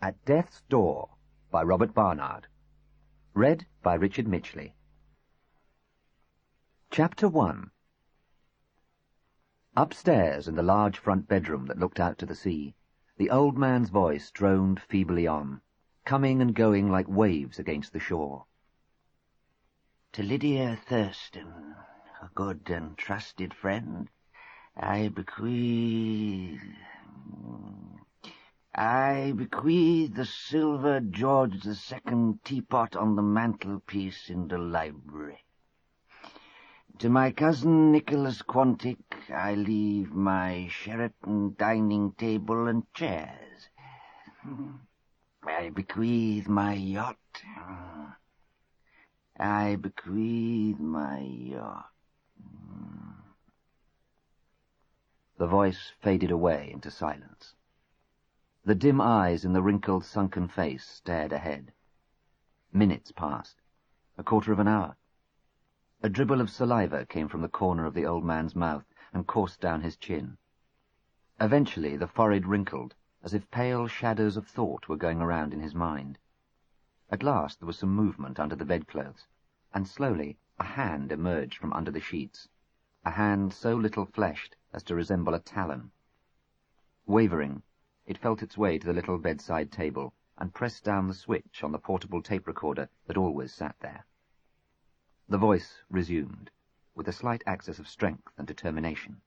At Death's Door by Robert Barnard. Read by Richard Mitchley. Chapter 1. Upstairs in the large front bedroom that looked out to the sea, the old man's voice droned feebly on, coming and going like waves against the shore. To Lydia Thurston, a good and trusted friend, I bequeath the silver George II teapot on the mantelpiece in the library. To my cousin Nicholas Quantick, I leave my Sheraton dining table and chairs. I bequeath my yacht. I bequeath my yacht. The voice faded away into silence. The dim eyes in the wrinkled, sunken face stared ahead. Minutes passed. A quarter of an hour. A dribble of saliva came from the corner of the old man's mouth and coursed down his chin. Eventually the forehead wrinkled, as if pale shadows of thought were going around in his mind. At last there was some movement under the bedclothes, and slowly a hand emerged from under the sheets, a hand so little fleshed as to resemble a talon. Wavering, it felt its way to the little bedside table and pressed down the switch on the portable tape recorder that always sat there. The voice resumed, with a slight access of strength and determination.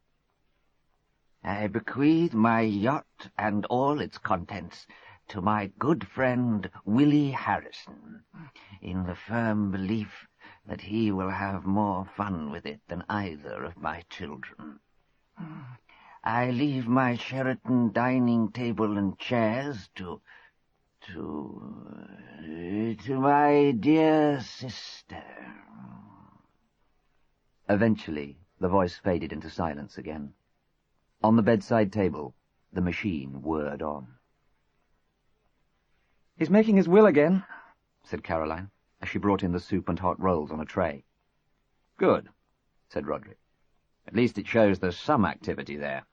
I bequeath my yacht and all its contents to my good friend Willie Harrison, in the firm belief that he will have more fun with it than either of my children. I leave my Sheraton dining table and chairs to my dear sister. Eventually, the voice faded into silence again. On the bedside table, the machine whirred on. "He's making his will again," said Caroline, as she brought in the soup and hot rolls on a tray. "Good," said Rodrik. "At least it shows there's some activity there.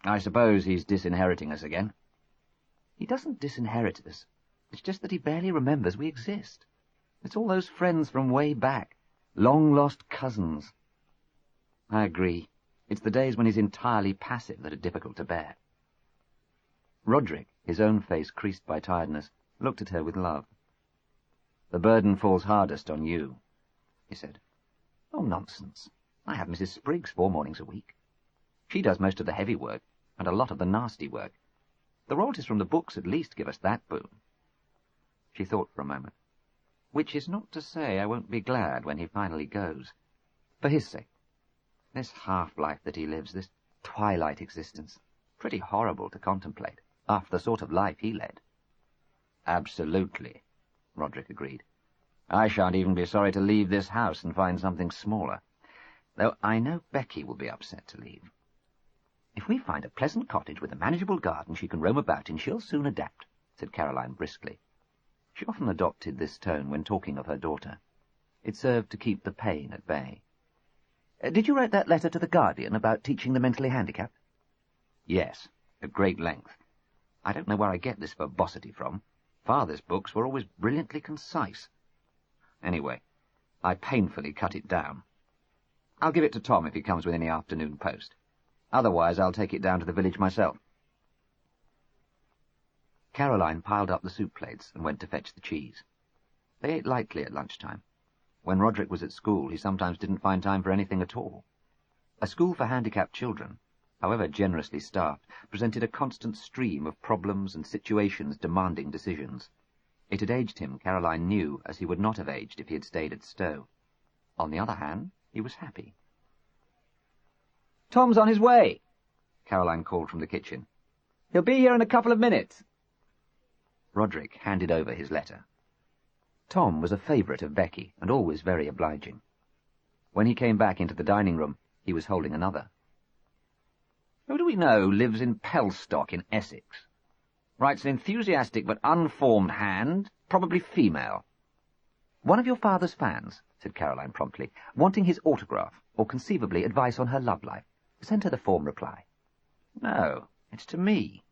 I suppose he's disinheriting us again." "He doesn't disinherit us. It's just that he barely remembers we exist. It's all those friends from way back, long-lost cousins." "I agree. It's the days when he's entirely passive that are difficult to bear." Rodrik, his own face creased by tiredness, looked at her with love. "The burden falls hardest on you," he said. "Oh, nonsense. I have Mrs. Spriggs 4 mornings a week. She does most of the heavy work, and a lot of the nasty work. The royalties from the books at least give us that boon." She thought for a moment. "Which is not to say I won't be glad when he finally goes. For his sake. This half-life that he lives, this twilight existence, pretty horrible to contemplate, after the sort of life he led." "Absolutely," Rodrik agreed. "I shan't even be sorry to leave this house and find something smaller, though I know Becky will be upset to leave." "If we find a pleasant cottage with a manageable garden she can roam about in, she'll soon adapt," said Caroline briskly. She often adopted this tone when talking of her daughter. It served to keep the pain at bay. "Did you write that letter to the Guardian about teaching the mentally handicapped?" "Yes, at great length. I don't know where I get this verbosity from. Father's books were always brilliantly concise. Anyway, I painfully cut it down. I'll give it to Tom if he comes with any afternoon post. Otherwise, I'll take it down to the village myself." Caroline piled up the soup plates and went to fetch the cheese. They ate lightly at lunchtime. When Rodrik was at school, he sometimes didn't find time for anything at all. A school for handicapped children, however generously staffed, presented a constant stream of problems and situations demanding decisions. It had aged him, Caroline knew, as he would not have aged if he had stayed at Stowe. On the other hand, he was happy. "Tom's on his way," Caroline called from the kitchen. "He'll be here in a couple of minutes." Rodrik handed over his letter. Tom was a favourite of Becky, and always very obliging. When he came back into the dining room, he was holding another. "Who do we know lives in Pelstock in Essex? Writes an enthusiastic but unformed hand, probably female." "One of your father's fans," said Caroline promptly, "wanting his autograph, or conceivably advice on her love life. Send her the form reply." "No, it's to me,"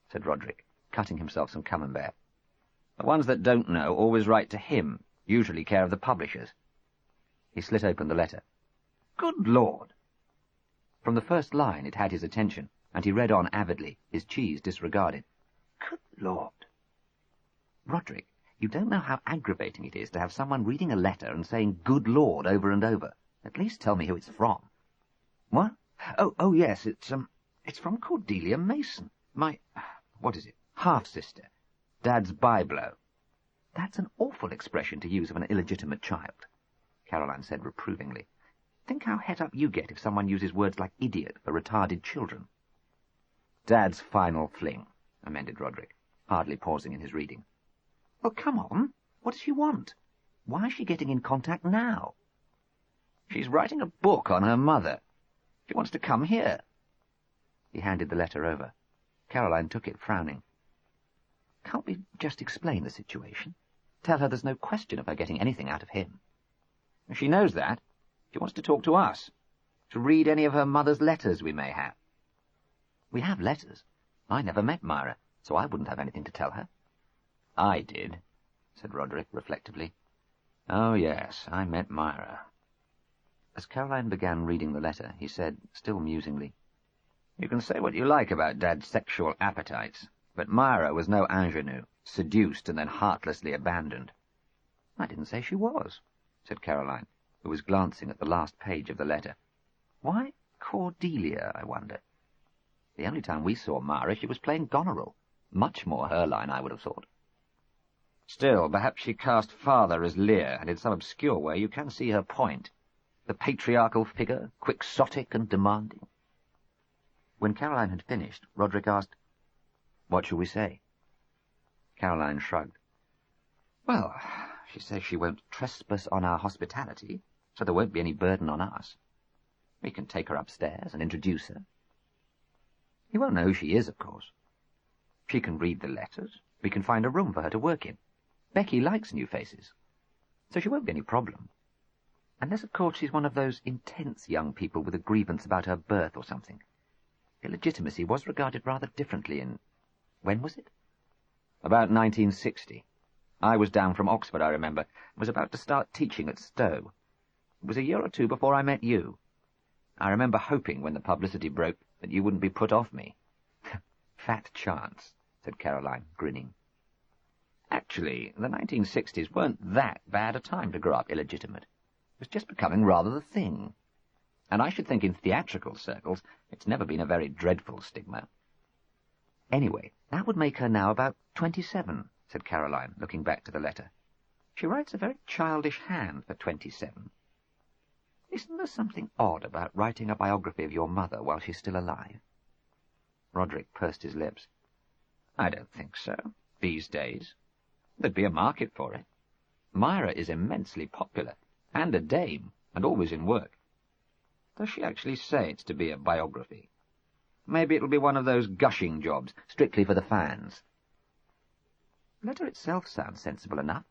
said Rodrik. cutting himself some camembert. "The ones that don't know always write to him, usually care of the publishers." He slit open the letter. "Good Lord!" From the first line it had his attention, and he read on avidly, his cheese disregarded. "Good Lord!" "Rodrik, you don't know how aggravating it is to have someone reading a letter and saying 'Good Lord' over and over. At least tell me who it's from." "What? Oh, yes, it's from Cordelia Mason. What is it? Half-sister. Dad's bye-blow." "That's an awful expression to use of an illegitimate child," Caroline said reprovingly. "Think how het up you get if someone uses words like idiot for retarded children." "Dad's final fling," amended Rodrik, hardly pausing in his reading. "Well, come on. What does she want? Why is she getting in contact now?" "She's writing a book on her mother. She wants to come here." He handed the letter over. Caroline took it, frowning. "Can't we just explain the situation? Tell her there's no question of her getting anything out of him." "She knows that. She wants to talk to us. To read any of her mother's letters we may have." "We have letters. I never met Myra, so I wouldn't have anything to tell her." "I did," said Rodrik reflectively. "Oh, yes, I met Myra." As Caroline began reading the letter, he said, still musingly, "You can say what you like about Dad's sexual appetites, but Myra was no ingenue, seduced and then heartlessly abandoned." "I didn't say she was," said Caroline, who was glancing at the last page of the letter. "Why Cordelia, I wonder? The only time we saw Myra she was playing Goneril. Much more her line, I would have thought." "Still, perhaps she cast father as Lear, and in some obscure way you can see her point. The patriarchal figure, quixotic and demanding." When Caroline had finished, Rodrik asked, "What shall we say?" Caroline shrugged. "Well, she says she won't trespass on our hospitality, so there won't be any burden on us. We can take her upstairs and introduce her. He won't know who she is, of course. She can read the letters. We can find a room for her to work in. Becky likes new faces, so she won't be any problem. Unless, of course, she's one of those intense young people with a grievance about her birth or something. Illegitimacy was regarded rather differently in... When was it?" "About 1960. I was down from Oxford, I remember, and was about to start teaching at Stowe. It was a year or two before I met you. I remember hoping, when the publicity broke, that you wouldn't be put off me." "Fat chance," said Caroline, grinning. "Actually, the 1960s weren't that bad a time to grow up illegitimate. It was just becoming rather the thing. And I should think in theatrical circles it's never been a very dreadful stigma." "Anyway, that would make her now about 27, said Caroline, looking back to the letter. "She writes a very childish hand for 27. Isn't there something odd about writing a biography of your mother while she's still alive?" Rodrik pursed his lips. "I don't think so, these days. There'd be a market for it. Myra is immensely popular, and a dame, and always in work. Does she actually say it's to be a biography? Maybe it'll be one of those gushing jobs, strictly for the fans." "The letter itself sounds sensible enough.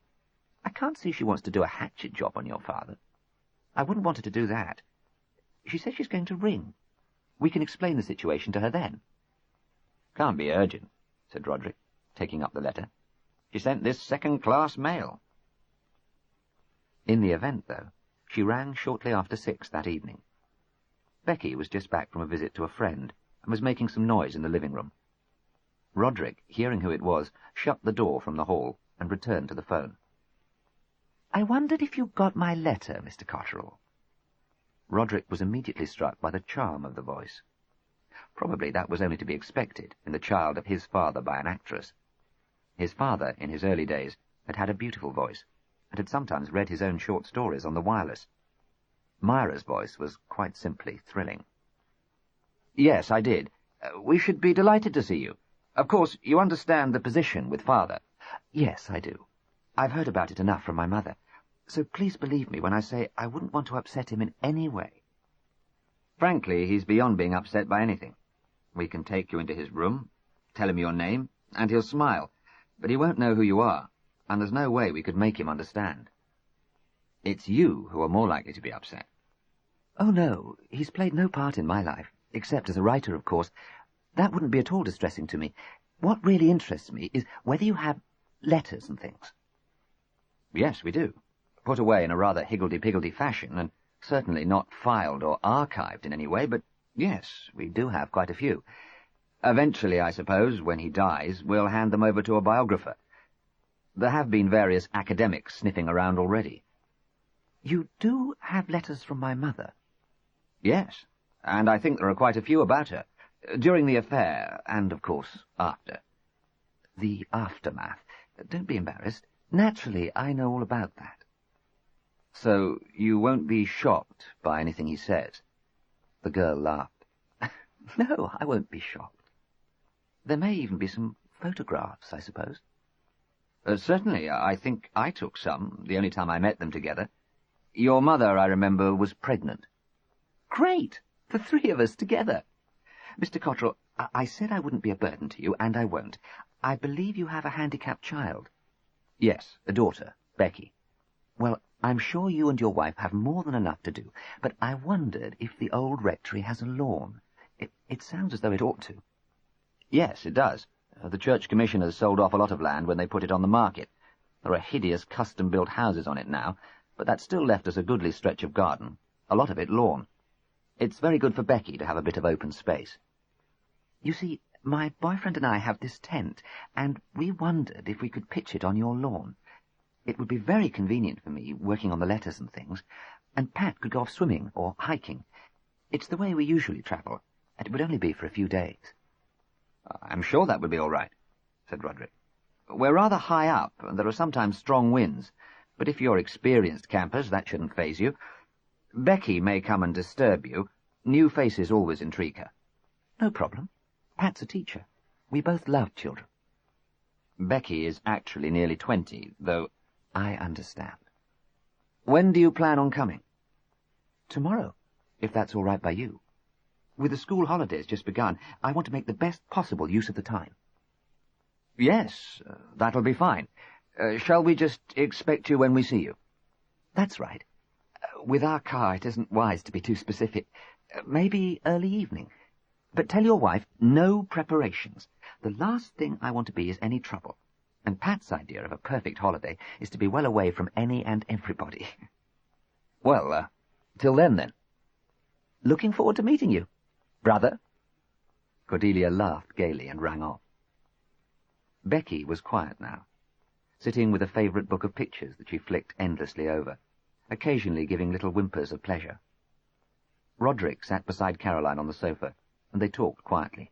I can't see she wants to do a hatchet job on your father. I wouldn't want her to do that. She says she's going to ring. We can explain the situation to her then." "Can't be urgent," said Rodrik, taking up the letter. "She sent this second-class mail." In the event, though, she rang shortly after 6 that evening. Becky was just back from a visit to a friend and was making some noise in the living room. Rodrik, hearing who it was, shut the door from the hall and returned to the phone. "I wondered if you got my letter, Mr. Cotterel." Rodrik was immediately struck by the charm of the voice. Probably that was only to be expected in the child of his father by an actress. His father, in his early days, had had a beautiful voice, and had sometimes read his own short stories on the wireless. Myra's voice was quite simply thrilling. "Yes, I did. We should be delighted to see you. Of course, you understand the position with father." "Yes, I do. I've heard about it enough from my mother, so please believe me when I say I wouldn't want to upset him in any way." "Frankly, he's beyond being upset by anything. We can take you into his room, tell him your name, and he'll smile, but he won't know who you are, and there's no way we could make him understand. It's you who are more likely to be upset." "Oh, no, he's played no part in my life, except as a writer, of course. That wouldn't be at all distressing to me. What really interests me is whether you have letters and things. Yes, we do. Put away in a rather higgledy-piggledy fashion, and certainly not filed or archived in any way, but yes, we do have quite a few. Eventually, I suppose, when he dies, we'll hand them over to a biographer. There have been various academics sniffing around already. You do have letters from my mother? Yes, and I think there are quite a few about her. During the affair, and, of course, after. The aftermath. Don't be embarrassed. Naturally, I know all about that. So you won't be shocked by anything he says? The girl laughed. No, I won't be shocked. There may even be some photographs, I suppose. Certainly. I think I took some, the only time I met them together. Your mother, I remember, was pregnant. Great! The three of us together. Mr. Cotterel, I said I wouldn't be a burden to you, and I won't. I believe you have a handicapped child. Yes, a daughter, Becky. Well, I'm sure you and your wife have more than enough to do, but I wondered if the old rectory has a lawn. It sounds as though it ought to. Yes, it does. The church commissioners sold off a lot of land when they put it on the market. There are hideous custom-built houses on it now, but that still left us a goodly stretch of garden, a lot of it lawn. It's very good for Becky to have a bit of open space. You see, my boyfriend and I have this tent, and we wondered if we could pitch it on your lawn. It would be very convenient for me, working on the letters and things, and Pat could go off swimming or hiking. It's the way we usually travel, and it would only be for a few days. I'm sure that would be all right, said Rodrik. We're rather high up, and there are sometimes strong winds, but if you're experienced campers, that shouldn't faze you. Becky may come and disturb you. New faces always intrigue her. No problem. Pat's a teacher. We both love children. Becky is actually nearly 20, though... I understand. When do you plan on coming? Tomorrow, if that's all right by you. With the school holidays just begun, I want to make the best possible use of the time. Yes, that'll be fine. Shall we just expect you when we see you? That's right. With our car, it isn't wise to be too specific. Maybe early evening. But tell your wife, no preparations. The last thing I want to be is any trouble. And Pat's idea of a perfect holiday is to be well away from any and everybody. Well, till then. Looking forward to meeting you, brother. Cordelia laughed gaily and rang off. Becky was quiet now, sitting with a favourite book of pictures that she flicked endlessly over, occasionally giving little whimpers of pleasure. Rodrik sat beside Caroline on the sofa, and they talked quietly.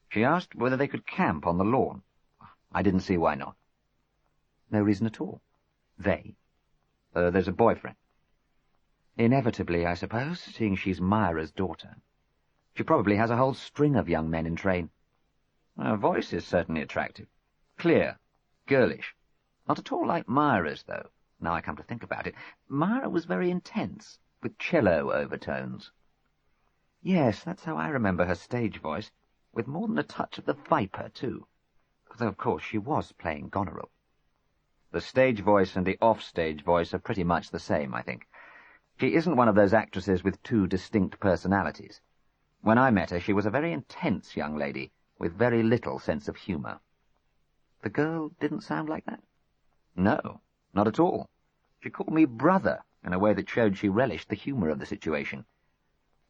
She asked whether they could camp on the lawn. I didn't see why not. No reason at all. They? There's a boyfriend. Inevitably, I suppose, seeing she's Myra's daughter. She probably has a whole string of young men in train. Her voice is certainly attractive. Clear, girlish. Not at all like Myra's, though, now I come to think about it. Myra was very intense, with cello overtones. Yes, that's how I remember her stage voice, with more than a touch of the viper, too. Though, of course, she was playing Goneril. The stage voice and the off-stage voice are pretty much the same, I think. She isn't one of those actresses with two distinct personalities. When I met her, she was a very intense young lady, with very little sense of humour. The girl didn't sound like that? No, not at all. She called me brother, in a way that showed she relished the humour of the situation.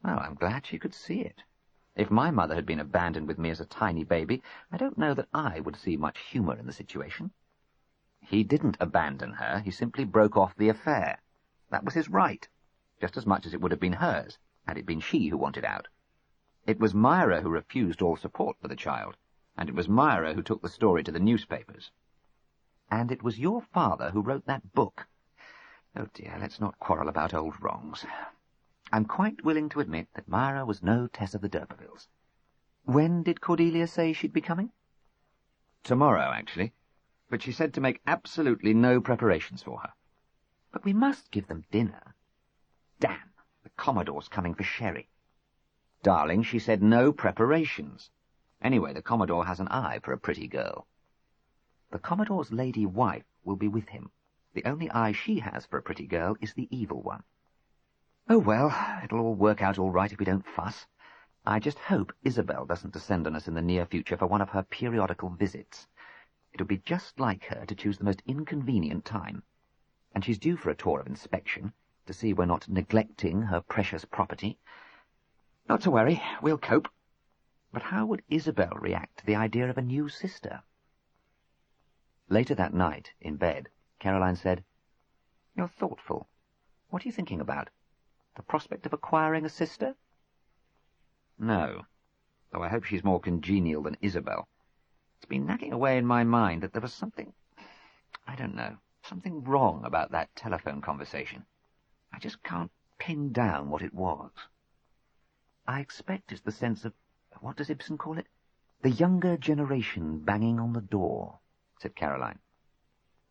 Well, I'm glad she could see it. If my mother had been abandoned with me as a tiny baby, I don't know that I would see much humour in the situation. He didn't abandon her, he simply broke off the affair. That was his right, just as much as it would have been hers, had it been she who wanted out. It was Myra who refused all support for the child, and it was Myra who took the story to the newspapers. And it was your father who wrote that book. Oh dear, let's not quarrel about old wrongs. I'm quite willing to admit that Myra was no Tess of the d'Urbervilles. When did Cordelia say she'd be coming? Tomorrow, actually. But she said to make absolutely no preparations for her. But we must give them dinner. Damn, the Commodore's coming for sherry. Darling, she said no preparations. Anyway, the Commodore has an eye for a pretty girl. The Commodore's lady wife will be with him. The only eye she has for a pretty girl is the evil one. Oh, well, it'll all work out all right if we don't fuss. I just hope Isabel doesn't descend on us in the near future for one of her periodical visits. It would be just like her to choose the most inconvenient time. And she's due for a tour of inspection, to see we're not neglecting her precious property. Not to worry, we'll cope. But how would Isabel react to the idea of a new sister? Later that night, in bed, Caroline said, "You're thoughtful. What are you thinking about? The prospect of acquiring a sister?" "No, though I hope she's more congenial than Isabel. It's been nagging away in my mind that there was something, I don't know, something wrong about that telephone conversation. I just can't pin down what it was. I expect it's the sense of, what does Ibsen call it? The younger generation banging on the door," said Caroline.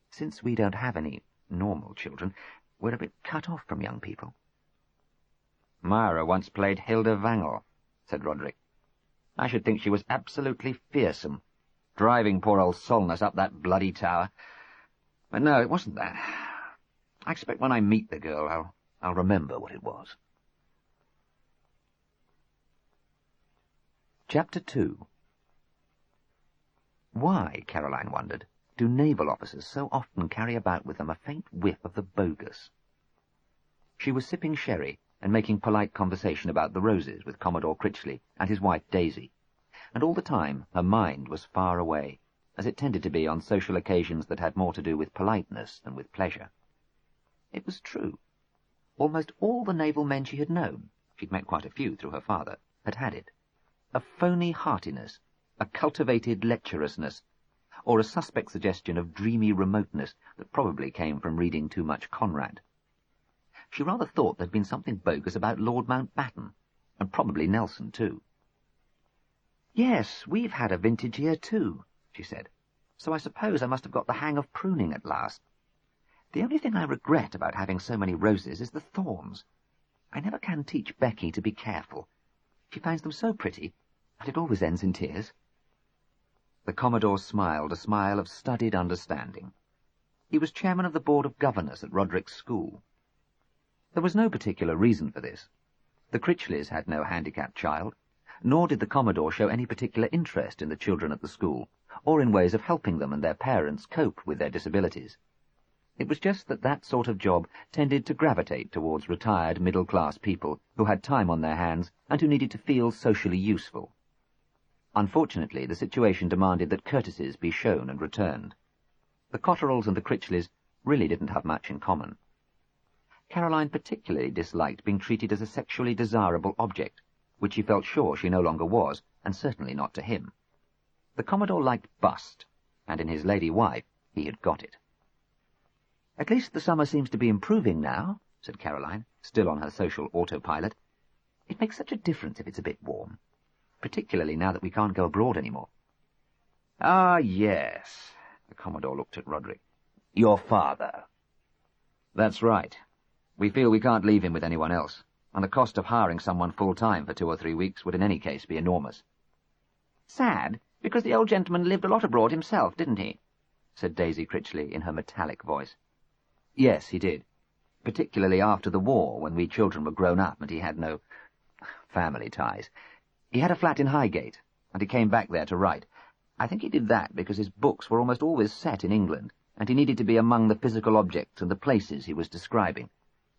"Since we don't have any normal children, we're a bit cut off from young people." "Myra once played Hilda Wangel," said Rodrik. "I should think she was absolutely fearsome, driving poor old Solness up that bloody tower. But no, it wasn't that. I expect when I meet the girl, I'll remember what it was." Chapter 2. Why, Caroline wondered, do naval officers so often carry about with them a faint whiff of the bogus? She was sipping sherry and making polite conversation about the roses with Commodore Critchley and his wife Daisy, and all the time her mind was far away, as it tended to be on social occasions that had more to do with politeness than with pleasure. It was true. Almost all the naval men she had known, she'd met quite a few through her father, had had it. A phony heartiness, a cultivated lecherousness, or a suspect suggestion of dreamy remoteness that probably came from reading too much Conrad. She rather thought there'd been something bogus about Lord Mountbatten, and probably Nelson, too. "Yes, we've had a vintage here, too," she said, "so I suppose I must have got the hang of pruning at last. The only thing I regret about having so many roses is the thorns. I never can teach Becky to be careful. She finds them so pretty, and it always ends in tears." The Commodore smiled a smile of studied understanding. He was chairman of the board of governors at Rodrik's school. There was no particular reason for this. The Critchleys had no handicapped child, nor did the Commodore show any particular interest in the children at the school, or in ways of helping them and their parents cope with their disabilities. It was just that that sort of job tended to gravitate towards retired middle-class people who had time on their hands and who needed to feel socially useful. Unfortunately, the situation demanded that courtesies be shown and returned. The Cotterels and the Critchleys really didn't have much in common. Caroline particularly disliked being treated as a sexually desirable object, which she felt sure she no longer was, and certainly not to him. The Commodore liked bust, and in his lady wife he had got it. "At least the summer seems to be improving now," said Caroline, still on her social autopilot. "It makes such a difference if it's a bit warm, particularly now that we can't go abroad any more." "Ah, yes," the Commodore looked at Rodrik. "Your father." "That's right. We feel we can't leave him with anyone else, and the cost of hiring someone full-time for 2 or 3 weeks would in any case be enormous." "Sad, because the old gentleman lived a lot abroad himself, didn't he?" said Daisy Critchley in her metallic voice. "Yes, he did, particularly after the war, when we children were grown up and he had no family ties. He had a flat in Highgate, and he came back there to write. I think he did that because his books were almost always set in England, and he needed to be among the physical objects and the places he was describing.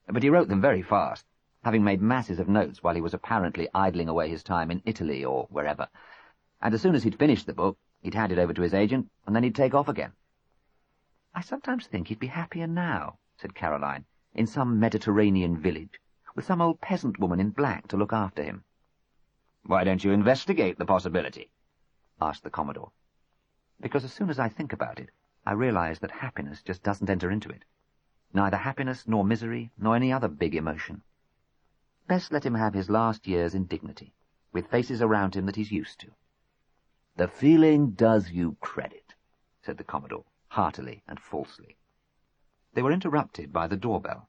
But he wrote them very fast, having made masses of notes while he was apparently idling away his time in Italy or wherever. And as soon as he'd finished the book, he'd hand it over to his agent, and then he'd take off again." "I sometimes think he'd be happier now," said Caroline, "in some Mediterranean village, with some old peasant woman in black to look after him." "Why don't you investigate the possibility?" asked the Commodore. "Because as soon as I think about it, I realize that happiness just doesn't enter into it. Neither happiness nor misery nor any other big emotion. Best let him have his last years in dignity, with faces around him that he's used to." "The feeling does you credit," said the Commodore, heartily and falsely. They were interrupted by the doorbell.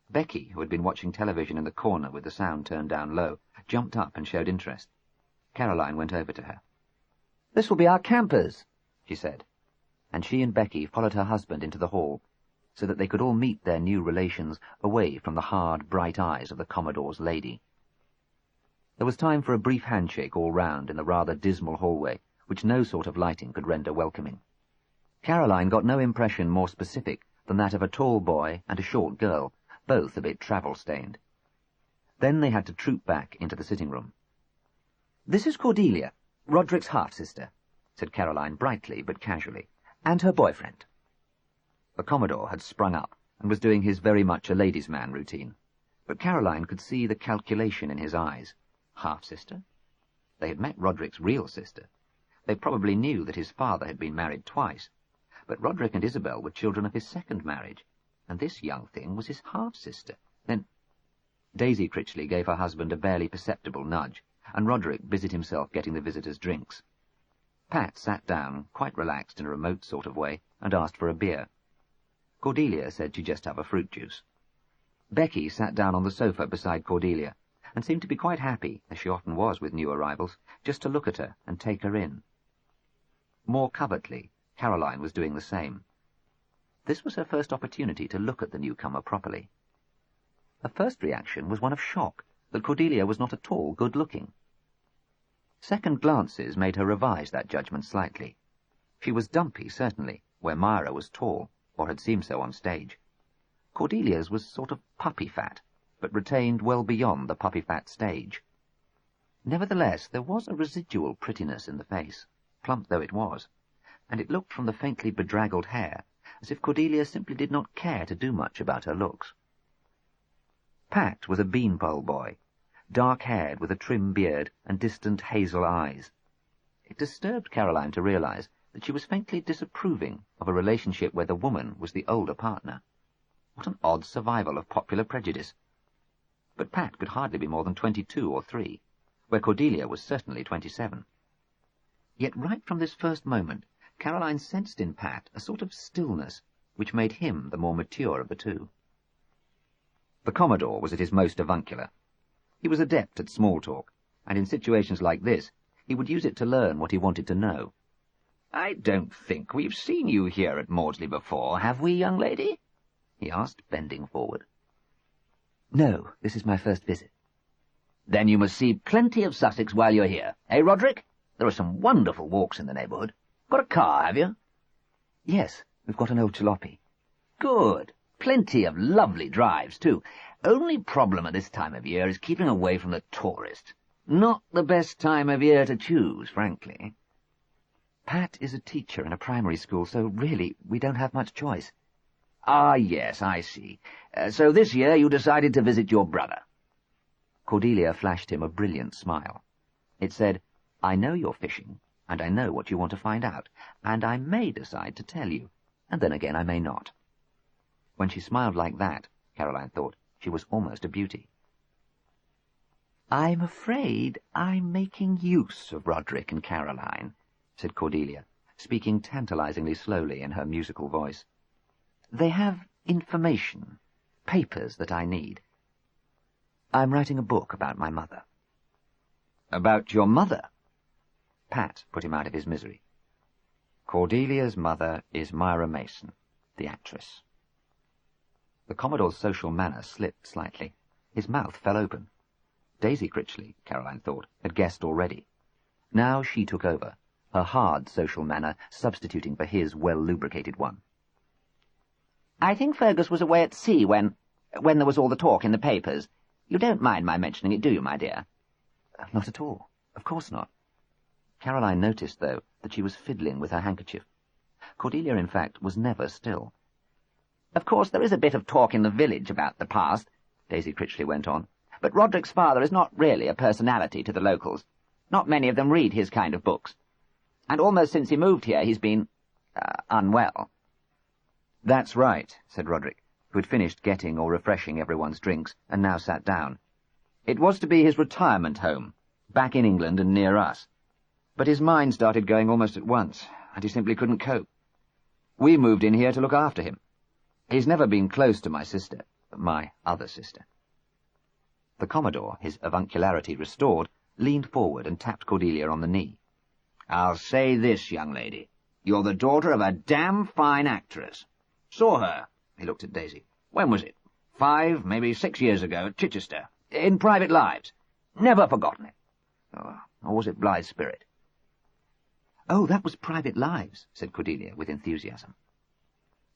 Becky, who had been watching television in the corner with the sound turned down low, jumped up and showed interest. Caroline went over to her. "This will be our campers," she said, and she and Becky followed her husband into the hall, so that they could all meet their new relations away from the hard, bright eyes of the Commodore's lady. There was time for a brief handshake all round in the rather dismal hallway, which no sort of lighting could render welcoming. Caroline got no impression more specific than that of a tall boy and a short girl, both a bit travel-stained. Then they had to troop back into the sitting-room. "This is Cordelia, Rodrik's half-sister," said Caroline brightly but casually, "and her boyfriend." The Commodore had sprung up and was doing his very much a ladies' man routine, but Caroline could see the calculation in his eyes. Half-sister? They had met Rodrik's real sister. They probably knew that his father had been married twice, but Rodrik and Isabel were children of his second marriage, and this young thing was his half-sister. Then Daisy Critchley gave her husband a barely perceptible nudge, and Rodrik busied himself getting the visitors drinks. Pat sat down, quite relaxed in a remote sort of way, and asked for a beer. Cordelia said she'd just have a fruit juice. Becky sat down on the sofa beside Cordelia, and seemed to be quite happy, as she often was with new arrivals, just to look at her and take her in. More covertly, Caroline was doing the same. This was her first opportunity to look at the newcomer properly. Her first reaction was one of shock that Cordelia was not at all good-looking. Second glances made her revise that judgment slightly. She was dumpy, certainly, where Myra was tall, or had seemed so on stage. Cordelia's was sort of puppy-fat, but retained well beyond the puppy-fat stage. Nevertheless, there was a residual prettiness in the face, plump though it was, and it looked from the faintly bedraggled hair as if Cordelia simply did not care to do much about her looks. Pat was a beanpole boy, dark-haired with a trim beard and distant hazel eyes. It disturbed Caroline to realize that she was faintly disapproving of a relationship where the woman was the older partner. What an odd survival of popular prejudice. But Pat could hardly be more than 22 or 3, where Cordelia was certainly 27. Yet right from this first moment, Caroline sensed in Pat a sort of stillness which made him the more mature of the two. The Commodore was at his most avuncular. He was adept at small talk, and in situations like this he would use it to learn what he wanted to know. "I don't think we've seen you here at Maudsley before, have we, young lady?" he asked, bending forward. "No, this is my first visit." "Then you must see plenty of Sussex while you're here. Eh, Rodrik? There are some wonderful walks in the neighbourhood. Got a car, have you?" "Yes, we've got an old jalopy." "Good. Plenty of lovely drives, too. Only problem at this time of year is keeping away from the tourists. Not the best time of year to choose, frankly." "Pat is a teacher in a primary school, so really we don't have much choice." "Ah, yes, I see. So this year you decided to visit your brother." Cordelia flashed him a brilliant smile. It said, "I know you're fishing, and I know what you want to find out, and I may decide to tell you, and then again I may not." When she smiled like that, Caroline thought, she was almost a beauty. "I'm afraid I'm making use of Rodrik and Caroline," said Cordelia, speaking tantalizingly slowly in her musical voice. "They have information, papers that I need. I'm writing a book about my mother." "About your mother?" Pat put him out of his misery. "Cordelia's mother is Myra Mason, the actress." The Commodore's social manner slipped slightly. His mouth fell open. Daisy Critchley, Caroline thought, had guessed already. Now she took over, her hard social manner substituting for his well-lubricated one. "I think Fergus was away at sea when there was all the talk in the papers. You don't mind my mentioning it, do you, my dear?" "Not at all. Of course not." Caroline noticed, though, that she was fiddling with her handkerchief. Cordelia, in fact, was never still. "Of course, there is a bit of talk in the village about the past," Daisy Critchley went on, "but Rodrik's father is not really a personality to the locals. Not many of them read his kind of books. And almost since he moved here, he's been, unwell." "That's right," said Rodrik, who had finished getting or refreshing everyone's drinks, and now sat down. "It was to be his retirement home, back in England and near us. But his mind started going almost at once, and he simply couldn't cope. We moved in here to look after him. He's never been close to my sister, my other sister." The Commodore, his avuncularity restored, leaned forward and tapped Cordelia on the knee. "I'll say this, young lady. You're the daughter of a damn fine actress. Saw her," he looked at Daisy. "When was it? 5, maybe 6 years ago at Chichester. In Private Lives. Never forgotten it. Or was it Blithe's Spirit? Oh, that was Private Lives, said Cordelia with enthusiasm.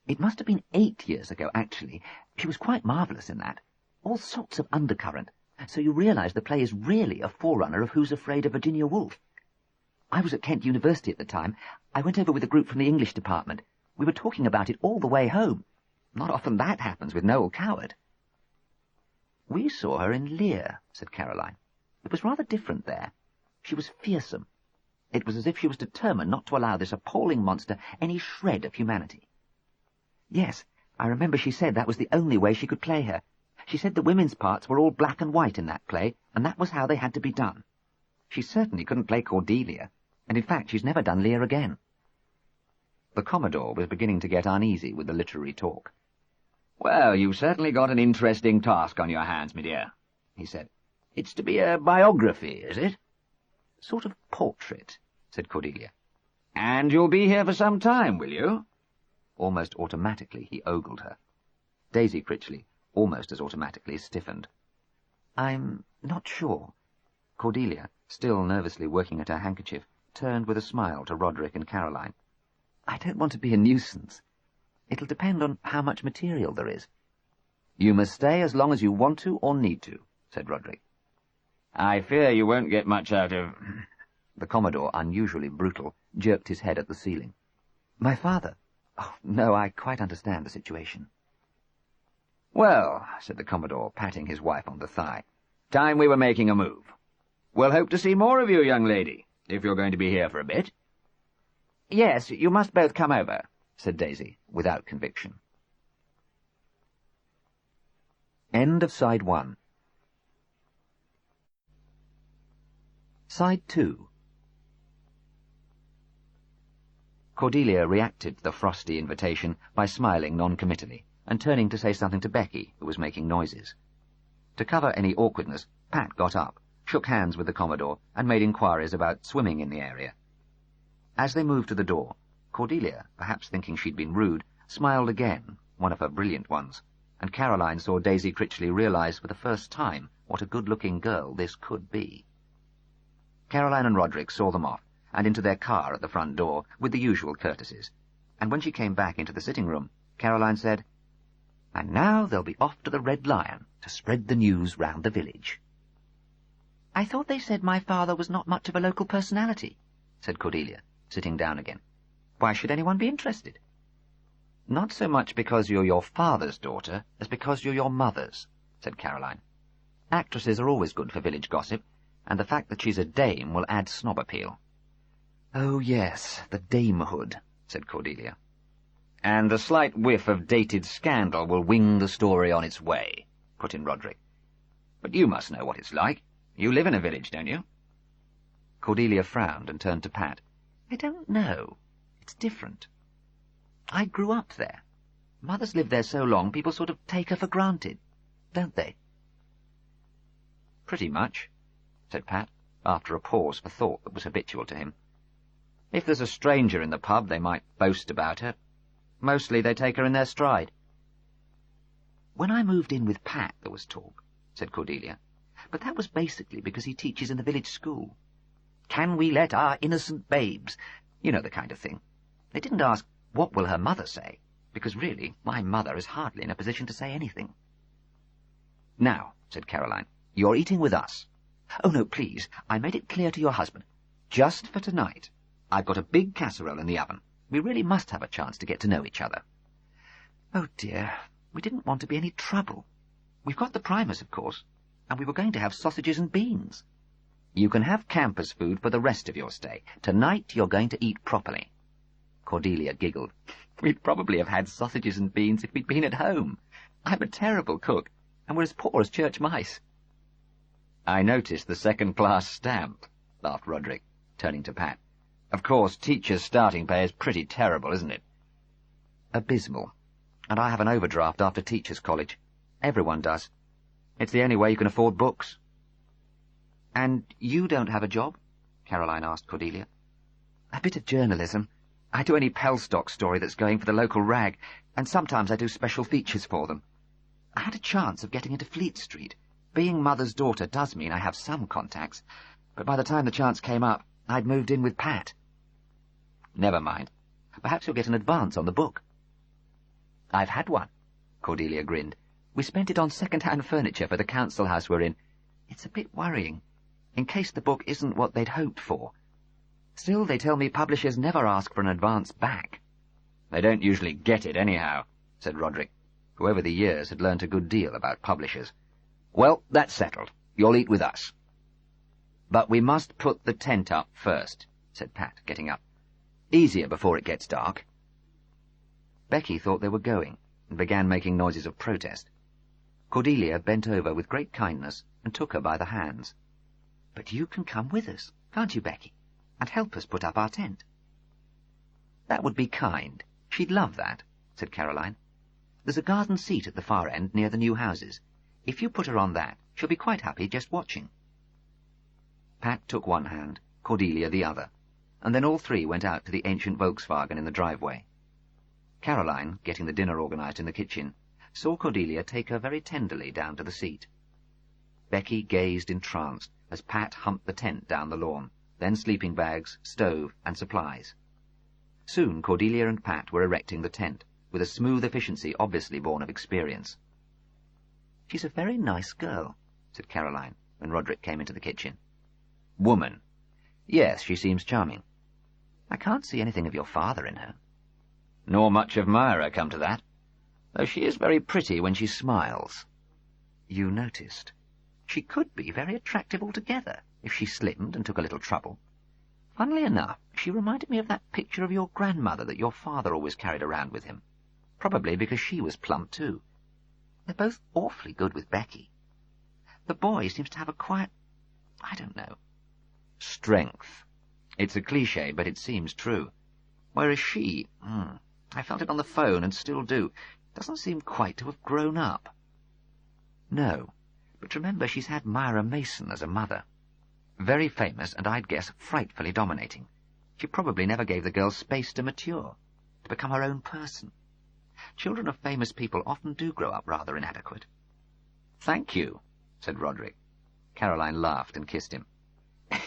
It must have been 8 years ago, actually. She was quite marvellous in that. All sorts of undercurrent. So you realise the play is really a forerunner of Who's Afraid of Virginia Woolf. I was at Kent University at the time. I went over with a group from the English department. We were talking about it all the way home. Not often that happens with Noel Coward. We saw her in Lear, said Caroline. It was rather different there. She was fearsome. It was as if she was determined not to allow this appalling monster any shred of humanity. Yes, I remember she said that was the only way she could play her. She said the women's parts were all black and white in that play, and that was how they had to be done. She certainly couldn't play Cordelia, and in fact she's never done Lear again. The Commodore was beginning to get uneasy with the literary talk. "Well, you've certainly got an interesting task on your hands, my dear," he said. "It's to be a biography, is it?" Sort of portrait, said Cordelia. "And you'll be here for some time, will you?" Almost automatically he ogled her. Daisy Critchley, almost as automatically, stiffened. "I'm not sure." Cordelia, still nervously working at her handkerchief, turned with a smile to Rodrik and Caroline. "I don't want to be a nuisance. It'll depend on how much material there is." "You must stay as long as you want to or need to," said Rodrik. "I fear you won't get much out of—" The Commodore, unusually brutal, jerked his head at the ceiling. "My father? Oh, no, I quite understand the situation." "Well," said the Commodore, patting his wife on the thigh, "time we were making a move. We'll hope to see more of you, young lady, if you're going to be here for a bit." "Yes, you must both come over," said Daisy, without conviction. End of Side 1. Side 2. Cordelia reacted to the frosty invitation by smiling non-committally and turning to say something to Becky, who was making noises. To cover any awkwardness, Pat got up, shook hands with the Commodore, and made inquiries about swimming in the area. As they moved to the door, Cordelia, perhaps thinking she'd been rude, smiled again, one of her brilliant ones, and Caroline saw Daisy Critchley realize for the first time what a good-looking girl this could be. Caroline and Rodrik saw them off, and into their car at the front door, with the usual courtesies, and when she came back into the sitting-room, Caroline said, "And now they'll be off to the Red Lion to spread the news round the village." "I thought they said my father was not much of a local personality," said Cordelia, sitting down again. "Why should anyone be interested?" "Not so much because you're your father's daughter as because you're your mother's," said Caroline. "Actresses are always good for village gossip, and the fact that she's a dame will add snob appeal." "Oh, yes, the damehood," said Cordelia. "And a slight whiff of dated scandal will wing the story on its way," put in Rodrik. "But you must know what it's like. You live in a village, don't you?" Cordelia frowned and turned to Pat. "I don't know. It's different. I grew up there. Mother's lived there so long, people sort of take her for granted, don't they?" "Pretty much," said Pat, after a pause for thought that was habitual to him. "If there's a stranger in the pub, they might boast about her. Mostly they take her in their stride." "When I moved in with Pat, there was talk," said Cordelia. "But that was basically because he teaches in the village school. Can we let our innocent babes? You know the kind of thing. They didn't ask, what will her mother say? Because really, my mother is hardly in a position to say anything." "Now," said Caroline, "you're eating with us." "Oh, no, please. I made it clear to your husband. Just for tonight. I've got a big casserole in the oven. We really must have a chance to get to know each other." "Oh, dear. We didn't want to be any trouble. We've got the primers, of course, and we were going to have sausages and beans." "You can have campus food for the rest of your stay. Tonight you're going to eat properly." Cordelia giggled. "We'd probably have had sausages and beans if we'd been at home. I'm a terrible cook, and we're as poor as church mice." "I noticed the second-class stamp," laughed Rodrik, turning to Pat. "Of course, teachers' starting pay is pretty terrible, isn't it?" "Abysmal. And I have an overdraft after teachers' college. Everyone does. It's the only way you can afford books." "And you don't have a job?" Caroline asked Cordelia. "A bit of journalism. I do any Pelstock story that's going for the local rag, and sometimes I do special features for them. I had a chance of getting into Fleet Street, Being mother's daughter does mean I have some contacts, but by the time the chance came up, I'd moved in with Pat. Never mind. Perhaps you'll get an advance on the book. I've had one, Cordelia grinned. We spent it on second-hand furniture for the council house we're in. It's a bit worrying, in case the book isn't what they'd hoped for. Still, they tell me publishers never ask for an advance back. They don't usually get it anyhow, said Rodrik, who over the years had learnt a good deal about publishers. Well, that's settled. You'll eat with us. But we must put the tent up first, said Pat, getting up. Easier before it gets dark. Becky thought they were going, and began making noises of protest. Cordelia bent over with great kindness and took her by the hands. But you can come with us, can't you, Becky, and help us put up our tent? That would be kind. She'd love that, said Caroline. There's a garden seat at the far end near the new houses. If you put her on that, she'll be quite happy just watching. Pat took one hand, Cordelia the other, and then all three went out to the ancient Volkswagen in the driveway. Caroline, getting the dinner organized in the kitchen, saw Cordelia take her very tenderly down to the seat. Becky gazed entranced as Pat humped the tent down the lawn, then sleeping bags, stove, and supplies. Soon Cordelia and Pat were erecting the tent, with a smooth efficiency obviously born of experience. She's a very nice girl, said Caroline, when Rodrik came into the kitchen. Woman. Yes, she seems charming. I can't see anything of your father in her. Nor much of Myra, come to that, though she is very pretty when she smiles. You noticed. She could be very attractive altogether, if she slimmed and took a little trouble. Funnily enough, she reminded me of that picture of your grandmother that your father always carried around with him, probably because she was plump too. They're both awfully good with Becky. The boy seems to have a quiet, I don't know, strength. It's a cliché, but it seems true. Whereas she, I felt it on the phone and still do, doesn't seem quite to have grown up. No, but remember she's had Myra Mason as a mother. Very famous, and I'd guess frightfully dominating. She probably never gave the girl space to mature, to become her own person. Children of famous people often do grow up rather inadequate. Thank you, said Rodrik. Caroline laughed and kissed him.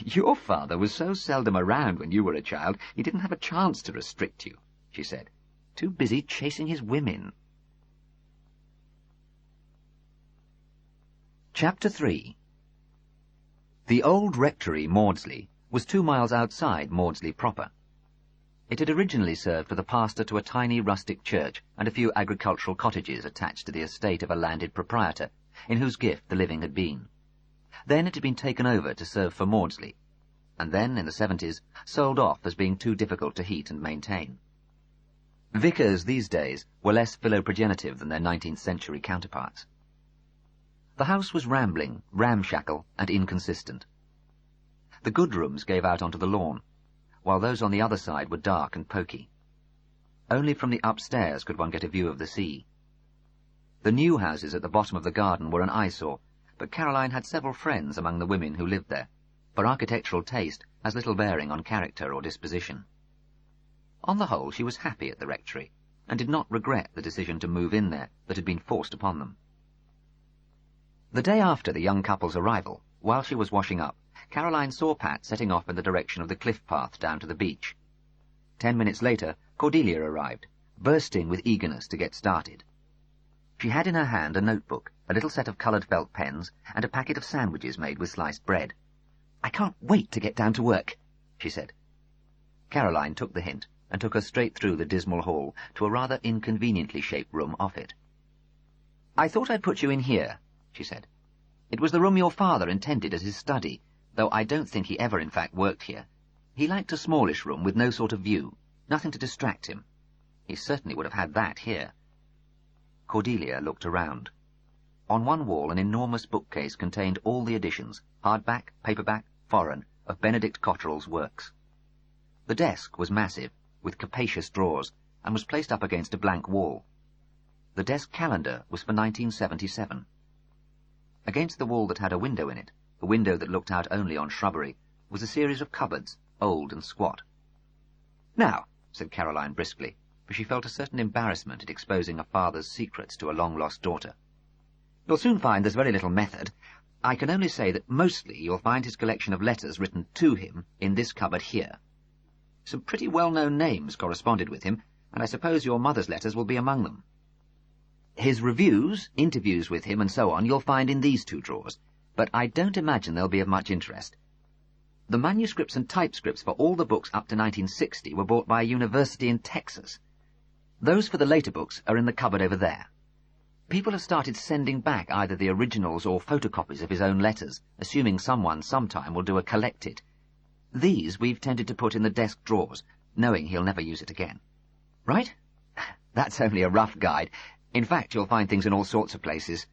Your father was so seldom around when you were a child, he didn't have a chance to restrict you, she said. Too busy chasing his women. Chapter 3. The old rectory, Maudsley, was 2 miles outside Maudsley proper. It had originally served for the pastor to a tiny rustic church and a few agricultural cottages attached to the estate of a landed proprietor, in whose gift the living had been. Then it had been taken over to serve for Maudsley, and then, in the 70s, sold off as being too difficult to heat and maintain. Vicars these days were less philoprogenitive than their 19th-century counterparts. The house was rambling, ramshackle, and inconsistent. The good rooms gave out onto the lawn, while those on the other side were dark and poky. Only from the upstairs could one get a view of the sea. The new houses at the bottom of the garden were an eyesore, but Caroline had several friends among the women who lived there, for architectural taste has little bearing on character or disposition. On the whole, she was happy at the rectory, and did not regret the decision to move in there that had been forced upon them. The day after the young couple's arrival, while she was washing up, Caroline saw Pat setting off in the direction of the cliff path down to the beach. 10 minutes later, Cordelia arrived, bursting with eagerness to get started. She had in her hand a notebook, a little set of coloured felt pens, and a packet of sandwiches made with sliced bread. "I can't wait to get down to work," she said. Caroline took the hint and took her straight through the dismal hall to a rather inconveniently shaped room off it. "I thought I'd put you in here," she said. "It was the room your father intended as his study, though I don't think he ever in fact worked here. He liked a smallish room with no sort of view, nothing to distract him. He certainly would have had that here." Cordelia looked around. On one wall an enormous bookcase contained all the editions, hardback, paperback, foreign, of Benedict Cotterel's works. The desk was massive, with capacious drawers, and was placed up against a blank wall. The desk calendar was for 1977. Against the wall that had a window in it, a window that looked out only on shrubbery, was a series of cupboards, old and squat. "Now," said Caroline briskly, for she felt a certain embarrassment at exposing a father's secrets to a long-lost daughter. "You'll soon find there's very little method. I can only say that mostly you'll find his collection of letters written to him in this cupboard here. Some pretty well-known names corresponded with him, and I suppose your mother's letters will be among them. His reviews, interviews with him, and so on, you'll find in these 2 drawers, but I don't imagine they'll be of much interest. The manuscripts and typescripts for all the books up to 1960 were bought by a university in Texas. Those for the later books are in the cupboard over there. People have started sending back either the originals or photocopies of his own letters, assuming someone sometime will do a collected. These we've tended to put in the desk drawers, knowing he'll never use it again. Right? That's only a rough guide. In fact, you'll find things in all sorts of places.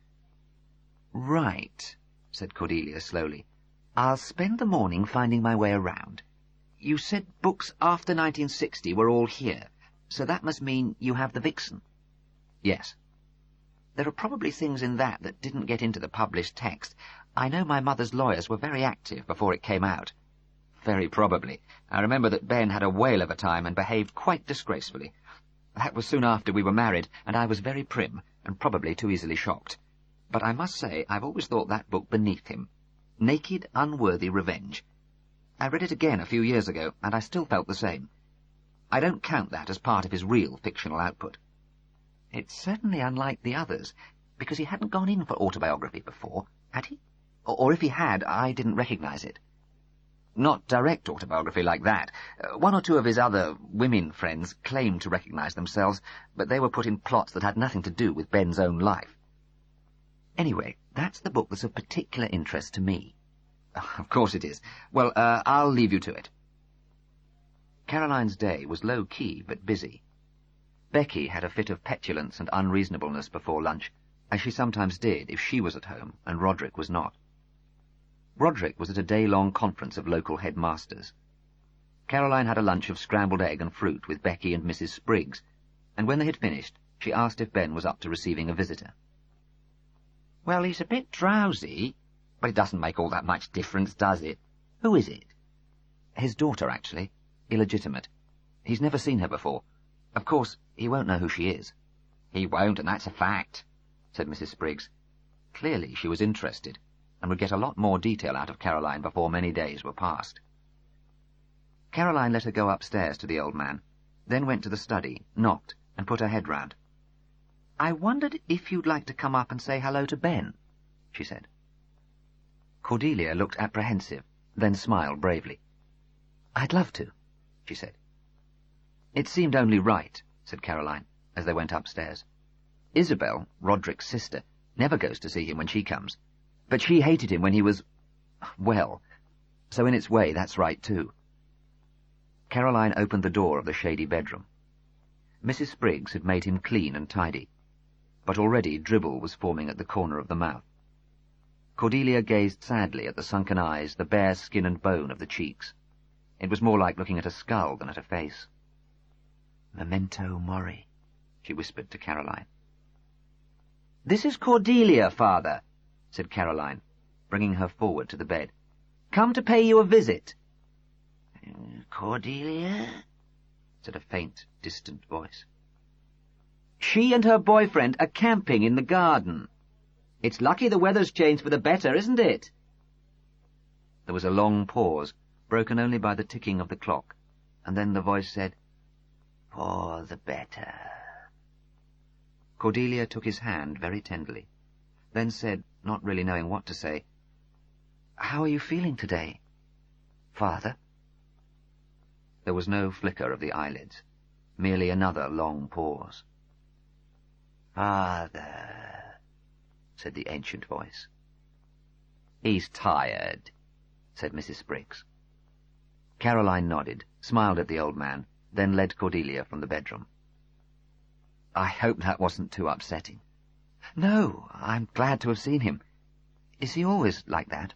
Right, said Cordelia slowly. I'll spend the morning finding my way around. You said books after 1960 were all here, so that must mean you have the Vixen. Yes. There are probably things in that didn't get into the published text. I know my mother's lawyers were very active before it came out. Very probably. I remember that Ben had a whale of a time and behaved quite disgracefully. That was soon after we were married, and I was very prim, and probably too easily shocked. But I must say I've always thought that book beneath him. Naked, unworthy revenge. I read it again a few years ago, and I still felt the same. I don't count that as part of his real fictional output. It's certainly unlike the others, because he hadn't gone in for autobiography before, had he? Or if he had, I didn't recognize it. Not direct autobiography like that. 1 or 2 of his other women friends claimed to recognize themselves, but they were put in plots that had nothing to do with Ben's own life. Anyway, that's the book that's of particular interest to me. Of course it is. Well, I'll leave you to it. Caroline's day was low-key but busy. Becky had a fit of petulance and unreasonableness before lunch, as she sometimes did if she was at home and Rodrik was not. Rodrik was at a day-long conference of local headmasters. Caroline had a lunch of scrambled egg and fruit with Becky and Mrs. Spriggs, and when they had finished, she asked if Ben was up to receiving a visitor. Well, he's a bit drowsy, but it doesn't make all that much difference, does it? Who is it? His daughter, actually. Illegitimate. He's never seen her before. Of course, he won't know who she is. He won't, and that's a fact, said Mrs. Spriggs. Clearly she was interested, and would get a lot more detail out of Caroline before many days were past. Caroline let her go upstairs to the old man, then went to the study, knocked, and put her head round. "I wondered if you'd like to come up and say hello to Ben," she said. Cordelia looked apprehensive, then smiled bravely. "I'd love to," she said. "It seemed only right," said Caroline, as they went upstairs. "Isabel, Rodrik's sister, never goes to see him when she comes, but she hated him when he was, well, so in its way that's right too." Caroline opened the door of the shady bedroom. Mrs. Spriggs had made him clean and tidy, but already dribble was forming at the corner of the mouth. Cordelia gazed sadly at the sunken eyes, the bare skin and bone of the cheeks. It was more like looking at a skull than at a face. "Memento mori," she whispered to Caroline. "This is Cordelia, Father," said Caroline, bringing her forward to the bed. "Come to pay you a visit." "Cordelia?" said a faint, distant voice. "She and her boyfriend are camping in the garden. It's lucky the weather's changed for the better, isn't it?" There was a long pause, broken only by the ticking of the clock, and then the voice said, "For the better." Cordelia took his hand very tenderly, then said, not really knowing what to say, "How are you feeling today, Father?" There was no flicker of the eyelids, merely another long pause. "Father," said the ancient voice. "He's tired," said Mrs. Spriggs. Caroline nodded, smiled at the old man, then led Cordelia from the bedroom. "I hope that wasn't too upsetting." "No, I'm glad to have seen him. Is he always like that?"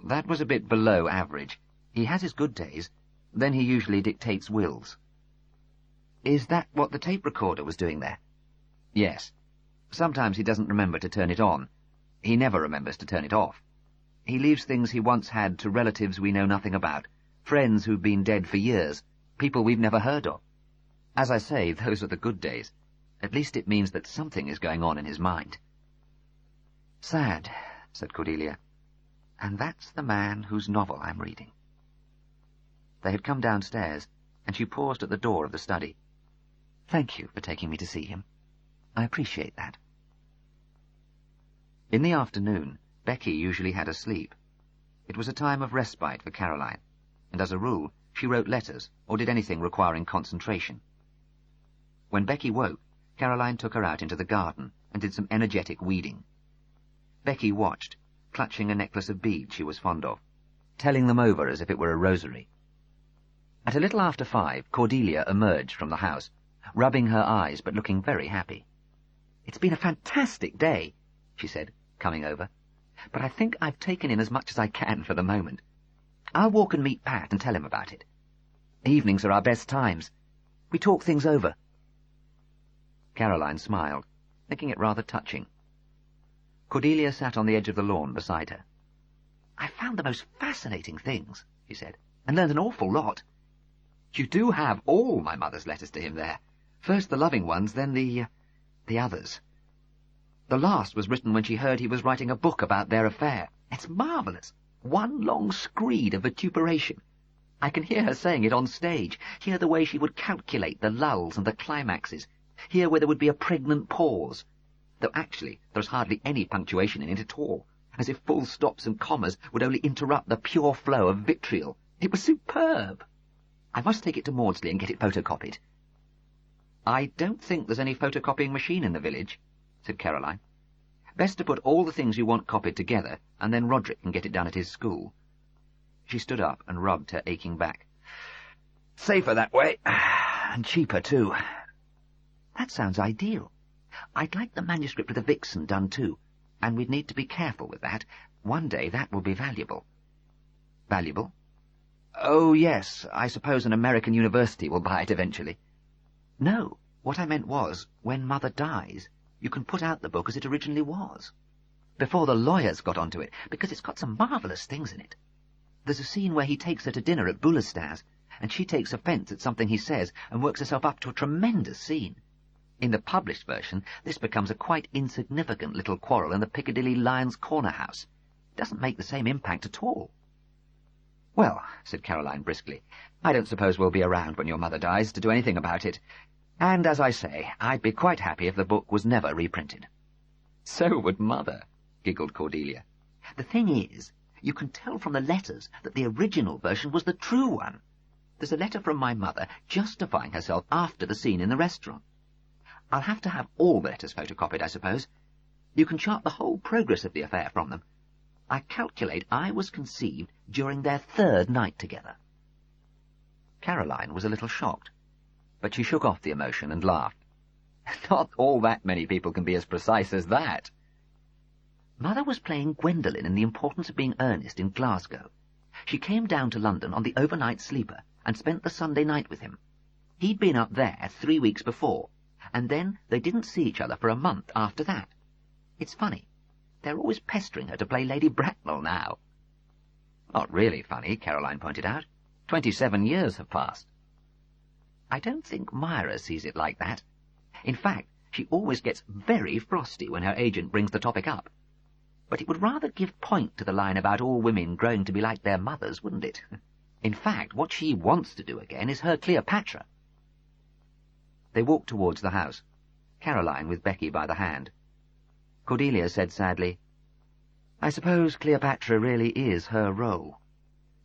"That was a bit below average. He has his good days. Then he usually dictates wills." "Is that what the tape recorder was doing there?" "Yes. Sometimes he doesn't remember to turn it on. He never remembers to turn it off. He leaves things he once had to relatives we know nothing about, friends who've been dead for years, people we've never heard of. As I say, those are the good days. At least it means that something is going on in his mind." "Sad," said Cordelia. "And that's the man whose novel I'm reading." They had come downstairs, and she paused at the door of the study. "Thank you for taking me to see him. I appreciate that." In the afternoon, Becky usually had a sleep. It was a time of respite for Caroline, and as a rule, she wrote letters or did anything requiring concentration. When Becky woke, Caroline took her out into the garden and did some energetic weeding. Becky watched, clutching a necklace of beads she was fond of, telling them over as if it were a rosary. At a little after 5, Cordelia emerged from the house, rubbing her eyes but looking very happy. "It's been a fantastic day," she said, coming over, "but I think I've taken in as much as I can for the moment. I'll walk and meet Pat and tell him about it. Evenings are our best times. We talk things over." Caroline smiled, thinking it rather touching. Cordelia sat on the edge of the lawn beside her. "I found the most fascinating things," she said, "and learned an awful lot. You do have all my mother's letters to him there. First the loving ones, then the others. The last was written when she heard he was writing a book about their affair. It's marvellous. One long screed of vituperation. I can hear her saying it on stage, hear the way she would calculate the lulls and the climaxes, hear where there would be a pregnant pause, though actually there's hardly any punctuation in it at all, as if full stops and commas would only interrupt the pure flow of vitriol. It was superb. I must take it to Maudsley and get it photocopied." "I don't think there's any photocopying machine in the village," said Caroline. "Best to put all the things you want copied together, and then Rodrik can get it done at his school." She stood up and rubbed her aching back. "Safer that way, and cheaper too." "That sounds ideal. I'd like the manuscript of the Vixen done too, and we'd need to be careful with that. One day that will be valuable." "Valuable?" "Oh, yes, I suppose an American university will buy it eventually." "No, what I meant was, when Mother dies, you can put out the book as it originally was, before the lawyers got onto it, because it's got some marvellous things in it. There's a scene where he takes her to dinner at Boulestan's, and she takes offence at something he says and works herself up to a tremendous scene. In the published version, this becomes a quite insignificant little quarrel in the Piccadilly Lions' Corner house. It doesn't make the same impact at all." "Well," said Caroline briskly, "I don't suppose we'll be around when your mother dies to do anything about it. And, as I say, I'd be quite happy if the book was never reprinted." "So would Mother," giggled Cordelia. "The thing is, you can tell from the letters that the original version was the true one. There's a letter from my mother justifying herself after the scene in the restaurant. I'll have to have all the letters photocopied, I suppose. You can chart the whole progress of the affair from them. I calculate I was conceived during their 3rd night together." Caroline was a little shocked, but she shook off the emotion and laughed. "Not all that many people can be as precise as that." "Mother was playing Gwendolen in The Importance of Being Earnest in Glasgow. She came down to London on the overnight sleeper and spent the Sunday night with him. He'd been up there 3 weeks before, and then they didn't see each other for a month after that. It's funny. They're always pestering her to play Lady Bracknell now." "Not really funny," Caroline pointed out. 27 years have passed." "I don't think Myra sees it like that. In fact, she always gets very frosty when her agent brings the topic up. But it would rather give point to the line about all women growing to be like their mothers, wouldn't it? In fact, what she wants to do again is her Cleopatra." They walked towards the house, Caroline with Becky by the hand. Cordelia said sadly, "I suppose Cleopatra really is her role.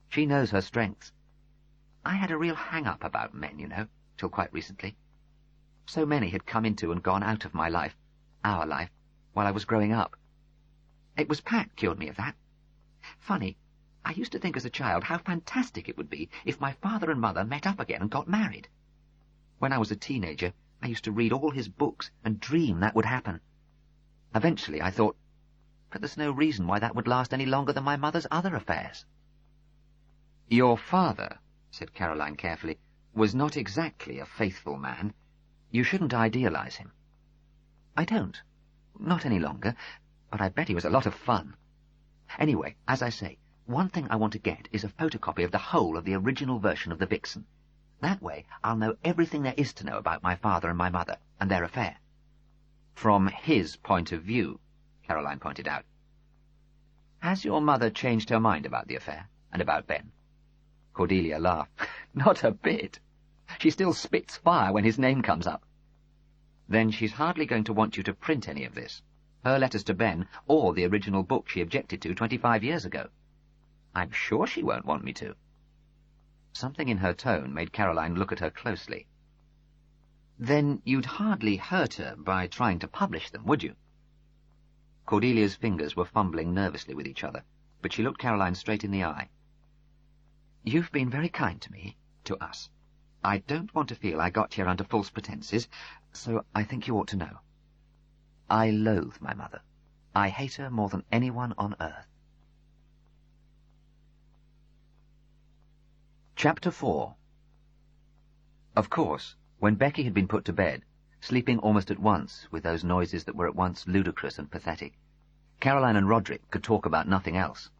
She knows her strengths. I had a real hang-up about men, you know, till quite recently. So many had come into and gone out of my life, our life, while I was growing up. It was Pat cured me of that. Funny, I used to think as a child how fantastic it would be if my father and mother met up again and got married. When I was a teenager, I used to read all his books and dream that would happen. Eventually I thought, but there's no reason why that would last any longer than my mother's other affairs." "Your father," said Caroline carefully, "was not exactly a faithful man. You shouldn't idealize him." "I don't. Not any longer. But I bet he was a lot of fun. Anyway, as I say, one thing I want to get is a photocopy of the whole of the original version of the Vixen. That way I'll know everything there is to know about my father and my mother, and their affair." "From his point of view," Caroline pointed out. Has your mother changed her mind about the affair, and about Ben? Cordelia laughed. Not a bit. She still spits fire when his name comes up. Then she's hardly going to want you to print any of this, her letters to Ben, or the original book she objected to 25 years ago. I'm sure she won't want me to. Something in her tone made Caroline look at her closely. Then you'd hardly hurt her by trying to publish them, would you? Cordelia's fingers were fumbling nervously with each other, but she looked Caroline straight in the eye. You've been very kind to me, to us. I don't want to feel I got here under false pretenses, so I think you ought to know. I loathe my mother. I hate her more than anyone on earth. Chapter 4. Of course, when Becky had been put to bed, sleeping almost at once with those noises that were at once ludicrous and pathetic, Caroline and Rodrik could talk about nothing else.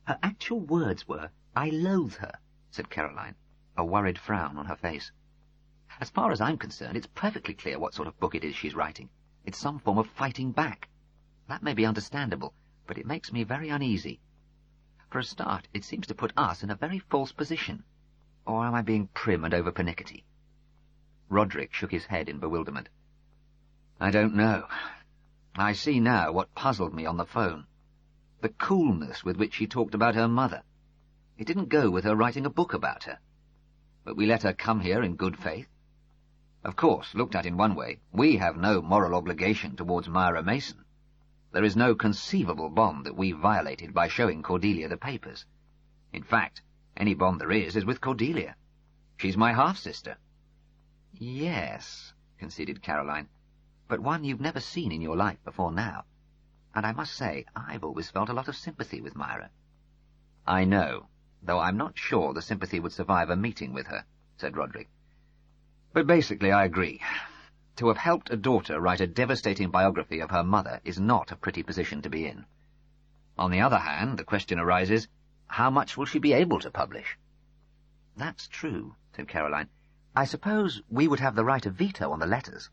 Her actual words were, "I loathe her," said Caroline, a worried frown on her face. As far as I'm concerned, it's perfectly clear what sort of book it is she's writing. It's some form of fighting back. That may be understandable, but it makes me very uneasy. For a start, it seems to put us in a very false position. Or am I being prim and over pernickety? Rodrik shook his head in bewilderment. I don't know. I see now what puzzled me on the phone. The coolness with which she talked about her mother. It didn't go with her writing a book about her. But we let her come here in good faith. Of course, looked at in one way, we have no moral obligation towards Myra Mason. There is no conceivable bond that we violated by showing Cordelia the papers. In fact, any bond there is with Cordelia. She's my half-sister. Yes, conceded Caroline, but one you've never seen in your life before now. And I must say, I've always felt a lot of sympathy with Myra. I know, though I'm not sure the sympathy would survive a meeting with her, said Rodrik. But basically I agree. To have helped a daughter write a devastating biography of her mother is not a pretty position to be in. On the other hand, the question arises, how much will she be able to publish? That's true, said Caroline. I suppose we would have the right of veto on the letters.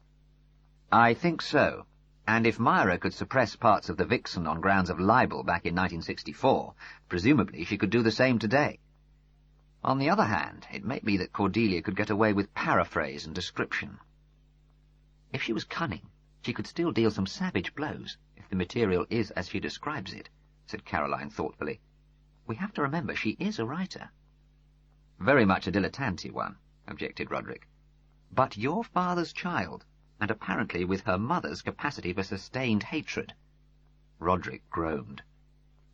I think so. And if Myra could suppress parts of the Vixen on grounds of libel back in 1964, presumably she could do the same today. On the other hand, it may be that Cordelia could get away with paraphrase and description. If she was cunning, she could still deal some savage blows, if the material is as she describes it, said Caroline thoughtfully. We have to remember she is a writer. Very much a dilettante one, objected Rodrik. But your father's child, and apparently with her mother's capacity for sustained hatred. Rodrik groaned.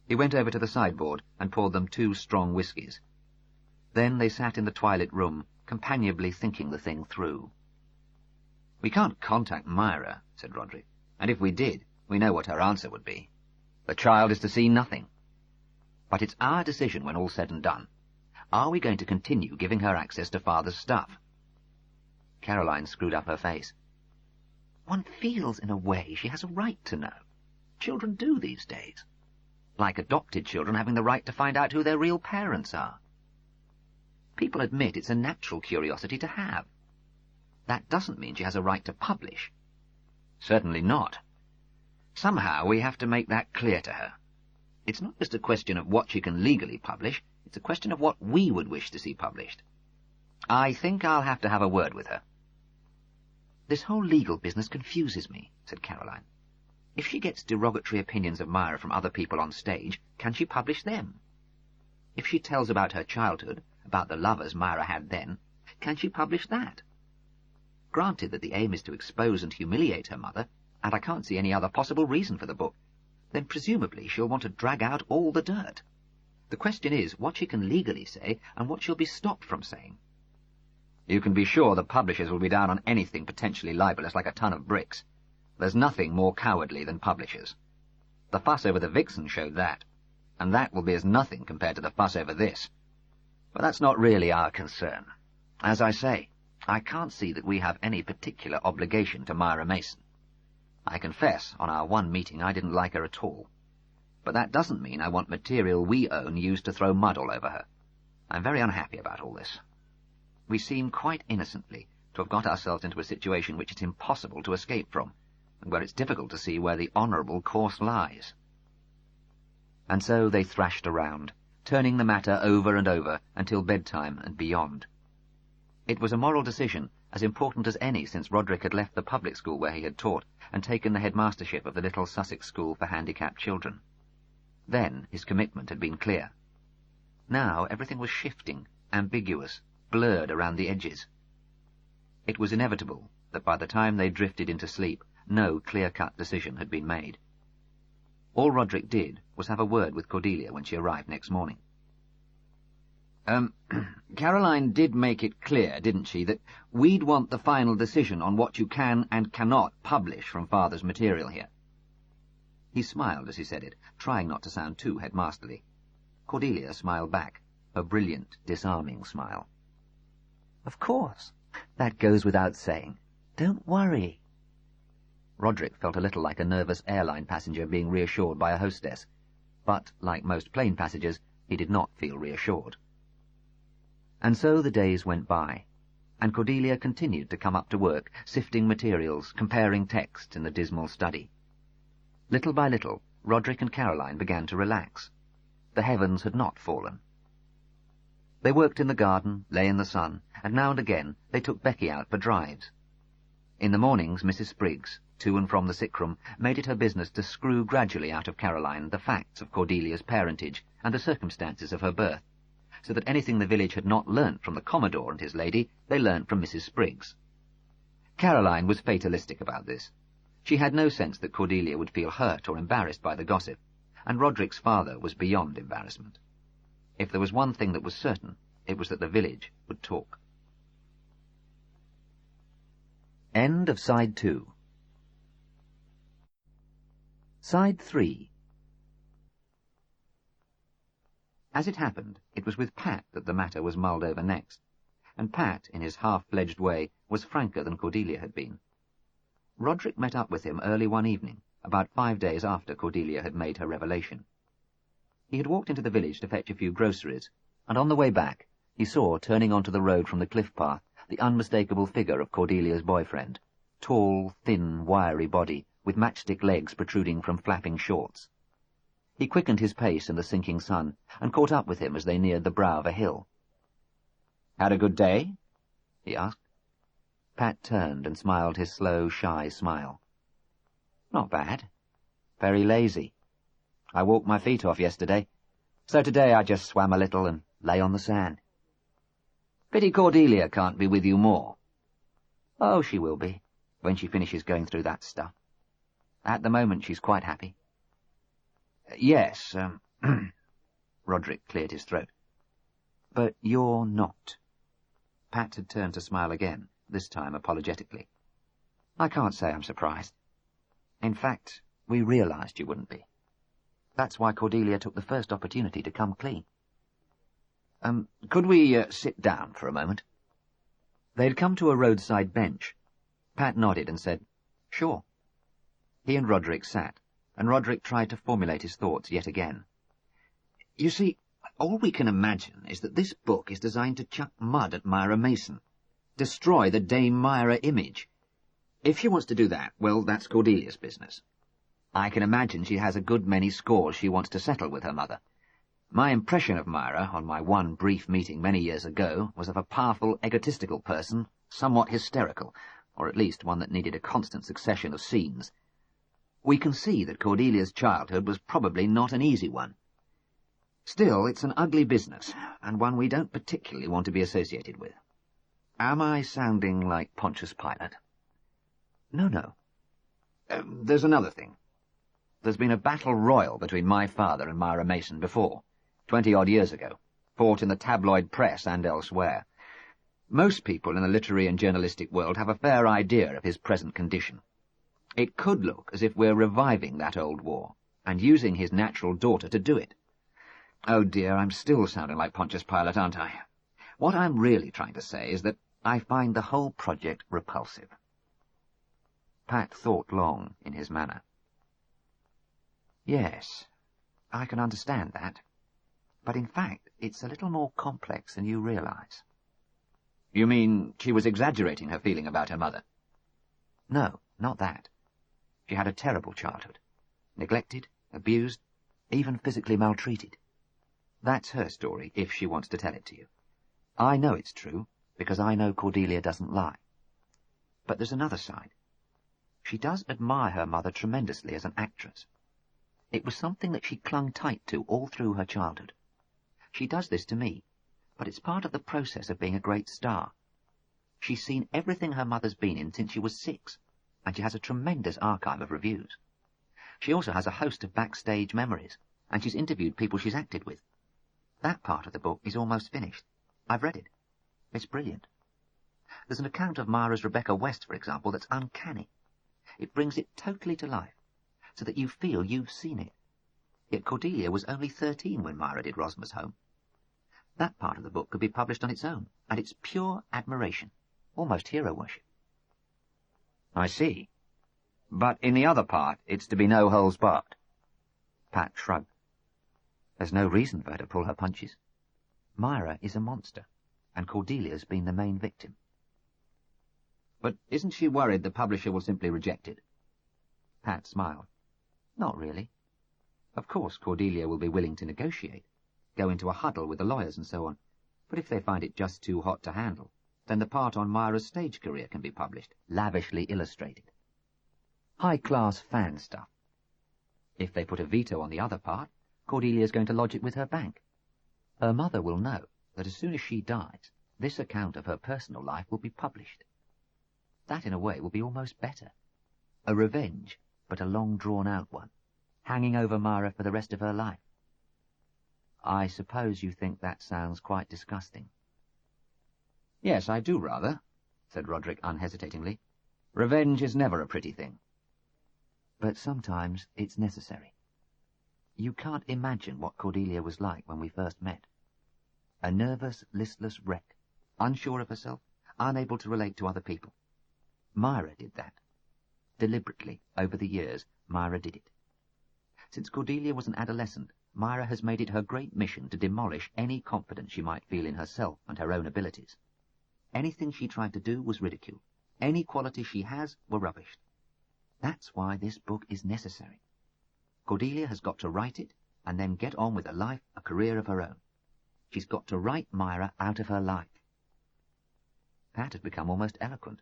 He went over to the sideboard and poured them 2 strong whiskies. Then they sat in the twilit room, companionably thinking the thing through. We can't contact Myra, said Rodrik, and if we did, we know what her answer would be. The child is to see nothing. But it's our decision when all's said and done. Are we going to continue giving her access to Father's stuff? Caroline screwed up her face. One feels, in a way, she has a right to know. Children do these days. Like adopted children having the right to find out who their real parents are. People admit it's a natural curiosity to have. That doesn't mean she has a right to publish. Certainly not. Somehow we have to make that clear to her. It's not just a question of what she can legally publish, it's a question of what we would wish to see published. I think I'll have to have a word with her. This whole legal business confuses me, said Caroline. If she gets derogatory opinions of Myra from other people on stage, can she publish them? If she tells about her childhood, about the lovers Myra had then, can she publish that? Granted that the aim is to expose and humiliate her mother, and I can't see any other possible reason for the book, then presumably she'll want to drag out all the dirt. The question is what she can legally say and what she'll be stopped from saying. You can be sure the publishers will be down on anything potentially libelous like a ton of bricks. There's nothing more cowardly than publishers. The fuss over the Vixen showed that, and that will be as nothing compared to the fuss over this. But that's not really our concern. As I say, I can't see that we have any particular obligation to Myra Mason. I confess, on our one meeting I didn't like her at all. But that doesn't mean I want material we own used to throw mud all over her. I'm very unhappy about all this. We seem quite innocently to have got ourselves into a situation which it's impossible to escape from, and where it's difficult to see where the honourable course lies. And so they thrashed around, turning the matter over and over until bedtime and beyond. It was a moral decision as important as any since Rodrik had left the public school where he had taught and taken the headmastership of the little Sussex school for handicapped children. Then his commitment had been clear. Now everything was shifting, ambiguous, blurred around the edges. It was inevitable that by the time they drifted into sleep, no clear-cut decision had been made. All Rodrik did was have a word with Cordelia when she arrived next morning. Caroline did make it clear, didn't she, that we'd want the final decision on what you can and cannot publish from Father's material here. He smiled as he said it, trying not to sound too headmasterly. Cordelia smiled back, her brilliant, disarming smile. Of course. That goes without saying. Don't worry. Rodrik felt a little like a nervous airline passenger being reassured by a hostess, but, like most plane passengers, he did not feel reassured. And so the days went by, and Cordelia continued to come up to work, sifting materials, comparing texts in the dismal study. Little by little, Rodrik and Caroline began to relax. The heavens had not fallen. They worked in the garden, lay in the sun, and now and again they took Becky out for drives. In the mornings, Mrs. Spriggs, to and from the sick-room, made it her business to screw gradually out of Caroline the facts of Cordelia's parentage and the circumstances of her birth, so that anything the village had not learnt from the Commodore and his lady, they learnt from Mrs. Spriggs. Caroline was fatalistic about this. She had no sense that Cordelia would feel hurt or embarrassed by the gossip, and Rodrik's father was beyond embarrassment. If there was one thing that was certain, it was that the village would talk. End of Side 2. Side 3. As it happened, it was with Pat that the matter was mulled over next, and Pat, in his half-fledged way, was franker than Cordelia had been. Rodrik met up with him early one evening, about 5 days after Cordelia had made her revelation. He had walked into the village to fetch a few groceries, and on the way back he saw, turning onto the road from the cliff path, the unmistakable figure of Cordelia's boyfriend, tall, thin, wiry body, with matchstick legs protruding from flapping shorts. He quickened his pace in the sinking sun, and caught up with him as they neared the brow of a hill. "Had a good day?" he asked. Pat turned and smiled his slow, shy smile. "Not bad. Very lazy. I walked my feet off yesterday, so today I just swam a little and lay on the sand. Pity Cordelia can't be with you more." "Oh, she will be, when she finishes going through that stuff. At the moment she's quite happy." "Yes, Rodrik cleared his throat. "But you're not." Pat had turned to smile again, this time apologetically. "I can't say I'm surprised. In fact, we realized you wouldn't be. That's why Cordelia took the first opportunity to come clean." Could we sit down for a moment?" They had come to a roadside bench. Pat nodded and said, "Sure." He and Rodrik sat, and Rodrik tried to formulate his thoughts yet again. "You see, all we can imagine is that this book is designed to chuck mud at Myra Mason, destroy the Dame Myra image. If she wants to do that, well, that's Cordelia's business. I can imagine she has a good many scores she wants to settle with her mother. My impression of Myra, on my one brief meeting many years ago, was of a powerful, egotistical person, somewhat hysterical, or at least one that needed a constant succession of scenes. We can see that Cordelia's childhood was probably not an easy one. Still, it's an ugly business, and one we don't particularly want to be associated with. Am I sounding like Pontius Pilate?" No. There's another thing. There's been a battle royal between my father and Myra Mason before, 20-odd years ago, fought in the tabloid press and elsewhere. Most people in the literary and journalistic world have a fair idea of his present condition. It could look as if we're reviving that old war, and using his natural daughter to do it. Oh dear, I'm still sounding like Pontius Pilate, aren't I? What I'm really trying to say is that I find the whole project repulsive." Pat thought long in his manner. "Yes, I can understand that. But in fact, it's a little more complex than you realize." "You mean she was exaggerating her feeling about her mother?" "No, not that. She had a terrible childhood. Neglected, abused, even physically maltreated. That's her story, if she wants to tell it to you. I know it's true, because I know Cordelia doesn't lie. But there's another side. She does admire her mother tremendously as an actress. It was something that she clung tight to all through her childhood. She does this to me, but it's part of the process of being a great star. She's seen everything her mother's been in since she was 6, and she has a tremendous archive of reviews. She also has a host of backstage memories, and she's interviewed people she's acted with. That part of the book is almost finished. I've read it. It's brilliant. There's an account of Myra's Rebecca West, for example, that's uncanny. It brings it totally to life, so that you feel you've seen it. Yet Cordelia was only 13 when Myra did Rosmer's Home. That part of the book could be published on its own, and it's pure admiration, almost hero worship. I see. But in the other part, it's to be no holds barred. Pat shrugged. There's no reason for her to pull her punches. Myra is a monster, and Cordelia's been the main victim. But isn't she worried the publisher will simply reject it? Pat smiled. Not really. Of course Cordelia will be willing to negotiate, go into a huddle with the lawyers and so on, but if they find it just too hot to handle, then the part on Myra's stage career can be published, lavishly illustrated. High-class fan stuff. If they put a veto on the other part, Cordelia's going to lodge it with her bank. Her mother will know that as soon as she dies, this account of her personal life will be published. That, in a way, will be almost better. A revenge, but a long drawn-out one, hanging over Myra for the rest of her life. I suppose you think that sounds quite disgusting. Yes, I do rather, said Rodrik unhesitatingly. Revenge is never a pretty thing. But sometimes it's necessary. You can't imagine what Cordelia was like when we first met. A nervous, listless wreck, unsure of herself, unable to relate to other people. Myra did that. Deliberately, over the years, Myra did it. Since Cordelia was an adolescent, Myra has made it her great mission to demolish any confidence she might feel in herself and her own abilities. Anything she tried to do was ridiculed. Any qualities she has were rubbished. That's why this book is necessary. Cordelia has got to write it, and then get on with a life, a career of her own. She's got to write Myra out of her life. Pat had become almost eloquent.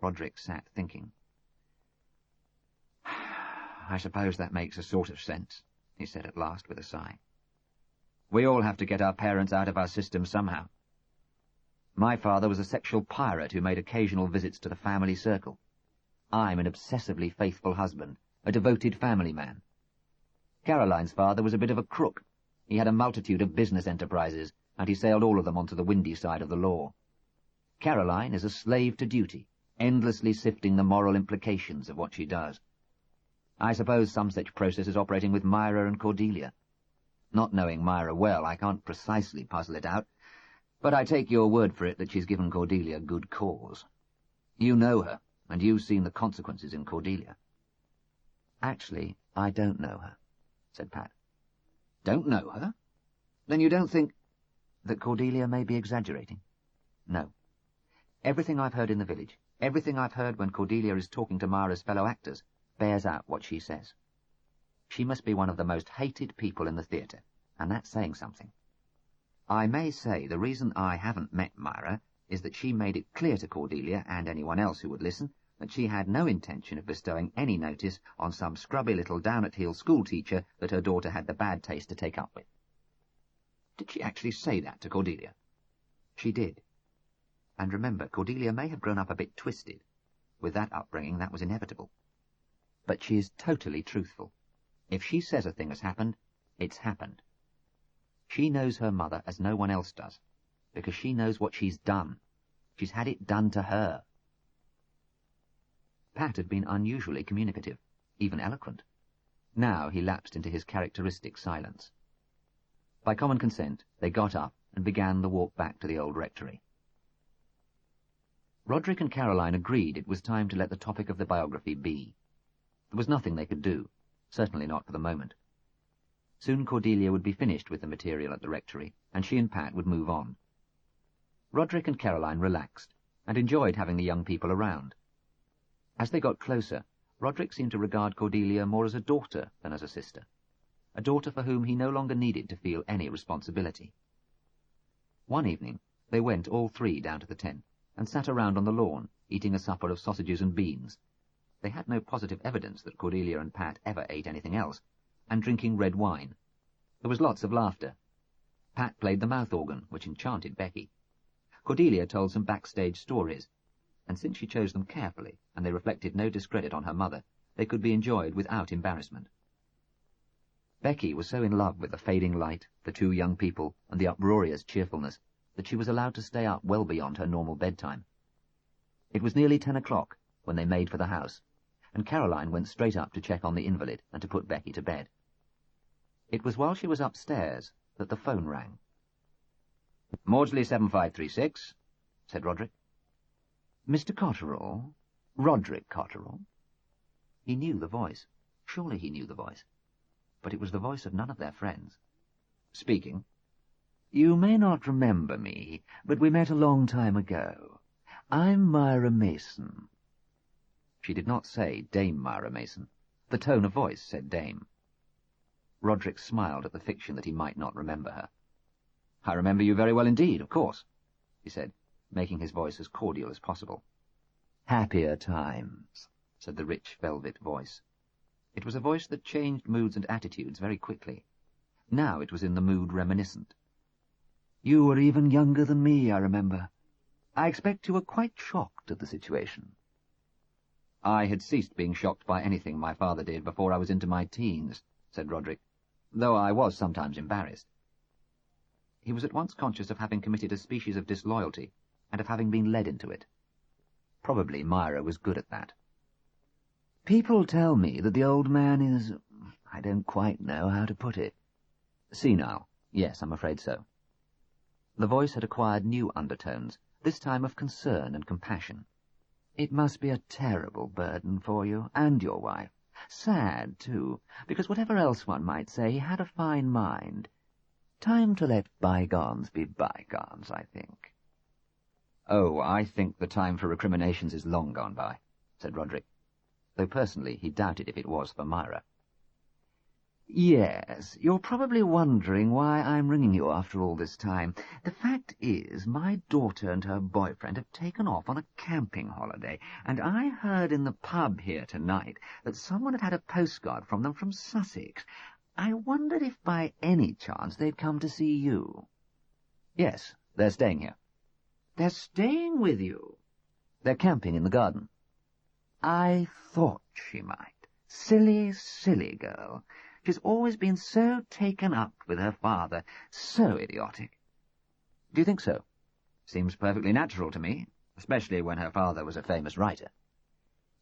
Rodrik sat thinking. I suppose that makes a sort of sense, he said at last with a sigh. We all have to get our parents out of our system somehow. My father was a sexual pirate who made occasional visits to the family circle. I'm an obsessively faithful husband, a devoted family man. Caroline's father was a bit of a crook. He had a multitude of business enterprises, and he sailed all of them onto the windy side of the law. Caroline is a slave to duty, endlessly sifting the moral implications of what she does. I suppose some such process is operating with Myra and Cordelia. Not knowing Myra well, I can't precisely puzzle it out, but I take your word for it that she's given Cordelia good cause. You know her, and you've seen the consequences in Cordelia. Actually, I don't know her, said Pat. Don't know her? Then you don't think... That Cordelia may be exaggerating? No. Everything I've heard in the village, everything I've heard when Cordelia is talking to Myra's fellow actors, bears out what she says. She must be one of the most hated people in the theatre, and that's saying something. I may say the reason I haven't met Myra is that she made it clear to Cordelia and anyone else who would listen that she had no intention of bestowing any notice on some scrubby little down-at-heel schoolteacher that her daughter had the bad taste to take up with. Did she actually say that to Cordelia? She did. And remember, Cordelia may have grown up a bit twisted. With that upbringing, that was inevitable. But she is totally truthful. If she says a thing has happened, it's happened. She knows her mother as no one else does, because she knows what she's done. She's had it done to her. Pat had been unusually communicative, even eloquent. Now he lapsed into his characteristic silence. By common consent, they got up and began the walk back to the old rectory. Rodrik and Caroline agreed it was time to let the topic of the biography be. There was nothing they could do, certainly not for the moment. Soon Cordelia would be finished with the material at the rectory, and she and Pat would move on. Rodrik and Caroline relaxed, and enjoyed having the young people around. As they got closer, Rodrik seemed to regard Cordelia more as a daughter than as a sister. a daughter for whom he no longer needed to feel any responsibility. One evening they went all three down to the tent, and sat around on the lawn, eating a supper of sausages and beans. They had no positive evidence that Cordelia and Pat ever ate anything else, and drinking red wine. There was lots of laughter. Pat played the mouth organ, which enchanted Becky. Cordelia told some backstage stories, and since she chose them carefully, and they reflected no discredit on her mother, they could be enjoyed without embarrassment. Becky was so in love with the fading light, the two young people, and the uproarious cheerfulness, that she was allowed to stay up well beyond her normal bedtime. It was nearly 10 o'clock when they made for the house, and Caroline went straight up to check on the invalid and to put Becky to bed. It was while she was upstairs that the phone rang. "Maudsley 7536, said Rodrik. "Mr. Cotterel? Rodrik Cotterel?" He knew the voice. Surely he knew the voice. But it was the voice of none of their friends. "Speaking." "You may not remember me, but we met a long time ago. I'm Myra Mason." She did not say Dame Myra Mason. The tone of voice said Dame. Rodrik smiled at the fiction that he might not remember her. "I remember you very well indeed, of course," he said, making his voice as cordial as possible. "Happier times," said the rich velvet voice. It was a voice that changed moods and attitudes very quickly. Now it was in the mood reminiscent. "You were even younger than me, I remember. I expect you were quite shocked at the situation." "I had ceased being shocked by anything my father did before I was into my teens," said Rodrik, "though I was sometimes embarrassed." He was at once conscious of having committed a species of disloyalty, and of having been led into it. Probably Myra was good at that. "People tell me that the old man is... I don't quite know how to put it." "Senile. Yes, I'm afraid so." The voice had acquired new undertones, this time of concern and compassion. "It must be a terrible burden for you, and your wife. Sad, too, because whatever else one might say, he had a fine mind. Time to let bygones be bygones, I think." "Oh, I think the time for recriminations is long gone by," said Rodrik, though personally he doubted if it was for Myra. "Yes, you're probably wondering why I'm ringing you after all this time. The fact is, my daughter and her boyfriend have taken off on a camping holiday, and I heard in the pub here tonight that someone had had a postcard from them from Sussex. I wondered if by any chance they'd come to see you." "Yes, they're staying here." "They're staying with you?" "They're camping in the garden." "I thought she might. Silly, silly girl. She's always been so taken up with her father. So idiotic." "Do you think so?" "Seems perfectly natural to me, especially when her father was a famous writer."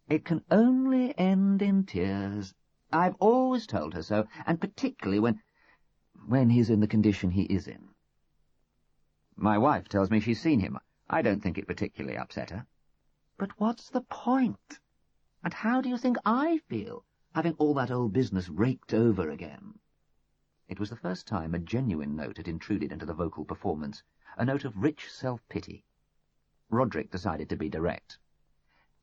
"It can only end in tears. I've always told her so, and particularly when he's in the condition he is in." "My wife tells me she's seen him. I don't think it particularly upset her." "But what's the point? And how do you think I feel, having all that old business raked over again?" It was the first time a genuine note had intruded into the vocal performance, a note of rich self-pity. Rodrik decided to be direct.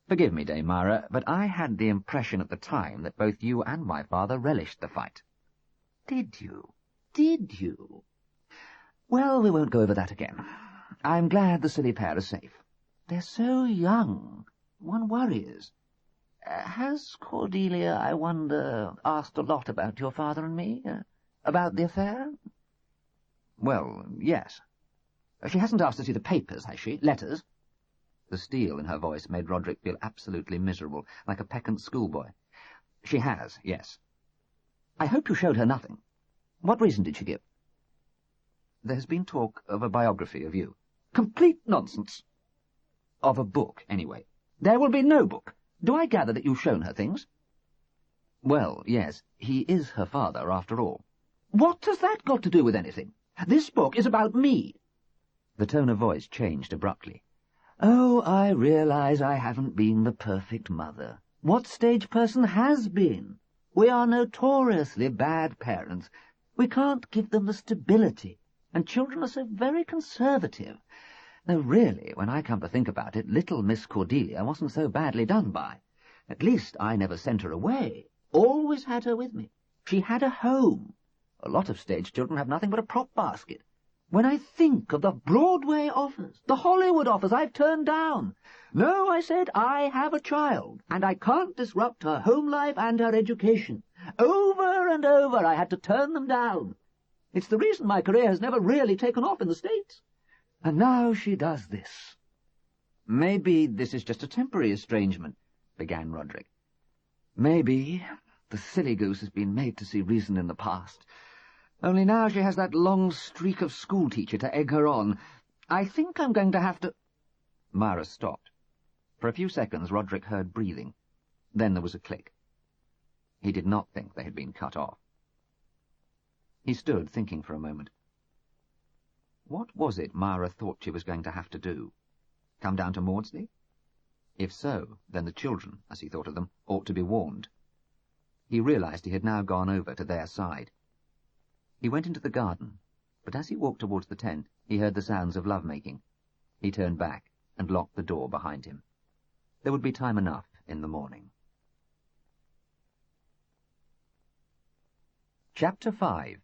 "Forgive me, Dame Myra, but I had the impression at the time that both you and my father relished the fight." "Did you? Did you? Well, we won't go over that again. I'm glad the silly pair are safe. They're so young. One worries. Has Cordelia, I wonder, asked a lot about your father and me? About the affair?" "Well, yes." "She hasn't asked to see the papers, has she? Letters?" The steel in her voice made Rodrik feel absolutely miserable, like a peccant schoolboy. "She has, yes." "I hope you showed her nothing. What reason did she give?" "There has been talk of a biography of you." "Complete nonsense." "Of a book, anyway." "There will be no book. Do I gather that you've shown her things?" "Well, yes. He is her father, after all." "What has that got to do with anything? This book is about me." The tone of voice changed abruptly. "Oh, I realize I haven't been the perfect mother. What stage person has been? We are notoriously bad parents. We can't give them the stability, and children are so very conservative. Though really, when I come to think about it, little Miss Cordelia wasn't so badly done by. At least I never sent her away. Always had her with me. She had a home. A lot of stage children have nothing but a prop basket. When I think of the Broadway offers, the Hollywood offers I've turned down. No, I said, I have a child, and I can't disrupt her home life and her education. Over and over I had to turn them down. It's the reason my career has never really taken off in the States. And now she does this. Maybe this is just a temporary estrangement, began Rodrik. Maybe. The silly goose has been made to see reason in the past. Only now she has that long streak of schoolteacher to egg her on. I think I'm going to have to— Myra stopped. For a few seconds Rodrik heard breathing. Then there was a click. He did not think they had been cut off. He stood thinking for a moment. What was it Myra thought she was going to have to do? Come down to Maudsley? If so, then the children, as he thought of them, ought to be warned. He realized he had now gone over to their side. He went into the garden, but as he walked towards the tent, he heard the sounds of love-making. He turned back and locked the door behind him. There would be time enough in the morning. Chapter 5.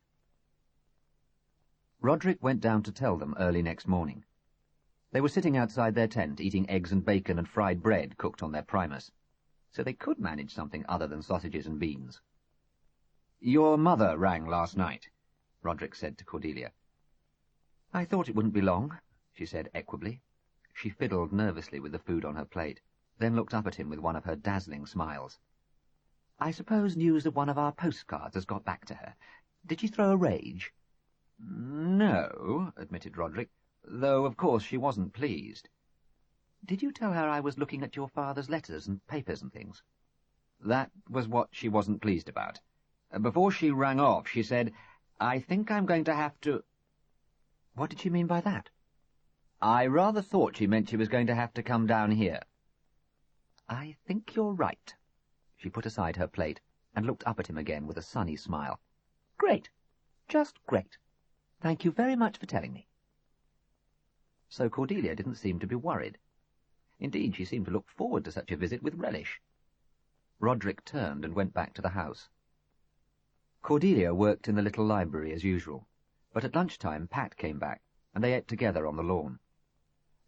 Rodrik went down to tell them early next morning. They were sitting outside their tent, eating eggs and bacon and fried bread cooked on their primus, so they could manage something other than sausages and beans. "Your mother rang last night," Rodrik said to Cordelia. "I thought it wouldn't be long," she said equably. She fiddled nervously with the food on her plate, then looked up at him with one of her dazzling smiles. "I suppose news of one of our postcards has got back to her. Did she throw a rage?" "No," admitted Rodrik, "though of course she wasn't pleased." "Did you tell her I was looking at your father's letters and papers and things?" "That was what she wasn't pleased about. Before she rang off, she said, 'I think I'm going to have to—'" "What did she mean by that?" "I rather thought she meant she was going to have to come down here." "I think you're right." She put aside her plate and looked up at him again with a sunny smile. "Great. Just great. Thank you very much for telling me." So Cordelia didn't seem to be worried. Indeed, she seemed to look forward to such a visit with relish. Rodrik turned and went back to the house. Cordelia worked in the little library as usual, but at lunchtime Pat came back, and they ate together on the lawn.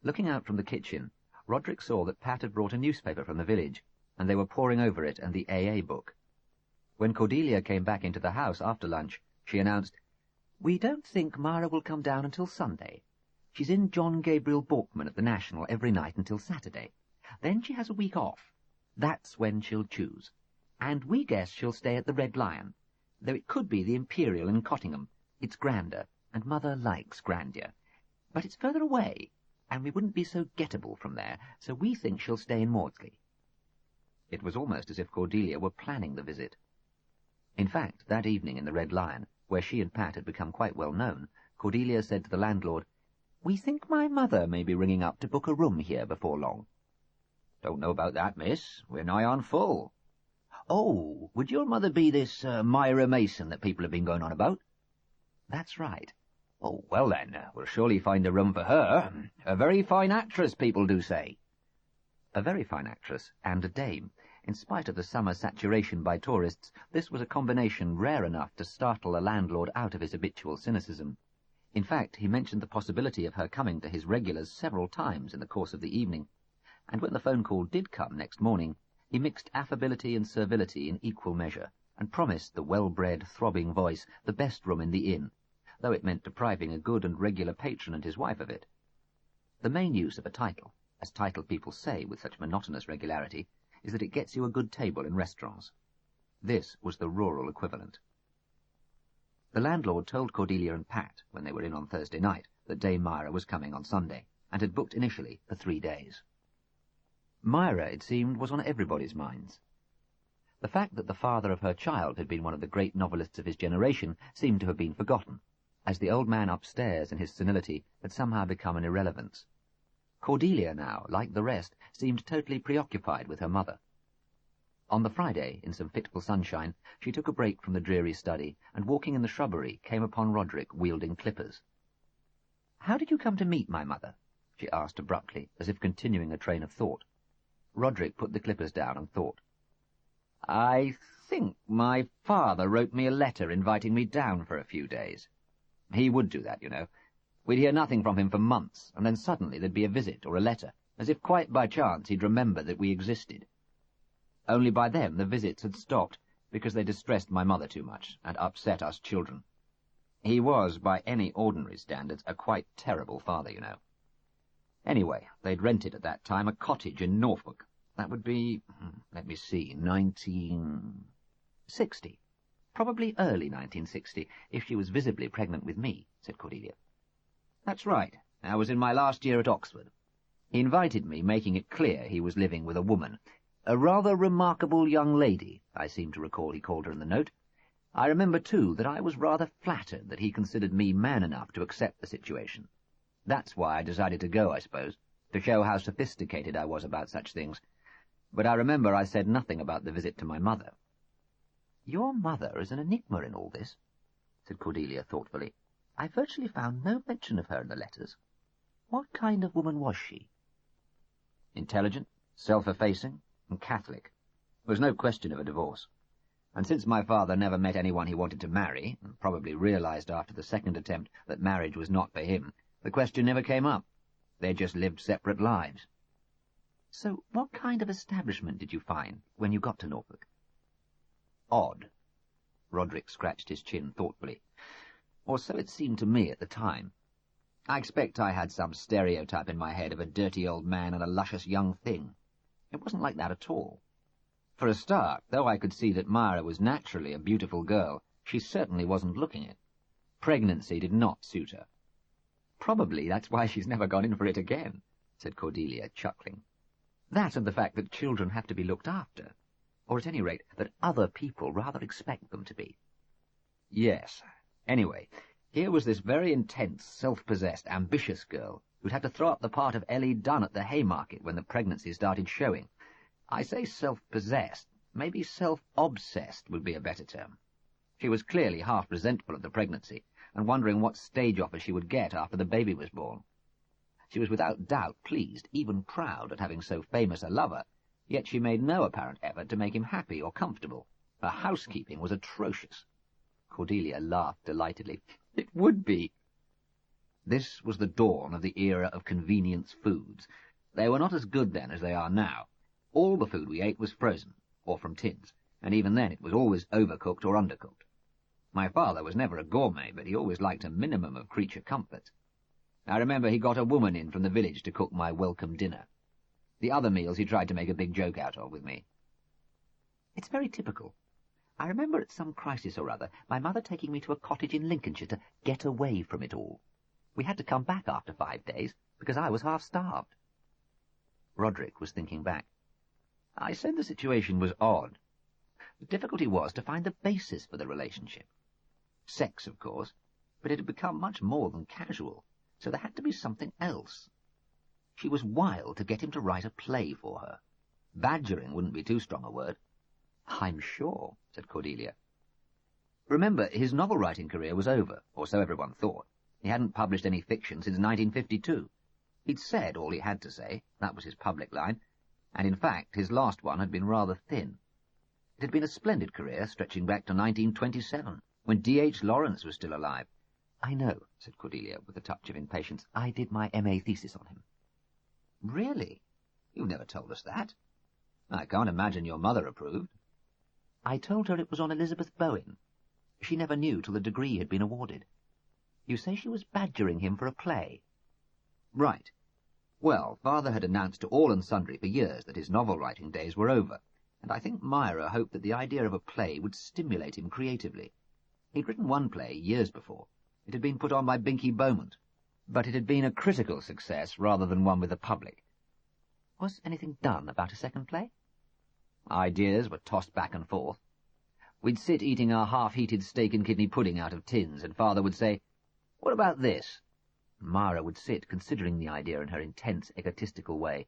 Looking out from the kitchen, Rodrik saw that Pat had brought a newspaper from the village, and they were poring over it and the AA book. When Cordelia came back into the house after lunch, she announced, "We don't think Myra will come down until Sunday. She's in John Gabriel Borkman at the National every night until Saturday. Then she has a week off. That's when she'll choose. And we guess she'll stay at the Red Lion, though it could be the Imperial in Cottingham. It's grander, and Mother likes grandeur. But it's further away, and we wouldn't be so gettable from there, so we think she'll stay in Maudsley." It was almost as if Cordelia were planning the visit. In fact, that evening in the Red Lion, where she and Pat had become quite well known, Cordelia said to the landlord, "We think my mother may be ringing up to book a room here before long." "Don't know about that, miss. We're nigh on full." "Oh, would your mother be this Myra Mason that people have been going on about?" "That's right." "Oh, well then, we'll surely find a room for her. A very fine actress, people do say." A very fine actress and a dame. In spite of the summer saturation by tourists, this was a combination rare enough to startle a landlord out of his habitual cynicism. In fact, he mentioned the possibility of her coming to his regulars several times in the course of the evening, and when the phone call did come next morning, he mixed affability and servility in equal measure, and promised the well-bred, throbbing voice the best room in the inn, though it meant depriving a good and regular patron and his wife of it. The main use of a title, as titled people say with such monotonous regularity, is that it gets you a good table in restaurants. This was the rural equivalent. The landlord told Cordelia and Pat, when they were in on Thursday night, that Dame Myra was coming on Sunday, and had booked initially for 3 days. Myra, it seemed, was on everybody's minds. The fact that the father of her child had been one of the great novelists of his generation seemed to have been forgotten, as the old man upstairs in his senility had somehow become an irrelevance. Cordelia now, like the rest, seemed totally preoccupied with her mother. On the Friday, in some fitful sunshine, she took a break from the dreary study, and walking in the shrubbery came upon Rodrik wielding clippers. "How did you come to meet my mother?" she asked abruptly, as if continuing a train of thought. Rodrik put the clippers down and thought. "I think my father wrote me a letter inviting me down for a few days. He would do that, you know. We'd hear nothing from him for months, and then suddenly there'd be a visit or a letter, as if quite by chance he'd remember that we existed. Only by then the visits had stopped, because they distressed my mother too much and upset us children. He was, by any ordinary standards, a quite terrible father, you know. Anyway, they'd rented at that time a cottage in Norfolk. That would be, let me see, 1960. Probably early 1960, if she was visibly pregnant with me, said Cordelia. That's right. I was in my last year at Oxford. He invited me, making it clear he was living with a woman. A rather remarkable young lady, I seem to recall he called her in the note. I remember, too, that I was rather flattered that he considered me man enough to accept the situation. That's why I decided to go, I suppose, to show how sophisticated I was about such things. But I remember I said nothing about the visit to my mother. Your mother is an enigma in all this, said Cordelia thoughtfully. I virtually found no mention of her in the letters. What kind of woman was she? Intelligent, self-effacing, and Catholic. There was no question of a divorce. And since my father never met anyone he wanted to marry, and probably realized after the second attempt that marriage was not for him, the question never came up. They just lived separate lives. So what kind of establishment did you find when you got to Norfolk? Odd. Rodrik scratched his chin thoughtfully. Or so it seemed to me at the time. I expect I had some stereotype in my head of a dirty old man and a luscious young thing. It wasn't like that at all. For a start, though I could see that Myra was naturally a beautiful girl, she certainly wasn't looking it. Pregnancy did not suit her. Probably that's why she's never gone in for it again, said Cordelia, chuckling. That and the fact that children have to be looked after, or at any rate that other people rather expect them to be. Yes. Anyway, here was this very intense, self-possessed, ambitious girl who'd had to throw up the part of Ellie Dunn at the Haymarket when the pregnancy started showing. I say self-possessed, maybe self-obsessed would be a better term. She was clearly half resentful of the pregnancy, and wondering what stage offer she would get after the baby was born. She was without doubt pleased, even proud, at having so famous a lover, yet she made no apparent effort to make him happy or comfortable. Her housekeeping was atrocious. Cordelia laughed delightedly. It would be. This was the dawn of the era of convenience foods. They were not as good then as they are now. All the food we ate was frozen, or from tins, and even then it was always overcooked or undercooked. My father was never a gourmet, but he always liked a minimum of creature comforts. I remember he got a woman in from the village to cook my welcome dinner. The other meals he tried to make a big joke out of with me. It's very typical. I remember at some crisis or other my mother taking me to a cottage in Lincolnshire to get away from it all. We had to come back after 5 days, because I was half-starved. Rodrik was thinking back. I said the situation was odd. The difficulty was to find the basis for the relationship. Sex, of course, but it had become much more than casual, so there had to be something else. She was wild to get him to write a play for her. Badgering wouldn't be too strong a word. I'm sure, said Cordelia. Remember, his novel-writing career was over, or so everyone thought. He hadn't published any fiction since 1952. He'd said all he had to say, that was his public line, and in fact his last one had been rather thin. It had been a splendid career, stretching back to 1927, when D.H. Lawrence was still alive. I know, said Cordelia, with a touch of impatience. I did my M.A. thesis on him. Really? You've never told us that. I can't imagine your mother approved. I told her it was on Elizabeth Bowen. She never knew till the degree had been awarded. You say she was badgering him for a play? Right. Well, Father had announced to all and sundry for years that his novel-writing days were over, and I think Myra hoped that the idea of a play would stimulate him creatively. He'd written one play years before. It had been put on by Binkie Beaumont, but it had been a critical success rather than one with the public. Was anything done about a second play? Ideas were tossed back and forth. We'd sit eating our half-heated steak and kidney pudding out of tins, and Father would say, "What about this?" Myra would sit considering the idea in her intense, egotistical way.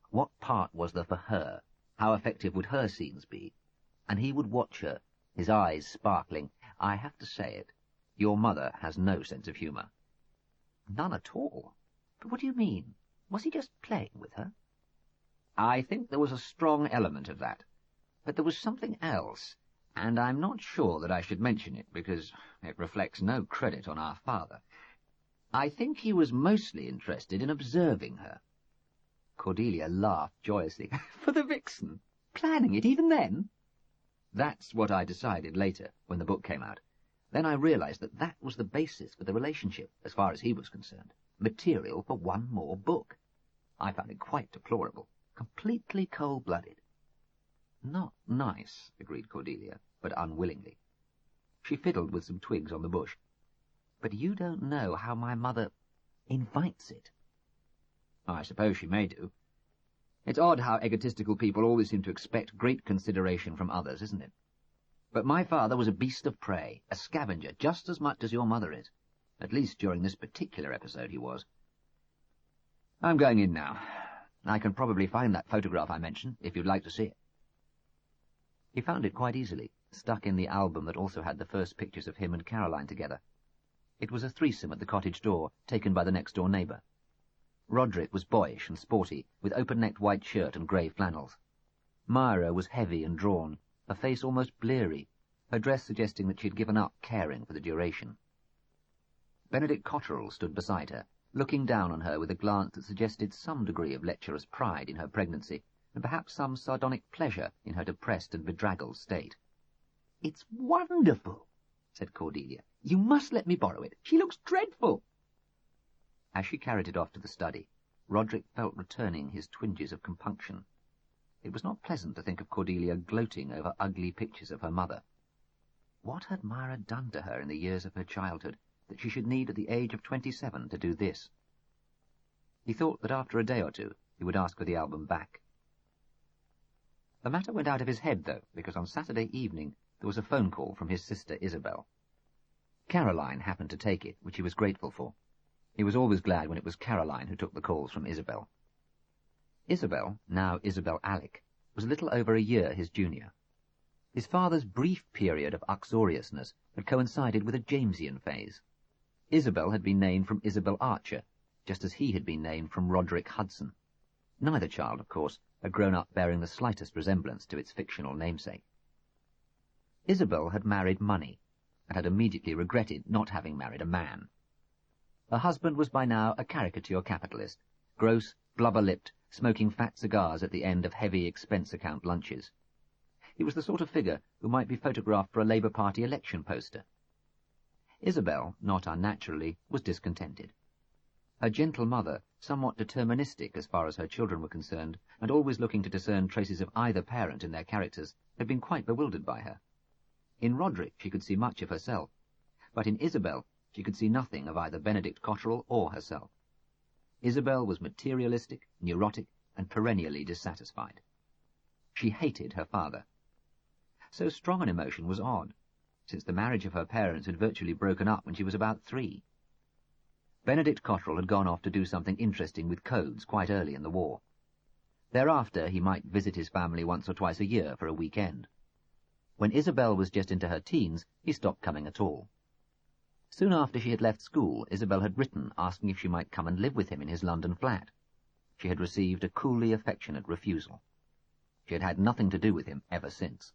What part was there for her? How effective would her scenes be? And he would watch her, his eyes sparkling. I have to say it. Your mother has no sense of humour. None at all. But what do you mean? Was he just playing with her? I think there was a strong element of that. But there was something else, And I'm not sure that I should mention it, because it reflects no credit on our father. I think he was mostly interested in observing her." Cordelia laughed joyously. "For the vixen? Planning it even then?" "That's what I decided later, when the book came out. Then I realized that that was the basis for the relationship, as far as he was concerned. Material for one more book. I found it quite deplorable. Completely cold-blooded." "Not nice," agreed Cordelia, but unwillingly. She fiddled with some twigs on the bush. "But you don't know how my mother invites it." "I suppose she may do. It's odd how egotistical people always seem to expect great consideration from others, isn't it? But my father was a beast of prey, a scavenger, just as much as your mother is. At least during this particular episode he was. I'm going in now. I can probably find that photograph I mentioned, if you'd like to see it." He found it quite easily, stuck in the album that also had the first pictures of him and Caroline together. It was a threesome at the cottage door, taken by the next-door neighbour. Rodrik was boyish and sporty, with open-necked white shirt and grey flannels. Myra was heavy and drawn, her face almost bleary, her dress suggesting that she had given up caring for the duration. Benedict Cotterel stood beside her, looking down on her with a glance that suggested some degree of lecherous pride in her pregnancy, and perhaps some sardonic pleasure in her depressed and bedraggled state. "It's wonderful," said Cordelia. "You must let me borrow it. She looks dreadful." As she carried it off to the study, Rodrik felt returning his twinges of compunction. It was not pleasant to think of Cordelia gloating over ugly pictures of her mother. What had Myra done to her in the years of her childhood that she should need at the age of 27 to do this? He thought that after a day or two he would ask for the album back. The matter went out of his head, though, because on Saturday evening there was a phone call from his sister Isabel. Caroline happened to take it, which he was grateful for. He was always glad when it was Caroline who took the calls from Isabel. Isabel, now Isabel Alec, was a little over a year his junior. His father's brief period of uxoriousness had coincided with a Jamesian phase. Isabel had been named from Isabel Archer, just as he had been named from Rodrik Hudson. Neither child, of course, had grown up bearing the slightest resemblance to its fictional namesake. Isabel had married money, and had immediately regretted not having married a man. Her husband was by now a caricature capitalist, gross, blubber-lipped, smoking fat cigars at the end of heavy expense-account lunches. He was the sort of figure who might be photographed for a Labour Party election poster. Isabel, not unnaturally, was discontented. Her gentle mother, somewhat deterministic as far as her children were concerned, and always looking to discern traces of either parent in their characters, had been quite bewildered by her. In Rodrik she could see much of herself, but in Isabel she could see nothing of either Benedict Cotterel or herself. Isabel was materialistic, neurotic, and perennially dissatisfied. She hated her father. So strong an emotion was odd, since the marriage of her parents had virtually broken up when she was about 3. Benedict Cotterel had gone off to do something interesting with codes quite early in the war. Thereafter he might visit his family once or twice a year for a weekend. When Isabel was just into her teens, he stopped coming at all. Soon after she had left school, Isabel had written asking if she might come and live with him in his London flat. She had received a coolly affectionate refusal. She had had nothing to do with him ever since.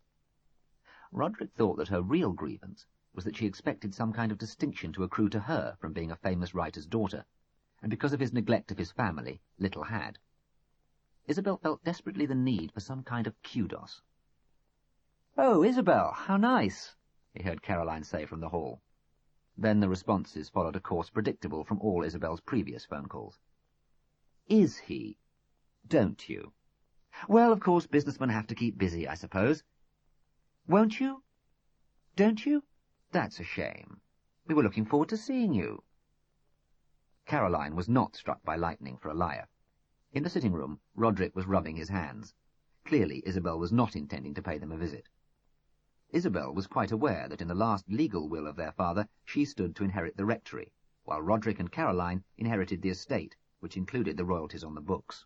Rodrik thought that her real grievance was that she expected some kind of distinction to accrue to her from being a famous writer's daughter, and because of his neglect of his family, little had. Isabel felt desperately the need for some kind of kudos. "Oh, Isabel, how nice," he heard Caroline say from the hall. Then the responses followed a course predictable from all Isabel's previous phone calls. "Is he? Don't you? Well, of course, businessmen have to keep busy, I suppose. Won't you? Don't you? That's a shame. We were looking forward to seeing you." Caroline was not struck by lightning for a liar. In the sitting-room, Rodrik was rubbing his hands. Clearly, Isabel was not intending to pay them a visit. Isabel was quite aware that in the last legal will of their father she stood to inherit the rectory, while Rodrik and Caroline inherited the estate, which included the royalties on the books.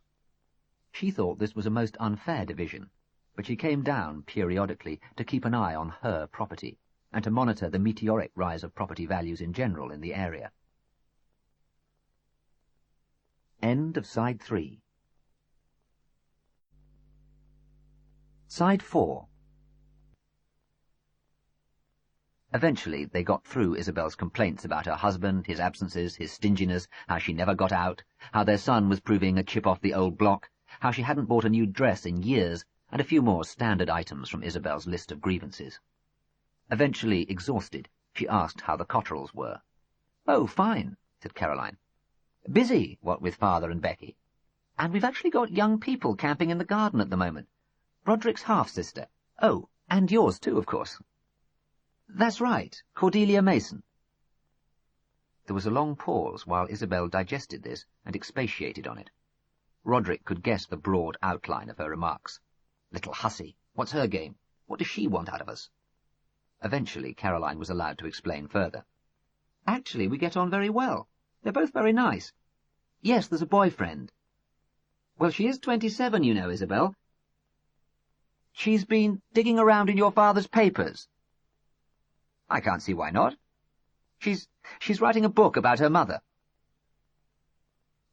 She thought this was a most unfair division, but she came down periodically to keep an eye on her property, and to monitor the meteoric rise of property values in general in the area. End of Side 3. Side 4. Eventually they got through Isabel's complaints about her husband, his absences, his stinginess, how she never got out, how their son was proving a chip off the old block, how she hadn't bought a new dress in years, and a few more standard items from Isabel's list of grievances. Eventually exhausted, she asked how the Cotterels were. "Oh, fine," said Caroline. "Busy, what with Father and Becky. And we've actually got young people camping in the garden at the moment. Rodrik's half-sister. Oh, and yours too, of course." "That's right, Cordelia Mason." There was a long pause while Isabel digested this and expatiated on it. Rodrik could guess the broad outline of her remarks. Little hussy, what's her game? What does she want out of us? Eventually Caroline was allowed to explain further. "Actually, we get on very well. They're both very nice. Yes, there's a boyfriend. Well, she is 27, you know, Isabel. She's been digging around in your father's papers." "I can't see why not. She's writing a book about her mother."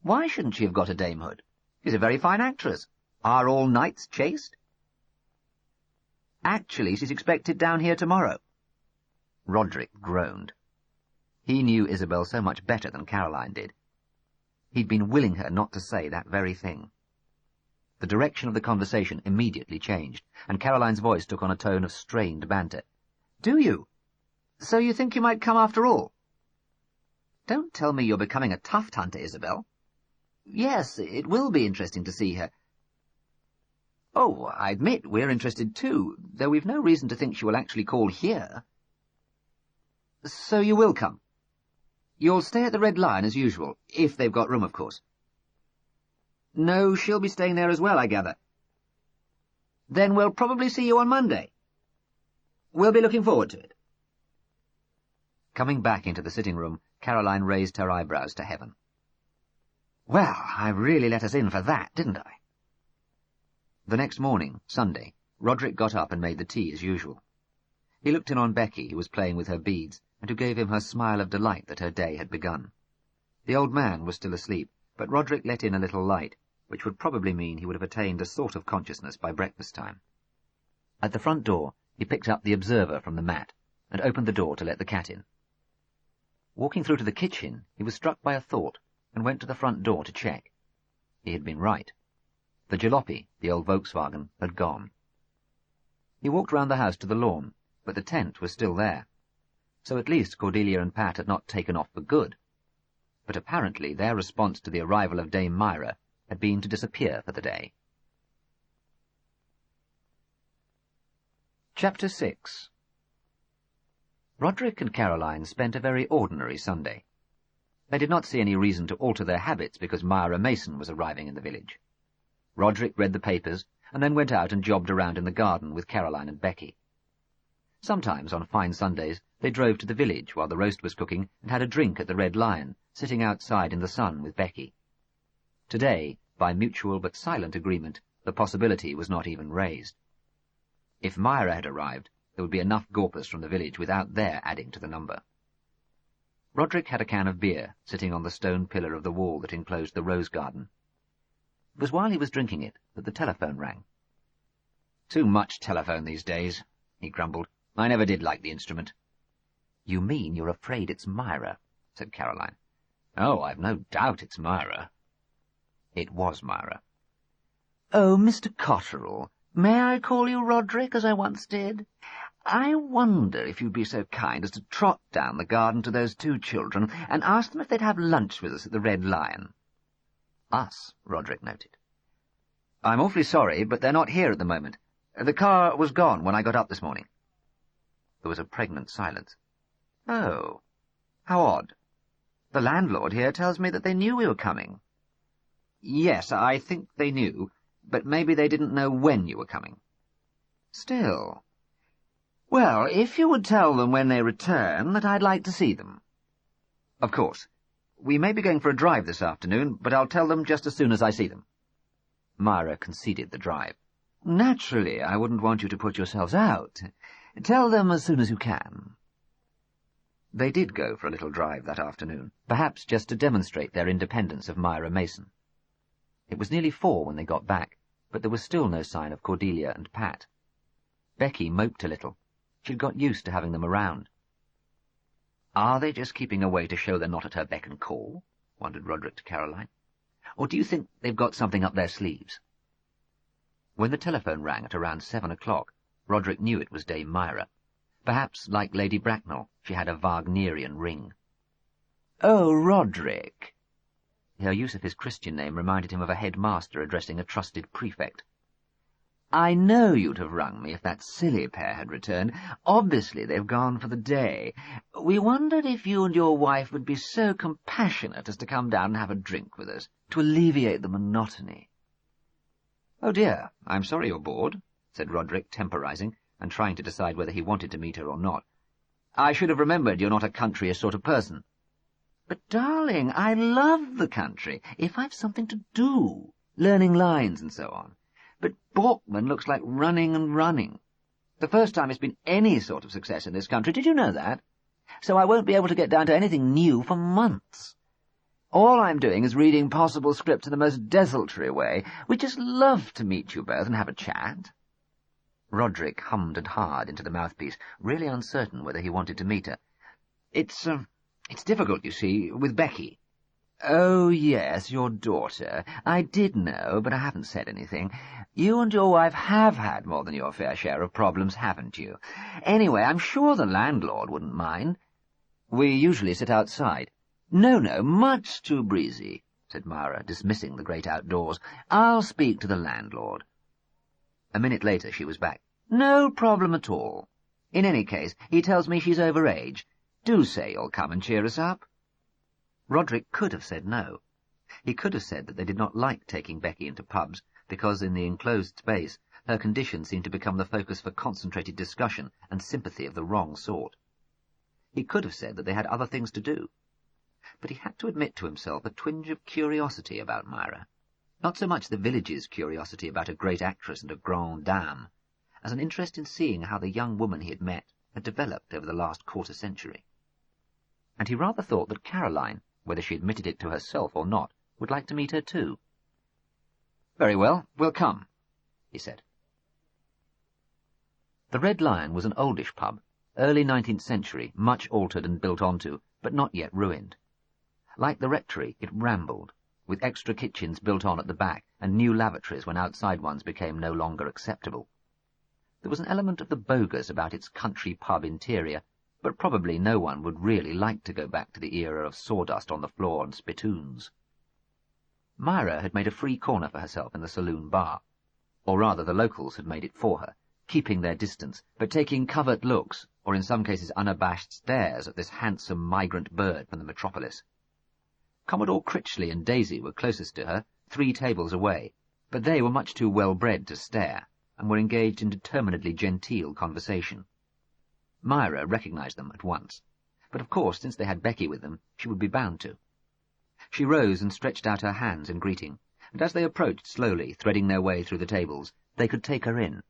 "Why shouldn't she have got a damehood? She's a very fine actress. Are all knights chaste?" "Actually, she's expected down here tomorrow." Rodrik groaned. He knew Isabel so much better than Caroline did. He'd been willing her not to say that very thing. The direction of the conversation immediately changed, and Caroline's voice took on a tone of strained banter. "Do you? So you think you might come after all?" "Don't tell me you're becoming a tuft hunter, Isabel." "Yes, it will be interesting to see her." "Oh, I admit we're interested too, though we've no reason to think she will actually call here." "So you will come? You'll stay at the Red Lion as usual, if they've got room, of course." "No, she'll be staying there as well, I gather." "Then we'll probably see you on Monday." "We'll be looking forward to it." Coming back into the sitting-room, Caroline raised her eyebrows to heaven. "Well, I really let us in for that, didn't I?" The next morning, Sunday, Rodrik got up and made the tea as usual. He looked in on Becky, who was playing with her beads, and who gave him her smile of delight that her day had begun. The old man was still asleep, but Rodrik let in a little light, which would probably mean he would have attained a sort of consciousness by breakfast-time. At the front door, he picked up the Observer from the mat, and opened the door to let the cat in. Walking through to the kitchen, he was struck by a thought, and went to the front door to check. He had been right. The jalopy, the old Volkswagen, had gone. He walked round the house to the lawn, but the tent was still there. So at least Cordelia and Pat had not taken off for good. But apparently their response to the arrival of Dame Myra had been to disappear for the day. Chapter 6. Rodrik and Caroline spent a very ordinary Sunday. They did not see any reason to alter their habits because Myra Mason was arriving in the village. Rodrik read the papers, and then went out and jobbed around in the garden with Caroline and Becky. Sometimes, on fine Sundays, they drove to the village while the roast was cooking and had a drink at the Red Lion, sitting outside in the sun with Becky. Today, by mutual but silent agreement, the possibility was not even raised. If Myra had arrived, there would be enough gawpers from the village without their adding to the number. Rodrik had a can of beer sitting on the stone pillar of the wall that enclosed the rose garden. It was while he was drinking it that the telephone rang. "Too much telephone these days," he grumbled. "I never did like the instrument." "You mean you're afraid it's Myra," said Caroline. "Oh, I've no doubt it's Myra." It was Myra. "Oh, Mr. Cotterel, may I call you Rodrik, as I once did? I wonder if you'd be so kind as to trot down the garden to those two children and ask them if they'd have lunch with us at the Red Lion." "Us," Rodrik noted. "I'm awfully sorry, but they're not here at the moment. The car was gone when I got up this morning." There was a pregnant silence. "Oh, how odd. The landlord here tells me that they knew we were coming." "Yes, I think they knew, but maybe they didn't know when you were coming." "Still. Well, if you would tell them when they return that I'd like to see them." "Of course. We may be going for a drive this afternoon, but I'll tell them just as soon as I see them." Myra conceded the drive. "Naturally, I wouldn't want you to put yourselves out. Tell them as soon as you can." They did go for a little drive that afternoon, perhaps just to demonstrate their independence of Myra Mason. It was nearly 4 when they got back, but there was still no sign of Cordelia and Pat. Becky moped a little. She'd got used to having them around. Are they just keeping away to show they're not at her beck and call? Wondered Rodrik to Caroline. Or do you think they've got something up their sleeves? When the telephone rang at around 7 o'clock, Rodrik knew it was Dame Myra. Perhaps, like Lady Bracknell, she had a Wagnerian ring. "Oh, Rodrik." Her use of his Christian name reminded him of a headmaster addressing a trusted prefect. "I know you'd have rung me if that silly pair had returned. Obviously they've gone for the day. We wondered if you and your wife would be so compassionate as to come down and have a drink with us, to alleviate the monotony." "Oh dear, I'm sorry you're bored," said Rodrik, temporizing, and trying to decide whether he wanted to meet her or not. "I should have remembered you're not a countryish sort of person." "But, darling, I love the country, if I've something to do, learning lines and so on. But Borkman looks like running and running. The first time it's been any sort of success in this country, did you know that? So I won't be able to get down to anything new for months. All I'm doing is reading possible scripts in the most desultory way. We'd just love to meet you both and have a chat." Rodrik hummed and hawed into the mouthpiece, really uncertain whether he wanted to meet her. It's difficult, you see, with Becky." "Oh, yes, your daughter. I did know, but I haven't said anything. You and your wife have had more than your fair share of problems, haven't you? Anyway, I'm sure the landlord wouldn't mind." "We usually sit outside." No, much too breezy," said Myra, dismissing the great outdoors. "I'll speak to the landlord." A minute later she was back. "No problem at all. In any case, he tells me she's over age. Do say you'll come and cheer us up." Rodrik could have said no. He could have said that they did not like taking Becky into pubs, because in the enclosed space her condition seemed to become the focus for concentrated discussion and sympathy of the wrong sort. He could have said that they had other things to do. But he had to admit to himself a twinge of curiosity about Myra. Not so much the village's curiosity about a great actress and a grande dame, as an interest in seeing how the young woman he had met had developed over the last quarter-century. And he rather thought that Caroline, whether she admitted it to herself or not, would like to meet her too. "Very well, we'll come," he said. The Red Lion was an oldish pub, early 19th century, much altered and built onto, but not yet ruined. Like the rectory, it rambled, with extra kitchens built on at the back and new lavatories when outside ones became no longer acceptable. There was an element of the bogus about its country pub interior, but probably no one would really like to go back to the era of sawdust on the floor and spittoons. Myra had made a free corner for herself in the saloon bar, or rather the locals had made it for her, keeping their distance, but taking covert looks, or in some cases unabashed stares, at this handsome migrant bird from the metropolis. Commodore Critchley and Daisy were closest to her, 3 tables away, but they were much too well-bred to stare, and were engaged in determinedly genteel conversation. Myra recognized them at once, but of course, since they had Becky with them, she would be bound to. She rose and stretched out her hands in greeting, and as they approached slowly, threading their way through the tables, they could take her in.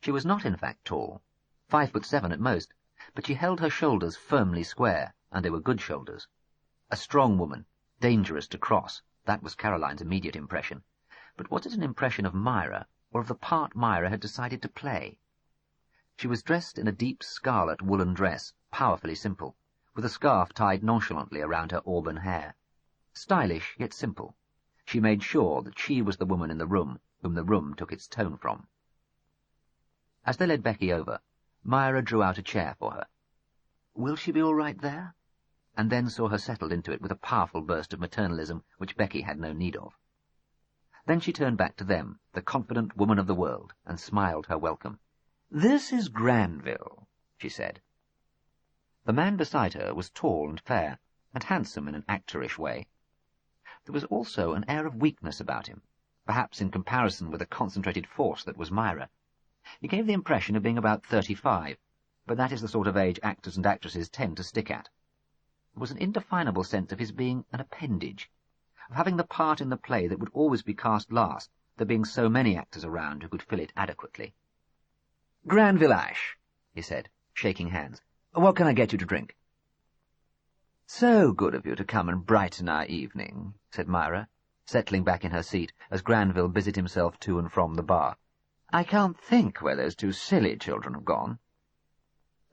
She was not, in fact, tall, 5'7" at most, but she held her shoulders firmly square, and they were good shoulders. A strong woman, dangerous to cross, that was Caroline's immediate impression. But was it an impression of Myra, or of the part Myra had decided to play? She was dressed in a deep scarlet woolen dress, powerfully simple, with a scarf tied nonchalantly around her auburn hair. Stylish, yet simple. She made sure that she was the woman in the room whom the room took its tone from. As they led Becky over, Myra drew out a chair for her. "Will she be all right there?" and then saw her settled into it with a powerful burst of maternalism which Becky had no need of. Then she turned back to them, the confident woman of the world, and smiled her welcome. "This is Granville," she said. The man beside her was tall and fair, and handsome in an actorish way. There was also an air of weakness about him, perhaps in comparison with the concentrated force that was Myra. He gave the impression of being about 35, but that is the sort of age actors and actresses tend to stick at. There was an indefinable sense of his being an appendage, of having the part in the play that would always be cast last, there being so many actors around who could fill it adequately. "Granville Ash," he said, shaking hands. "What can I get you to drink?" "So good of you to come and brighten our evening," said Myra, settling back in her seat as Granville busied himself to and from the bar. "I can't think where those 2 silly children have gone."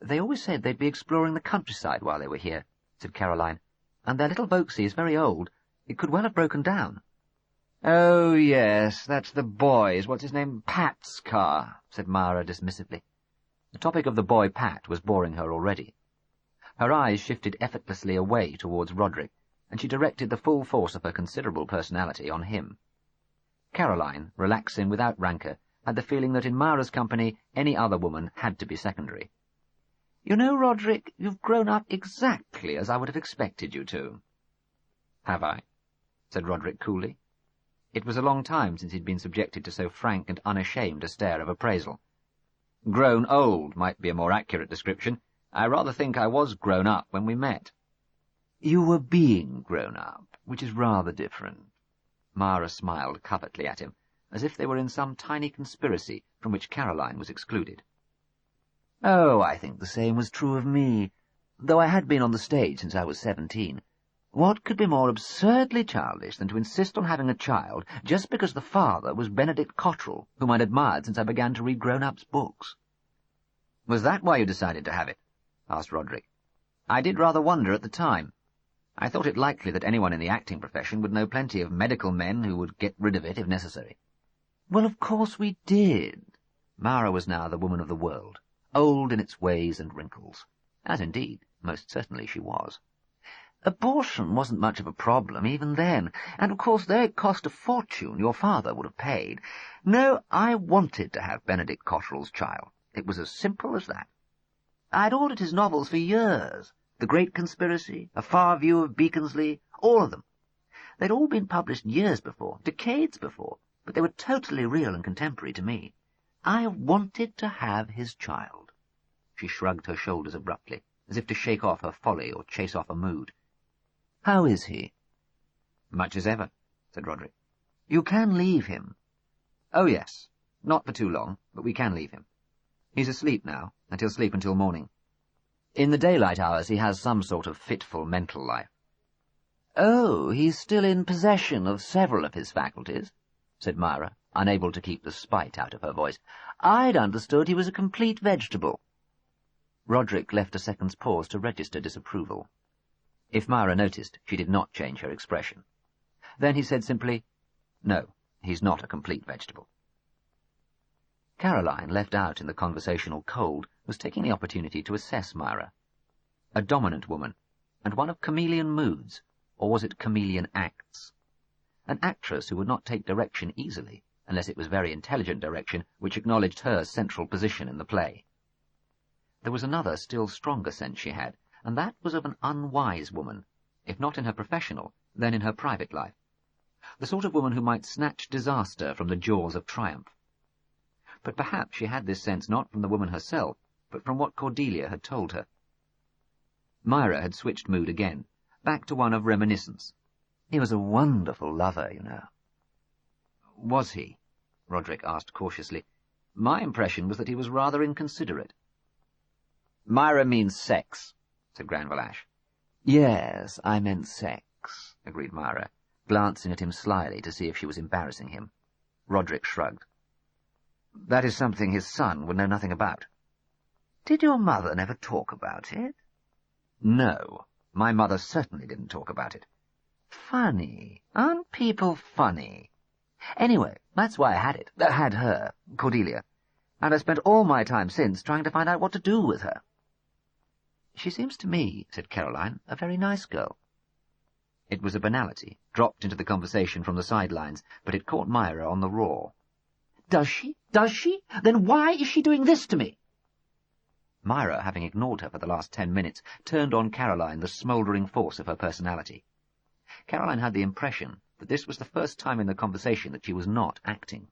"They always said they'd be exploring the countryside while they were here," said Caroline, "and their little Vauxhall is very old. It could well have broken down." "Oh, yes, that's the boy's, what's his name, Pat's car," said Myra dismissively. The topic of the boy Pat was boring her already. Her eyes shifted effortlessly away towards Rodrik, and she directed the full force of her considerable personality on him. Caroline, relaxing without rancour, had the feeling that in Myra's company any other woman had to be secondary. "You know, Rodrik, you've grown up exactly as I would have expected you to." "Have I?" said Rodrik coolly. It was a long time since he'd been subjected to so frank and unashamed a stare of appraisal. "Grown old might be a more accurate description. I rather think I was grown up when we met." "You were being grown up, which is rather different." Myra smiled covertly at him, as if they were in some tiny conspiracy from which Caroline was excluded. "Oh, I think the same was true of me, though I had been on the stage since I was 17. What could be more absurdly childish than to insist on having a child just because the father was Benedict Cotterel, whom I'd admired since I began to read grown-ups' books?" "Was that why you decided to have it?" asked Rodrik. "I did rather wonder at the time. I thought it likely that anyone in the acting profession would know plenty of medical men who would get rid of it if necessary." "Well, of course we did." Myra was now the woman of the world, old in its ways and wrinkles, as indeed most certainly she was. "Abortion wasn't much of a problem even then, and of course they cost a fortune your father would have paid. No, I wanted to have Benedict Cotterel's child. It was as simple as that. I'd ordered his novels for years. The Great Conspiracy, A Far View of Beaconsleigh, all of them. They'd all been published years before, decades before, but they were totally real and contemporary to me. I wanted to have his child." She shrugged her shoulders abruptly, as if to shake off her folly or chase off a mood. "How is he?" "Much as ever," said Rodrik. "You can leave him." "Oh, yes. Not for too long, but we can leave him. He's asleep now, and he'll sleep until morning. In the daylight hours he has some sort of fitful mental life." "Oh, he's still in possession of several of his faculties," said Myra, unable to keep the spite out of her voice. "I'd understood he was a complete vegetable." Rodrik left a second's pause to register disapproval. If Myra noticed, she did not change her expression. Then he said simply, "No, he's not a complete vegetable." Caroline, left out in the conversational cold, was taking the opportunity to assess Myra. A dominant woman, and one of chameleon moods, or was it chameleon acts? An actress who would not take direction easily, unless it was very intelligent direction which acknowledged her central position in the play. There was another, still stronger sense she had, and that was of an unwise woman, if not in her professional, then in her private life. The sort of woman who might snatch disaster from the jaws of triumph. But perhaps she had this sense not from the woman herself, but from what Cordelia had told her. Myra had switched mood again, back to one of reminiscence. "He was a wonderful lover, you know." "Was he?" Rodrik asked cautiously. "My impression was that he was rather inconsiderate." "Myra means sex," said Granville Ash. "Yes, I meant sex," agreed Myra, glancing at him slyly to see if she was embarrassing him. Rodrik shrugged. "That is something his son would know nothing about." "Did your mother never talk about it?" "No, my mother certainly didn't talk about it." "Funny. Aren't people funny? Anyway, that's why I had her, Cordelia, and I spent all my time since trying to find out what to do with her." "She seems to me," said Caroline, "a very nice girl." It was a banality, dropped into the conversation from the sidelines, but it caught Myra on the raw. "Does she? Does she? Then why is she doing this to me?" Myra, having ignored her for the last 10 minutes, turned on Caroline the smouldering force of her personality. Caroline had the impression that this was the first time in the conversation that she was not acting.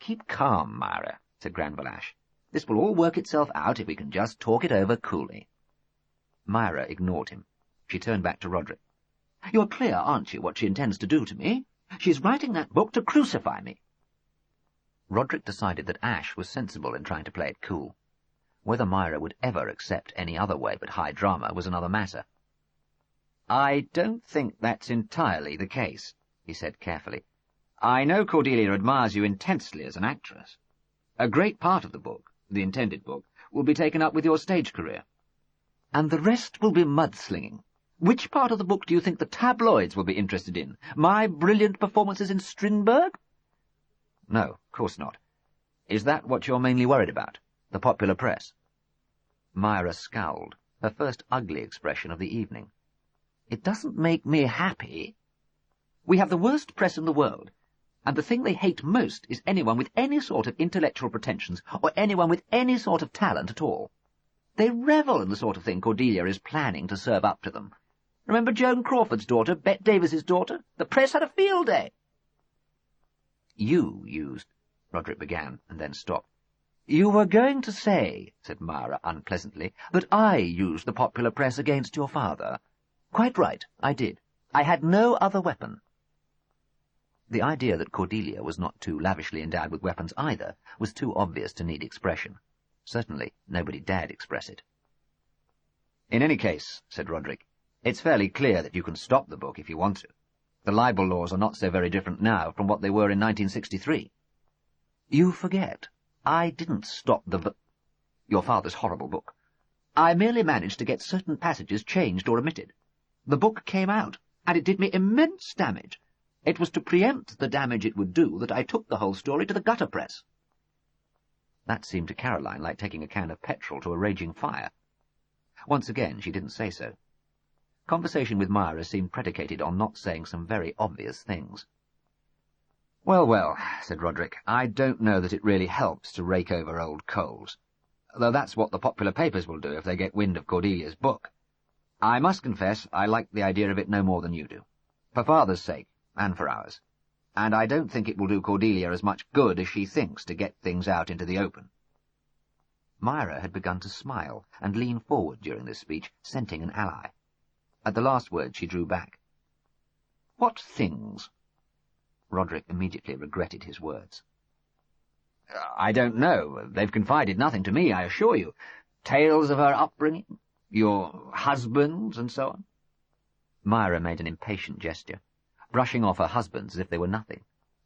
"Keep calm, Myra," said Granville Ash. "This will all work itself out if we can just talk it over coolly." Myra ignored him. She turned back to Rodrik. "You're clear, aren't you, what she intends to do to me? She's writing that book to crucify me." Rodrik decided that Ash was sensible in trying to play it cool. Whether Myra would ever accept any other way but high drama was another matter. "I don't think that's entirely the case," he said carefully. "I know Cordelia admires you intensely as an actress. A great part of the book, the intended book, will be taken up with your stage career. And the rest will be mudslinging. Which part of the book do you think the tabloids will be interested in? My brilliant performances in Strindberg? No, of course not. Is that what you're mainly worried about? The popular press? Myra scowled, her first ugly expression of the evening. It doesn't make me happy. We have the worst press in the world, and the thing they hate most is anyone with any sort of intellectual pretensions or anyone with any sort of talent at all. They revel in the sort of thing Cordelia is planning to serve up to them. Remember Joan Crawford's daughter, Bet Davis's daughter? The press had a field day. You used, Rodrik began, and then stopped. You were going to say, said Myra unpleasantly, that I used the popular press against your father. Quite right, I did. I had no other weapon. The idea that Cordelia was not too lavishly endowed with weapons either was too obvious to need expression. Certainly nobody dared express it. In any case, said Rodrik, it's fairly clear that you can stop the book if you want to. The libel laws are not so very different now from what they were in 1963. You forget. I didn't stop your father's horrible book. I merely managed to get certain passages changed or omitted. The book came out, and it did me immense damage. It was to preempt the damage it would do that I took the whole story to the gutter press. That seemed to Caroline like taking a can of petrol to a raging fire. Once again she didn't say so. Conversation with Myra seemed predicated on not saying some very obvious things. Well, well, said Rodrik, I don't know that it really helps to rake over old coals, though that's what the popular papers will do if they get wind of Cordelia's book. I must confess I like the idea of it no more than you do, for father's sake, and for ours, and I don't think it will do Cordelia as much good as she thinks to get things out into the open. Myra had begun to smile and lean forward during this speech, scenting an ally. At the last word she drew back. What things? Rodrik immediately regretted his words. I don't know. They've confided nothing to me, I assure you. Tales of her upbringing, your husbands, and so on. Myra made an impatient gesture, brushing off her husbands as if they were nothing,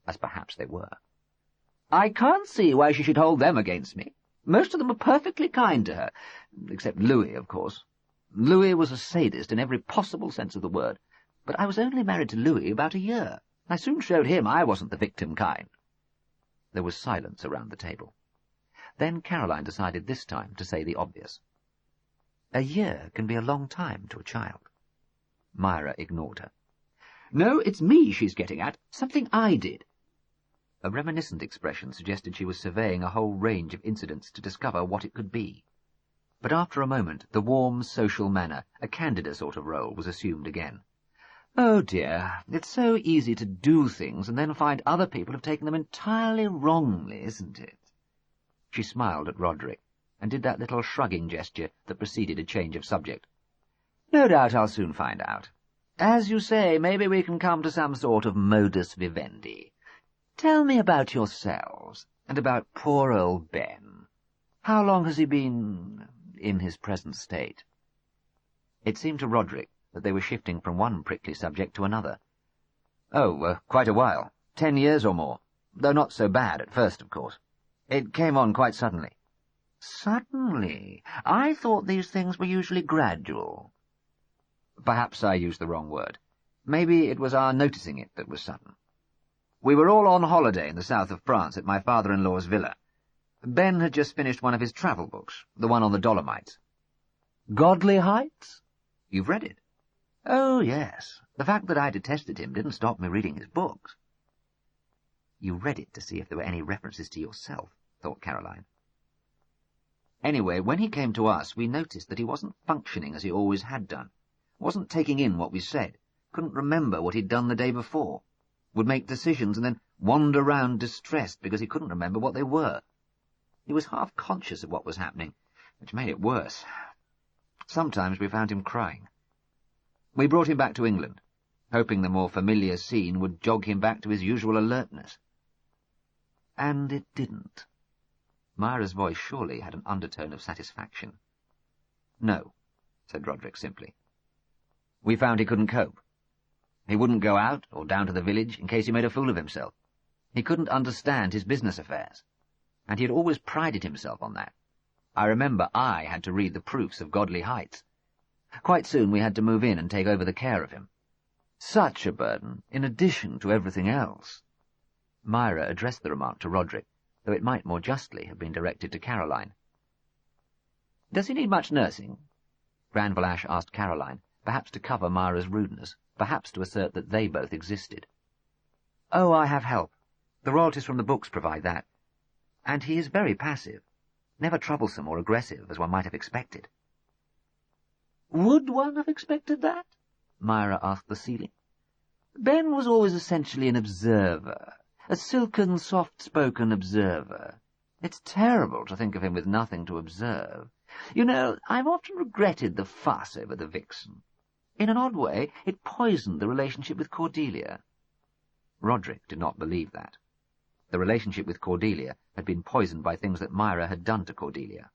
as perhaps they were. I can't see why she should hold them against me. Most of them are perfectly kind to her, except Louis, of course. Louis was a sadist in every possible sense of the word, but I was only married to Louis about a year. I soon showed him I wasn't the victim kind. There was silence around the table. Then Caroline decided this time to say the obvious. A year can be a long time to a child. Myra ignored her. No, it's me she's getting at, something I did. A reminiscent expression suggested she was surveying a whole range of incidents to discover what it could be. But after a moment, the warm, social manner, a candida sort of role, was assumed again. Oh dear, it's so easy to do things and then find other people have taken them entirely wrongly, isn't it? She smiled at Rodrik, and did that little shrugging gesture that preceded a change of subject. No doubt I'll soon find out. As you say, maybe we can come to some sort of modus vivendi. Tell me about yourselves, and about poor old Ben. How long has he been in his present state? It seemed to Rodrik that they were shifting from one prickly subject to another. Oh, quite a while. 10 years or more, though not so bad at first, of course. It came on quite suddenly. Suddenly? I thought these things were usually gradual. Perhaps I used the wrong word. Maybe it was our noticing it that was sudden. We were all on holiday in the south of France at my father-in-law's villa. Ben had just finished one of his travel books, the one on the Dolomites. Godley Heights? You've read it? Oh, yes. The fact that I detested him didn't stop me reading his books. You read it to see if there were any references to yourself, thought Caroline. Anyway, when he came to us, we noticed that he wasn't functioning as he always had done. Wasn't taking in what we said. Couldn't remember what he'd done the day before. Would make decisions and then wander round distressed because he couldn't remember what they were. He was half conscious of what was happening, which made it worse. Sometimes we found him crying. We brought him back to England, hoping the more familiar scene would jog him back to his usual alertness. And it didn't. Myra's voice surely had an undertone of satisfaction. No, said Rodrik simply. We found he couldn't cope. He wouldn't go out or down to the village in case he made a fool of himself. He couldn't understand his business affairs, and he had always prided himself on that. I remember I had to read the proofs of Godly Heights. Quite soon we had to move in and take over the care of him. Such a burden, in addition to everything else. Myra addressed the remark to Rodrik, though it might more justly have been directed to Caroline. "Does he need much nursing?" Granville Ash asked Caroline, perhaps to cover Myra's rudeness, perhaps to assert that they both existed. "Oh, I have help. The royalties from the books provide that. And he is very passive, never troublesome or aggressive, as one might have expected." "Would one have expected that?" Myra asked the ceiling. "Ben was always essentially an observer, a silken, soft-spoken observer. It's terrible to think of him with nothing to observe. You know, I've often regretted the fuss over the vixen. In an odd way, it poisoned the relationship with Cordelia." Rodrik did not believe that. The relationship with Cordelia had been poisoned by things that Myra had done to Cordelia.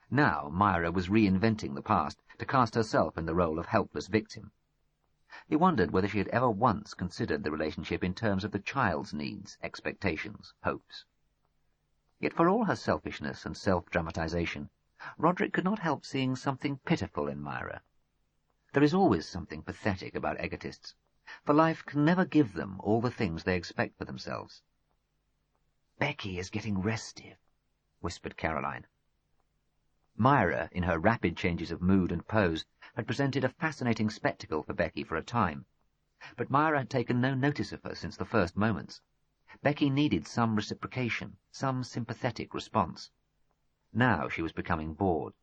Now Myra was reinventing the past to cast herself in the role of helpless victim. He wondered whether she had ever once considered the relationship in terms of the child's needs, expectations, hopes. Yet for all her selfishness and self-dramatization, Rodrik could not help seeing something pitiful in Myra. There is always something pathetic about egotists, for life can never give them all the things they expect for themselves. "Becky is getting restive," whispered Caroline. Myra, in her rapid changes of mood and pose, had presented a fascinating spectacle for Becky for a time, but Myra had taken no notice of her since the first moments. Becky needed some reciprocation, some sympathetic response. Now she was becoming bored,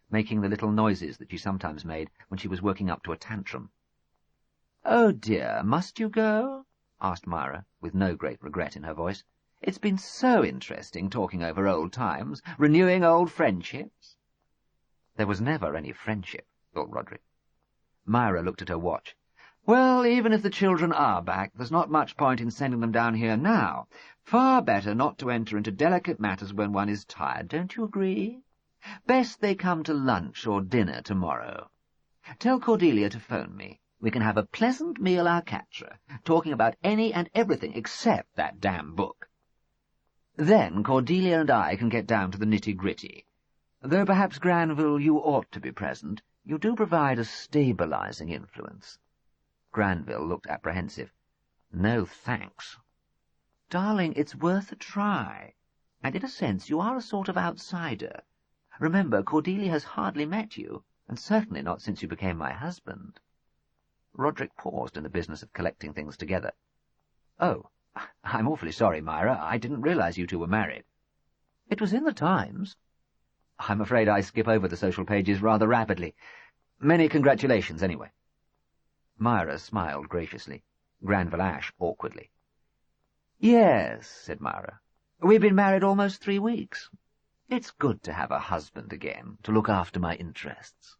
making the little noises that she sometimes made when she was working up to a tantrum. "Oh dear, must you go?" asked Myra, with no great regret in her voice. "It's been so interesting talking over old times, renewing old friendships." There was never any friendship, thought Rodrik. Myra looked at her watch. "Well, even if the children are back, there's not much point in sending them down here now. Far better not to enter into delicate matters when one is tired, don't you agree? Best they come to lunch or dinner tomorrow. Tell Cordelia to phone me. We can have a pleasant meal à quatre, talking about any and everything except that damn book. Then Cordelia and I can get down to the nitty-gritty. Though perhaps, Granville, you ought to be present. You do provide a stabilizing influence." Granville looked apprehensive. "No, thanks." "Darling, it's worth a try. And in a sense you are a sort of outsider. Remember, Cordelia has hardly met you, and certainly not since you became my husband." Rodrik paused in the business of collecting things together. "Oh, I'm awfully sorry, Myra. I didn't realize you two were married." "It was in the Times." "I'm afraid I skip over the social pages rather rapidly. Many congratulations, anyway." Myra smiled graciously, Granville Ash awkwardly. "Yes," said Myra. "We've been married almost 3 weeks. It's good to have a husband again, to look after my interests."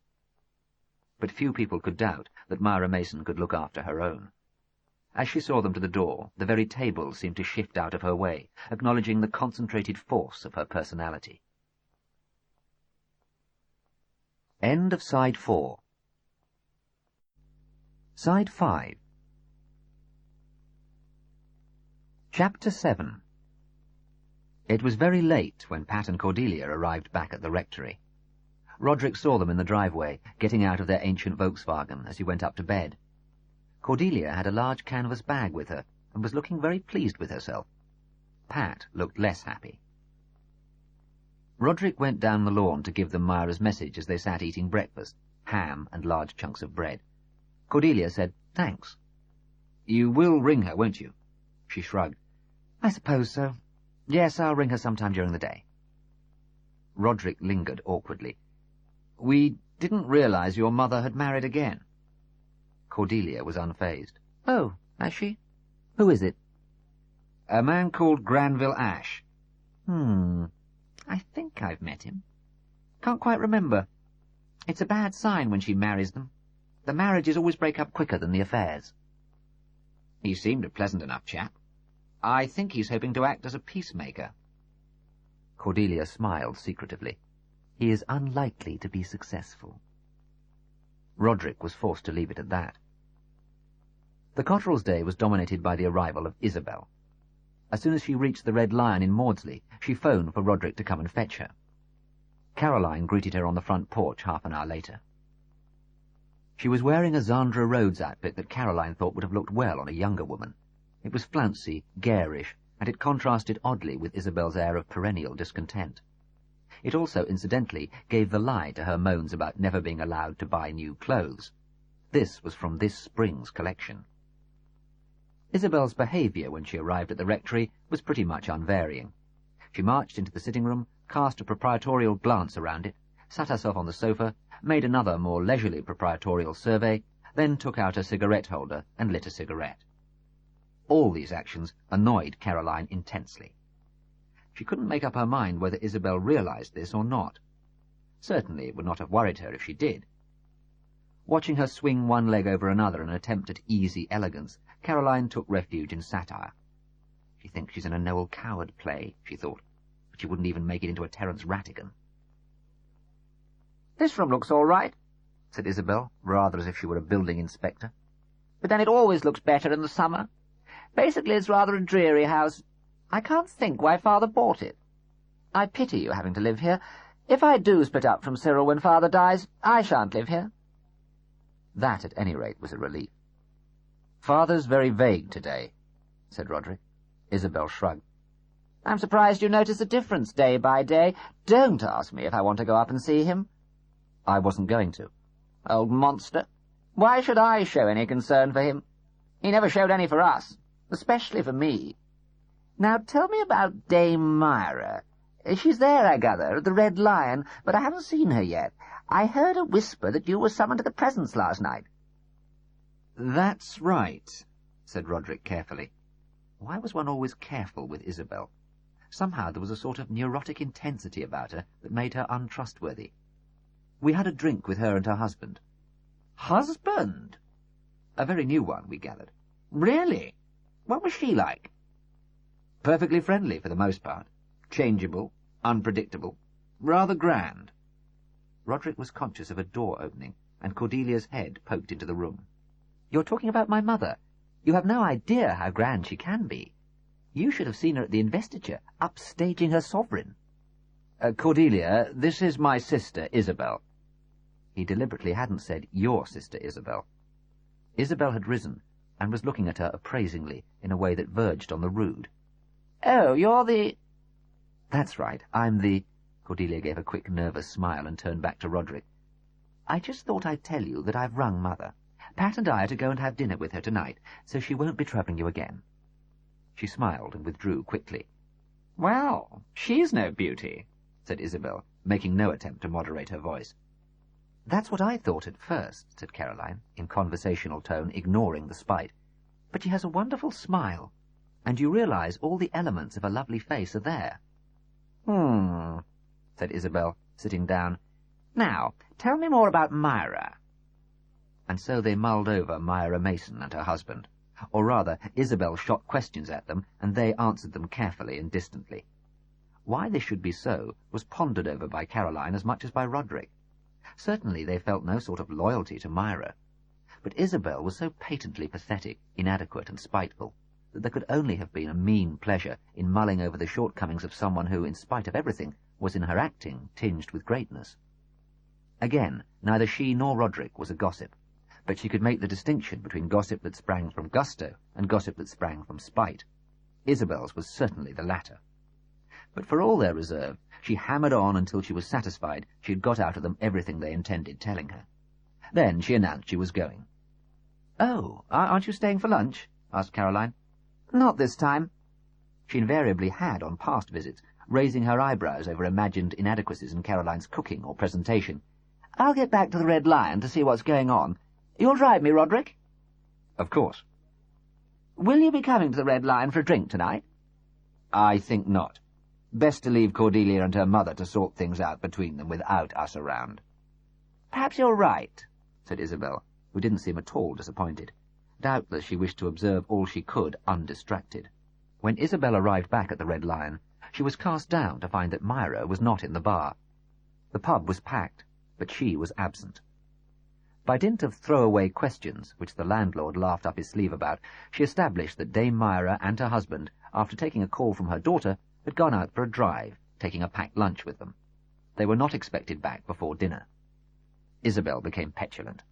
But few people could doubt that Myra Mason could look after her own. As she saw them to the door, the very table seemed to shift out of her way, acknowledging the concentrated force of her personality. End of Side 4. Side 5. Chapter 7. It was very late when Pat and Cordelia arrived back at the rectory. Rodrik saw them in the driveway, getting out of their ancient Volkswagen as he went up to bed. Cordelia had a large canvas bag with her, and was looking very pleased with herself. Pat looked less happy. Rodrik went down the lawn to give them Myra's message as they sat eating breakfast, ham and large chunks of bread. Cordelia said, "Thanks." "You will ring her, won't you?" She shrugged. "I suppose so. Yes, I'll ring her sometime during the day." Rodrik lingered awkwardly. "We didn't realize your mother had married again." Cordelia was unfazed. "Oh, has she? Who is it?" "A man called Granville Ash." I think I've met him. Can't quite remember. It's a bad sign when she marries them. The marriages always break up quicker than the affairs." "He seemed a pleasant enough chap. I think he's hoping to act as a peacemaker." Cordelia smiled secretively. "He is unlikely to be successful." Rodrik was forced to leave it at that. The Cotterel's day was dominated by the arrival of Isabel. As soon as she reached the Red Lion in Maudsley, she phoned for Rodrik to come and fetch her. Caroline greeted her on the front porch half an hour later. She was wearing a Zandra Rhodes outfit that Caroline thought would have looked well on a younger woman. It was flouncy, garish, and it contrasted oddly with Isabel's air of perennial discontent. It also, incidentally, gave the lie to her moans about never being allowed to buy new clothes. This was from this spring's collection. Isabel's behaviour when she arrived at the rectory was pretty much unvarying. She marched into the sitting room, cast a proprietorial glance around it, sat herself on the sofa, made another more leisurely proprietorial survey, then took out a cigarette holder and lit a cigarette. All these actions annoyed Caroline intensely. She couldn't make up her mind whether Isabel realized this or not. Certainly it would not have worried her if she did. Watching her swing one leg over another in an attempt at easy elegance, Caroline took refuge in satire. She thinks she's in a Noel Coward play, she thought, but she wouldn't even make it into a Terence Rattigan. "This room looks all right," said Isabel, rather as if she were a building inspector. "but then it always looks better in the summer. Basically, it's rather a dreary house. I can't think why Father bought it. I pity you having to live here. If I do split up from Cyril when Father dies, I shan't live here." That, at any rate, was a relief. "Father's very vague today," said Rodrik. Isabel shrugged. "I'm surprised you notice the difference day by day. Don't ask me if I want to go up and see him." "I wasn't going to." "Old monster. Why should I show any concern for him? He never showed any for us, especially for me. Now tell me about Dame Myra. She's there, I gather, at the Red Lion, but I haven't seen her yet. I heard a whisper that you were summoned to the presence last night." "That's right," said Rodrik carefully. Why was one always careful with Isabel? Somehow there was a sort of neurotic intensity about her that made her untrustworthy. "We had a drink with her and her husband." "Husband?" "A very new one, we gathered." "Really? What was she like?" "Perfectly friendly for the most part. Changeable, unpredictable, rather grand." Rodrik was conscious of a door opening, and Cordelia's head poked into the room. "You're talking about my mother. You have no idea how grand she can be. You should have seen her at the investiture, upstaging her sovereign." "Cordelia, this is my sister, Isabel." He deliberately hadn't said, "your sister, Isabel." Isabel had risen, and was looking at her appraisingly in a way that verged on the rude. "Oh, you're the—" "That's right, I'm the—" Cordelia gave a quick, nervous smile and turned back to Rodrik. "I just thought I'd tell you that I've rung Mother. Pat and I are to go and have dinner with her tonight, so she won't be troubling you again." She smiled and withdrew quickly. "Well, she's no beauty," said Isabel, making no attempt to moderate her voice. "That's what I thought at first," said Caroline, in conversational tone, ignoring the spite. "But she has a wonderful smile, and you realize all the elements of a lovely face are there." said Isabel, sitting down. "Now, tell me more about Myra." And so they mulled over Myra Mason and her husband. Or rather, Isabel shot questions at them, and they answered them carefully and distantly. Why this should be so was pondered over by Caroline as much as by Rodrik. Certainly they felt no sort of loyalty to Myra. But Isabel was so patently pathetic, inadequate, and spiteful that there could only have been a mean pleasure in mulling over the shortcomings of someone who, in spite of everything, was in her acting tinged with greatness. Again, neither she nor Rodrik was a gossip, but she could make the distinction between gossip that sprang from gusto and gossip that sprang from spite. Isabel's was certainly the latter. But for all their reserve, she hammered on until she was satisfied she had got out of them everything they intended telling her. Then she announced she was going. "Oh, aren't you staying for lunch?" asked Caroline. "Not this time." She invariably had on past visits, raising her eyebrows over imagined inadequacies in Caroline's cooking or presentation. "I'll get back to the Red Lion to see what's going on. You'll drive me, Rodrik?" "Of course." "Will you be coming to the Red Lion for a drink tonight?" "I think not. Best to leave Cordelia and her mother to sort things out between them without us around." "Perhaps you're right," said Isabel, who didn't seem at all disappointed. Doubtless she wished to observe all she could undistracted. When Isabel arrived back at the Red Lion, she was cast down to find that Myra was not in the bar. The pub was packed, but she was absent. By dint of throwaway questions, which the landlord laughed up his sleeve about, she established that Dame Myra and her husband, after taking a call from her daughter, had gone out for a drive, taking a packed lunch with them. They were not expected back before dinner. Isabel became petulant.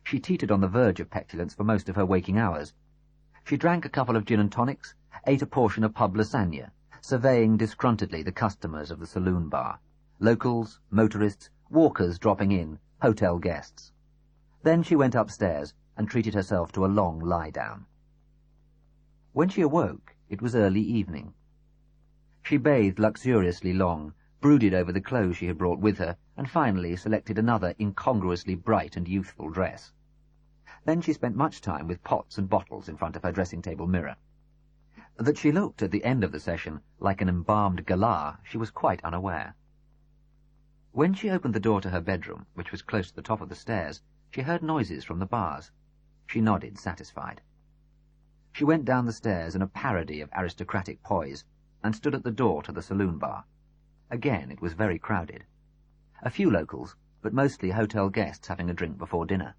She teetered on the verge of petulance for most of her waking hours. She drank a couple of gin and tonics, ate a portion of pub lasagna, surveying disgruntledly the customers of the saloon bar, locals, motorists, walkers dropping in, hotel guests. Then she went upstairs and treated herself to a long lie-down. When she awoke, it was early evening. She bathed luxuriously long, brooded over the clothes she had brought with her, and finally selected another incongruously bright and youthful dress. Then she spent much time with pots and bottles in front of her dressing-table mirror. That she looked at the end of the session like an embalmed galah, she was quite unaware. When she opened the door to her bedroom, which was close to the top of the stairs, she heard noises from the bars. She nodded, satisfied. She went down the stairs in a parody of aristocratic poise, and stood at the door to the saloon bar. Again it was very crowded. A few locals, but mostly hotel guests having a drink before dinner.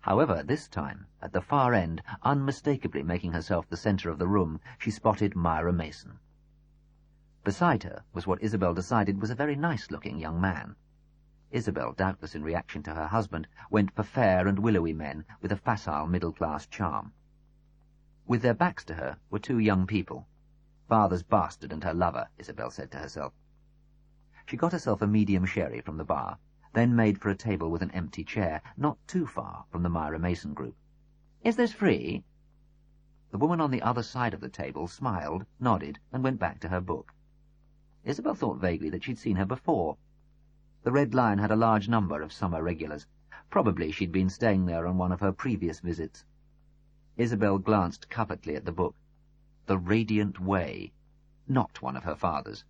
However, this time, at the far end, unmistakably making herself the centre of the room, she spotted Myra Mason. Beside her was what Isabel decided was a very nice-looking young man. Isabel, doubtless in reaction to her husband, went for fair and willowy men with a facile middle-class charm. With their backs to her were two young people. Father's bastard and her lover, Isabel said to herself. She got herself a medium sherry from the bar, then made for a table with an empty chair, not too far from the Myra Mason group. "Is this free?" The woman on the other side of the table smiled, nodded, and went back to her book. Isabel thought vaguely that she'd seen her before. The Red Lion had a large number of summer regulars. Probably she'd been staying there on one of her previous visits. Isabel glanced covertly at the book. The Radiant Way. Not one of her father's.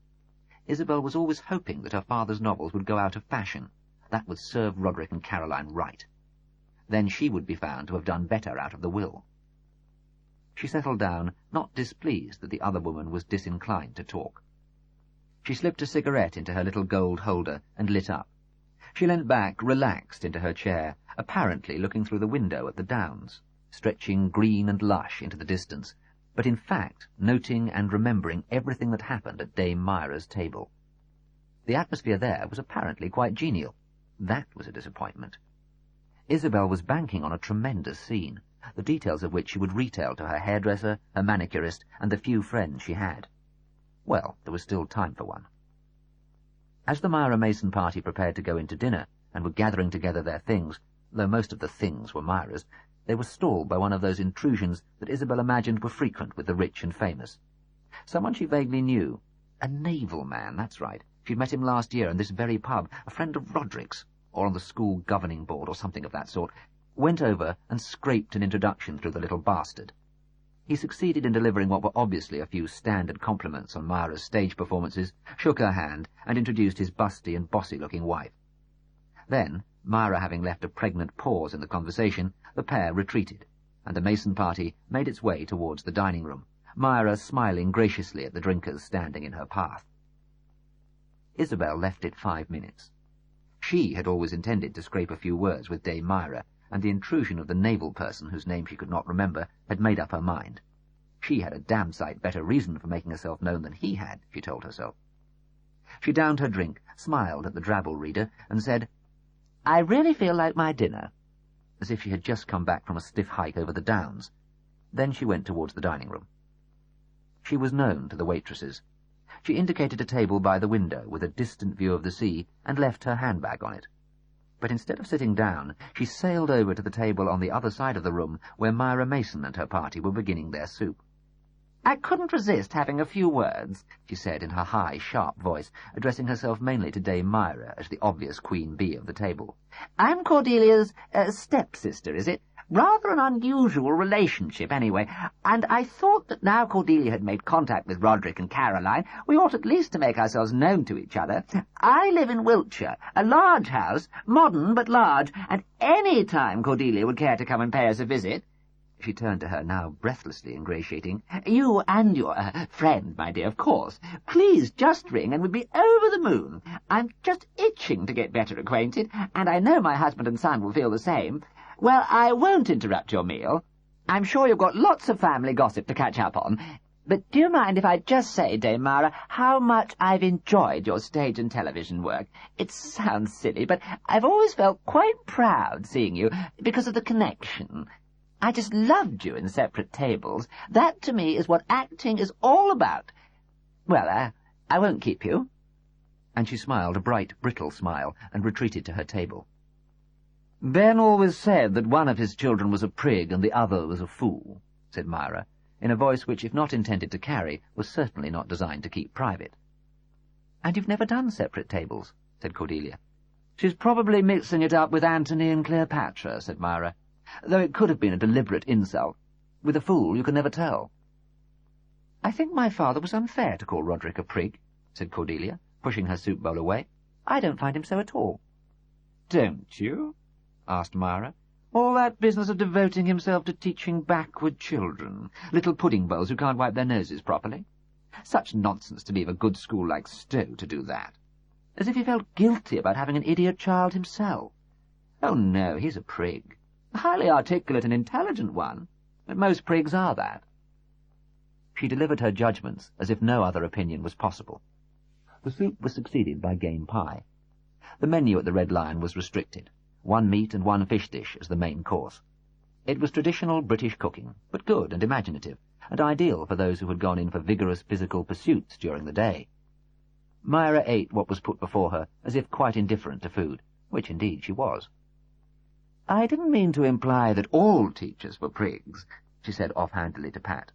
Isabel was always hoping that her father's novels would go out of fashion. That would serve Rodrik and Caroline right. Then she would be found to have done better out of the will. She settled down, not displeased that the other woman was disinclined to talk. She slipped a cigarette into her little gold holder and lit up. She leant back, relaxed into her chair, apparently looking through the window at the downs, stretching green and lush into the distance, but in fact noting and remembering everything that happened at Dame Myra's table. The atmosphere there was apparently quite genial. That was a disappointment. Isabel was banking on a tremendous scene, the details of which she would retail to her hairdresser, her manicurist, and the few friends she had. Well, there was still time for one. As the Myra Mason party prepared to go into dinner, and were gathering together their things, though most of the things were Myra's, they were stalled by one of those intrusions that Isabel imagined were frequent with the rich and famous. Someone she vaguely knew. A naval man, that's right. She'd met him last year in this very pub, a friend of Rodrik's, or on the school governing board, or something of that sort, went over and scraped an introduction through the little bastard. He succeeded in delivering what were obviously a few standard compliments on Myra's stage performances, shook her hand, and introduced his busty and bossy-looking wife. Then, Myra having left a pregnant pause in the conversation, the pair retreated, and the Mason party made its way towards the dining room, Myra smiling graciously at the drinkers standing in her path. Isabel left it 5 minutes. She had always intended to scrape a few words with Dame Myra, and the intrusion of the naval person whose name she could not remember had made up her mind. She had a damn sight better reason for making herself known than he had, she told herself. She downed her drink, smiled at the drabble reader, and said, "I really feel like my dinner," as if she had just come back from a stiff hike over the downs. Then she went towards the dining room. She was known to the waitresses. She indicated a table by the window with a distant view of the sea, and left her handbag on it. But instead of sitting down, she sailed over to the table on the other side of the room, where Myra Mason and her party were beginning their soup. "I couldn't resist having a few words," she said in her high, sharp voice, addressing herself mainly to Dame Myra as the obvious queen bee of the table. "I'm Cordelia's stepsister, is it? Rather an unusual relationship, anyway, and I thought that now Cordelia had made contact with Rodrik and Caroline, we ought at least to make ourselves known to each other. I live in Wiltshire, a large house, modern but large, and any time Cordelia would care to come and pay us a visit—" She turned to her, now breathlessly ingratiating. "You and your friend, my dear, of course. Please just ring and we'll be over the moon. I'm just itching to get better acquainted, and I know my husband and son will feel the same. Well, I won't interrupt your meal. I'm sure you've got lots of family gossip to catch up on. But do you mind if I just say, Dame Myra, how much I've enjoyed your stage and television work? It sounds silly, but I've always felt quite proud seeing you because of the connection. I just loved you in Separate Tables. That, to me, is what acting is all about. Well, I won't keep you. And she smiled a bright, brittle smile and retreated to her table. Ben always said that one of his children was a prig and the other was a fool, said Myra, in a voice which, if not intended to carry, was certainly not designed to keep private. And you've never done Separate Tables, said Cordelia. She's probably mixing it up with Antony and Cleopatra, said Myra, though it could have been a deliberate insult. With a fool you can never tell. I think my father was unfair to call Rodrik a prig, said Cordelia, pushing her soup bowl away. I don't find him so at all. Don't you? Asked Myra. All that business of devoting himself to teaching backward children, little pudding bowls who can't wipe their noses properly. Such nonsense to leave a good school like Stowe to do that. As if he felt guilty about having an idiot child himself. Oh, no, he's a prig. A highly articulate and intelligent one, but most prigs are that. She delivered her judgments as if no other opinion was possible. The soup was succeeded by game pie. The menu at the Red Lion was restricted. 1 meat and 1 fish dish as the main course. It was traditional British cooking, but good and imaginative, and ideal for those who had gone in for vigorous physical pursuits during the day. Myra ate what was put before her as if quite indifferent to food, which indeed she was. I didn't mean to imply that all teachers were prigs, she said offhandedly to Pat.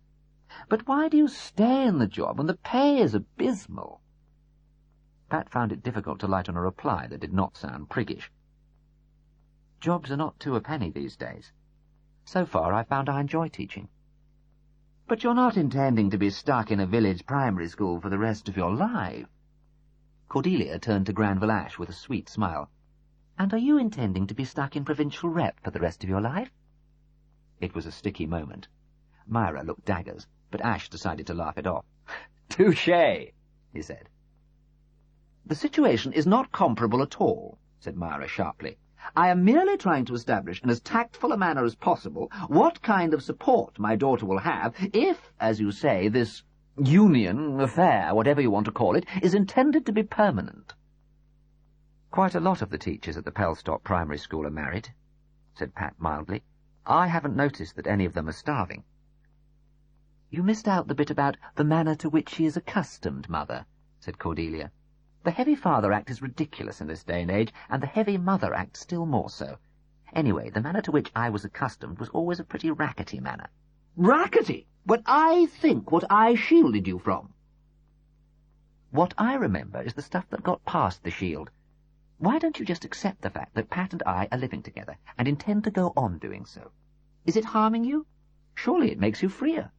But why do you stay in the job when the pay is abysmal? Pat found it difficult to light on a reply that did not sound priggish. Jobs are not 2 a penny these days. So far I found I enjoy teaching. But you're not intending to be stuck in a village primary school for the rest of your life. Cordelia turned to Granville Ash with a sweet smile. And are you intending to be stuck in provincial rep for the rest of your life? It was a sticky moment. Myra looked daggers, but Ash decided to laugh it off. Touché, he said. The situation is not comparable at all, said Myra sharply. I am merely trying to establish in as tactful a manner as possible what kind of support my daughter will have if, as you say, this union, affair, whatever you want to call it, is intended to be permanent. Quite a lot of the teachers at the Pelstop Primary School are married, said Pat mildly. I haven't noticed that any of them are starving. You missed out the bit about the manner to which she is accustomed, Mother, said Cordelia. The heavy father act is ridiculous in this day and age, and the heavy mother act still more so. Anyway, the manner to which I was accustomed was always a pretty rackety manner. Rackety? But I think what I shielded you from. What I remember is the stuff that got past the shield. Why don't you just accept the fact that Pat and I are living together, and intend to go on doing so? Is it harming you? Surely it makes you freer.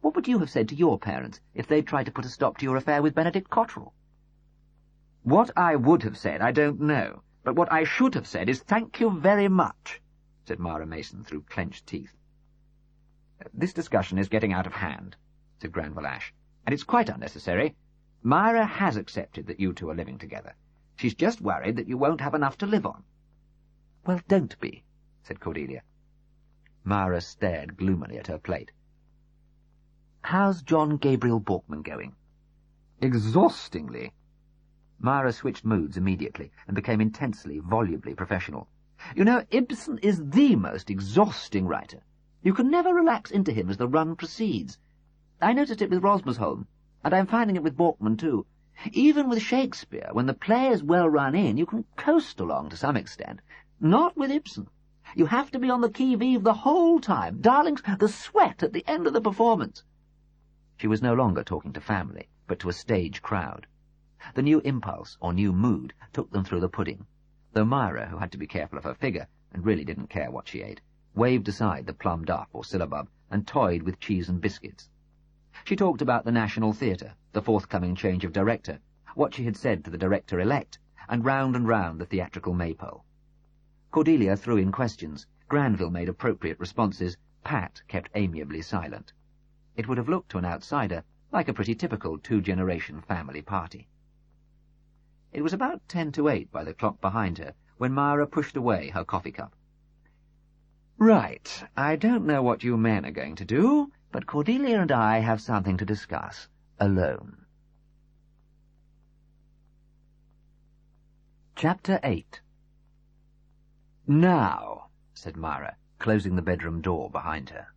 What would you have said to your parents if they'd tried to put a stop to your affair with Benedict Cotterel? What I would have said, I don't know, but what I should have said is thank you very much, said Myra Mason through clenched teeth. This discussion is getting out of hand, said Granville Ash, and it's quite unnecessary. Myra has accepted that you 2 are living together. She's just worried that you won't have enough to live on. Well, don't be, said Cordelia. Myra stared gloomily at her plate. How's John Gabriel Borkman going? Exhaustingly. Myra switched moods immediately and became intensely, volubly professional. You know, Ibsen is the most exhausting writer. You can never relax into him as the run proceeds. I noticed it with Rosmersholm, and I'm finding it with Borkman too. Even with Shakespeare, when the play is well run in, you can coast along to some extent. Not with Ibsen. You have to be on the qui-vive the whole time. Darlings, the sweat at the end of the performance. She was no longer talking to family, but to a stage crowd. The new impulse, or new mood, took them through the pudding, though Myra, who had to be careful of her figure, and really didn't care what she ate, waved aside the plum duff or syllabub, and toyed with cheese and biscuits. She talked about the National Theatre, the forthcoming change of director, what she had said to the director-elect, and round the theatrical maypole. Cordelia threw in questions, Granville made appropriate responses, Pat kept amiably silent. It would have looked to an outsider like a pretty typical 2-generation family party. It was about 10 to 8 by the clock behind her, when Myra pushed away her coffee cup. Right, I don't know what you men are going to do, But Cordelia and I have something to discuss, alone. Chapter 8. "Now," said Myra, closing the bedroom door behind her.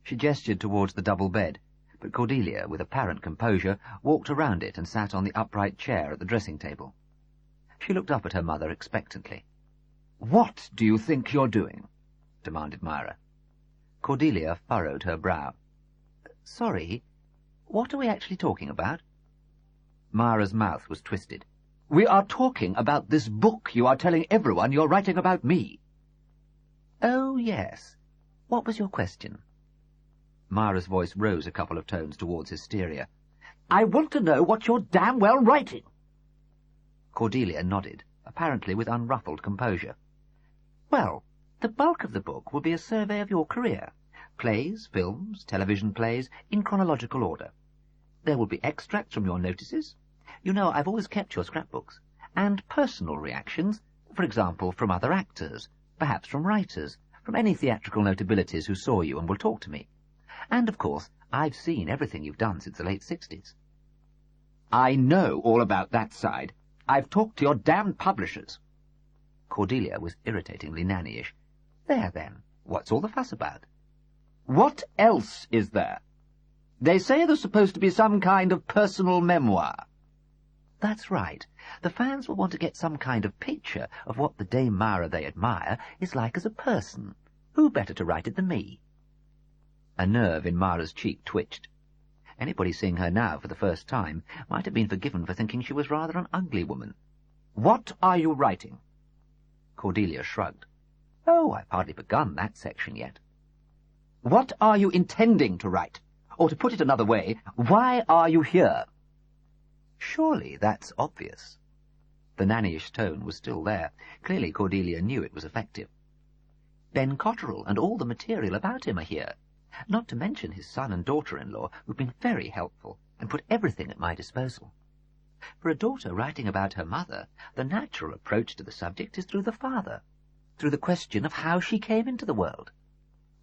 She gestured towards the double bed, but Cordelia, with apparent composure, walked around it and sat on the upright chair at the dressing-table. She looked up at her mother expectantly. "What do you think you're doing?" demanded Myra. Cordelia furrowed her brow. "Sorry, what are we actually talking about?" Myra's mouth was twisted. "We are talking about this book you are telling everyone you're writing about me." "Oh, yes. What was your question?" Myra's voice rose a couple of tones towards hysteria. "I want to know what you're damn well writing." Cordelia nodded, apparently with unruffled composure. "Well, the bulk of the book will be a survey of your career. Plays, films, television plays, in chronological order. There will be extracts from your notices. You know I've always kept your scrapbooks. And personal reactions, for example, from other actors, perhaps from writers, from any theatrical notabilities who saw you and will talk to me. And, of course, I've seen everything you've done since the late 60s. "I know all about that side. I've talked to your damned publishers." Cordelia was irritatingly nannyish. "There, then. What's all the fuss about?" "What else is there? They say there's supposed to be some kind of personal memoir." "That's right. The fans will want to get some kind of picture of what the Dame Myra they admire is like as a person. Who better to write it than me?" A nerve in Myra's cheek twitched. Anybody seeing her now for the first time might have been forgiven for thinking she was rather an ugly woman. "What are you writing?" Cordelia shrugged. "Oh, I've hardly begun that section yet." "What are you intending to write? Or, to put it another way, why are you here?" "Surely that's obvious." The nannyish tone was still there. Clearly Cordelia knew it was effective. "Ben Cotterel and all the material about him are here, not to mention his son and daughter-in-law, who've been very helpful and put everything at my disposal. For a daughter writing about her mother, the natural approach to the subject is through the father, through the question of how she came into the world."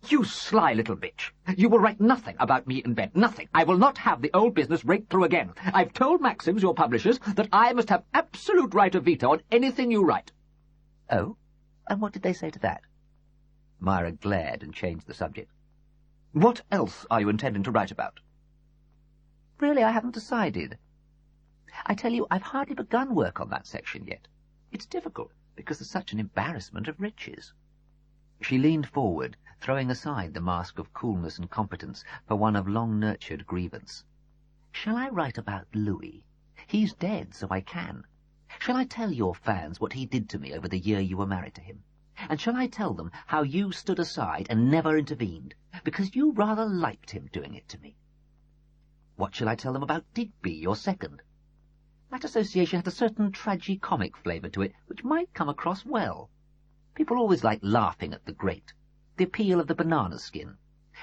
"You sly little bitch! You will write nothing about me and Ben, nothing. I will not have the old business raked through again. I've told Maxims, your publishers, that I must have absolute right of veto on anything you write." "Oh? And what did they say to that?" Myra glared and changed the subject. "What else are you intending to write about?" "Really, I haven't decided. I tell you, I've hardly begun work on that section yet. It's difficult, because there's such an embarrassment of riches." She leaned forward, throwing aside the mask of coolness and competence for one of long-nurtured grievance. "Shall I write about Louis? He's dead, so I can. Shall I tell your fans what he did to me over the year you were married to him? And shall I tell them how you stood aside and never intervened, because you rather liked him doing it to me? What shall I tell them about Digby, your second? That association had a certain tragi-comic flavour to it, which might come across well. People always like laughing at the great, the appeal of the banana skin.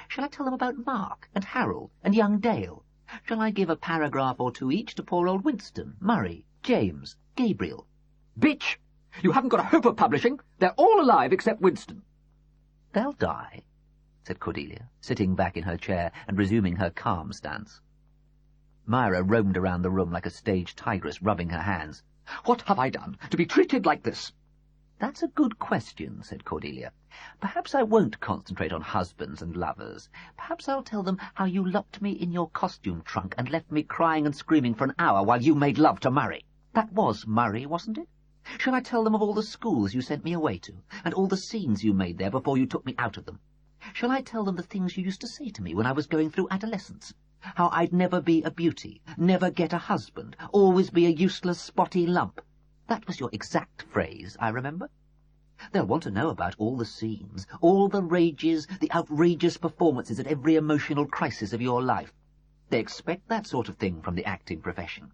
Shall I tell them about Mark and Harold and young Dale? Shall I give a paragraph or two each to poor old Winston, Murray, James, Gabriel?" "Bitch! You haven't got a hope of publishing. They're all alive except Winston." "They'll die," said Cordelia, sitting back in her chair and resuming her calm stance. Myra roamed around the room like a stage tigress, rubbing her hands. "What have I done to be treated like this?" "That's a good question," said Cordelia. "Perhaps I won't concentrate on husbands and lovers. Perhaps I'll tell them how you locked me in your costume trunk and left me crying and screaming for an hour while you made love to Murray. That was Murray, wasn't it? Shall I tell them of all the schools you sent me away to, and all the scenes you made there before you took me out of them? Shall I tell them the things you used to say to me when I was going through adolescence? How I'd never be a beauty, never get a husband, always be a useless spotty lump? That was your exact phrase, I remember. They'll want to know about all the scenes, all the rages, the outrageous performances at every emotional crisis of your life. They expect that sort of thing from the acting profession.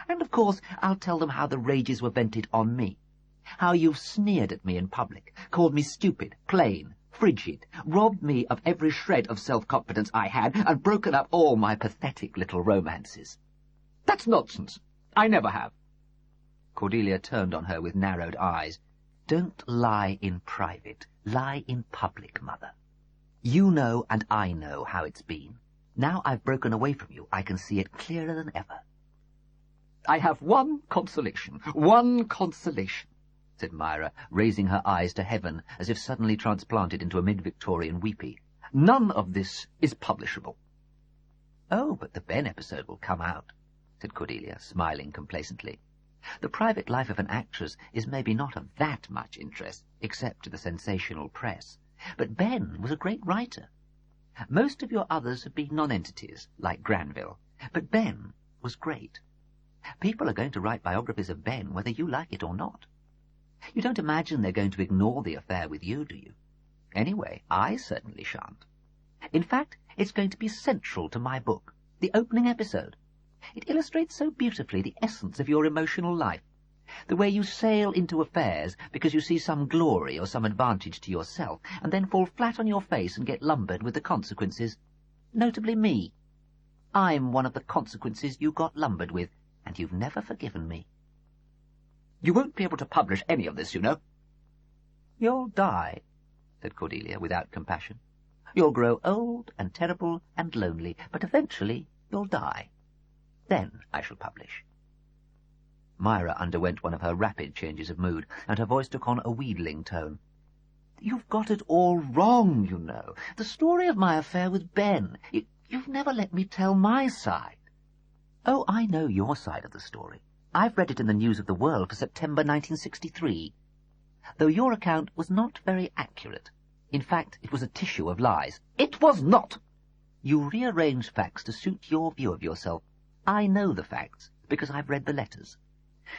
And, of course, I'll tell them how the rages were vented on me, how you've sneered at me in public, called me stupid, plain, frigid, robbed me of every shred of self-confidence I had, and broken up all my pathetic little romances." "That's nonsense. I never have." Cordelia turned on her with narrowed eyes. "Don't lie in private. Lie in public, Mother." You know and I know how it's been. Now I've broken away from you, I can see it clearer than ever. I have one consolation, said Myra, raising her eyes to heaven as if suddenly transplanted into a mid-Victorian weepy. None of this is publishable. Oh, but the Ben episode will come out, said Cordelia, smiling complacently. The private life of an actress is maybe not of that much interest, except to the sensational press. But Ben was a great writer. Most of your others have been nonentities, like Granville, but Ben was great. People are going to write biographies of Ben whether you like it or not. You don't imagine they're going to ignore the affair with you, do you? Anyway, I certainly shan't. In fact, it's going to be central to my book, the opening episode. It illustrates so beautifully the essence of your emotional life, the way you sail into affairs because you see some glory or some advantage to yourself, and then fall flat on your face and get lumbered with the consequences. Notably me. I'm one of the consequences you got lumbered with, and you've never forgiven me. You won't be able to publish any of this, you know. You'll die, said Cordelia without compassion. You'll grow old and terrible and lonely, but eventually you'll die. Then I shall publish. Myra underwent one of her rapid changes of mood, and her voice took on a wheedling tone. You've got it all wrong, you know. The story of my affair with Ben. You've never let me tell my side. Oh, I know your side of the story. I've read it in the News of the World for September 1963. Though your account was not very accurate. In fact, it was a tissue of lies. It was not! You rearranged facts to suit your view of yourself. I know the facts, because I've read the letters.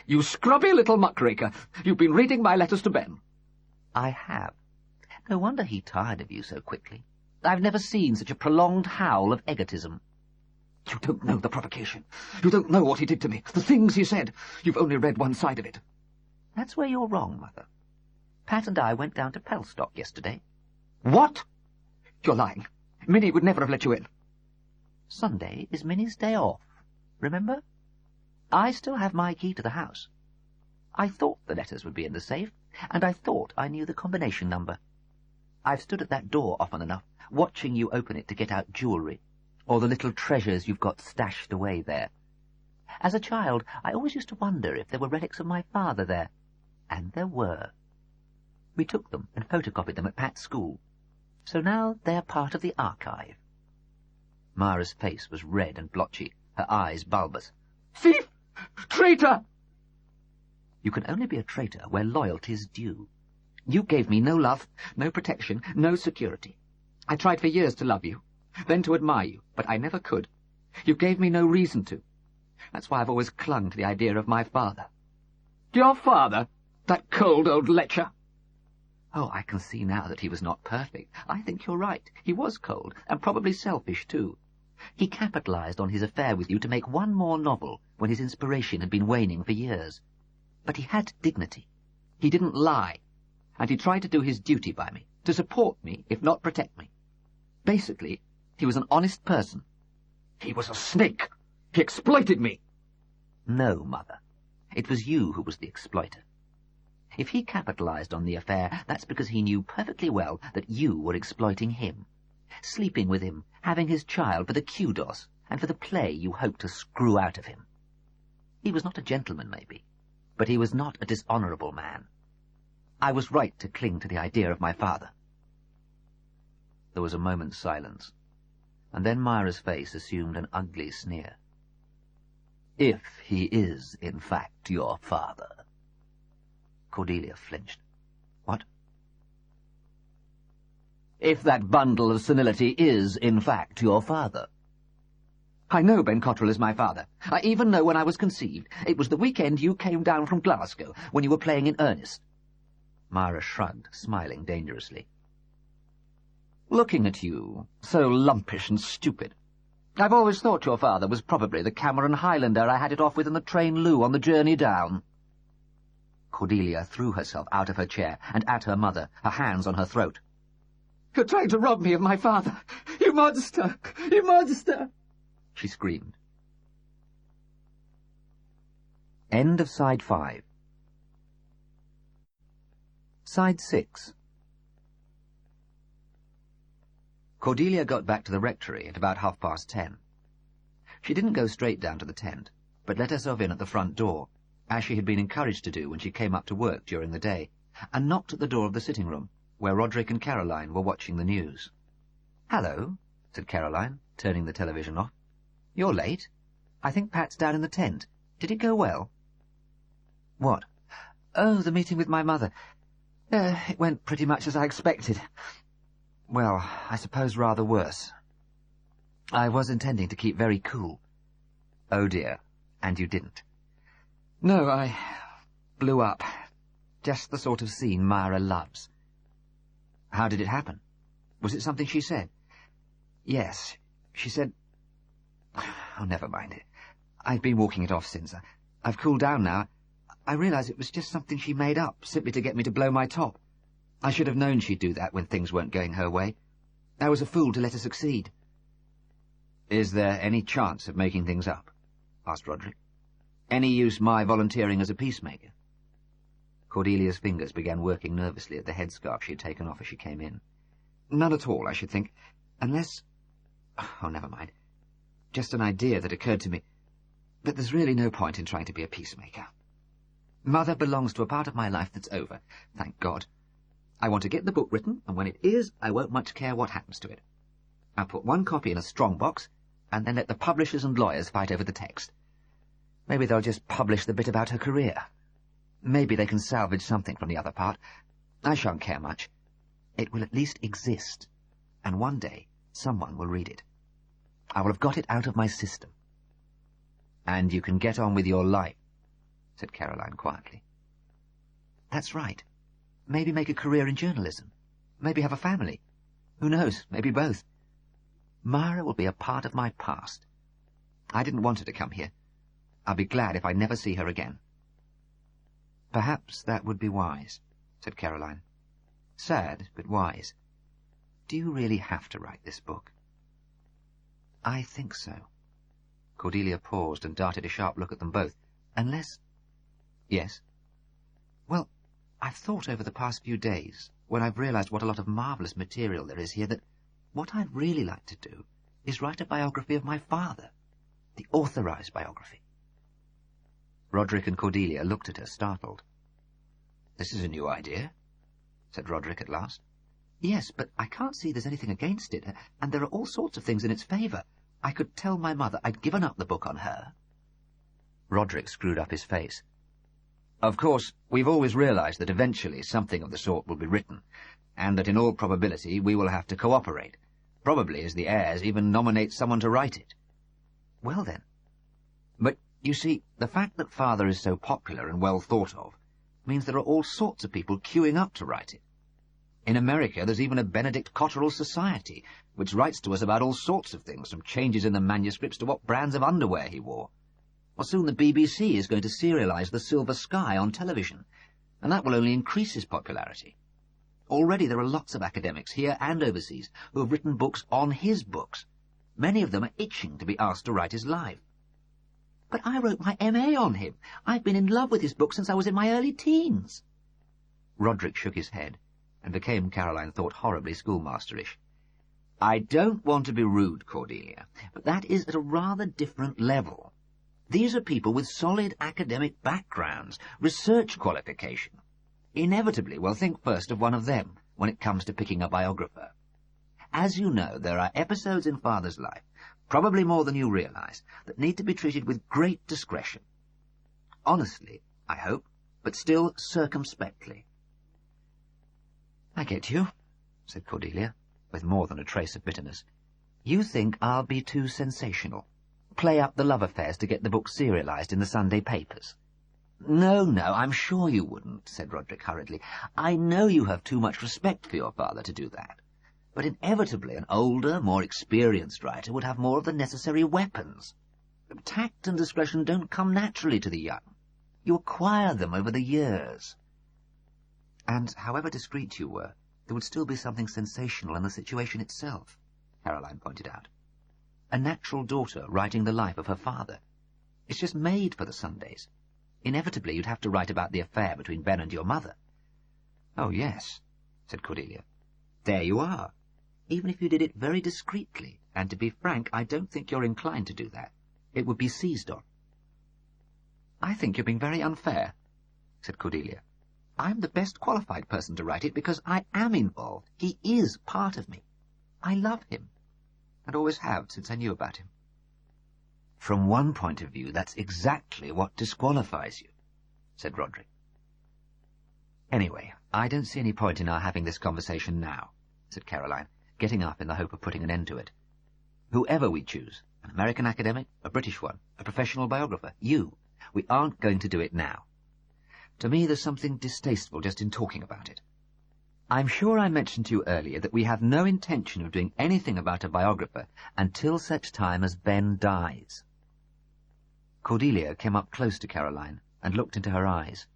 You scrubby little muckraker! You've been reading my letters to Ben. I have. No wonder he tired of you so quickly. I've never seen such a prolonged howl of egotism. You don't know the provocation. You don't know what he did to me, the things he said. You've only read one side of it. That's where you're wrong, Mother. Pat and I went down to Pelstock yesterday. What? You're lying. Minnie would never have let you in. Sunday is Minnie's day off, remember? I still have my key to the house. I thought the letters would be in the safe, and I thought I knew the combination number. I've stood at that door often enough, watching you open it to get out jewellery, or the little treasures you've got stashed away there. As a child, I always used to wonder if there were relics of my father there. And there were. We took them and photocopied them at Pat's school. So now they're part of the archive. Myra's face was red and blotchy, her eyes bulbous. Thief! Traitor! You can only be a traitor where loyalty's due. You gave me no love, no protection, no security. I tried for years to love you, then to admire you, but I never could. You gave me no reason to. That's why I've always clung to the idea of my father. Your father? That cold old lecher? Oh, I can see now that he was not perfect. I think you're right. He was cold, and probably selfish, too. He capitalized on his affair with you to make one more novel when his inspiration had been waning for years. But he had dignity. He didn't lie, and he tried to do his duty by me, to support me, if not protect me. Basically, he was an honest person. He was a snake. He exploited me. No, Mother. It was you who was the exploiter. If he capitalized on the affair, that's because he knew perfectly well that you were exploiting him, sleeping with him, having his child for the kudos and for the play you hoped to screw out of him. He was not a gentleman, maybe, but he was not a dishonourable man. I was right to cling to the idea of my father. There was a moment's silence, and then Myra's face assumed an ugly sneer. If he is, in fact, your father. Cordelia flinched. What? If that bundle of senility is, in fact, your father. I know Ben Cotterel is my father. I even know when I was conceived. It was the weekend you came down from Glasgow, when you were playing in earnest. Myra shrugged, smiling dangerously. Looking at you, so lumpish and stupid. I've always thought your father was probably the Cameron Highlander I had it off with in the train loo on the journey down. Cordelia threw herself out of her chair and at her mother, her hands on her throat. You're trying to rob me of my father! You monster! You monster! She screamed. End of Side 5. Side 6. Cordelia got back to the rectory at about 10:30. She didn't go straight down to the tent, but let herself in at the front door, as she had been encouraged to do when she came up to work during the day, and knocked at the door of the sitting room, where Rodrik and Caroline were watching the news. "Hello," said Caroline, turning the television off. "You're late. I think Pat's down in the tent. Did it go well?" "What?" "Oh, the meeting with my mother. It went pretty much as I expected. Well, I suppose rather worse. I was intending to keep very cool." "Oh dear, and you didn't?" "No, I blew up. Just the sort of scene Myra loves." "How did it happen? Was it something she said?" "Yes, she said... Oh, never mind it. I've been walking it off since. I've cooled down now. I realize it was just something she made up, simply to get me to blow my top. I should have known she'd do that when things weren't going her way. I was a fool to let her succeed." "Is there any chance of making things up?" asked Rodrik. "Any use my volunteering as a peacemaker?" Cordelia's fingers began working nervously at the headscarf she had taken off as she came in. "None at all, I should think. Unless... Oh, never mind. Just an idea that occurred to me. But there's really no point in trying to be a peacemaker. Mother belongs to a part of my life that's over, thank God. I want to get the book written, and when it is, I won't much care what happens to it. I'll put one copy in a strong box, and then let the publishers and lawyers fight over the text. Maybe they'll just publish the bit about her career. Maybe they can salvage something from the other part. I shan't care much. It will at least exist, and one day someone will read it. I will have got it out of my system." "And you can get on with your life," said Caroline quietly. "That's right. Maybe make a career in journalism. Maybe have a family. Who knows, maybe both. Myra will be a part of my past. I didn't want her to come here. I'll be glad if I never see her again." "Perhaps that would be wise," said Caroline. "Sad, but wise. Do you really have to write this book?" "I think so." Cordelia paused and darted a sharp look at them both. "Unless—" "Yes?" "Well, I've thought over the past few days, when I've realized what a lot of marvelous material there is here, that what I'd really like to do is write a biography of my father. The authorized biography." Rodrik and Cordelia looked at her, startled. "This is a new idea," said Rodrik at last. "Yes, but I can't see there's anything against it, and there are all sorts of things in its favor. I could tell my mother I'd given up the book on her." Rodrik screwed up his face. "Of course, we've always realized that eventually something of the sort will be written, and that in all probability we will have to cooperate, probably as the heirs even nominate someone to write it." "Well, then." "But, you see, the fact that Father is so popular and well thought of means there are all sorts of people queuing up to write it. In America, there's even a Benedict Cotterel Society, which writes to us about all sorts of things, from changes in the manuscripts to what brands of underwear he wore. Or soon the BBC is going to serialize The Silver Sky on television, and that will only increase his popularity. Already there are lots of academics here and overseas who have written books on his books. Many of them are itching to be asked to write his life." "But I wrote my M.A. on him. I've been in love with his book since I was in my early teens." Rodrik shook his head, and became, Caroline thought, horribly schoolmasterish. "I don't want to be rude, Cordelia, but that is at a rather different level. These are people with solid academic backgrounds, research qualification. Inevitably, we'll think first of one of them when it comes to picking a biographer. As you know, there are episodes in Father's life, probably more than you realize, that need to be treated with great discretion. Honestly, I hope, but still circumspectly." "I get you," said Cordelia, with more than a trace of bitterness. "You think I'll be too sensational, play up the love affairs to get the book serialized in the Sunday papers." No, I'm sure you wouldn't," said Rodrik hurriedly. "I know you have too much respect for your father to do that. But inevitably an older, more experienced writer would have more of the necessary weapons. Tact and discretion don't come naturally to the young. You acquire them over the years." "And however discreet you were, there would still be something sensational in the situation itself," Caroline pointed out. "A natural daughter writing the life of her father. It's just made for the Sundays. Inevitably you'd have to write about the affair between Ben and your mother." "Oh, yes," said Cordelia. "There you are. even if you did it very discreetly, and to be frank, I don't think you're inclined to do that. It would be seized on. I think you're being very unfair, said Cordelia. I'm the best qualified person to write it because I am involved. He is part of me. I love him, and always have since I knew about him. From one point of view, that's exactly what disqualifies you, said Rodrik. Anyway, I don't see any point in our having this conversation now, said Caroline, getting up in the hope of putting an end to it. Whoever we choose, an American academic, a British one, a professional biographer, you, we aren't going to do it now. To me, there's something distasteful just in talking about it. I'm sure I mentioned to you earlier that we have no intention of doing anything about a biographer until such time as Ben dies. Cordelia came up close to Caroline and looked into her eyes.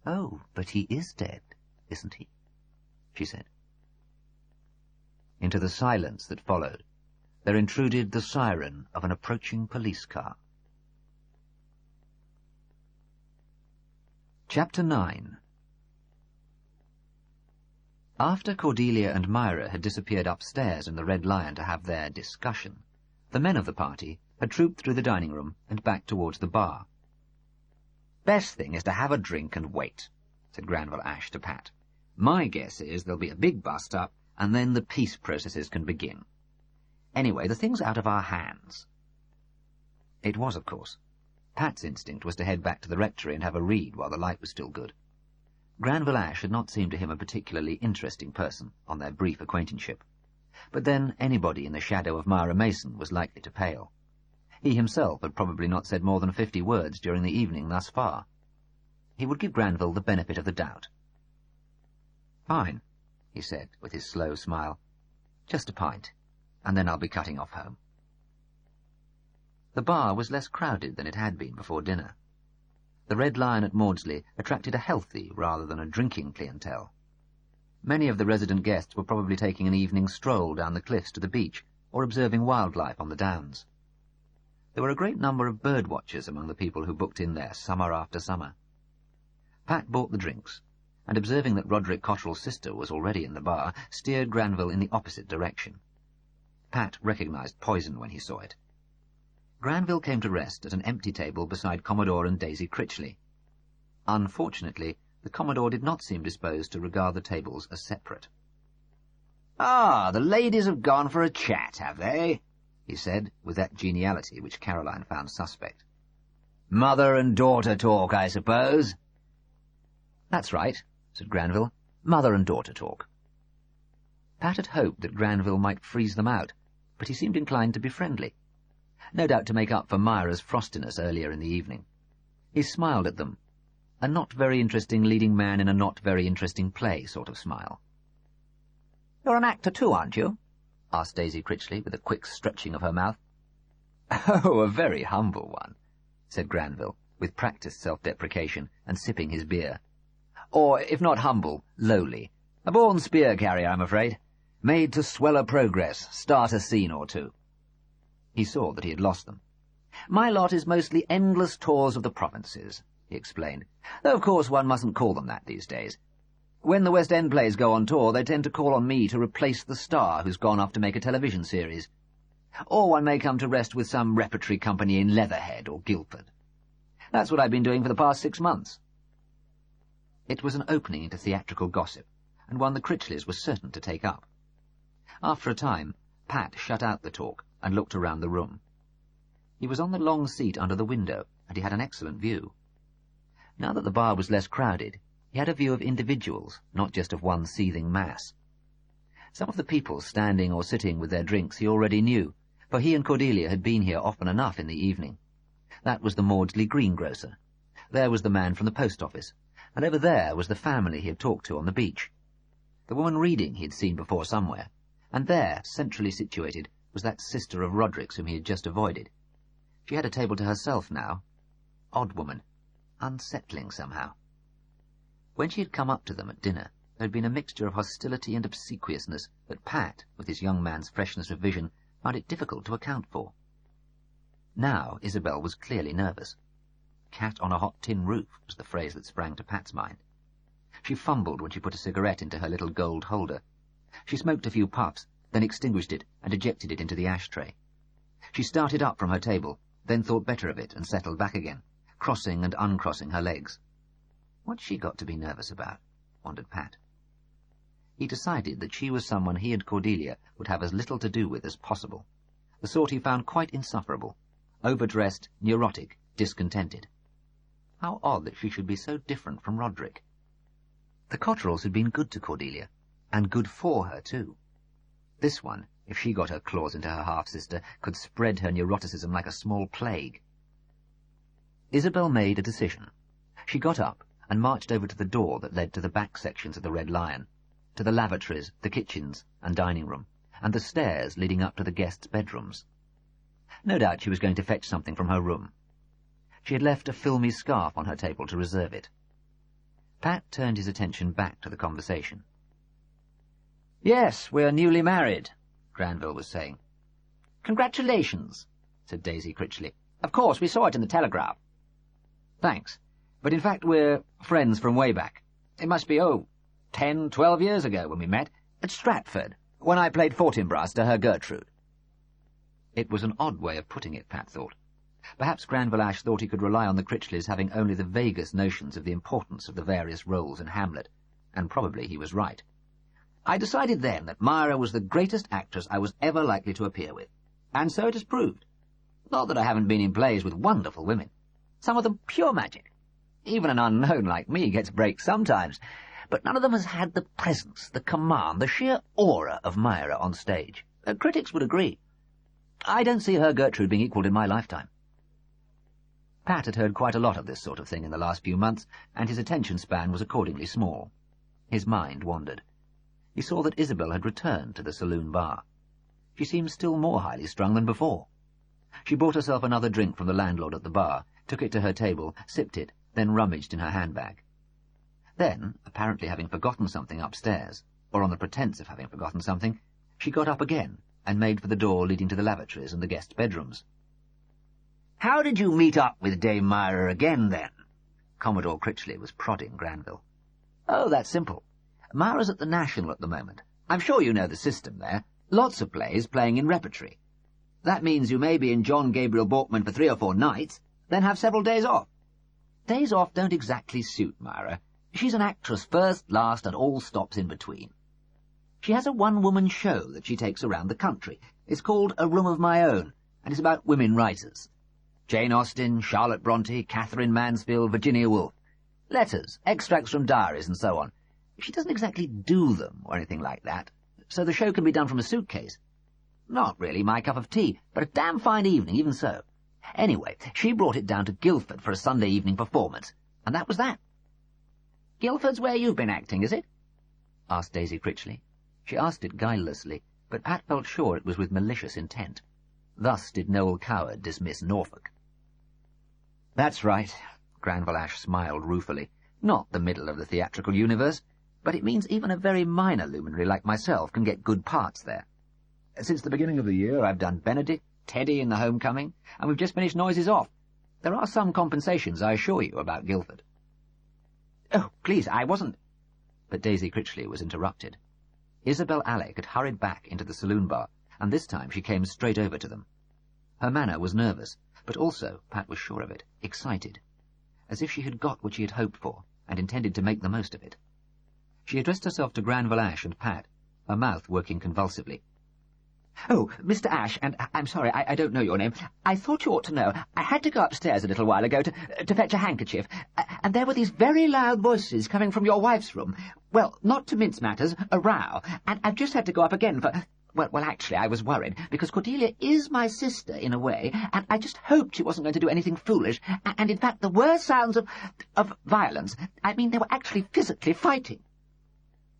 Oh, but he is dead, isn't he? She said. Into the silence that followed, there intruded the siren of an approaching police car. Chapter 9. After Cordelia and Myra had disappeared upstairs in the Red Lion to have their discussion, the men of the party had trooped through the dining room and back towards the bar. Best thing is to have a drink and wait, said Granville Ash to Pat. My guess is there'll be a big bust-up, and then the peace processes can begin. Anyway, the thing's out of our hands. It was, of course. Pat's instinct was to head back to the rectory and have a read while the light was still good. Granville Ash had not seemed to him a particularly interesting person on their brief acquaintanceship. But then anybody in the shadow of Myra Mason was likely to pale. He himself had probably not said more than 50 words during the evening thus far. He would give Granville the benefit of the doubt. Fine, he said with his slow smile. Just a pint, and then I'll be cutting off home. The bar was less crowded than it had been before dinner. The Red Lion at Maudsley attracted a healthy rather than a drinking clientele. Many of the resident guests were probably taking an evening stroll down the cliffs to the beach or observing wildlife on the downs. There were a great number of bird watchers among the people who booked in there summer after summer. Pat bought the drinks, and observing that Roderick Cotterel's sister was already in the bar, steered Granville in the opposite direction. Pat recognized poison when he saw it. Granville came to rest at an empty table beside Commodore and Daisy Critchley. Unfortunately, the Commodore did not seem disposed to regard the tables as separate. "Ah, the ladies have gone for a chat, have they?" he said, with that geniality which Caroline found suspect. "Mother and daughter talk, I suppose?" "That's right," said Granville. "Mother and daughter talk." Pat had hoped that Granville might freeze them out, but he seemed inclined to be friendly. No doubt to make up for Myra's frostiness earlier in the evening. He smiled at them, a not-very-interesting leading man in a not-very-interesting play sort of smile. "You're an actor too, aren't you?" asked Daisy Critchley, with a quick stretching of her mouth. "Oh, a very humble one," said Granville, with practised self-deprecation, and sipping his beer. "Or, if not humble, lowly. A born spear-carrier, I'm afraid. Made to swell a progress, start a scene or two." He saw that he had lost them. "My lot is mostly endless tours of the provinces," he explained, "though of course one mustn't call them that these days. When the West End plays go on tour, they tend to call on me to replace the star who's gone off to make a television series. Or one may come to rest with some repertory company in Leatherhead or Guildford. That's what I've been doing for the past 6 months." It was an opening into theatrical gossip, and one the Critchleys were certain to take up. After a time, Pat shut out the talk and looked around the room. He was on the long seat under the window, and he had an excellent view. Now that the bar was less crowded, he had a view of individuals, not just of one seething mass. Some of the people standing or sitting with their drinks he already knew, for he and Cordelia had been here often enough in the evening. That was the Maudsley greengrocer. There was the man from the post office, and over there was the family he had talked to on the beach. The woman reading he had seen before somewhere, and there, centrally situated, was that sister of Rodrik's whom he had just avoided. She had a table to herself now. Odd woman. Unsettling somehow. When she had come up to them at dinner, there had been a mixture of hostility and obsequiousness that Pat, with his young man's freshness of vision, found it difficult to account for. Now Isabel was clearly nervous. "Cat on a hot tin roof" was the phrase that sprang to Pat's mind. She fumbled when she put a cigarette into her little gold holder. She smoked a few puffs, then extinguished it and ejected it into the ashtray. She started up from her table, then thought better of it and settled back again, crossing and uncrossing her legs. What's she got to be nervous about? Wondered Pat. He decided that she was someone he and Cordelia would have as little to do with as possible, the sort he found quite insufferable, overdressed, neurotic, discontented. How odd that she should be so different from Rodrik. The Cotterels had been good to Cordelia, and good for her, too. This one, if she got her claws into her half-sister, could spread her neuroticism like a small plague. Isabel made a decision. She got up and marched over to the door that led to the back sections of the Red Lion, to the lavatories, the kitchens and dining room, and the stairs leading up to the guests' bedrooms. No doubt she was going to fetch something from her room. She had left a filmy scarf on her table to reserve it. Pat turned his attention back to the conversation. "Yes, we're newly married," Granville was saying. "Congratulations," said Daisy Critchley. "Of course, we saw it in the Telegraph." "Thanks. But in fact we're friends from way back. It must be, 10, 12 years ago when we met, at Stratford, when I played Fortinbras to her Gertrude." It was an odd way of putting it, Pat thought. Perhaps Granville Ash thought he could rely on the Critchleys having only the vaguest notions of the importance of the various roles in Hamlet, and probably he was right. "I decided then that Myra was the greatest actress I was ever likely to appear with, and so it has proved. Not that I haven't been in plays with wonderful women. Some of them pure magic. Even an unknown like me gets breaks sometimes, but none of them has had the presence, the command, the sheer aura of Myra on stage. Critics would agree. I don't see her Gertrude being equalled in my lifetime." Pat had heard quite a lot of this sort of thing in the last few months, and his attention span was accordingly small. His mind wandered. He saw that Isabel had returned to the saloon bar. She seemed still more highly strung than before. She bought herself another drink from the landlord at the bar, took it to her table, sipped it, then rummaged in her handbag. Then, apparently having forgotten something upstairs, or on the pretence of having forgotten something, she got up again and made for the door leading to the lavatories and the guests' bedrooms. "How did you meet up with Dame Myra again, then?" Commodore Critchley was prodding Granville. "Oh, that's simple. Myra's at the National at the moment. I'm sure you know the system there. Lots of plays playing in repertory. That means you may be in John Gabriel Borkman for 3 or 4 nights, then have several days off. Days off don't exactly suit Myra. She's an actress first, last, and all stops in between. She has a one-woman show that she takes around the country. It's called A Room of My Own, and it's about women writers. Jane Austen, Charlotte Bronte, Catherine Mansfield, Virginia Woolf. Letters, extracts from diaries, and so on. She doesn't exactly do them or anything like that, so the show can be done from a suitcase. Not really my cup of tea, but a damn fine evening, even so. Anyway, she brought it down to Guildford for a Sunday evening performance, and that was that." "Guildford's where you've been acting, is it?" asked Daisy Critchley. She asked it guilelessly, but Pat felt sure it was with malicious intent. Thus did Noel Coward dismiss Norfolk. "That's right," Granville Ash smiled ruefully. "Not the middle of the theatrical universe, but it means even a very minor luminary like myself can get good parts there. Since the beginning of the year I've done Benedict, Teddy in The Homecoming, and we've just finished Noises Off. There are some compensations, I assure you, about Guildford." "Oh, please, I wasn't—" But Daisy Critchley was interrupted. Isabel Alec had hurried back into the saloon bar, and this time she came straight over to them. Her manner was nervous, but also, Pat was sure of it, excited, as if she had got what she had hoped for, and intended to make the most of it. She addressed herself to Granville Ash and Pat, her mouth working convulsively. "Oh, Mr. Ash, and I'm sorry, I don't know your name. I thought you ought to know. I had to go upstairs a little while ago to fetch a handkerchief, and there were these very loud voices coming from your wife's room. Well, not to mince matters, a row, and I've just had to go up again for... Well, actually, I was worried, because Cordelia is my sister, in a way, and I just hoped she wasn't going to do anything foolish, and in fact there were sounds of violence. I mean, they were actually physically fighting."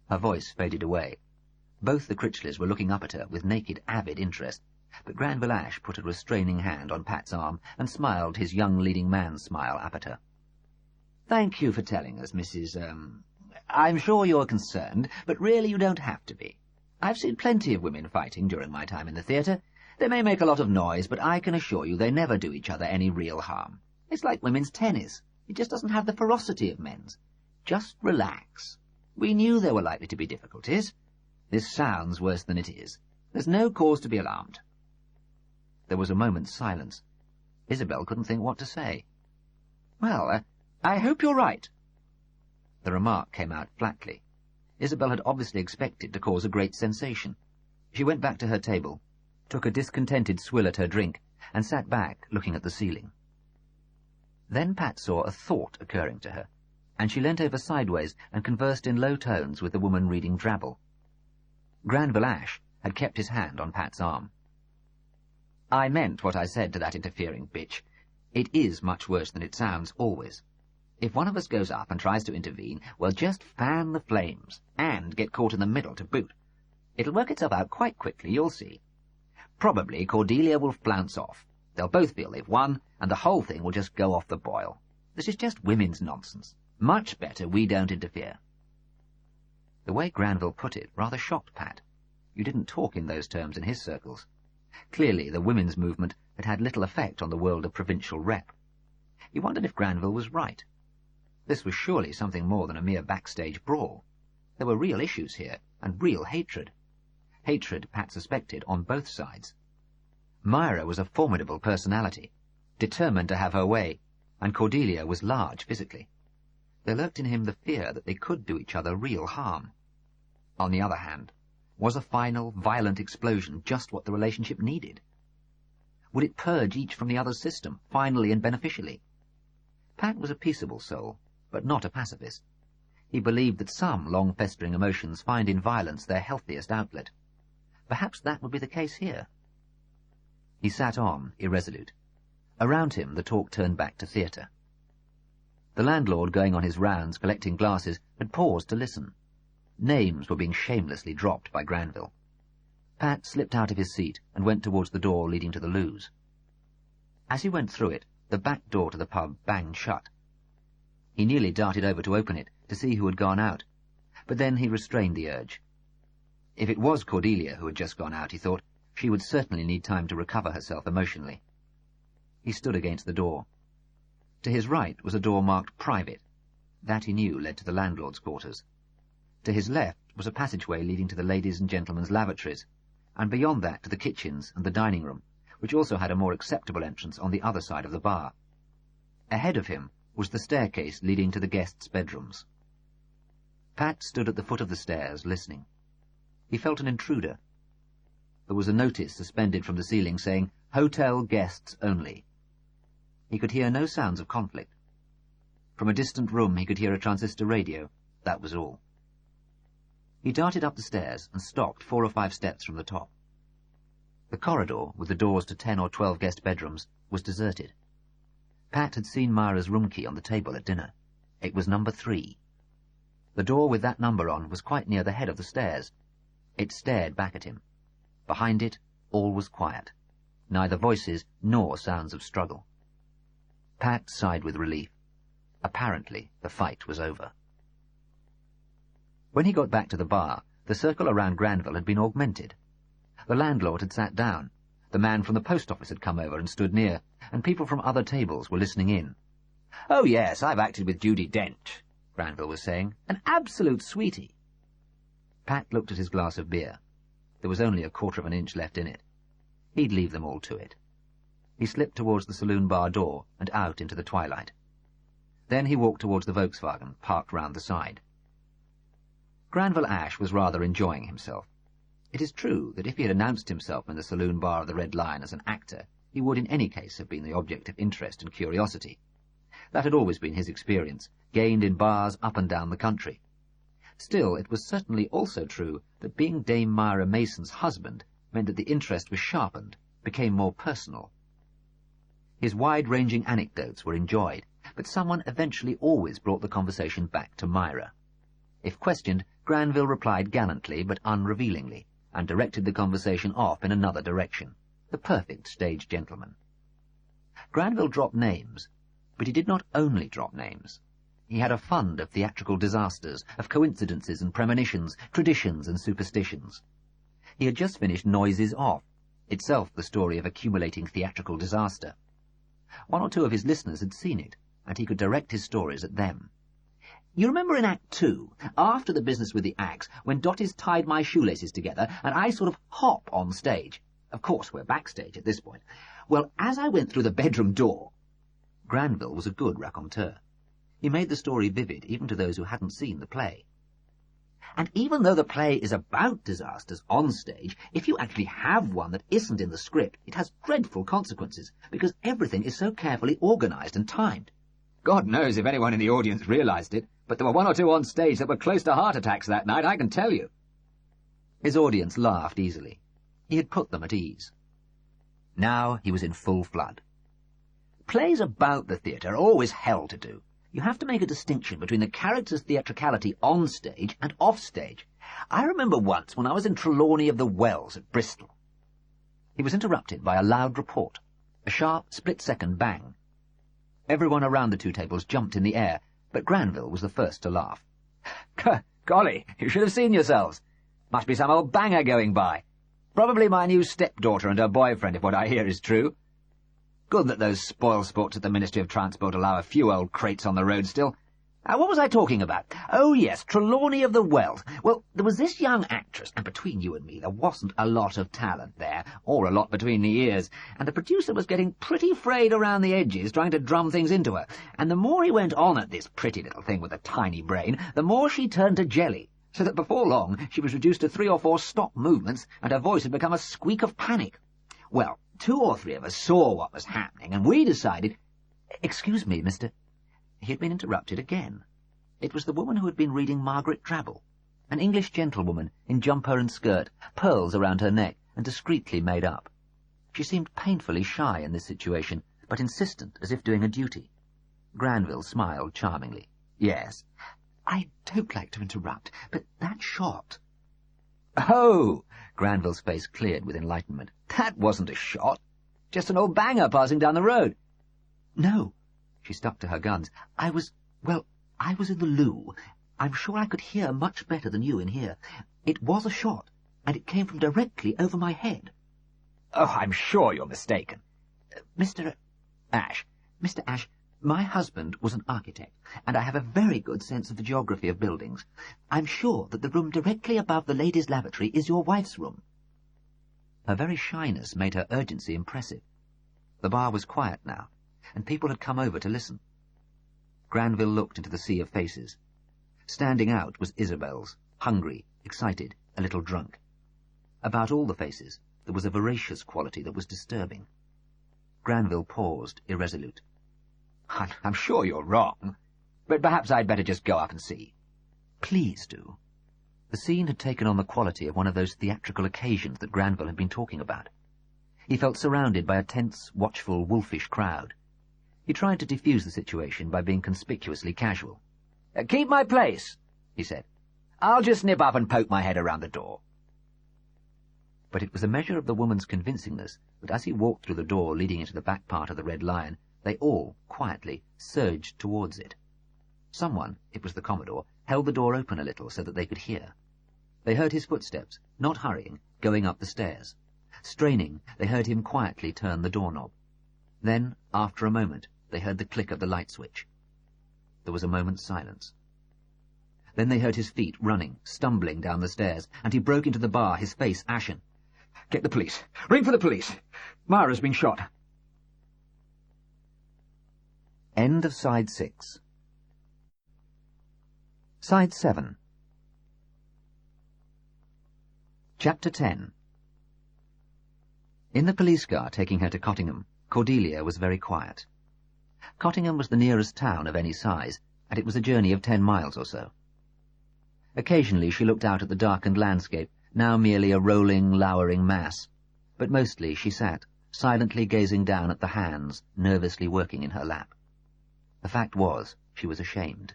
Her voice faded away. Both the Critchleys were looking up at her with naked, avid interest, but Granville Ash put a restraining hand on Pat's arm and smiled his young leading man smile up at her. "Thank you for telling us, Mrs. I'm sure you're concerned, but really you don't have to be. I've seen plenty of women fighting during my time in the theatre. They may make a lot of noise, but I can assure you they never do each other any real harm. It's like women's tennis. It just doesn't have the ferocity of men's. Just relax. We knew there were likely to be difficulties. This sounds worse than it is. There's no cause to be alarmed. There was a moment's silence. Isabel couldn't think what to say. Well, I hope you're right. The remark came out flatly. Isabel had obviously expected to cause a great sensation. She went back to her table, took a discontented swill at her drink, and sat back, looking at the ceiling. Then Pat saw a thought occurring to her, and she leant over sideways and conversed in low tones with the woman reading Drabble. Granville Ash had kept his hand on Pat's arm. I meant what I said to that interfering bitch. It is much worse than it sounds, always. If one of us goes up and tries to intervene, we'll just fan the flames, and get caught in the middle to boot. It'll work itself out quite quickly, you'll see. Probably Cordelia will flounce off. They'll both feel they've won, and the whole thing will just go off the boil. This is just women's nonsense. Much better we don't interfere. The way Granville put it rather shocked Pat. You didn't talk in those terms in his circles. Clearly the women's movement had had little effect on the world of provincial rep. He wondered if Granville was right. This was surely something more than a mere backstage brawl. There were real issues here, and real hatred. Hatred, Pat suspected, on both sides. Myra was a formidable personality, determined to have her way, and Cordelia was large physically. There lurked in him the fear that they could do each other real harm. On the other hand, was a final, violent explosion just what the relationship needed? Would it purge each from the other's system, finally and beneficially? Pat was a peaceable soul, but not a pacifist. He believed that some long-festering emotions find in violence their healthiest outlet. Perhaps that would be the case here. He sat on, irresolute. Around him the talk turned back to theatre. The landlord, going on his rounds collecting glasses, had paused to listen. Names were being shamelessly dropped by Granville. Pat slipped out of his seat and went towards the door leading to the loos. As he went through it, the back door to the pub banged shut. He nearly darted over to open it, to see who had gone out, but then he restrained the urge. If it was Cordelia who had just gone out, he thought, she would certainly need time to recover herself emotionally. He stood against the door. To his right was a door marked Private. That he knew led to the landlord's quarters. To his left was a passageway leading to the ladies' and gentlemen's lavatories, and beyond that to the kitchens and the dining room, which also had a more acceptable entrance on the other side of the bar. Ahead of him was the staircase leading to the guests' bedrooms. Pat stood at the foot of the stairs, listening. He felt an intruder. There was a notice suspended from the ceiling saying, "Hotel guests only." He could hear no sounds of conflict. From a distant room he could hear a transistor radio. That was all. He darted up the stairs and stopped 4 or 5 steps from the top. The corridor, with the doors to 10 or 12 guest bedrooms, was deserted. Pat had seen Myra's room key on the table at dinner. It was number 3. The door with that number on was quite near the head of the stairs. It stared back at him. Behind it, all was quiet. Neither voices nor sounds of struggle. Pat sighed with relief. Apparently, the fight was over. When he got back to the bar, the circle around Granville had been augmented. The landlord had sat down, the man from the post office had come over and stood near, and people from other tables were listening in. "Oh, yes, I've acted with Judy Dent," Granville was saying. "An absolute sweetie." Pat looked at his glass of beer. There was only a 1/4 of an inch left in it. He'd leave them all to it. He slipped towards the saloon bar door and out into the twilight. Then he walked towards the Volkswagen, parked round the side. Granville Ash was rather enjoying himself. It is true that if he had announced himself in the saloon bar of the Red Lion as an actor, he would in any case have been the object of interest and curiosity. That had always been his experience, gained in bars up and down the country. Still, it was certainly also true that being Dame Myra Mason's husband meant that the interest was sharpened, became more personal. His wide-ranging anecdotes were enjoyed, but someone eventually always brought the conversation back to Myra. If questioned, Granville replied gallantly but unrevealingly, and directed the conversation off in another direction. The perfect stage gentleman. Granville dropped names, but he did not only drop names. He had a fund of theatrical disasters, of coincidences and premonitions, traditions and superstitions. He had just finished Noises Off, itself the story of accumulating theatrical disaster. 1 or 2 of his listeners had seen it, and he could direct his stories at them. You remember in Act 2, after the business with the axe, when Dottie's tied my shoelaces together and I sort of hop on stage? Of course, we're backstage at this point. Well, as I went through the bedroom door... Granville was a good raconteur. He made the story vivid even to those who hadn't seen the play. And even though the play is about disasters on stage, if you actually have one that isn't in the script, it has dreadful consequences, because everything is so carefully organised and timed. God knows if anyone in the audience realised it, but there were one or two on stage that were close to heart attacks that night, I can tell you. His audience laughed easily. He had put them at ease. Now he was in full flood. Plays about the theatre are always hell to do. You have to make a distinction between the character's theatricality on stage and off stage. I remember once when I was in Trelawney of the Wells at Bristol. He was interrupted by a loud report, a sharp split-second bang. Everyone around the two tables jumped in the air, but Granville was the first to laugh. Golly, you should have seen yourselves. Must be some old banger going by. Probably my new stepdaughter and her boyfriend, if what I hear is true. Good that those spoil-sports at the Ministry of Transport allow a few old crates on the road still. What was I talking about? Oh, yes, Trelawney of the Wells. Well, there was this young actress, and between you and me, there wasn't a lot of talent there, or a lot between the ears, and the producer was getting pretty frayed around the edges, trying to drum things into her, and the more he went on at this pretty little thing with a tiny brain, the more she turned to jelly, so that before long she was reduced to 3 or 4 stop movements, and her voice had become a squeak of panic. Well, 2 or 3 of us saw what was happening, and we decided... Excuse me, Mr... He had been interrupted again. It was the woman who had been reading Margaret Drabble, an English gentlewoman in jumper and skirt, pearls around her neck, and discreetly made up. She seemed painfully shy in this situation, but insistent, as if doing a duty. Granville smiled charmingly. Yes, I don't like to interrupt, but that shot... Oh! Granville's face cleared with enlightenment. That wasn't a shot. Just an old banger passing down the road. No. She stuck to her guns. I was in the loo. I'm sure I could hear much better than you in here. It was a shot, and it came from directly over my head. Oh, I'm sure you're mistaken. Mr. Ash, my husband was an architect, and I have a very good sense of the geography of buildings. I'm sure that the room directly above the ladies' lavatory is your wife's room. Her very shyness made her urgency impressive. The bar was quiet now, and people had come over to listen. Granville looked into the sea of faces. Standing out was Isabel's, hungry, excited, a little drunk. About all the faces there was a voracious quality that was disturbing. Granville paused, irresolute. I'm sure you're wrong, but perhaps I'd better just go up and see. Please do. The scene had taken on the quality of one of those theatrical occasions that Granville had been talking about. He felt surrounded by a tense, watchful, wolfish crowd. He tried to defuse the situation by being conspicuously casual. Keep my place, he said. I'll just nip up and poke my head around the door. But it was a measure of the woman's convincingness that as he walked through the door leading into the back part of the Red Lion, they all, quietly, surged towards it. Someone, it was the Commodore, held the door open a little so that they could hear. They heard his footsteps, not hurrying, going up the stairs. Straining, they heard him quietly turn the doorknob. Then, after a moment, they heard the click of the light switch. There was a moment's silence. Then they heard his feet running, stumbling down the stairs, and he broke into the bar, his face ashen. Get the police. Ring for the police. Myra's been shot. End of Side 6. Side 7. Chapter 10. In the police car taking her to Cottingham, Cordelia was very quiet. Cottingham was the nearest town of any size, and it was a journey of 10 miles or so. Occasionally she looked out at the darkened landscape, now merely a rolling, lowering mass, but mostly she sat, silently gazing down at the hands nervously working in her lap. The fact was, she was ashamed.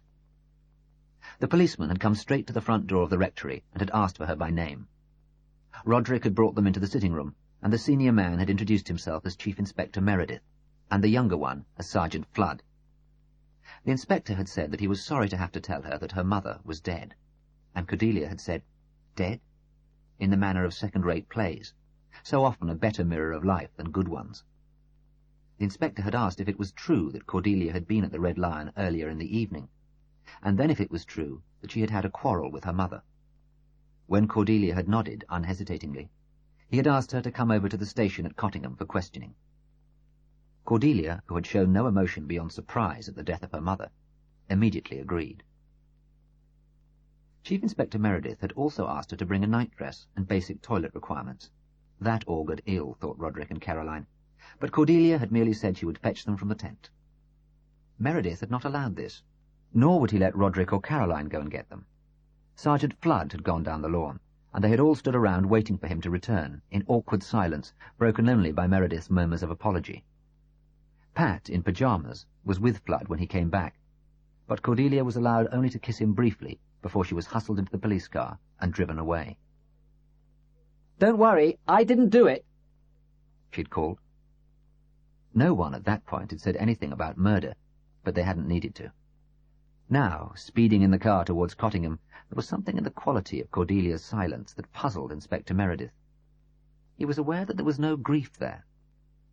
The policeman had come straight to the front door of the rectory and had asked for her by name. Rodrik had brought them into the sitting-room, and the senior man had introduced himself as Chief Inspector Meredith, and the younger one as Sergeant Flood. The inspector had said that he was sorry to have to tell her that her mother was dead, and Cordelia had said, "Dead?" in the manner of second-rate plays, so often a better mirror of life than good ones. The inspector had asked if it was true that Cordelia had been at the Red Lion earlier in the evening, and then if it was true that she had had a quarrel with her mother. When Cordelia had nodded unhesitatingly, he had asked her to come over to the station at Cottingham for questioning. Cordelia, who had shown no emotion beyond surprise at the death of her mother, immediately agreed. Chief Inspector Meredith had also asked her to bring a nightdress and basic toilet requirements. That augured ill, thought Rodrik and Caroline, but Cordelia had merely said she would fetch them from the tent. Meredith had not allowed this, nor would he let Rodrik or Caroline go and get them. Sergeant Flood had gone down the lawn, and they had all stood around waiting for him to return, in awkward silence, broken only by Meredith's murmurs of apology. Pat, in pyjamas, was with Flood when he came back, but Cordelia was allowed only to kiss him briefly before she was hustled into the police car and driven away. "Don't worry, I didn't do it," she'd called. No one at that point had said anything about murder, but they hadn't needed to. Now, speeding in the car towards Cottingham, there was something in the quality of Cordelia's silence that puzzled Inspector Meredith. He was aware that there was no grief there.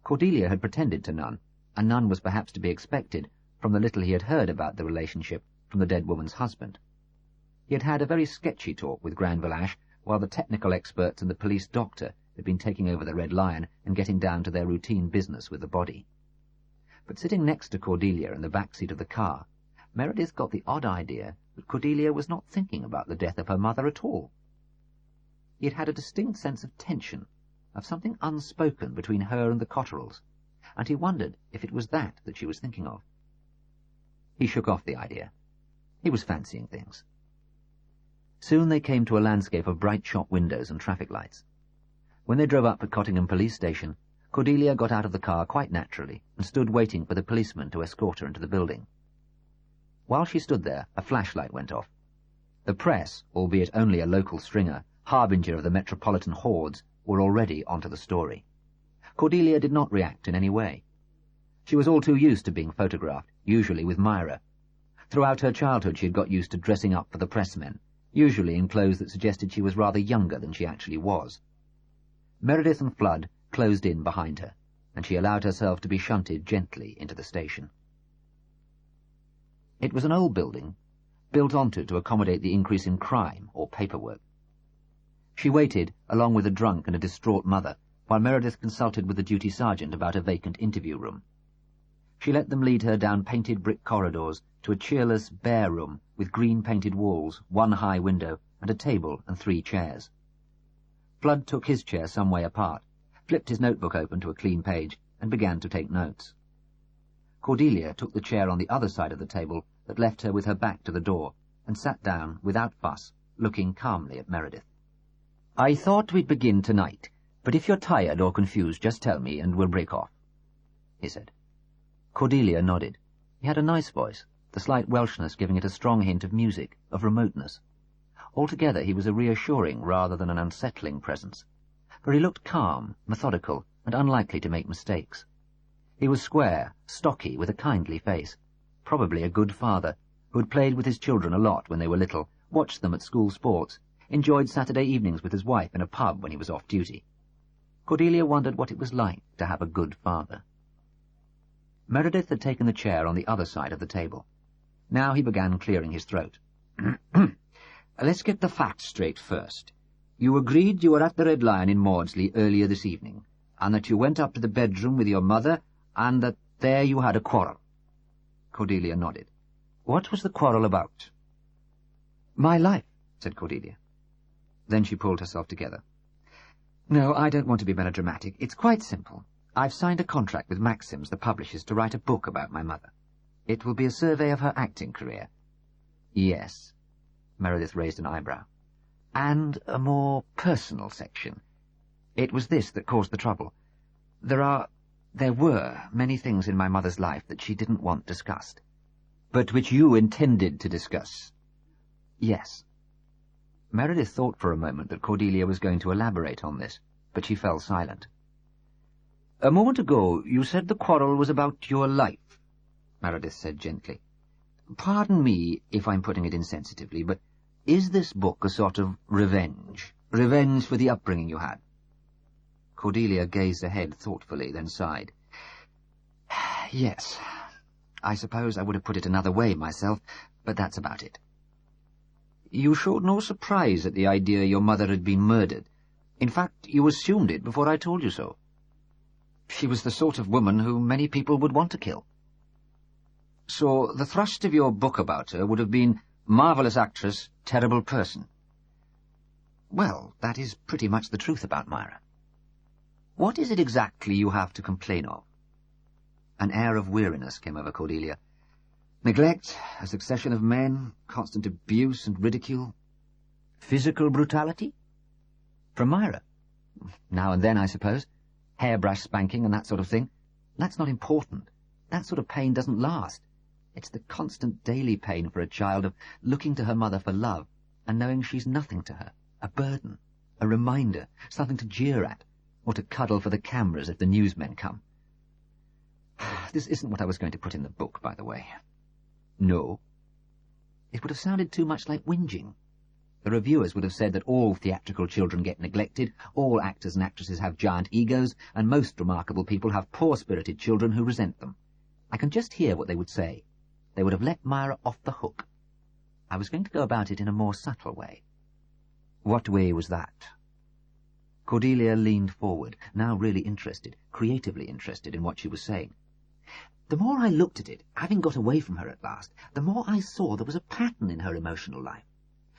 Cordelia had pretended to none, and none was perhaps to be expected from the little he had heard about the relationship from the dead woman's husband. He had had a very sketchy talk with Granville Ash, while the technical experts and the police doctor had been taking over the Red Lion and getting down to their routine business with the body. But sitting next to Cordelia in the back seat of the car, Meredith got the odd idea that Cordelia was not thinking about the death of her mother at all. He had had a distinct sense of tension, of something unspoken between her and the Cotterels, and he wondered if it was that she was thinking of. He shook off the idea. He was fancying things. Soon they came to a landscape of bright shop windows and traffic lights. When they drove up at Cottingham Police Station, Cordelia got out of the car quite naturally and stood waiting for the policeman to escort her into the building. While she stood there, a flashlight went off. The press, albeit only a local stringer, harbinger of the metropolitan hordes, were already onto the story. Cordelia did not react in any way. She was all too used to being photographed, usually with Myra. Throughout her childhood she had got used to dressing up for the pressmen, usually in clothes that suggested she was rather younger than she actually was. Meredith and Flood closed in behind her, and she allowed herself to be shunted gently into the station. It was an old building, built onto to accommodate the increase in crime or paperwork. She waited, along with a drunk and a distraught mother, while Meredith consulted with the duty sergeant about a vacant interview room. She let them lead her down painted brick corridors to a cheerless, bare room with green-painted walls, one high window, and a table and 3 chairs. Flood took his chair some way apart, flipped his notebook open to a clean page, and began to take notes. Cordelia took the chair on the other side of the table that left her with her back to the door, and sat down without fuss, looking calmly at Meredith. "I thought we'd begin tonight, but if you're tired or confused, just tell me and we'll break off," he said. Cordelia nodded. He had a nice voice, the slight Welshness giving it a strong hint of music, of remoteness. Altogether he was a reassuring rather than an unsettling presence, for he looked calm, methodical, and unlikely to make mistakes. He was square, stocky, with a kindly face, probably a good father, who had played with his children a lot when they were little, watched them at school sports, enjoyed Saturday evenings with his wife in a pub when he was off duty. Cordelia wondered what it was like to have a good father. Meredith had taken the chair on the other side of the table. Now he began clearing his throat. "Let's get the facts straight first. You agreed you were at the Red Lion in Maudsley earlier this evening, and that you went up to the bedroom with your mother, and that there you had a quarrel." Cordelia nodded. "What was the quarrel about?" "My life," said Cordelia. Then she pulled herself together. "No, I don't want to be melodramatic. It's quite simple. I've signed a contract with Maxims, the publishers, to write a book about my mother. It will be a survey of her acting career." "Yes." Meredith raised an eyebrow. "And a more personal section. It was this that caused the trouble. There were many things in my mother's life that she didn't want discussed." "But which you intended to discuss?" "Yes." Meredith thought for a moment that Cordelia was going to elaborate on this, but she fell silent. "A moment ago you said the quarrel was about your life," Meredith said gently. "Pardon me if I'm putting it insensitively, but is this book a sort of revenge? Revenge for the upbringing you had?" Cordelia gazed ahead thoughtfully, then sighed. "Yes. I suppose I would have put it another way myself, but that's about it. You showed no surprise at the idea your mother had been murdered. In fact, you assumed it before I told you so. She was the sort of woman who many people would want to kill. So the thrust of your book about her would have been marvellous actress, terrible person. Well, that is pretty much the truth about Myra. What is it exactly you have to complain of? An air of weariness came over Cordelia. Neglect, a succession of men, constant abuse and ridicule. Physical brutality? From Myra? Now and then, I suppose. Hairbrush spanking and that sort of thing. That's not important. That sort of pain doesn't last. It's the constant daily pain for a child of looking to her mother for love and knowing she's nothing to her, a burden, a reminder, something to jeer at, or to cuddle for the cameras if the newsmen come. This isn't what I was going to put in the book, by the way. No. It would have sounded too much like whinging. The reviewers would have said that all theatrical children get neglected, all actors and actresses have giant egos, and most remarkable people have poor-spirited children who resent them. I can just hear what they would say. They would have let Myra off the hook. I was going to go about it in a more subtle way. What way was that? Cordelia leaned forward, now really interested, creatively interested in what she was saying. The more I looked at it, having got away from her at last, the more I saw there was a pattern in her emotional life.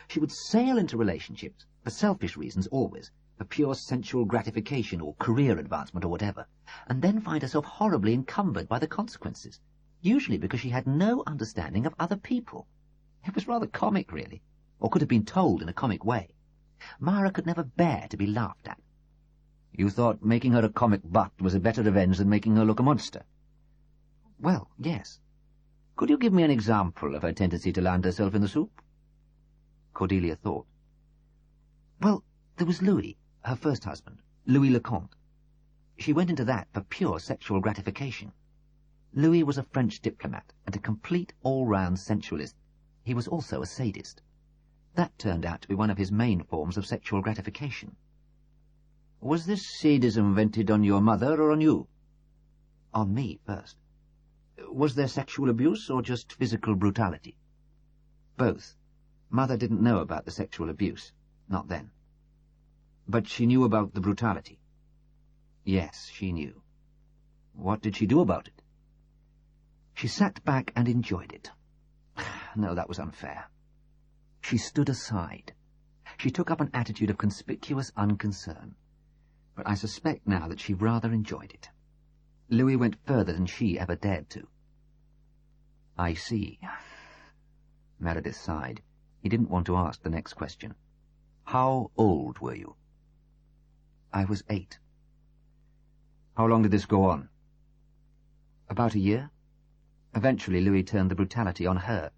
She would sail into relationships, for selfish reasons always, for pure sensual gratification or career advancement or whatever, and then find herself horribly encumbered by the consequences, usually because she had no understanding of other people. It was rather comic, really, or could have been told in a comic way. Myra could never bear to be laughed at. You thought making her a comic butt was a better revenge than making her look a monster? Well, yes. Could you give me an example of her tendency to land herself in the soup? Cordelia thought. Well, there was Louis, her first husband, Louis Lecomte. She went into that for pure sexual gratification. Louis was a French diplomat and a complete all-round sensualist. He was also a sadist. That turned out to be one of his main forms of sexual gratification. Was this sadism vented on your mother or on you? On me first. Was there sexual abuse or just physical brutality? Both. Mother didn't know about the sexual abuse. Not then. But she knew about the brutality. Yes, she knew. What did she do about it? She sat back and enjoyed it. No, that was unfair. She stood aside. She took up an attitude of conspicuous unconcern. But I suspect now that she rather enjoyed it. Louis went further than she ever dared to. I see. Meredith sighed. He didn't want to ask the next question. How old were you? I was 8. How long did this go on? About a year. Eventually Louis turned the brutality on her.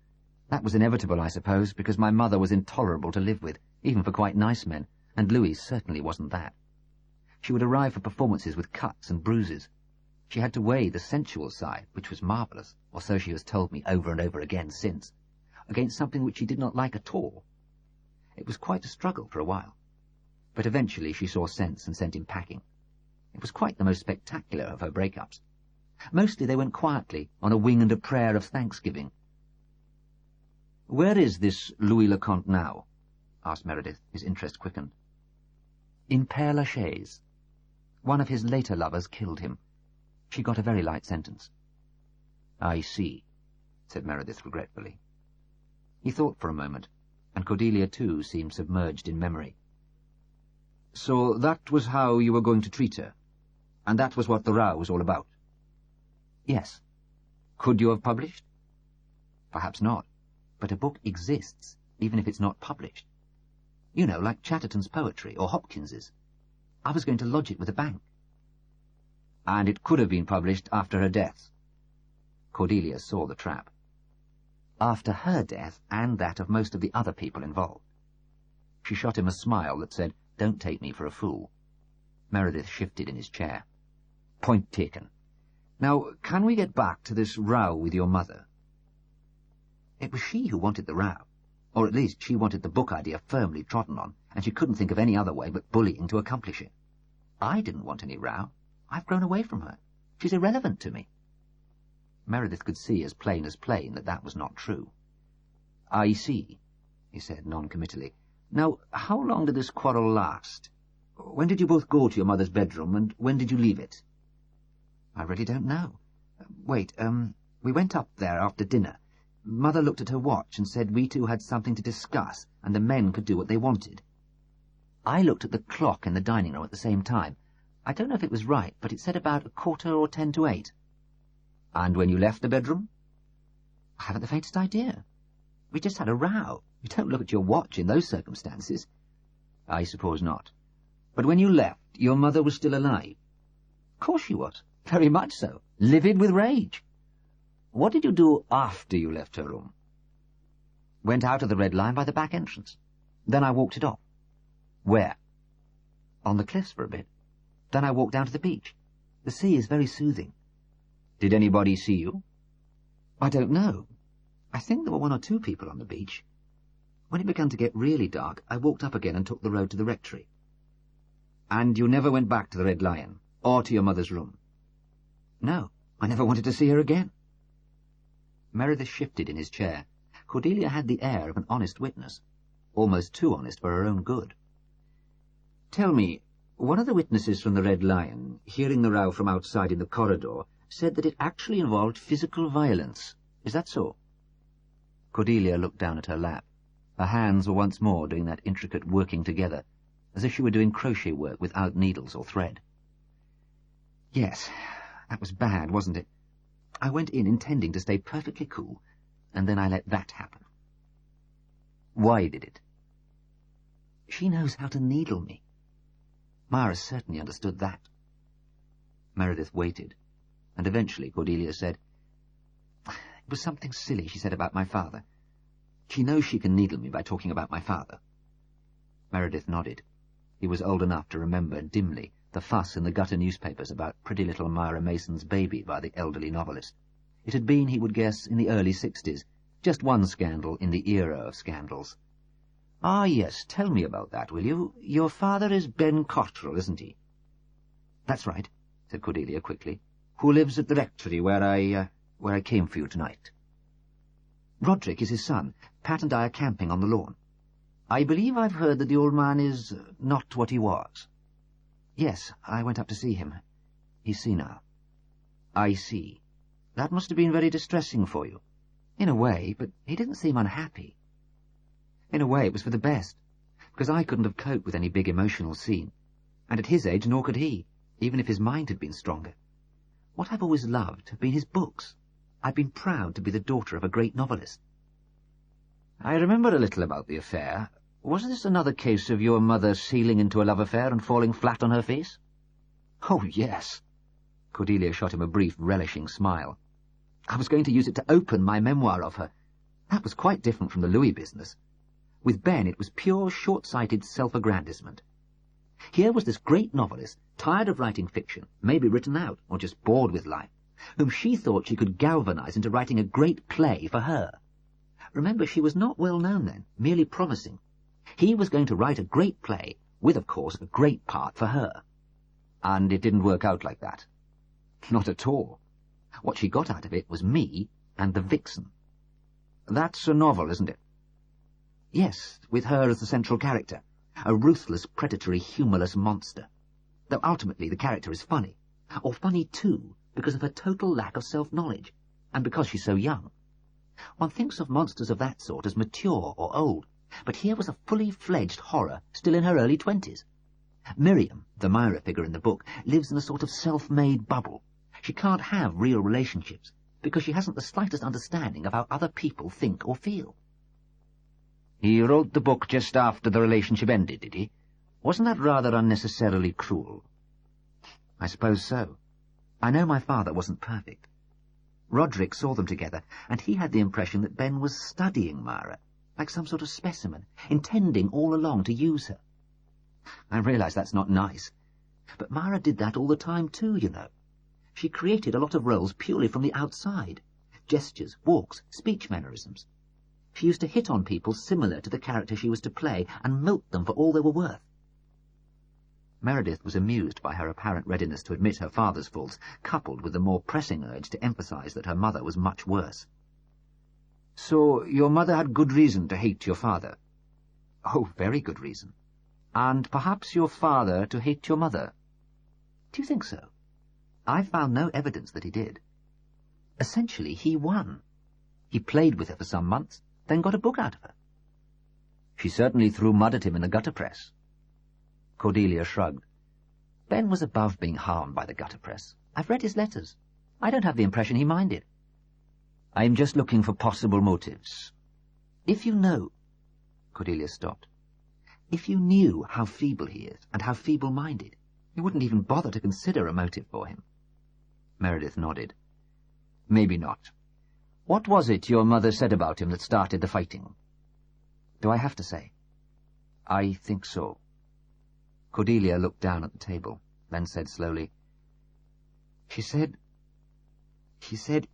That was inevitable, I suppose, because my mother was intolerable to live with, even for quite nice men, and Louis certainly wasn't that. She would arrive for performances with cuts and bruises. She had to weigh the sensual side, which was marvellous, or so she has told me over and over again since, against something which she did not like at all. It was quite a struggle for a while. But eventually she saw sense and sent him packing. It was quite the most spectacular of her break-ups. Mostly they went quietly, on a wing and a prayer of thanksgiving. Where is this Louis Lecomte now? Asked Meredith, his interest quickened. In Père Lachaise. One of his later lovers killed him. She got a very light sentence. I see, said Meredith regretfully. He thought for a moment, and Cordelia too seemed submerged in memory. So that was how you were going to treat her, and that was what the row was all about? Yes. Could you have published? Perhaps not, but a book exists, even if it's not published. You know, like Chatterton's poetry, or Hopkins's. I was going to lodge it with a bank. And it could have been published after her death. Cordelia saw the trap. After her death, and that of most of the other people involved. She shot him a smile that said, Don't take me for a fool. Meredith shifted in his chair. Point taken. Now, can we get back to this row with your mother? It was she who wanted the row, or at least she wanted the book idea firmly trodden on, and she couldn't think of any other way but bullying to accomplish it. I didn't want any row. I've grown away from her. She's irrelevant to me. Meredith could see as plain that that was not true. I see, he said non-committally. Now, how long did this quarrel last? When did you both go to your mother's bedroom, and when did you leave it? I really don't know. Wait, we went up there after dinner. Mother looked at her watch and said we two had something to discuss, and the men could do what they wanted. I looked at the clock in the dining room at the same time. I don't know if it was right, but it said about 8:45. And when you left the bedroom? I haven't the faintest idea. We just had a row. You don't look at your watch in those circumstances. I suppose not. But when you left, your mother was still alive? Of course she was. Very much so. Livid with rage. What did you do after you left her room? Went out of the Red Lion by the back entrance. Then I walked it off. Where? On the cliffs for a bit. Then I walked down to the beach. The sea is very soothing. Did anybody see you? I don't know. I think there were 1 or 2 people on the beach. When it began to get really dark, I walked up again and took the road to the rectory. And you never went back to the Red Lion, or to your mother's room? No, I never wanted to see her again. Meredith shifted in his chair. Cordelia had the air of an honest witness, almost too honest for her own good. Tell me, one of the witnesses from the Red Lion, hearing the row from outside in the corridor, said that it actually involved physical violence. Is that so? Cordelia looked down at her lap. Her hands were once more doing that intricate working together, as if she were doing crochet work without needles or thread. Yes, that was bad, wasn't it? I went in intending to stay perfectly cool, and then I let that happen. Why did it? She knows how to needle me. Myra certainly understood that. Meredith waited, and eventually Cordelia said, It was something silly she said about my father. She knows she can needle me by talking about my father. Meredith nodded. He was old enough to remember dimly the fuss in the gutter newspapers about pretty little Myra Mason's baby by the elderly novelist. It had been, he would guess, in the early 60s, just one scandal in the era of scandals. Ah, yes, tell me about that, will you? Your father is Ben Cotterel, isn't he? That's right, said Cordelia quickly. Who lives at the rectory where I came for you tonight. Rodrik is his son. Pat and I are camping on the lawn. I believe I've heard that the old man is not what he was. Yes, I went up to see him. He's senile. I see. That must have been very distressing for you. In a way, but he didn't seem unhappy. In a way, it was for the best, because I couldn't have coped with any big emotional scene, and at his age nor could he, even if his mind had been stronger. What I've always loved have been his books. I've been proud to be the daughter of a great novelist. I remember a little about the affair. Was this another case of your mother sailing into a love affair and falling flat on her face? Oh, yes. Cordelia shot him a brief, relishing smile. I was going to use it to open my memoir of her. That was quite different from the Louis business. With Ben, it was pure, short-sighted self-aggrandizement. Here was this great novelist, tired of writing fiction, maybe written out, or just bored with life, whom she thought she could galvanize into writing a great play for her. Remember, she was not well known then, merely promising. He was going to write a great play, with, of course, a great part for her. And it didn't work out like that. Not at all. What she got out of it was me and the vixen. That's a novel, isn't it? Yes, with her as the central character, a ruthless, predatory, humorless monster. Though ultimately the character is funny, or funny too, because of her total lack of self-knowledge, and because she's so young. One thinks of monsters of that sort as mature or old, but here was a fully-fledged horror still in her early 20s. Miriam, the Myra figure in the book, lives in a sort of self-made bubble. She can't have real relationships, because she hasn't the slightest understanding of how other people think or feel. He wrote the book just after the relationship ended, did he? Wasn't that rather unnecessarily cruel? I suppose so. I know my father wasn't perfect. Rodrik saw them together, and he had the impression that Ben was studying Myra, like some sort of specimen, intending all along to use her. I realize that's not nice, but Myra did that all the time too, you know. She created a lot of roles purely from the outside. Gestures, walks, speech mannerisms. She used to hit on people similar to the character she was to play and milk them for all they were worth. Meredith was amused by her apparent readiness to admit her father's faults, coupled with the more pressing urge to emphasize that her mother was much worse. So your mother had good reason to hate your father? Oh, very good reason. And perhaps your father to hate your mother? Do you think so? I found no evidence that he did. Essentially, he won. He played with her for some months, then got a book out of her. She certainly threw mud at him in the gutter press. Cordelia shrugged. Ben was above being harmed by the gutter press. I've read his letters. I don't have the impression he minded. I'm just looking for possible motives. If you know... Cordelia stopped. If you knew how feeble he is, and how feeble-minded, you wouldn't even bother to consider a motive for him. Meredith nodded. Maybe not. What was it your mother said about him that started the fighting? Do I have to say? I think so. Cordelia looked down at the table, then said slowly, She said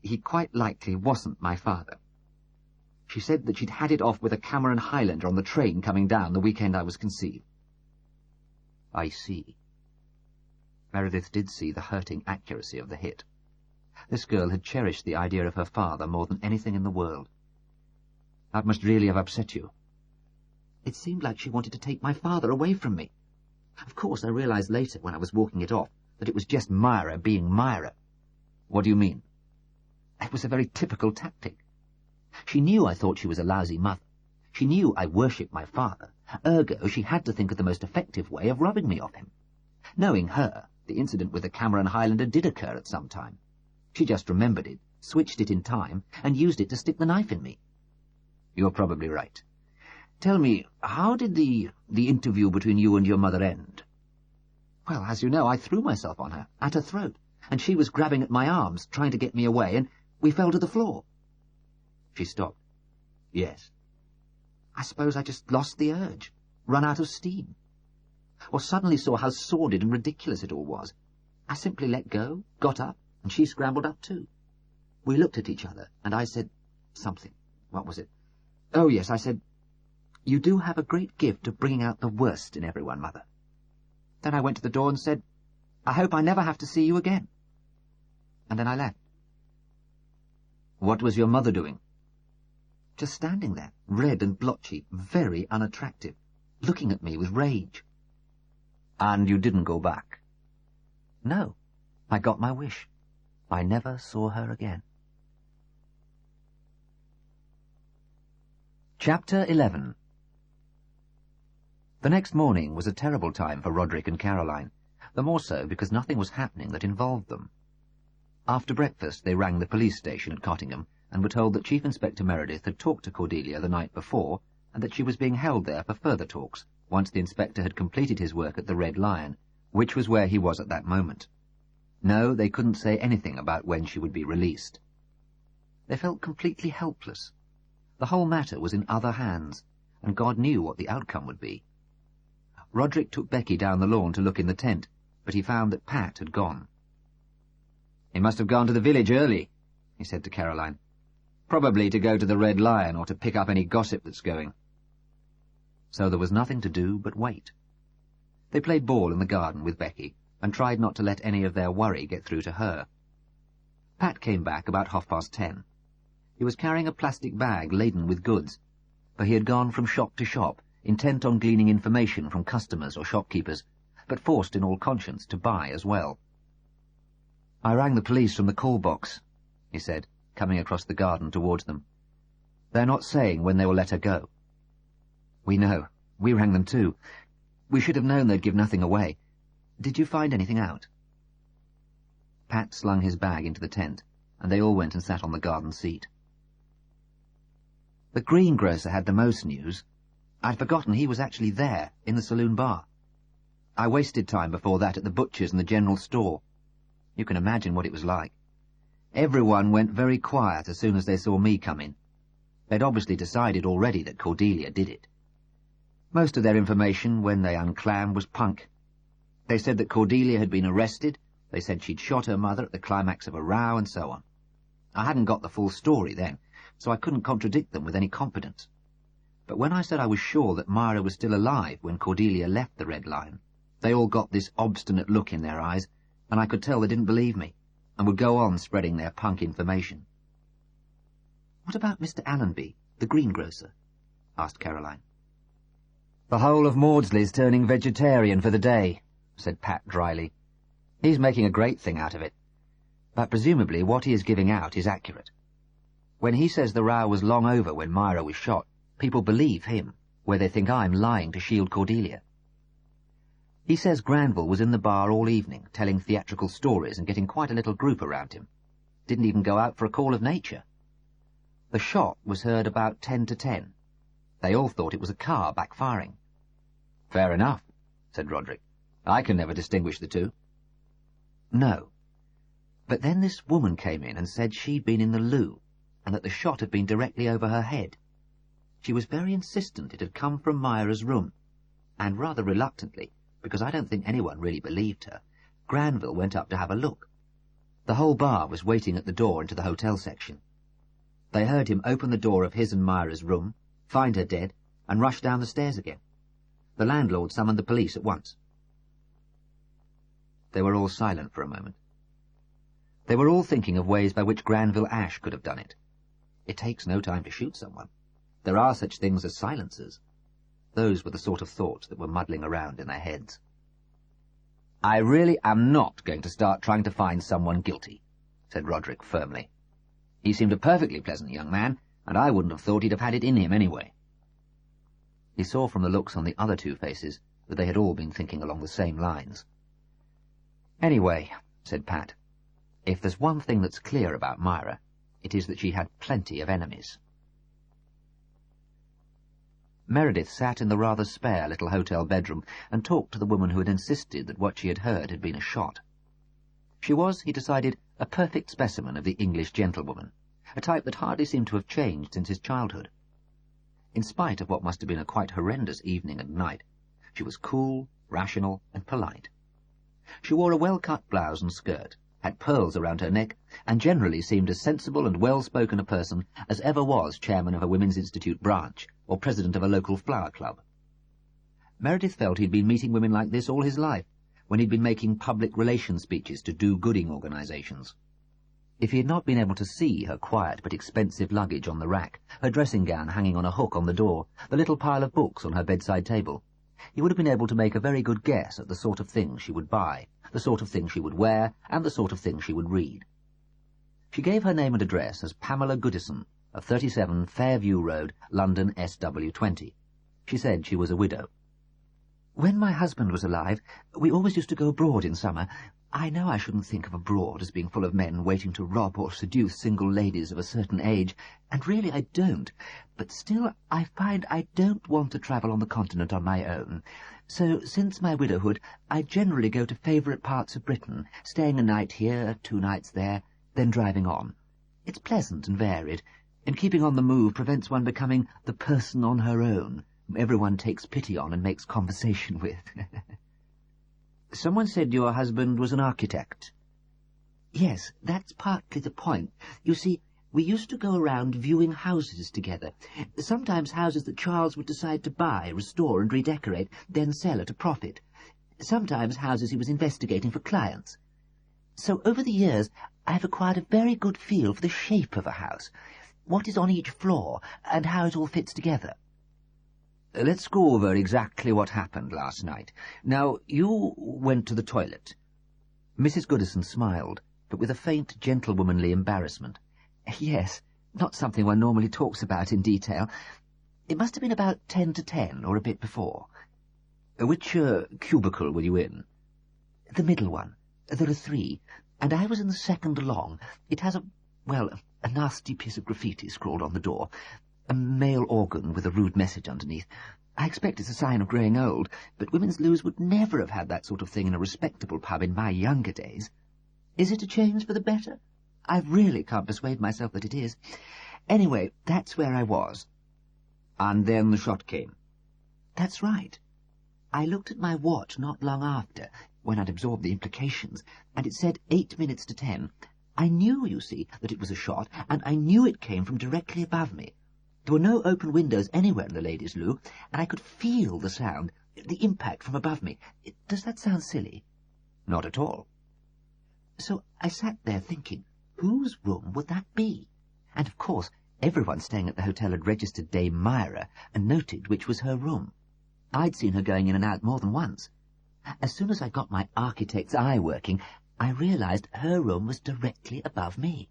he quite likely wasn't my father. She said that she'd had it off with a Cameron Highlander on the train coming down the weekend I was conceived. I see. Meredith did see the hurting accuracy of the hit. This girl had cherished the idea of her father more than anything in the world. That must really have upset you. It seemed like she wanted to take my father away from me. Of course, I realized later, when I was walking it off, that it was just Myra being Myra. What do you mean? It was a very typical tactic. She knew I thought she was a lousy mother. She knew I worshipped my father. Ergo, she had to think of the most effective way of rubbing me off him. Knowing her, the incident with the Cameron Highlander did occur at some time. She just remembered it, switched it in time, and used it to stick the knife in me. You're probably right. Tell me, how did the interview between you and your mother end? Well, as you know, I threw myself on her, at her throat, and she was grabbing at my arms, trying to get me away, and we fell to the floor. She stopped. Yes. I suppose I just lost the urge, run out of steam. Or suddenly saw how sordid and ridiculous it all was. I simply let go, got up, and she scrambled up too. We looked at each other, and I said something. What was it? Oh, yes, I said, You do have a great gift of bringing out the worst in everyone, Mother. Then I went to the door and said, I hope I never have to see you again. And then I left. What was your mother doing? Just standing there, red and blotchy, very unattractive, looking at me with rage. And you didn't go back? No, I got my wish. I never saw her again. Chapter 11. The next morning was a terrible time for Rodrik and Caroline, the more so because nothing was happening that involved them. After breakfast they rang the police station at Cottingham and were told that Chief Inspector Meredith had talked to Cordelia the night before and that she was being held there for further talks once the inspector had completed his work at the Red Lion, which was where he was at that moment. No, they couldn't say anything about when she would be released. They felt completely helpless. The whole matter was in other hands, and God knew what the outcome would be. Rodrik took Becky down the lawn to look in the tent, but he found that Pat had gone. He must have gone to the village early, he said to Caroline. Probably to go to the Red Lion or to pick up any gossip that's going. So there was nothing to do but wait. They played ball in the garden with Becky and tried not to let any of their worry get through to her. Pat came back about 10:30. He was carrying a plastic bag laden with goods, for he had gone from shop to shop, intent on gleaning information from customers or shopkeepers, but forced in all conscience to buy as well. I rang the police from the call box, he said, coming across the garden towards them. They're not saying when they will let her go. We know. We rang them too. We should have known they'd give nothing away. Did you find anything out? Pat slung his bag into the tent, and they all went and sat on the garden seat. The greengrocer had the most news. I'd forgotten he was actually there, in the saloon bar. I wasted time before that at the butcher's and the general store. You can imagine what it was like. Everyone went very quiet as soon as they saw me come in. They'd obviously decided already that Cordelia did it. Most of their information, when they unclammed, was punk. They said that Cordelia had been arrested, they said she'd shot her mother at the climax of a row, and so on. I hadn't got the full story then, so I couldn't contradict them with any confidence. But when I said I was sure that Myra was still alive when Cordelia left the Red Lion, they all got this obstinate look in their eyes, and I could tell they didn't believe me, and would go on spreading their punk information. What about Mr. Allenby, the greengrocer? Asked Caroline. The whole of Maudsley's turning vegetarian for the day, said Pat dryly. He's making a great thing out of it. But presumably what he is giving out is accurate. When he says the row was long over when Myra was shot, people believe him, where they think I'm lying to shield Cordelia. He says Granville was in the bar all evening, telling theatrical stories and getting quite a little group around him. Didn't even go out for a call of nature. The shot was heard about 10 to 10. They all thought it was a car backfiring. Fair enough, said Rodrik. I can never distinguish the two. No. But then this woman came in and said she'd been in the loo, and that the shot had been directly over her head. She was very insistent it had come from Myra's room, and rather reluctantly, because I don't think anyone really believed her, Granville went up to have a look. The whole bar was waiting at the door into the hotel section. They heard him open the door of his and Myra's room, find her dead, and rush down the stairs again. The landlord summoned the police at once. They were all silent for a moment. They were all thinking of ways by which Granville Ash could have done it. It takes no time to shoot someone. There are such things as silencers. Those were the sort of thoughts that were muddling around in their heads. I really am not going to start trying to find someone guilty, said Rodrik firmly. He seemed a perfectly pleasant young man, and I wouldn't have thought he'd have had it in him anyway. He saw from the looks on the other two faces that they had all been thinking along the same lines. Anyway, said Pat, if there's one thing that's clear about Myra, it is that she had plenty of enemies. Meredith sat in the rather spare little hotel bedroom and talked to the woman who had insisted that what she had heard had been a shot. She was, he decided, a perfect specimen of the English gentlewoman, a type that hardly seemed to have changed since his childhood. In spite of what must have been a quite horrendous evening and night, she was cool, rational, and polite. She wore a well-cut blouse and skirt, had pearls around her neck, and generally seemed as sensible and well-spoken a person as ever was chairman of a Women's Institute branch or president of a local flower club. Meredith felt he'd been meeting women like this all his life, when he'd been making public relations speeches to do-gooding organizations. If he had not been able to see her quiet but expensive luggage on the rack, her dressing gown hanging on a hook on the door, the little pile of books on her bedside table, he would have been able to make a very good guess at the sort of things she would buy, the sort of things she would wear, and the sort of things she would read. She gave her name and address as Pamela Goodison, of 37 Fairview Road, London, SW20. She said she was a widow. When my husband was alive, we always used to go abroad in summer. I know I shouldn't think of abroad as being full of men waiting to rob or seduce single ladies of a certain age, and really I don't. But still, I find I don't want to travel on the continent on my own. So, since my widowhood, I generally go to favourite parts of Britain, staying a night here, 2 nights there, then driving on. It's pleasant and varied, and keeping on the move prevents one becoming the person on her own, whom everyone takes pity on and makes conversation with. Someone said your husband was an architect. Yes, that's partly the point. You see, we used to go around viewing houses together, sometimes houses that Charles would decide to buy, restore and redecorate, then sell at a profit, sometimes houses he was investigating for clients. So over the years I have acquired a very good feel for the shape of a house, what is on each floor, and how it all fits together. Let's go over exactly what happened last night. Now, you went to the toilet. Mrs. Goodison smiled, but with a faint, gentlewomanly embarrassment. Yes, not something one normally talks about in detail. It must have been about 10 to 10, or a bit before. Which cubicle were you in? The middle one. There are 3, and I was in the second along. It has a nasty piece of graffiti scrawled on the door. A male organ with a rude message underneath. I expect it's a sign of growing old, but women's loos would never have had that sort of thing in a respectable pub in my younger days. Is it a change for the better? I really can't persuade myself that it is. Anyway, that's where I was. And then the shot came. That's right. I looked at my watch not long after, when I'd absorbed the implications, and it said 8 minutes to 10. I knew, you see, that it was a shot, and I knew it came from directly above me. There were no open windows anywhere in the ladies' loo, and I could feel the sound, the impact from above me. Does that sound silly? Not at all. So I sat there thinking, whose room would that be? And, of course, Everyone staying at the hotel had registered Dame Myra and noted which was her room. I'd seen her going in and out more than once. As soon as I got my architect's eye working, I realized her room was directly above me.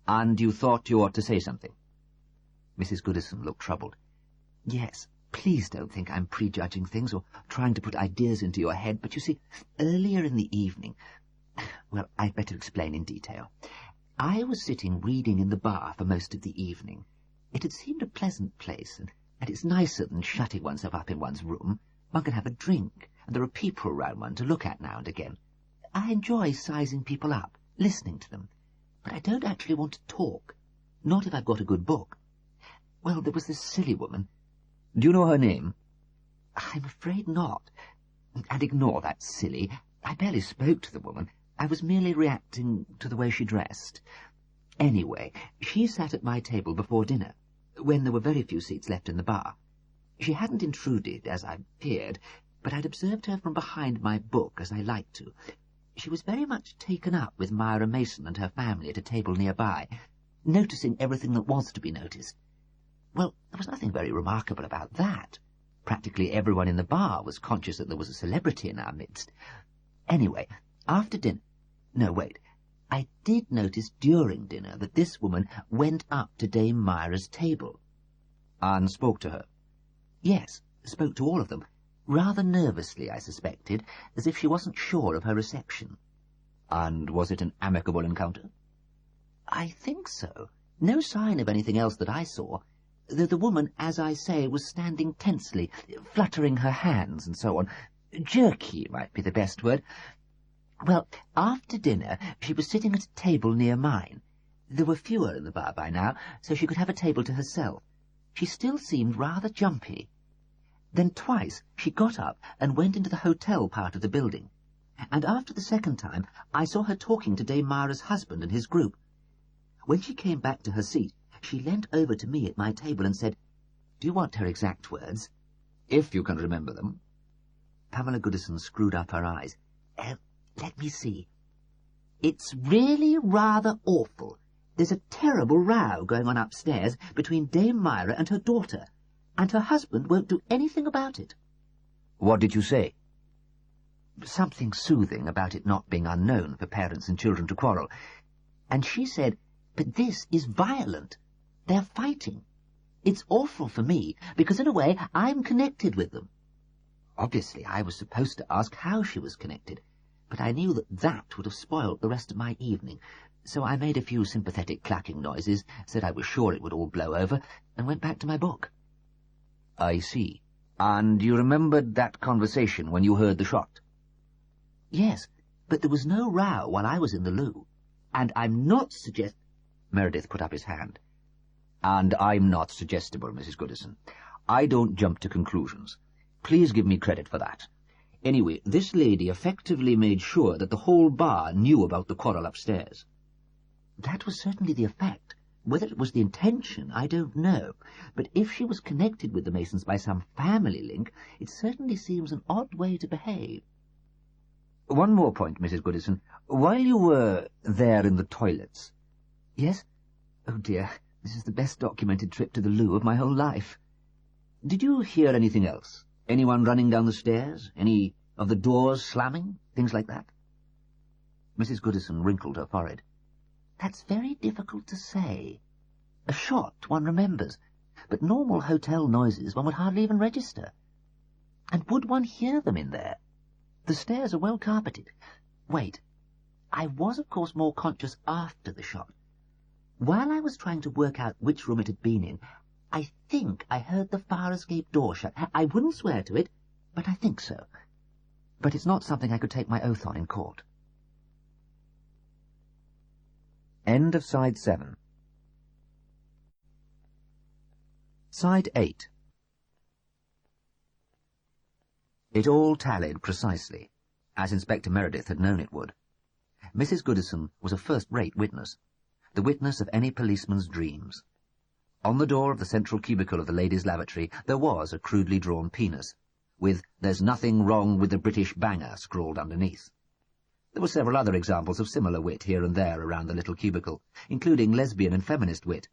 And you thought you ought to say something? Mrs. Goodison looked troubled. Yes, please don't think I'm prejudging things or trying to put ideas into your head, but you see, earlier in the evening... Well, I'd better explain in detail. I was sitting reading in the bar for most of the evening. It had seemed a pleasant place, and it's nicer than shutting oneself up in one's room. One can have a drink, and there are people around one to look at now and again. I enjoy sizing people up, listening to them, but I don't actually want to talk, not if I've got a good book. Well, there was this silly woman. Do you know her name? I'm afraid not. And ignore that silly. I barely spoke to the woman. I was merely reacting to the way she dressed. Anyway, she sat at my table before dinner, when there were very few seats left in the bar. She hadn't intruded, as I feared, but I'd observed her from behind my book, as I liked to. She was very much taken up with Myra Mason and her family at a table nearby, noticing everything that was to be noticed. Well, there was nothing very remarkable about that. Practically everyone in the bar was conscious that there was a celebrity in our midst. Anyway, after dinner... No, wait. I did notice during dinner that this woman went up to Dame Myra's table. And spoke to her? Yes, spoke to all of them. Rather nervously, I suspected, as if she wasn't sure of her reception. And was it an amicable encounter? I think so. No sign of anything else that I saw, though the woman, as I say, was standing tensely, fluttering her hands and so on. Jerky might be the best word. Well, after dinner, she was sitting at a table near mine. There were fewer in the bar by now, so she could have a table to herself. She still seemed rather jumpy. Then twice she got up and went into the hotel part of the building, and after the second time I saw her talking to Dame Myra's husband and his group. When she came back to her seat, she leant over to me at my table and said, "Do you want her exact words?" If you can remember them. Pamela Goodison screwed up her eyes. Let me see. "It's really rather awful. There's a terrible row going on upstairs between Dame Myra and her daughter, and her husband won't do anything about it." What did you say? Something soothing about it not being unknown for parents and children to quarrel. And she said, "But this is violent. They're fighting. It's awful for me, because in a way I'm connected with them." Obviously, I was supposed to ask how she was connected, but I knew that would have spoiled the rest of my evening, so I made a few sympathetic clacking noises, said I was sure it would all blow over, and went back to my book. I see. And you remembered that conversation when you heard the shot? Yes, but there was no row while I was in the loo, and I'm not Meredith put up his hand. And I'm not suggestible, Mrs. Goodison. I don't jump to conclusions. Please give me credit for that. Anyway, this lady effectively made sure that the whole bar knew about the quarrel upstairs. That was certainly the effect. Whether it was the intention, I don't know. But if she was connected with the Masons by some family link, it certainly seems an odd way to behave. One more point, Mrs. Goodison. While you were there in the toilets... Yes? Oh, dear, this is the best documented trip to the loo of my whole life. Did you hear anything else? Anyone running down the stairs? Any of the doors slamming? Things like that? Mrs. Goodison wrinkled her forehead. That's very difficult to say. A shot one remembers, but normal hotel noises one would hardly even register. And would one hear them in there? The stairs are well carpeted. Wait. I was, of course, more conscious after the shot. While I was trying to work out which room it had been in, I think I heard the fire escape door shut. I wouldn't swear to it, but I think so. But it's not something I could take my oath on in court. End of Side 7. Side 8. It all tallied precisely, as Inspector Meredith had known it would. Mrs. Goodison was a first-rate witness, the witness of any policeman's dreams. On the door of the central cubicle of the ladies' lavatory there was a crudely drawn penis, with "There's nothing wrong with the British banger" scrawled underneath. There were several other examples of similar wit here and there around the little cubicle, including lesbian and feminist wit.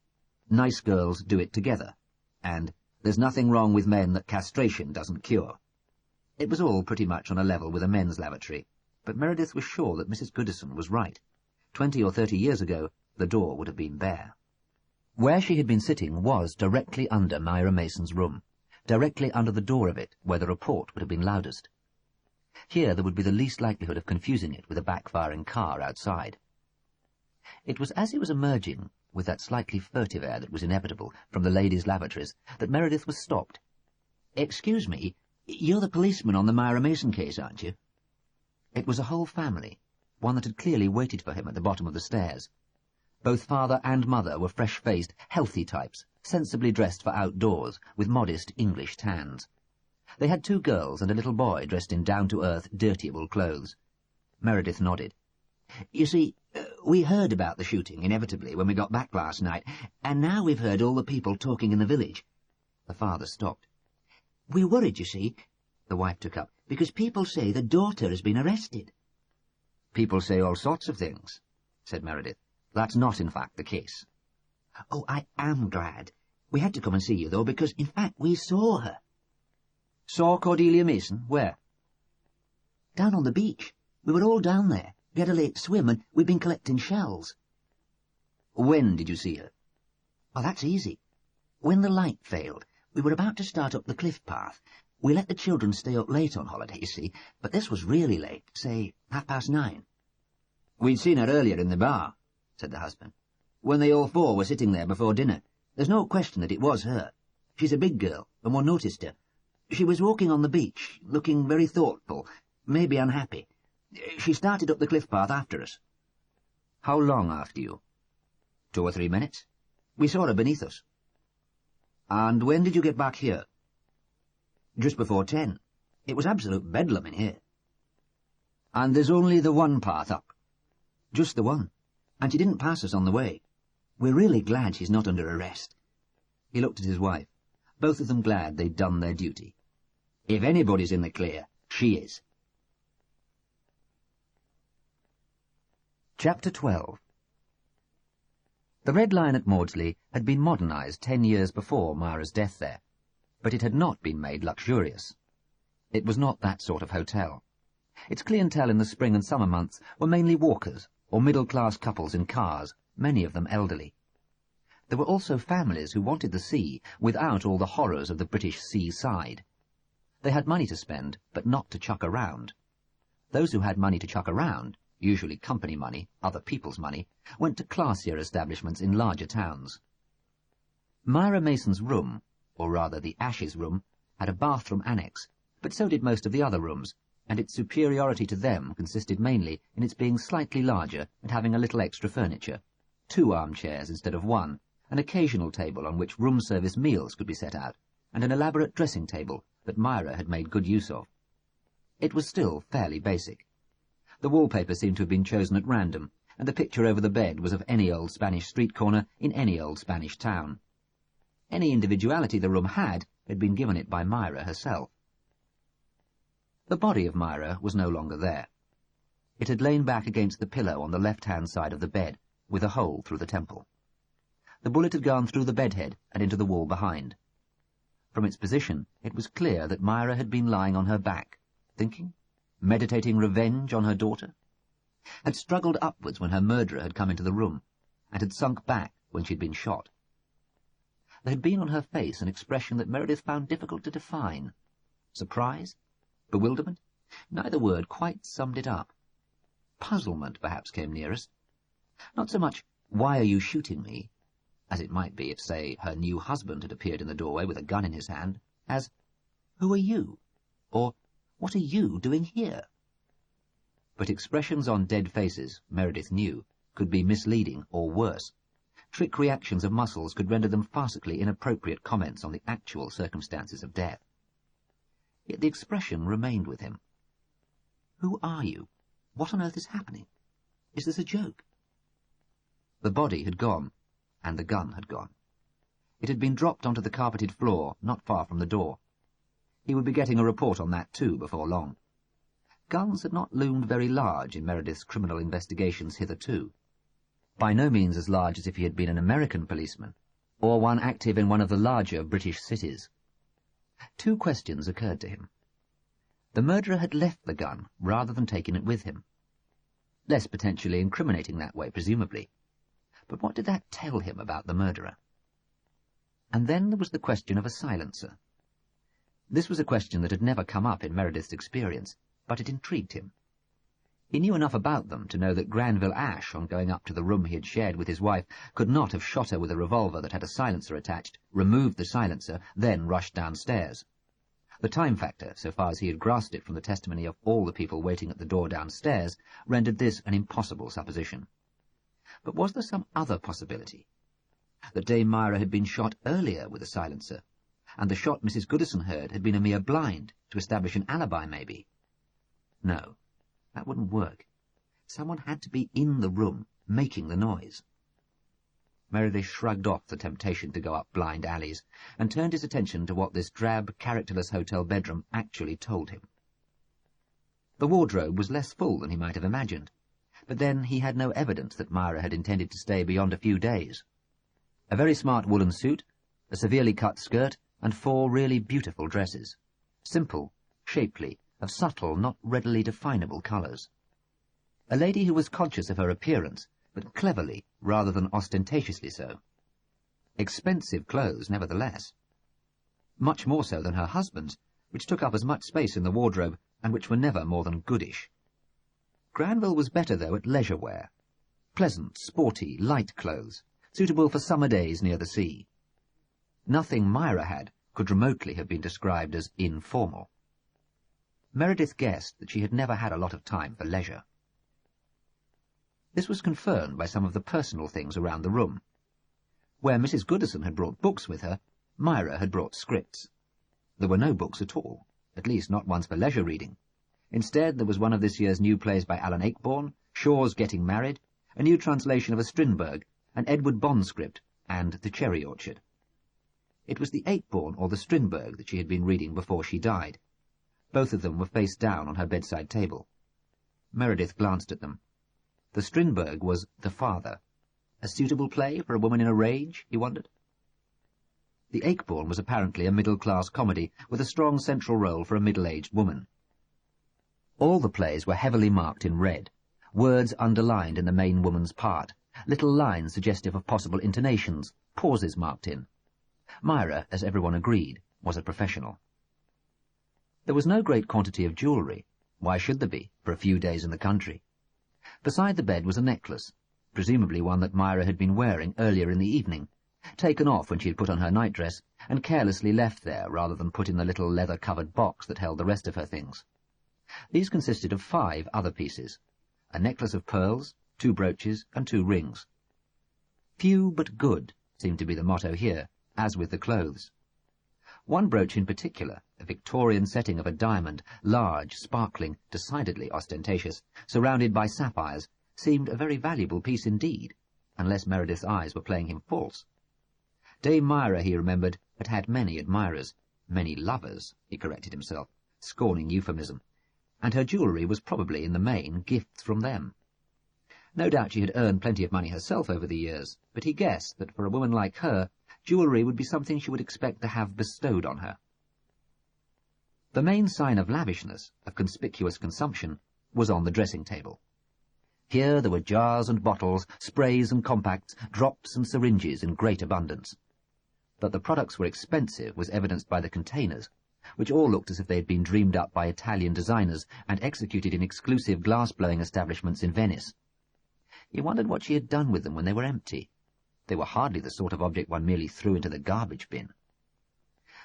nice girls do it together, and there's nothing wrong with men that castration doesn't cure. It was all pretty much on a level with a men's lavatory, but Meredith was sure that Mrs. Goodison was right. 20 or 30 years ago, the door would have been bare. Where she had been sitting was directly under Myra Mason's room, directly under the door of it, where the report would have been loudest. Here there would be the least likelihood of confusing it with a backfiring car outside. It was as he was emerging, with that slightly furtive air that was inevitable, from the ladies' lavatories, that Meredith was stopped. "Excuse me, you're the policeman on the Myra Mason case, aren't you?" It was a whole family, one that had clearly waited for him at the bottom of the stairs. Both father and mother were fresh-faced, healthy types, sensibly dressed for outdoors, with modest English tans. They had 2 girls and a little boy dressed in down-to-earth, dirtiable clothes. Meredith nodded. "You see, we heard about the shooting, inevitably, when we got back last night, and now we've heard all the people talking in the village." The father stopped. "We're worried, you see," the wife took up, "because people say the daughter has been arrested." "People say all sorts of things," said Meredith. "That's not, in fact, the case." "Oh, I am glad. We had to come and see you, though, because, in fact, we saw her." "Saw Cordelia Mason? Where?" "Down on the beach. We were all down there. We had a late swim, and we've been collecting shells." "When did you see her?" "Oh, that's easy. When the light failed, we were about to start up the cliff path. We let the children stay up late on holiday, you see, but this was really late, say 9:30. "We'd seen her earlier in the bar," said the husband, "when they all 4 were sitting there before dinner. There's no question that it was her. She's a big girl, and one noticed her. She was walking on the beach, looking very thoughtful, maybe unhappy. She started up the cliff path after us." "How long after you?" 2 or 3 minutes. We saw her beneath us." "And when did you get back here?" "Just before 10. It was absolute bedlam in here." "And there's only the one path up?" "Just the one. And she didn't pass us on the way. We're really glad she's not under arrest." He looked at his wife, both of them glad they'd done their duty. "If anybody's in the clear, she is." Chapter 12. The Red Lion at Maudsley had been modernised 10 years before Myra's death there, but it had not been made luxurious. It was not that sort of hotel. Its clientele in the spring and summer months were mainly walkers or middle-class couples in cars, many of them elderly. There were also families who wanted the sea without all the horrors of the British seaside. They had money to spend, but not to chuck around. Those who had money to chuck around, usually company money, other people's money, went to classier establishments in larger towns. Myra Mason's room, or rather the Ash's room, had a bathroom annex, but so did most of the other rooms, and its superiority to them consisted mainly in its being slightly larger and having a little extra furniture, 2 armchairs instead of 1, an occasional table on which room-service meals could be set out, and an elaborate dressing table that Myra had made good use of. It was still fairly basic. The wallpaper seemed to have been chosen at random, and the picture over the bed was of any old Spanish street corner in any old Spanish town. Any individuality the room had been given it by Myra herself. The body of Myra was no longer there. It had lain back against the pillow on the left-hand side of the bed, with a hole through the temple. The bullet had gone through the bedhead and into the wall behind. From its position, it was clear that Myra had been lying on her back, thinking, meditating revenge on her daughter, had struggled upwards when her murderer had come into the room, and had sunk back when she had been shot. There had been on her face an expression that Meredith found difficult to define. Surprise? Bewilderment? Neither word quite summed it up. Puzzlement, perhaps, came nearest. Not so much, "Why are you shooting me?" as it might be if, say, her new husband had appeared in the doorway with a gun in his hand, as, "Who are you?" or "What are you doing here?" But expressions on dead faces, Meredith knew, could be misleading or worse. Trick reactions of muscles could render them farcically inappropriate comments on the actual circumstances of death. Yet the expression remained with him. "Who are you? What on earth is happening? Is this a joke?" The body had gone, and the gun had gone. It had been dropped onto the carpeted floor not far from the door. He would be getting a report on that too before long. Guns had not loomed very large in Meredith's criminal investigations hitherto. By no means as large as if he had been an American policeman, or one active in one of the larger British cities. Two questions occurred to him. The murderer had left the gun rather than taken it with him. Less potentially incriminating that way, presumably. But what did that tell him about the murderer? And then there was the question of a silencer. This was a question that had never come up in Meredith's experience, but it intrigued him. He knew enough about them to know that Granville Ash, on going up to the room he had shared with his wife, could not have shot her with a revolver that had a silencer attached, removed the silencer, then rushed downstairs. The time factor, so far as he had grasped it from the testimony of all the people waiting at the door downstairs, rendered this an impossible supposition. But was there some other possibility? That Dame Myra had been shot earlier with a silencer, and the shot Mrs. Goodison heard had been a mere blind, to establish an alibi, maybe? No, that wouldn't work. Someone had to be in the room, making the noise. Meredith shrugged off the temptation to go up blind alleys, and turned his attention to what this drab, characterless hotel bedroom actually told him. The wardrobe was less full than he might have imagined, but then he had no evidence that Myra had intended to stay beyond a few days. A very smart woolen suit, a severely cut skirt, and 4 really beautiful dresses. Simple, shapely, of subtle, not readily definable colours. A lady who was conscious of her appearance, but cleverly rather than ostentatiously so. Expensive clothes, nevertheless. Much more so than her husband's, which took up as much space in the wardrobe and which were never more than goodish. Granville was better, though, at leisure wear. Pleasant, sporty, light clothes, suitable for summer days near the sea. Nothing Myra had could remotely have been described as informal. Meredith guessed that she had never had a lot of time for leisure. This was confirmed by some of the personal things around the room. Where Mrs. Goodison had brought books with her, Myra had brought scripts. There were no books at all, at least not ones for leisure reading. Instead, there was one of this year's new plays by Alan Ayckbourn, Shaw's Getting Married, a new translation of a Strindberg, an Edward Bond script, and The Cherry Orchard. It was the Ayckbourn or the Strindberg that she had been reading before she died. Both of them were face down on her bedside table. Meredith glanced at them. The Strindberg was The Father. A suitable play for a woman in a rage, he wondered. The Ayckbourn was apparently a middle-class comedy with a strong central role for a middle-aged woman. All the plays were heavily marked in red, words underlined in the main woman's part, little lines suggestive of possible intonations, pauses marked in. Myra, as everyone agreed, was a professional. There was no great quantity of jewellery. Why should there be, for a few days in the country? Beside the bed was a necklace, presumably one that Myra had been wearing earlier in the evening, taken off when she had put on her nightdress, and carelessly left there rather than put in the little leather-covered box that held the rest of her things. These consisted of 5 other pieces, a necklace of pearls, 2 brooches, and 2 rings. Few but good seemed to be the motto here, as with the clothes. One brooch in particular, a Victorian setting of a diamond, large, sparkling, decidedly ostentatious, surrounded by sapphires, seemed a very valuable piece indeed, unless Meredith's eyes were playing him false. Dame Myra, he remembered, had had many admirers, many lovers, he corrected himself, scorning euphemism, and her jewellery was probably, in the main, gifts from them. No doubt she had earned plenty of money herself over the years, but he guessed that for a woman like her, jewellery would be something she would expect to have bestowed on her. The main sign of lavishness, of conspicuous consumption, was on the dressing-table. Here there were jars and bottles, sprays and compacts, drops and syringes in great abundance. That the products were expensive was evidenced by the containers, which all looked as if they had been dreamed up by Italian designers and executed in exclusive glass-blowing establishments in Venice. He wondered what she had done with them when they were empty. They were hardly the sort of object one merely threw into the garbage bin.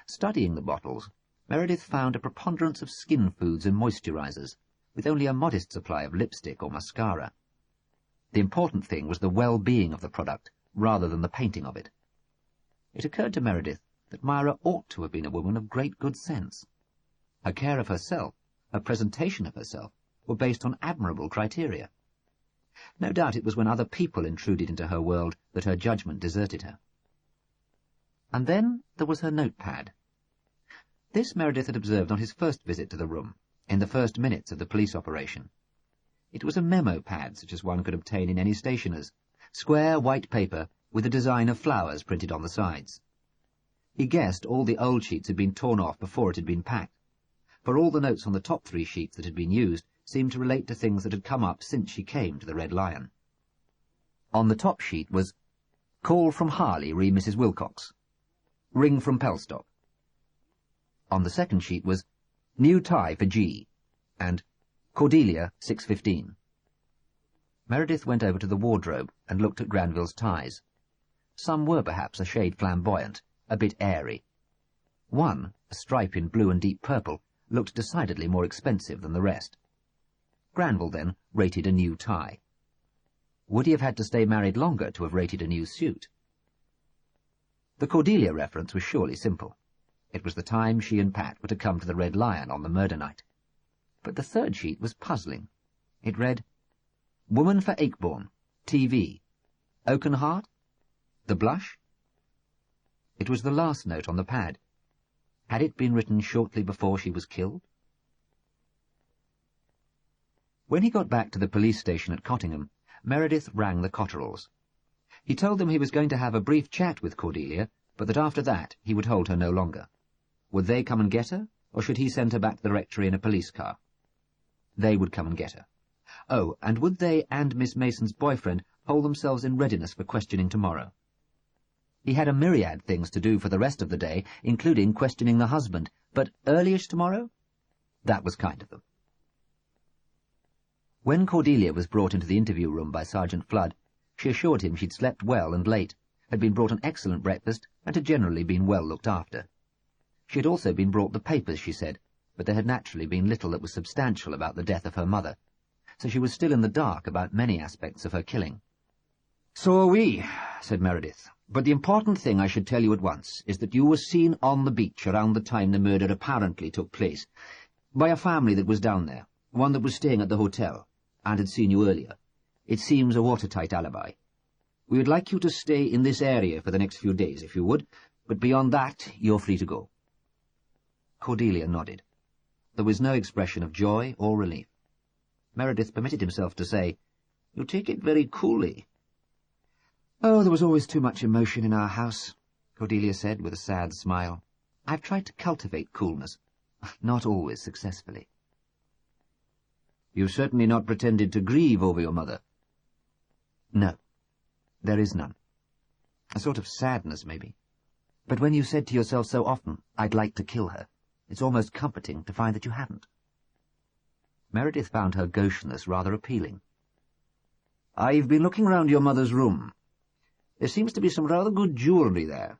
Studying the bottles, Meredith found a preponderance of skin foods and moisturizers, with only a modest supply of lipstick or mascara. The important thing was the well-being of the product, rather than the painting of it. It occurred to Meredith that Myra ought to have been a woman of great good sense. Her care of herself, her presentation of herself, were based on admirable criteria. No doubt it was when other people intruded into her world that her judgment deserted her. And then there was her notepad. This Meredith had observed on his first visit to the room, in the first minutes of the police operation. It was a memo pad such as one could obtain in any stationer's, square white paper with a design of flowers printed on the sides. He guessed all the old sheets had been torn off before it had been packed, for all the notes on the top 3 sheets that had been used seemed to relate to things that had come up since she came to the Red Lion. On the top sheet was "Call from Harley, re Mrs. Wilcox. Ring from Pelstock." On the second sheet was "New tie for G," and "Cordelia, 6:15. Meredith went over to the wardrobe and looked at Granville's ties. Some were perhaps a shade flamboyant, a bit airy. One, a stripe in blue and deep purple, looked decidedly more expensive than the rest. Granville, then, rated a new tie. Would he have had to stay married longer to have rated a new suit? The Cordelia reference was surely simple. It was the time she and Pat were to come to the Red Lion on the murder night. But the third sheet was puzzling. It read, "Woman for Akeborn, TV. Oakenheart? The Blush?" It was the last note on the pad. Had it been written shortly before she was killed? When he got back to the police station at Cottingham, Meredith rang the Cotterels. He told them he was going to have a brief chat with Cordelia, but that after that he would hold her no longer. Would they come and get her, or should he send her back to the rectory in a police car? They would come and get her. Oh, and would they and Miss Mason's boyfriend hold themselves in readiness for questioning tomorrow? He had a myriad things to do for the rest of the day, including questioning the husband, but early-ish tomorrow? That was kind of them. When Cordelia was brought into the interview room by Sergeant Flood, she assured him she'd slept well and late, had been brought an excellent breakfast, and had generally been well looked after. She had also been brought the papers, she said, but there had naturally been little that was substantial about the death of her mother, so she was still in the dark about many aspects of her killing. "So are we," said Meredith. "But the important thing I should tell you at once is that you were seen on the beach around the time the murder apparently took place, by a family that was down there, one that was staying at the hotel, and had seen you earlier. It seems a watertight alibi. We would like you to stay in this area for the next few days, if you would, but beyond that, you're free to go." Cordelia nodded. There was no expression of joy or relief. Meredith permitted himself to say, "You take it very coolly." "Oh, there was always too much emotion in our house," Cordelia said with a sad smile. "I've tried to cultivate coolness, not always successfully." "You've certainly not pretended to grieve over your mother." "No, there is none. A sort of sadness, maybe. But when you said to yourself so often, 'I'd like to kill her,' it's almost comforting to find that you haven't." Meredith found her gaucheness rather appealing. "I've been looking round your mother's room. There seems to be some rather good jewellery there."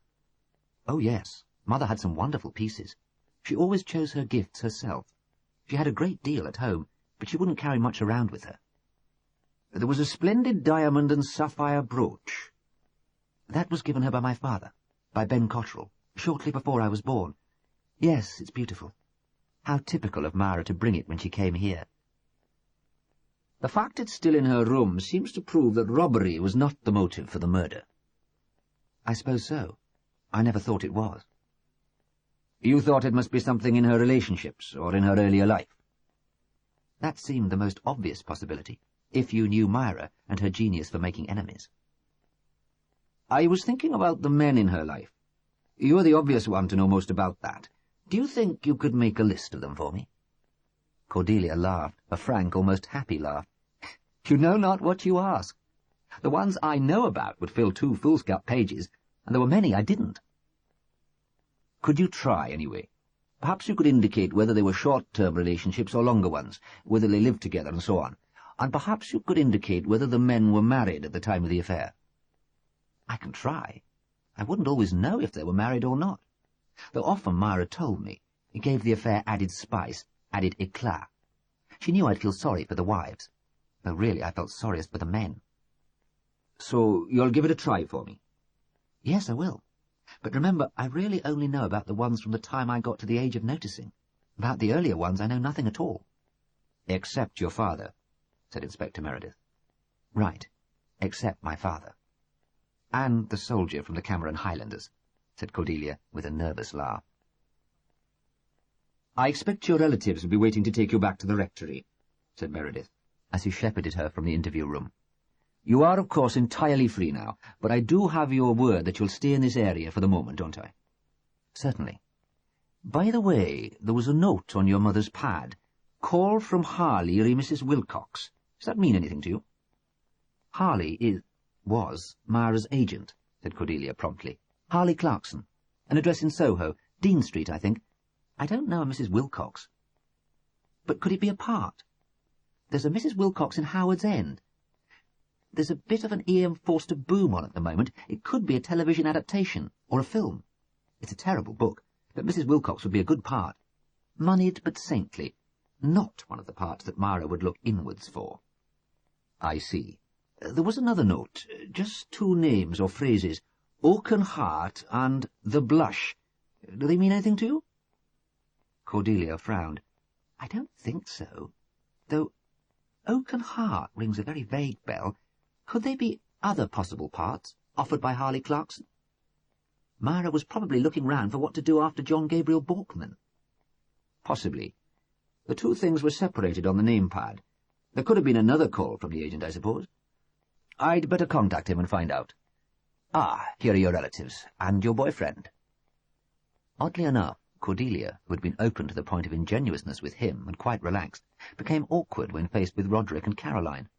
"Oh, yes. Mother had some wonderful pieces. She always chose her gifts herself. She had a great deal at home, but she wouldn't carry much around with her." "There was a splendid diamond and sapphire brooch." "That was given her by my father, by Ben Cotterel, shortly before I was born. Yes, it's beautiful. How typical of Myra to bring it when she came here." "The fact it's still in her room seems to prove that robbery was not the motive for the murder." "I suppose so. I never thought it was." "You thought it must be something in her relationships, or in her earlier life?" "That seemed the most obvious possibility, if you knew Myra and her genius for making enemies." "I was thinking about the men in her life. You're the obvious one to know most about that. Do you think you could make a list of them for me?" Cordelia laughed, a frank, almost happy laugh. "You know not what you ask. The ones I know about would fill 2 foolscap pages, and there were many I didn't." "Could you try, anyway? Perhaps you could indicate whether they were short-term relationships or longer ones, whether they lived together and so on, and perhaps you could indicate whether the men were married at the time of the affair." "I can try. I wouldn't always know if they were married or not. Though often Myra told me, it gave the affair added spice, added éclat. She knew I'd feel sorry for the wives, though really I felt sorriest for the men." "So you'll give it a try for me?" "Yes, I will. But remember, I really only know about the ones from the time I got to the age of noticing. About the earlier ones I know nothing at all." "Except your father," said Inspector Meredith. "Right, except my father. And the soldier from the Cameron Highlanders," said Cordelia with a nervous laugh. "I expect your relatives will be waiting to take you back to the rectory," said Meredith, as he shepherded her from the interview room. You are, of course, entirely free now, but I do have your word that you'll stay in this area for the moment, don't I? Certainly. By the way, there was a note on your mother's pad. Call from Harley re Mrs. Wilcox. Does that mean anything to you? Harley was Myra's agent, said Cordelia promptly. Harley Clarkson. An address in Soho, Dean Street, I think. I don't know a Mrs. Wilcox. But could it be a part? There's a Mrs. Wilcox in Howard's End. There's a bit of an E.M. Forster boom on at the moment. It could be a television adaptation, or a film. It's a terrible book, but Mrs. Wilcox would be a good part. Moneyed but saintly. Not one of the parts that Myra would look inwards for. I see. There was another note, just 2 names or phrases, Oaken Heart and The Blush. Do they mean anything to you? Cordelia frowned. I don't think so. Though Oaken Heart rings a very vague bell. Could they be other possible parts, offered by Harley Clarkson? Myra was probably looking round for what to do after John Gabriel Borkman. Possibly. The 2 things were separated on the name pad. There could have been another call from the agent, I suppose. I'd better contact him and find out. Ah, here are your relatives, and your boyfriend. Oddly enough, Cordelia, who had been open to the point of ingenuousness with him and quite relaxed, became awkward when faced with Rodrik and Caroline.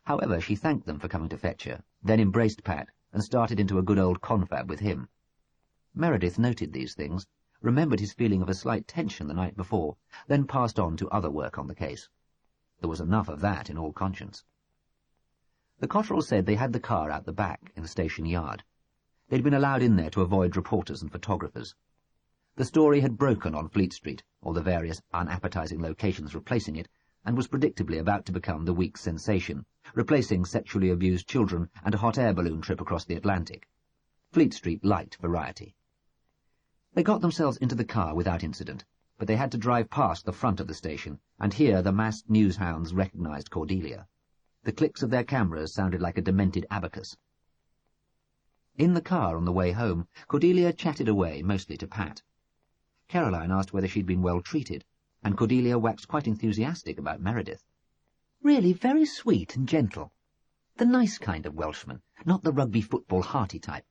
However, she thanked them for coming to fetch her, then embraced Pat, and started into a good old confab with him. Meredith noted these things, remembered his feeling of a slight tension the night before, then passed on to other work on the case. There was enough of that in all conscience. The Cotterels said they had the car out the back in the station yard. They'd been allowed in there to avoid reporters and photographers. The story had broken on Fleet Street, or the various unappetizing locations replacing it, and was predictably about to become the week's sensation, replacing sexually abused children and a hot air balloon trip across the Atlantic. Fleet Street liked variety. They got themselves into the car without incident, but they had to drive past the front of the station, and here the masked newshounds recognized Cordelia. The clicks of their cameras sounded like a demented abacus. In the car on the way home, Cordelia chatted away, mostly to Pat. Caroline asked whether she'd been well treated, and Cordelia waxed quite enthusiastic about Meredith. Really very sweet and gentle. The nice kind of Welshman, not the rugby football hearty type.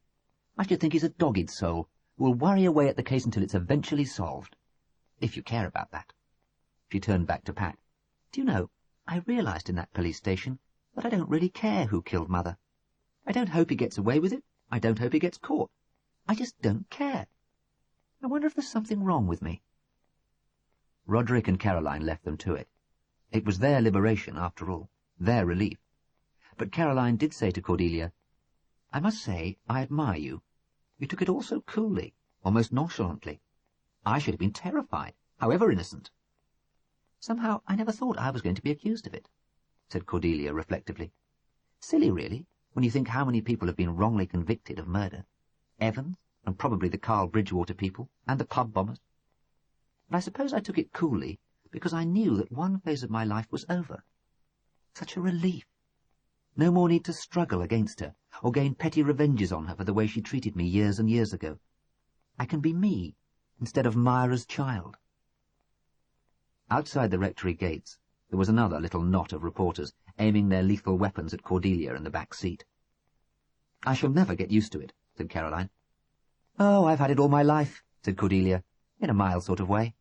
I should think he's a dogged soul, who will worry away at the case until it's eventually solved. If you care about that. She turned back to Pat. Do you know, I realised in that police station that I don't really care who killed Mother. I don't hope he gets away with it. I don't hope he gets caught. I just don't care. I wonder if there's something wrong with me. Rodrik and Caroline left them to it. It was their liberation, after all, their relief. But Caroline did say to Cordelia, I must say I admire you. You took it all so coolly, almost nonchalantly. I should have been terrified, however innocent. Somehow I never thought I was going to be accused of it, said Cordelia reflectively. Silly, really, when you think how many people have been wrongly convicted of murder. Evans, and probably the Carl Bridgewater people, and the pub bombers. But I suppose I took it coolly because I knew that one phase of my life was over. Such a relief. No more need to struggle against her, or gain petty revenges on her for the way she treated me years and years ago. I can be me, instead of Myra's child. Outside the rectory gates, there was another little knot of reporters, aiming their lethal weapons at Cordelia in the back seat. I shall never get used to it, said Caroline. Oh, I've had it all my life, said Cordelia, in a mild sort of way.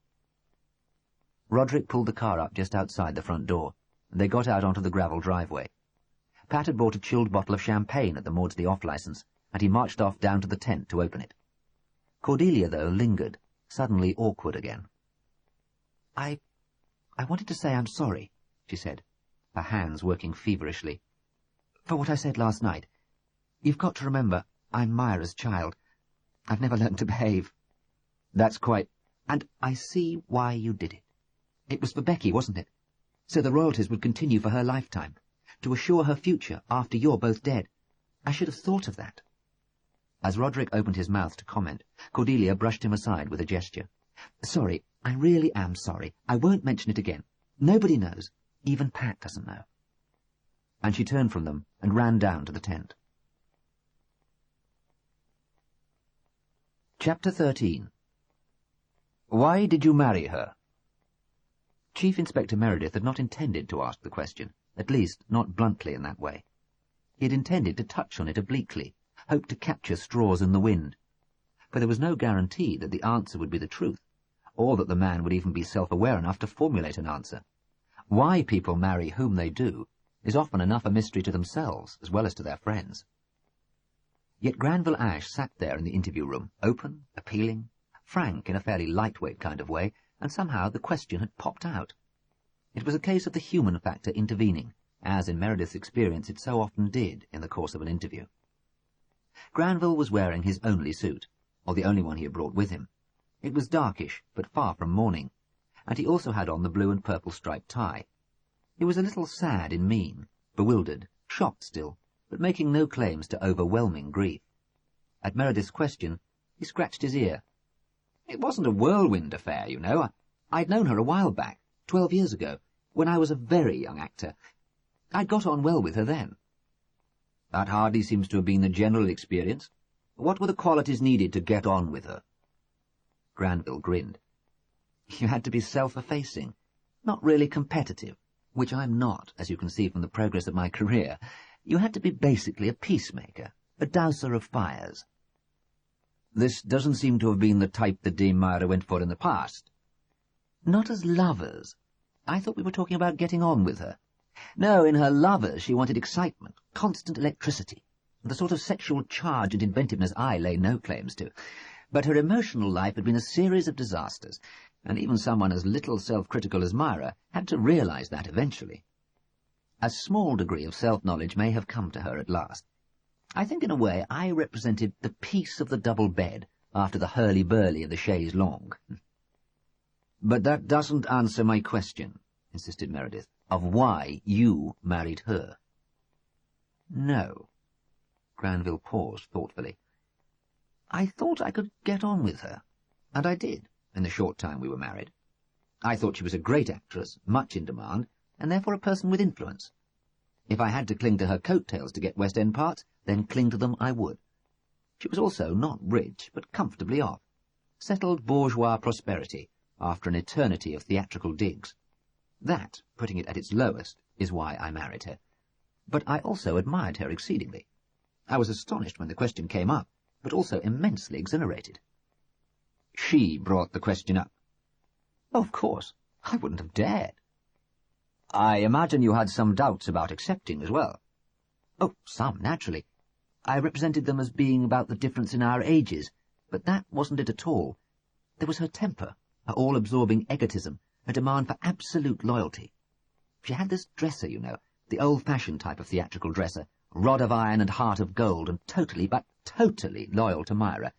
Rodrik pulled the car up just outside the front door, and they got out onto the gravel driveway. Pat had bought a chilled bottle of champagne at the Maudsley off-licence, and he marched off down to the tent to open it. Cordelia, though, lingered, suddenly awkward again. I wanted to say I'm sorry, she said, her hands working feverishly, for what I said last night. You've got to remember I'm Myra's child. I've never learned to behave. That's quite... And I see why you did it. It was for Becky, wasn't it? So the royalties would continue for her lifetime, to assure her future after you're both dead. I should have thought of that. As Rodrik opened his mouth to comment, Cordelia brushed him aside with a gesture. Sorry, I really am sorry. I won't mention it again. Nobody knows. Even Pat doesn't know. And she turned from them and ran down to the tent. Chapter 13. Why did you marry her? Chief Inspector Meredith had not intended to ask the question, at least not bluntly in that way. He had intended to touch on it obliquely, hoped to capture straws in the wind. For there was no guarantee that the answer would be the truth, or that the man would even be self-aware enough to formulate an answer. Why people marry whom they do is often enough a mystery to themselves as well as to their friends. Yet Granville Ash sat there in the interview room, open, appealing, frank in a fairly lightweight kind of way, and somehow the question had popped out. It was a case of the human factor intervening, as in Meredith's experience it so often did in the course of an interview. Granville was wearing his only suit, or the only one he had brought with him. It was darkish, but far from mourning, and he also had on the blue and purple striped tie. He was a little sad in mien, bewildered, shocked still, but making no claims to overwhelming grief. At Meredith's question, he scratched his ear. "It wasn't a whirlwind affair, you know. I'd known her a while back, 12 years ago, when I was a very young actor. I'd got on well with her then." "That hardly seems to have been the general experience. What were the qualities needed to get on with her?" Granville grinned. "You had to be self-effacing, not really competitive, which I'm not, as you can see from the progress of my career. You had to be basically a peacemaker, a douser of fires." "This doesn't seem to have been the type that Dame Myra went for in the past." "Not as lovers. I thought we were talking about getting on with her. No, in her lovers she wanted excitement, constant electricity, the sort of sexual charge and inventiveness I lay no claims to. But her emotional life had been a series of disasters, and even someone as little self-critical as Myra had to realize that eventually. A small degree of self-knowledge may have come to her at last. I think in a way I represented the peace of the double bed after the hurly-burly of the chaise longue." "But that doesn't answer my question," insisted Meredith, "of why you married her." "No." Granville paused thoughtfully. "I thought I could get on with her, and I did, in the short time we were married. I thought she was a great actress, much in demand, and therefore a person with influence. If I had to cling to her coattails to get West End parts, then cling to them I would. She was also not rich, but comfortably off. Settled bourgeois prosperity, after an eternity of theatrical digs. That, putting it at its lowest, is why I married her. But I also admired her exceedingly. I was astonished when the question came up, but also immensely exhilarated." "She brought the question up?" "Of course. I wouldn't have dared." "I imagine you had some doubts about accepting as well." "Oh, some, naturally. I represented them as being about the difference in our ages, but that wasn't it at all. There was her temper, her all-absorbing egotism, her demand for absolute loyalty. She had this dresser, you know, the old-fashioned type of theatrical dresser, rod of iron and heart of gold, and totally, but totally loyal to Myra.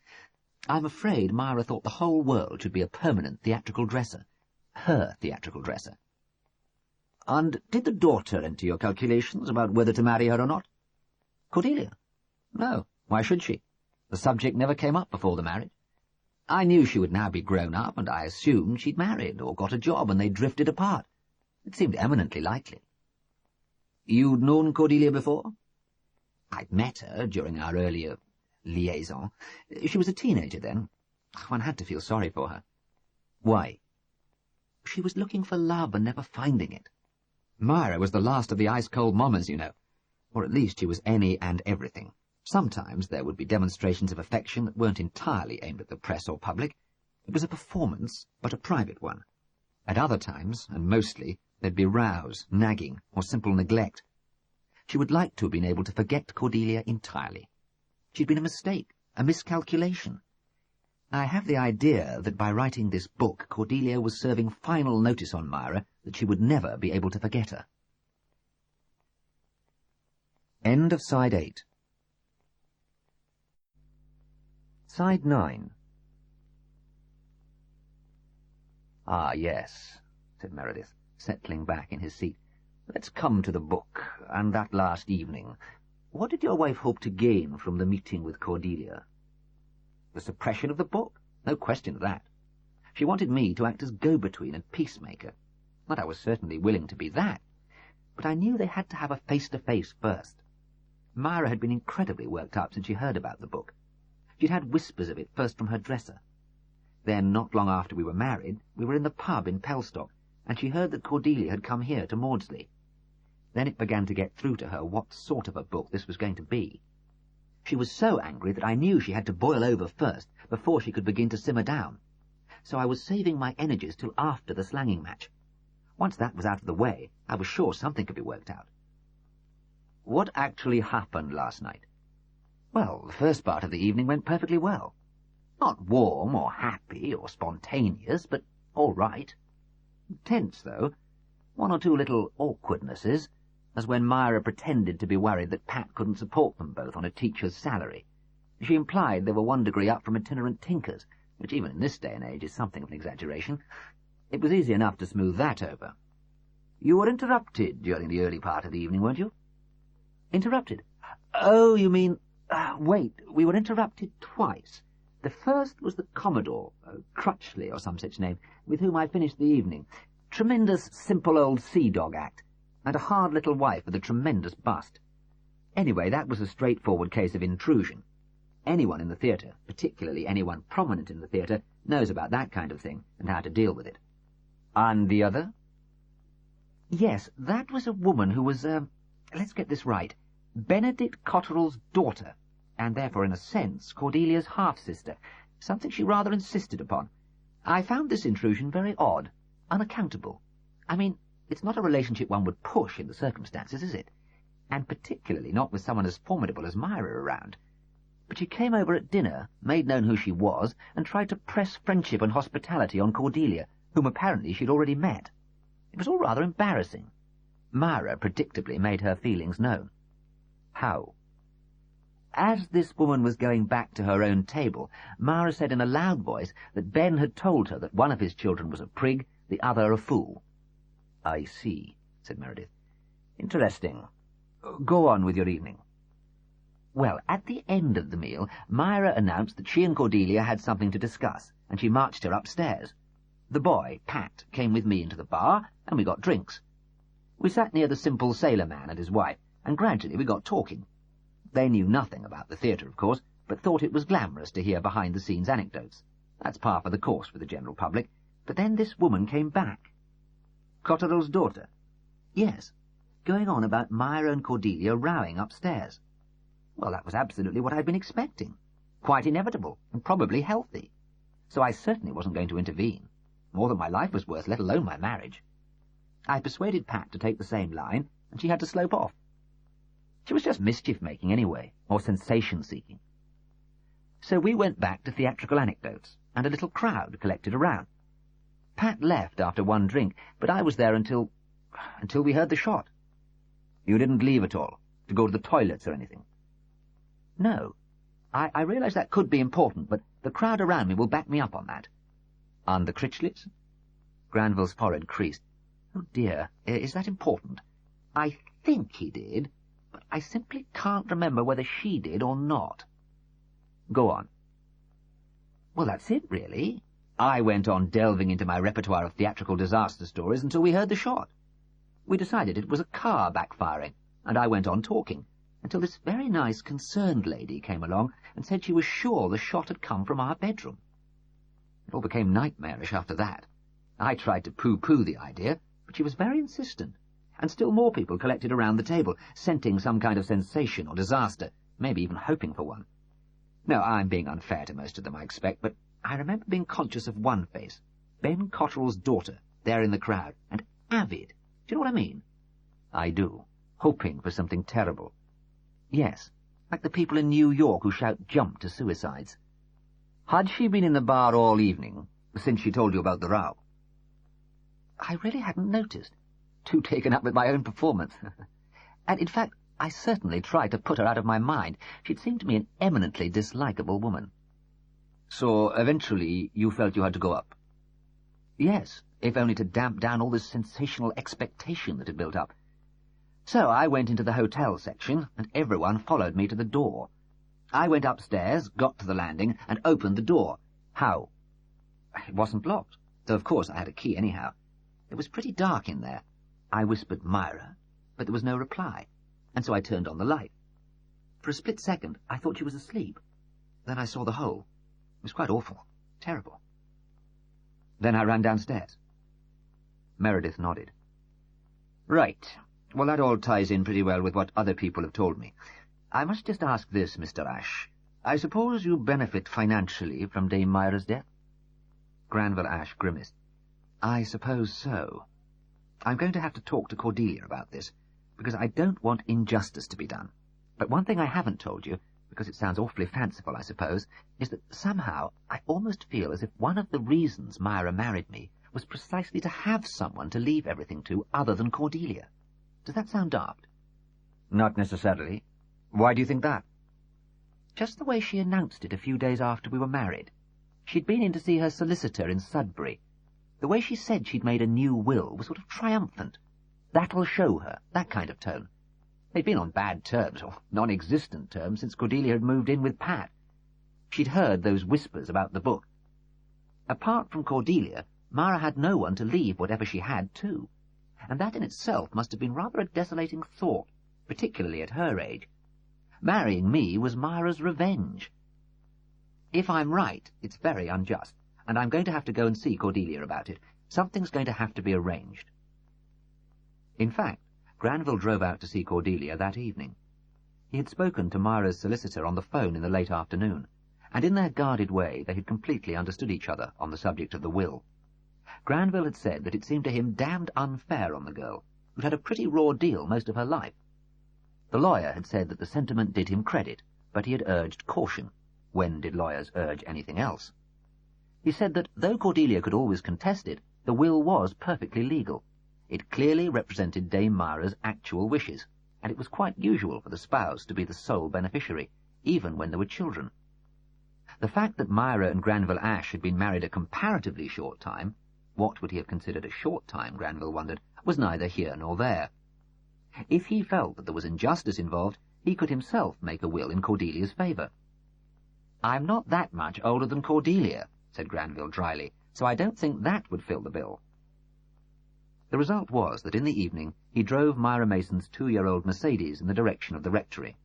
I'm afraid Myra thought the whole world should be a permanent theatrical dresser. Her theatrical dresser." "And did the daughter enter your calculations about whether to marry her or not?" "Cordelia? No. Why should she? The subject never came up before the marriage. I knew she would now be grown up, and I assumed she'd married or got a job and they drifted apart. It seemed eminently likely." "You'd known Cordelia before?" "I'd met her during our earlier liaison. She was a teenager then. One had to feel sorry for her." "Why?" "She was looking for love and never finding it. Myra was the last of the ice-cold mamas, you know. Or at least she was any and everything. Sometimes there would be demonstrations of affection that weren't entirely aimed at the press or public. It was a performance, but a private one. At other times, and mostly, there'd be rows, nagging, or simple neglect. She would like to have been able to forget Cordelia entirely. She'd been a mistake, a miscalculation. I have the idea that by writing this book, Cordelia was serving final notice on Myra that she would never be able to forget her." End of Side 8. Side 9. "Ah, yes," said Meredith, settling back in his seat. "Let's come to the book, and that last evening. What did your wife hope to gain from the meeting with Cordelia?" "The suppression of the book. No question of that. She wanted me to act as go-between and peacemaker, and I was certainly willing to be that. But I knew they had to have a face-to-face first. Myra had been incredibly worked up since she heard about the book. She'd had whispers of it first from her dresser. Then, not long after we were married, we were in the pub in Pelstock, and she heard that Cordelia had come here to Maudsley. Then it began to get through to her what sort of a book this was going to be. She was so angry that I knew she had to boil over first before she could begin to simmer down. So I was saving my energies till after the slanging match. Once that was out of the way, I was sure something could be worked out. What actually happened last night? Well, the first part of the evening went perfectly well. Not warm or happy or spontaneous, but all right. Tense, though. One or two little awkwardnesses, as when Myra pretended to be worried that Pat couldn't support them both on a teacher's salary. She implied they were 1 degree up from itinerant tinkers, which even in this day and age is something of an exaggeration. It was easy enough to smooth that over. You were interrupted during the early part of the evening, weren't you? Interrupted? Oh, you mean... wait, we were interrupted twice. The first was the Commodore, Crutchley or some such name, with whom I finished the evening. Tremendous, simple old sea-dog act, and a hard little wife with a tremendous bust. Anyway, that was a straightforward case of intrusion. Anyone in the theatre, particularly anyone prominent in the theatre, knows about that kind of thing and how to deal with it. And the other? Yes, that was a woman who was, let's get this right, Benedict Cotterel's daughter, and therefore, in a sense, Cordelia's half-sister, something she rather insisted upon. I found this intrusion very odd, unaccountable. I mean, it's not a relationship one would push in the circumstances, is it? And particularly not with someone as formidable as Myra around. But she came over at dinner, made known who she was, and tried to press friendship and hospitality on Cordelia, whom apparently she'd already met. It was all rather embarrassing. Myra predictably made her feelings known. How? As this woman was going back to her own table, Myra said in a loud voice that Ben had told her that one of his children was a prig, the other a fool. I see, said Meredith. Interesting. Go on with your evening. Well, at the end of the meal, Myra announced that she and Cordelia had something to discuss, and she marched her upstairs. The boy, Pat, came with me into the bar, and we got drinks. We sat near the simple sailor man and his wife, and gradually we got talking. They knew nothing about the theatre, of course, but thought it was glamorous to hear behind-the-scenes anecdotes. That's par for the course with the general public. But then this woman came back. Cotterel's daughter? Yes, going on about Myra and Cordelia rowing upstairs. Well, that was absolutely what I'd been expecting. Quite inevitable, and probably healthy. So I certainly wasn't going to intervene. More than my life was worth, let alone my marriage. I persuaded Pat to take the same line, and she had to slope off. She was just mischief-making anyway, or sensation-seeking. So we went back to theatrical anecdotes, and a little crowd collected around. Pat left after one drink, but I was there until we heard the shot. You didn't leave at all, to go to the toilets or anything? No. I realize that could be important, but the crowd around me will back me up on that. And the Critchleys? Granville's forehead creased. Oh dear, is that important? I think he did, but I simply can't remember whether she did or not. Go on. Well, that's it, really. I went on delving into my repertoire of theatrical disaster stories until we heard the shot. We decided it was a car backfiring, and I went on talking, until this very nice, concerned lady came along and said she was sure the shot had come from our bedroom. It all became nightmarish after that. I tried to pooh-pooh the idea, but she was very insistent, and still more people collected around the table, scenting some kind of sensation or disaster, maybe even hoping for one. No, I'm being unfair to most of them, I expect, but I remember being conscious of one face, Ben Cotterel's daughter, there in the crowd, and avid. Do you know what I mean? I do. Hoping for something terrible. Yes, like the people in New York who shout jump to suicides. Had she been in the bar all evening, since she told you about the row? I really hadn't noticed. Too taken up with my own performance. And in fact, I certainly tried to put her out of my mind. She'd seemed to me an eminently dislikable woman. So, eventually, you felt you had to go up? Yes, if only to damp down all this sensational expectation that had built up. So I went into the hotel section, and everyone followed me to the door. I went upstairs, got to the landing, and opened the door. How? It wasn't locked, though of course I had a key anyhow. It was pretty dark in there. I whispered Myra, but there was no reply, and so I turned on the light. For a split second, I thought she was asleep. Then I saw the hole. It was quite awful. Terrible. Then I ran downstairs. Meredith nodded. Right. Well, that all ties in pretty well with what other people have told me. I must just ask this, Mr. Ash. I suppose you benefit financially from Dame Myra's death? Granville Ash grimaced. I suppose so. I'm going to have to talk to Cordelia about this, because I don't want injustice to be done. But one thing I haven't told you, because it sounds awfully fanciful, I suppose, is that somehow I almost feel as if one of the reasons Myra married me was precisely to have someone to leave everything to other than Cordelia. Does that sound daft? Not necessarily. Why do you think that? Just the way she announced it a few days after we were married. She'd been in to see her solicitor in Sudbury. The way she said she'd made a new will was sort of triumphant. That'll show her, that kind of tone. They'd been on bad terms, or non-existent terms, since Cordelia had moved in with Pat. She'd heard those whispers about the book. Apart from Cordelia, Myra had no one to leave whatever she had to, and that in itself must have been rather a desolating thought, particularly at her age. Marrying me was Myra's revenge. If I'm right, it's very unjust, and I'm going to have to go and see Cordelia about it. Something's going to have to be arranged. In fact, Granville drove out to see Cordelia that evening. He had spoken to Myra's solicitor on the phone in the late afternoon, and in their guarded way they had completely understood each other on the subject of the will. Granville had said that it seemed to him damned unfair on the girl, who'd had a pretty raw deal most of her life. The lawyer had said that the sentiment did him credit, but he had urged caution. When did lawyers urge anything else? He said that, though Cordelia could always contest it, the will was perfectly legal. It clearly represented Dame Myra's actual wishes, and it was quite usual for the spouse to be the sole beneficiary, even when there were children. The fact that Myra and Granville Ash had been married a comparatively short time, what would he have considered a short time, Granville wondered, was neither here nor there. If he felt that there was injustice involved, he could himself make a will in Cordelia's favour. "I'm not that much older than Cordelia," said Granville dryly, "so I don't think that would fill the bill." The result was that in the evening he drove Myra Mason's 2-year-old Mercedes in the direction of the rectory.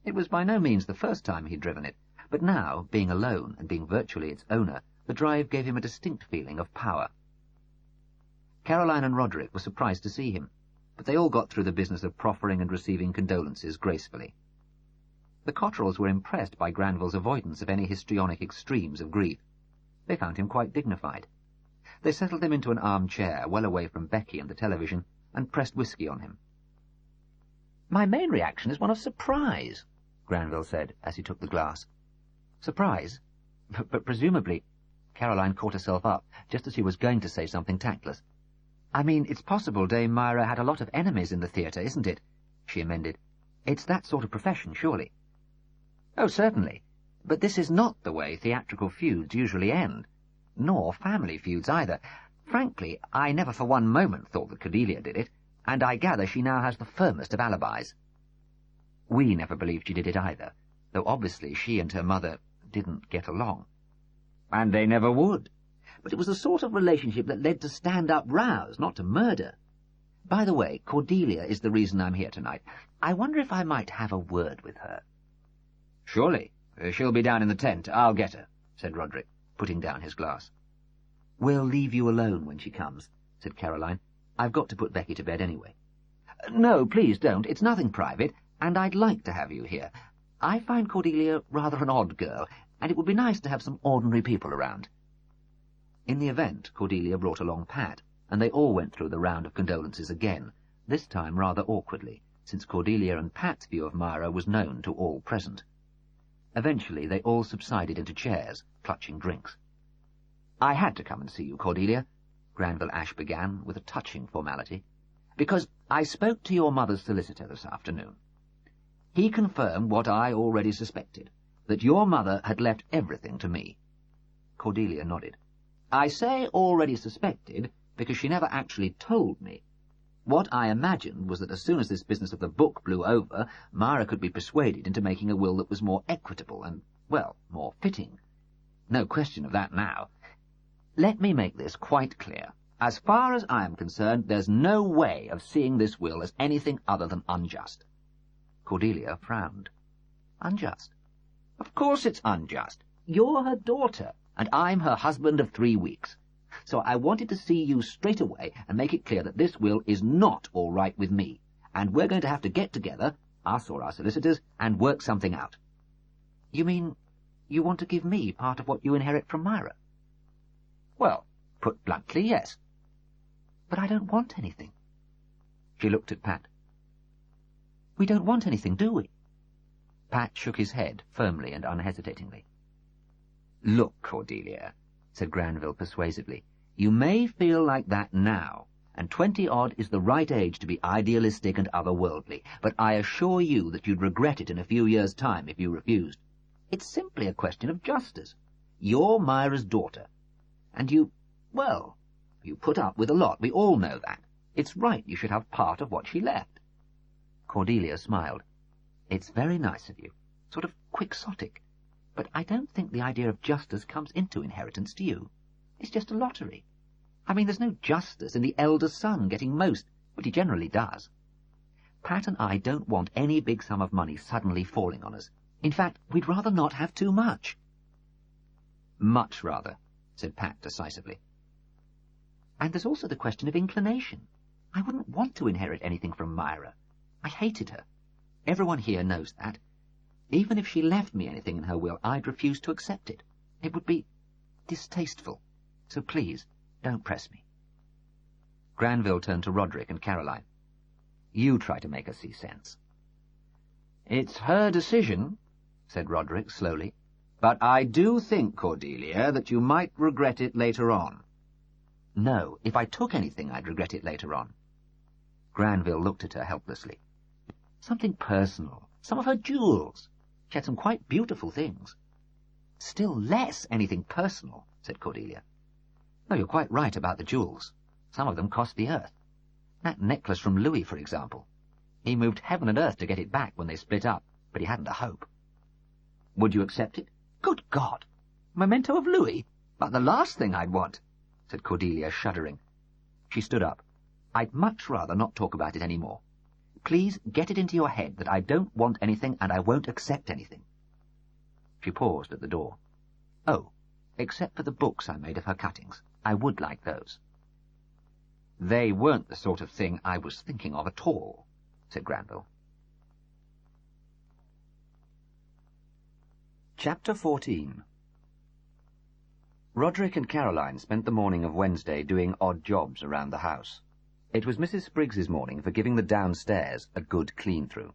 It was by no means the first time he'd driven it, but now, being alone and being virtually its owner, the drive gave him a distinct feeling of power. Caroline and Rodrik were surprised to see him, but they all got through the business of proffering and receiving condolences gracefully. The Cotterels were impressed by Granville's avoidance of any histrionic extremes of grief. They found him quite dignified. They settled him into an armchair well away from Becky and the television, and pressed whiskey on him. "My main reaction is one of surprise," Granville said as he took the glass. "Surprise? But presumably—" Caroline caught herself up, just as he was going to say something tactless. "I mean, it's possible Dame Myra had a lot of enemies in the theatre, isn't it?" she amended. "It's that sort of profession, surely." "Oh, certainly. But this is not the way theatrical feuds usually end. Nor family feuds either. Frankly, I never for one moment thought that Cordelia did it, and I gather she now has the firmest of alibis." "We never believed she did it either, though obviously she and her mother didn't get along." "And they never would. But it was the sort of relationship that led to stand-up rows, not to murder. By the way, Cordelia is the reason I'm here tonight. I wonder if I might have a word with her." "Surely. She'll be down in the tent. I'll get her," said Rodrik, putting down his glass. "We'll leave you alone when she comes," said Caroline. "I've got to put Becky to bed anyway." "No, please don't. It's nothing private, and I'd like to have you here. I find Cordelia rather an odd girl, and it would be nice to have some ordinary people around." In the event, Cordelia brought along Pat, and they all went through the round of condolences again, this time rather awkwardly, since Cordelia and Pat's view of Myra was known to all present. Eventually they all subsided into chairs, clutching drinks. "I had to come and see you, Cordelia," Granville Ash began, with a touching formality, "because I spoke to your mother's solicitor this afternoon. He confirmed what I already suspected, that your mother had left everything to me." Cordelia nodded. "I say already suspected, because she never actually told me. What I imagined was that as soon as this business of the book blew over, Myra could be persuaded into making a will that was more equitable and, well, more fitting. No question of that now. Let me make this quite clear. As far as I am concerned, there's no way of seeing this will as anything other than unjust." Cordelia frowned. "Unjust? Of course it's unjust. You're her daughter, and I'm her husband of 3 weeks. So I wanted to see you straight away and make it clear that this will is not all right with me. and we're going to have to get together, us or our solicitors, and work something out. You mean you want to give me part of what you inherit from Myra? Well, put bluntly, yes. But I don't want anything. She looked at Pat. We don't want anything, do we? Pat shook his head firmly and unhesitatingly. Look, Cordelia, said Granville persuasively, you may feel like that now, and 20-odd is the right age to be idealistic and otherworldly, but I assure you that you'd regret it in a few years' time if you refused. It's simply a question of justice. You're Myra's daughter, and you put up with a lot, we all know that. It's right you should have part of what she left. Cordelia smiled. It's very nice of you, sort of quixotic, but I don't think the idea of justice comes into inheritance, do you? It's just a lottery. I mean, there's no justice in the elder son getting most, but he generally does. Pat and I don't want any big sum of money suddenly falling on us. In fact, we'd rather not have too much. Much rather, said Pat decisively. And there's also the question of inclination. I wouldn't want to inherit anything from Myra. I hated her. Everyone here knows that. Even if she left me anything in her will, I'd refuse to accept it. It would be distasteful. So please, don't press me. Granville turned to Rodrik and Caroline. You try to make her see sense. It's her decision, said Rodrik slowly, but I do think, Cordelia, that you might regret it later on. No, if I took anything, I'd regret it later on. Granville looked at her helplessly. Something personal, some of her jewels. She had some quite beautiful things. Still less anything personal, said Cordelia. No, you're quite right about the jewels. Some of them cost the earth. That necklace from Louis, for example. He moved heaven and earth to get it back when they split up, but he hadn't a hope. Would you accept it? Good God! Memento of Louis? About the last thing I'd want, said Cordelia, shuddering. She stood up. I'd much rather not talk about it any more. Please get it into your head that I don't want anything and I won't accept anything. She paused at the door. Oh, except for the books I made of her cuttings. I would like those. They weren't the sort of thing I was thinking of at all, said Granville. Chapter 14. Rodrik and Caroline spent the morning of Wednesday doing odd jobs around the house. It was Mrs. Spriggs's morning for giving the downstairs a good clean-through,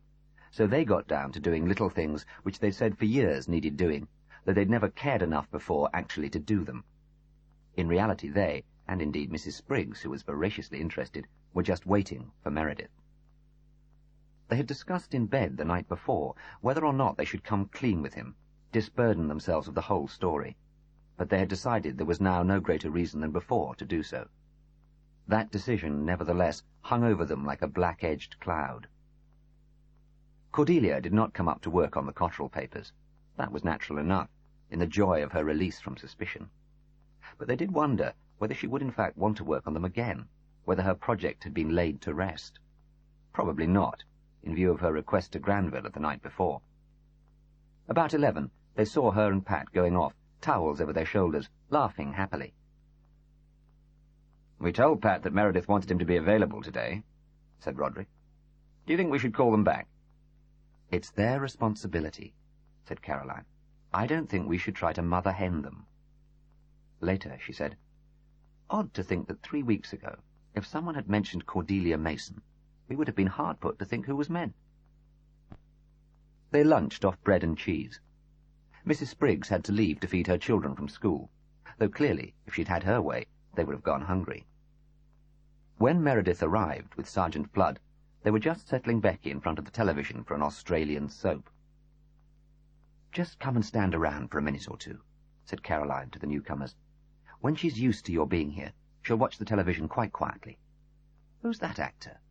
so they got down to doing little things which they'd said for years needed doing, though they'd never cared enough before actually to do them. In reality they, and indeed Mrs. Spriggs, who was voraciously interested, were just waiting for Meredith. They had discussed in bed the night before whether or not they should come clean with him, disburden themselves of the whole story, but they had decided there was now no greater reason than before to do so. That decision, nevertheless, hung over them like a black-edged cloud. Cordelia did not come up to work on the Cotterel papers. That was natural enough, in the joy of her release from suspicion. But they did wonder whether she would in fact want to work on them again, whether her project had been laid to rest. Probably not, in view of her request to Granville at the night before. About 11, they saw her and Pat going off, towels over their shoulders, laughing happily. "We told Pat that Meredith wanted him to be available today," said Rodrik. "Do you think we should call them back?" "It's their responsibility," said Caroline. "I don't think we should try to mother-hen them." Later, she said, "Odd to think that 3 weeks ago, if someone had mentioned Cordelia Mason, we would have been hard put to think who was meant." They lunched off bread and cheese. Mrs. Spriggs had to leave to feed her children from school, though clearly, if she'd had her way, they would have gone hungry. When Meredith arrived with Sergeant Flood, they were just settling Becky in front of the television for an Australian soap. "Just come and stand around for a minute or two," said Caroline to the newcomers. "When she's used to your being here, she'll watch the television quite quietly. Who's that actor?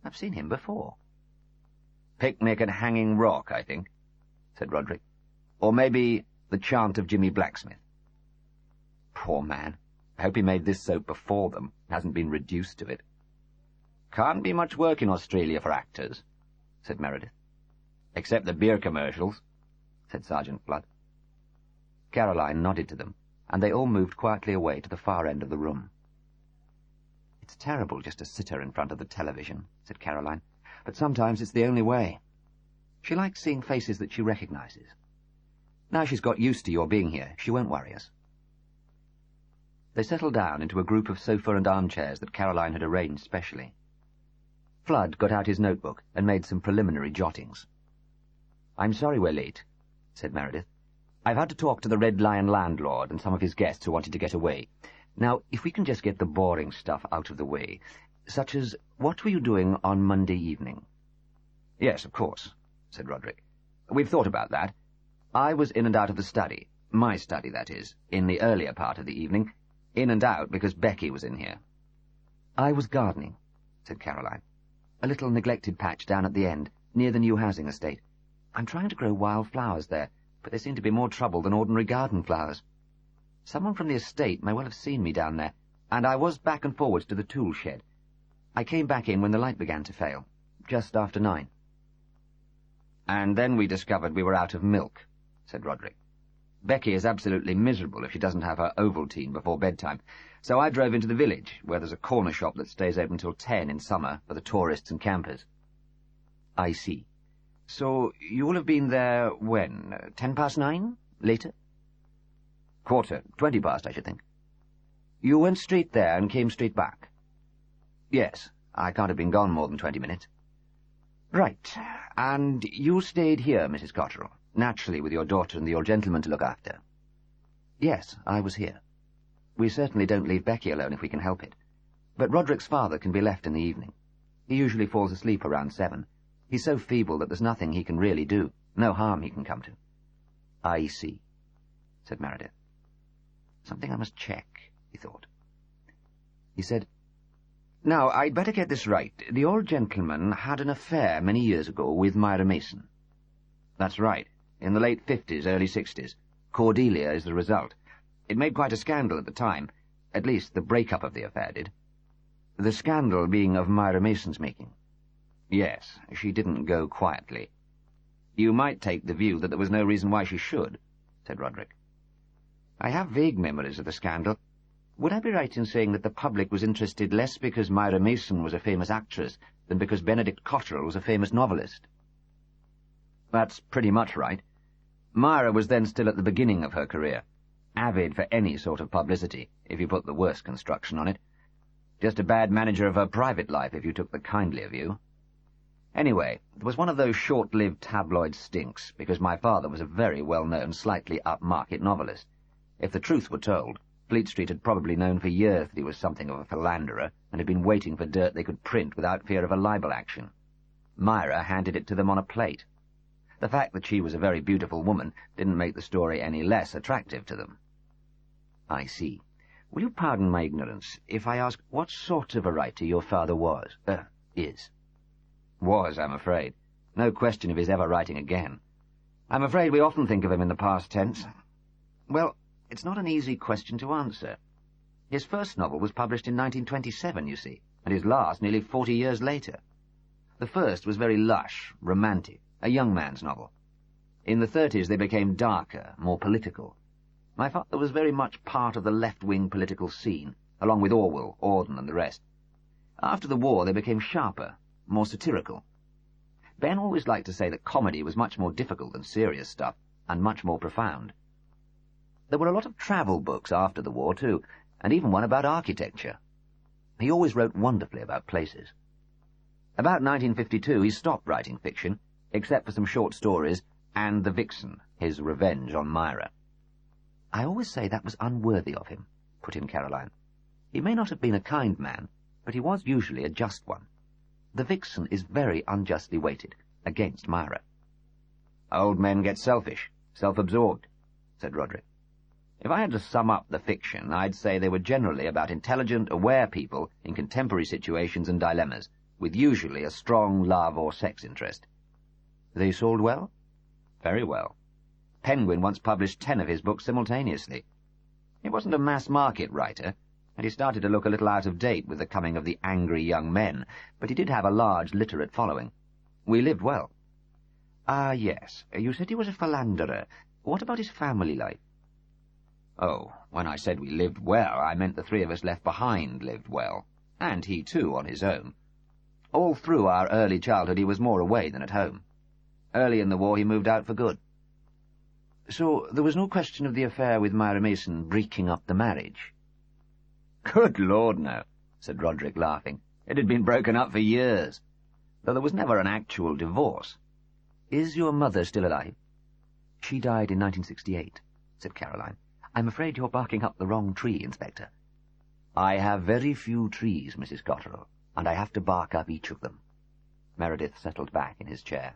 I've seen him before." "Picnic at Hanging Rock, I think," said Rodrik. "Or maybe The Chant of Jimmy Blacksmith." "Poor man. I hope he made this soap before them, hasn't been reduced to it." "Can't be much work in Australia for actors," said Meredith. "Except the beer commercials," said Sergeant Flood. Caroline nodded to them, and they all moved quietly away to the far end of the room. "It's terrible just to sit her in front of the television," said Caroline. but sometimes it's the only way. She likes seeing faces that she recognizes. Now she's got used to your being here, she won't worry us." They settled down into a group of sofa and armchairs that Caroline had arranged specially. Flood got out his notebook and made some preliminary jottings. "I'm sorry we're late," said Meredith. "I've had to talk to the Red Lion landlord and some of his guests who wanted to get away. Now, if we can just get the boring stuff out of the way, such as, what were you doing on Monday evening?" "Yes, of course," said Rodrik. "We've thought about that. I was in and out of the study, my study, that is, in the earlier part of the evening, in and out because Becky was in here." "I was gardening," said Caroline. "A little neglected patch down at the end, near the new housing estate. I'm trying to grow wild flowers there, but they seem to be more trouble than ordinary garden flowers. Someone from the estate may well have seen me down there, and I was back and forwards to the tool shed. I came back in when the light began to fail, just after 9. "And then we discovered we were out of milk," said Rodrik. "Becky is absolutely miserable if she doesn't have her Ovaltine before bedtime, so I drove into the village, where there's a corner shop that stays open till 10 in summer for the tourists and campers." "I see. So you'll have been there, when, 9:10? Later?" 20 past, I should think." "You went straight there and came straight back?" "Yes, I can't have been gone more than 20 minutes. "Right, and you stayed here, Mrs. Cotterel, naturally with your daughter and the old gentleman to look after?" "Yes, I was here. We certainly don't leave Becky alone if we can help it. But Rodrik's father can be left in the evening. He usually falls asleep around 7. He's so feeble that there's nothing he can really do, no harm he can come to." "I see," said Meredith. "Something I must check," he thought. He said, "Now, I'd better get this right. The old gentleman had an affair many years ago with Myra Mason." "That's right. In the late 50s, early 60s. Cordelia is the result. It made quite a scandal at the time. At least, the break-up of the affair did." "The scandal being of Myra Mason's making?" "Yes, she didn't go quietly." "You might take the view that there was no reason why she should," said Rodrik. "I have vague memories of the scandal. Would I be right in saying that the public was interested less because Myra Mason was a famous actress than because Benedict Cotterel was a famous novelist?" "That's pretty much right. Myra was then still at the beginning of her career, avid for any sort of publicity, if you put the worst construction on it. Just a bad manager of her private life, if you took the kindlier view. Anyway, it was one of those short-lived tabloid stinks, because my father was a very well-known, slightly upmarket novelist. If the truth were told, Fleet Street had probably known for years that he was something of a philanderer, and had been waiting for dirt they could print without fear of a libel action. Myra handed it to them on a plate. The fact that she was a very beautiful woman didn't make the story any less attractive to them." "I see. Will you pardon my ignorance if I ask what sort of a writer your father is?" "Was, I'm afraid. No question of his ever writing again. I'm afraid we often think of him in the past tense. Well, it's not an easy question to answer. His first novel was published in 1927, you see, and his last nearly 40 years later. The first was very lush, romantic, a young man's novel. In the 30s they became darker, more political. My father was very much part of the left-wing political scene, along with Orwell, Auden, and the rest. After the war they became sharper, more satirical. Ben always liked to say that comedy was much more difficult than serious stuff, and much more profound. There were a lot of travel books after the war, too, and even one about architecture. He always wrote wonderfully about places. About 1952 he stopped writing fiction, except for some short stories, and The Vixen, his revenge on Myra. "I always say that was unworthy of him," put in Caroline. "He may not have been a kind man, but he was usually a just one. The Vixen is very unjustly weighted against Myra." "Old men get selfish, self-absorbed," said Rodrik. "If I had to sum up the fiction, I'd say they were generally about intelligent, aware people in contemporary situations and dilemmas, with usually a strong love or sex interest." "They sold well?" "Very well. Penguin once published 10 of his books simultaneously. He wasn't a mass-market writer, and he started to look a little out of date with the coming of the angry young men, but he did have a large literate following. We lived well." "Ah, yes. You said he was a philanderer. What about his family life?" "Oh, when I said we lived well, I meant the 3 of us left behind lived well, and he, too, on his own. All through our early childhood he was more away than at home. Early in the war he moved out for good. So there was no question of the affair with Myra Mason breaking up the marriage? Good Lord, no, said Rodrik, laughing. It had been broken up for years, though there was never an actual divorce. Is your mother still alive? She died in 1968, said Caroline. I'm afraid you're barking up the wrong tree, Inspector. I have very few trees, Mrs. Cotterel, and I have to bark up each of them. Meredith settled back in his chair.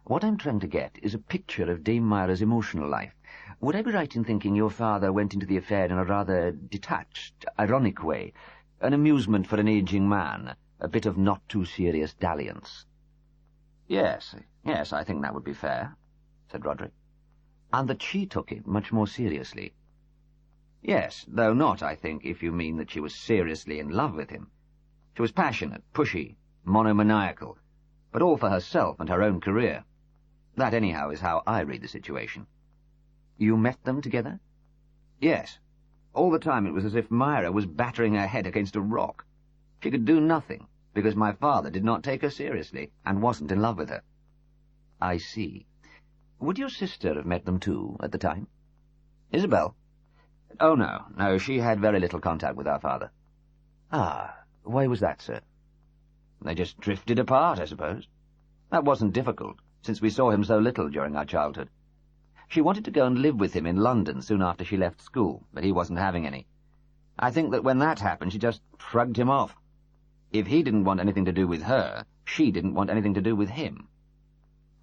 What I'm trying to get is a picture of Dame Myra's emotional life. Would I be right in thinking your father went into the affair in a rather detached, ironic way, an amusement for an aging man, a bit of not-too-serious dalliance? Yes, I think that would be fair, said Rodrik. And that she took it much more seriously? Yes, though not, I think, if you mean that she was seriously in love with him. She was passionate, pushy, monomaniacal, but all for herself and her own career. That, anyhow, is how I read the situation. You met them together? Yes. All the time it was as if Myra was battering her head against a rock. She could do nothing, because my father did not take her seriously, and wasn't in love with her. I see. Would your sister have met them too, at the time? Isabel? Oh, no, she had very little contact with our father. Ah, why was that, sir? They just drifted apart, I suppose. That wasn't difficult, since we saw him so little during our childhood. She wanted to go and live with him in London soon after she left school, but he wasn't having any. I think that when that happened, she just shrugged him off. If he didn't want anything to do with her, she didn't want anything to do with him.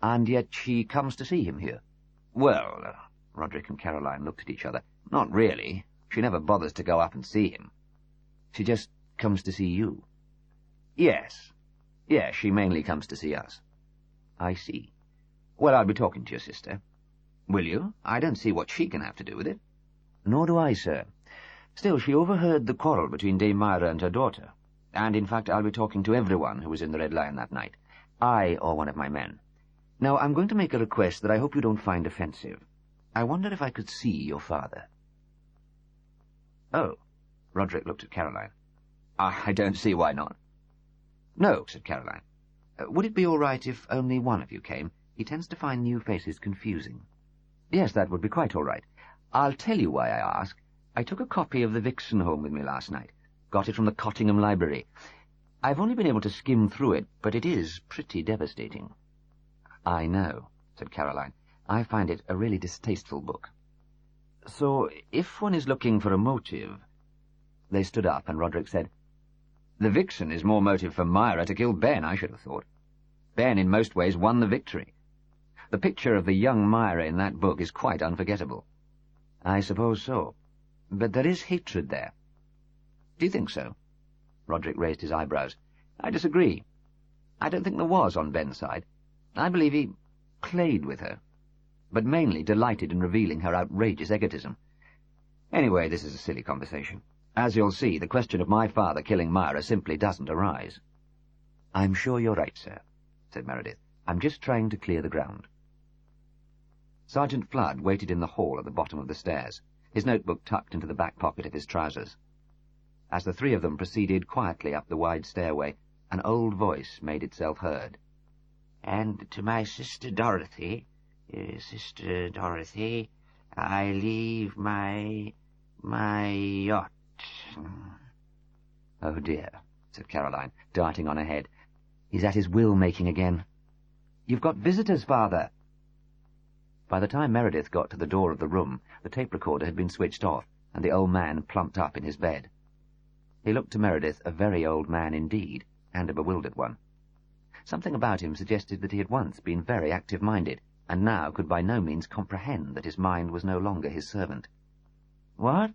And yet she comes to see him here? Well, Rodrik and Caroline looked at each other. Not really. She never bothers to go up and see him. She just comes to see you? Yes, she mainly comes to see us. I see. Well, I'll be talking to your sister. Will you? I don't see what she can have to do with it. Nor do I, sir. Still, she overheard the quarrel between Dame Myra and her daughter. And, in fact, I'll be talking to everyone who was in the Red Lion that night. I or one of my men. Now, I'm going to make a request that I hope you don't find offensive. I wonder if I could see your father. Oh, Rodrik looked at Caroline. I don't see why not. No, said Caroline. Would it be all right if only one of you came? He tends to find new faces confusing. Yes, that would be quite all right. I'll tell you why I ask. I took a copy of The Vixen home with me last night. Got it from the Cottingham Library. I've only been able to skim through it, but it is pretty devastating. I know, said Caroline. I find it a really distasteful book. So, if one is looking for a motive... They stood up, and Rodrik said, The Vixen is more motive for Myra to kill Ben, I should have thought. Ben, in most ways, won the victory. The picture of the young Myra in that book is quite unforgettable. I suppose so. But there is hatred there. Do you think so? Rodrik raised his eyebrows. I disagree. I don't think there was on Ben's side. I believe he played with her, but mainly delighted in revealing her outrageous egotism. Anyway, this is a silly conversation. As you'll see, the question of my father killing Myra simply doesn't arise. I'm sure you're right, sir, said Meredith. I'm just trying to clear the ground. Sergeant Flood waited in the hall at the bottom of the stairs, his notebook tucked into the back pocket of his trousers. As the three of them proceeded quietly up the wide stairway, an old voice made itself heard. And to my sister Dorothy, I leave my yacht. Oh, dear, said Caroline, darting on ahead. He's at his will-making again. You've got visitors, Father. By the time Meredith got to the door of the room, the tape recorder had been switched off, and the old man plumped up in his bed. He looked to Meredith a very old man indeed, and a bewildered one. Something about him suggested that he had once been very active-minded, and now could by no means comprehend that his mind was no longer his servant. What?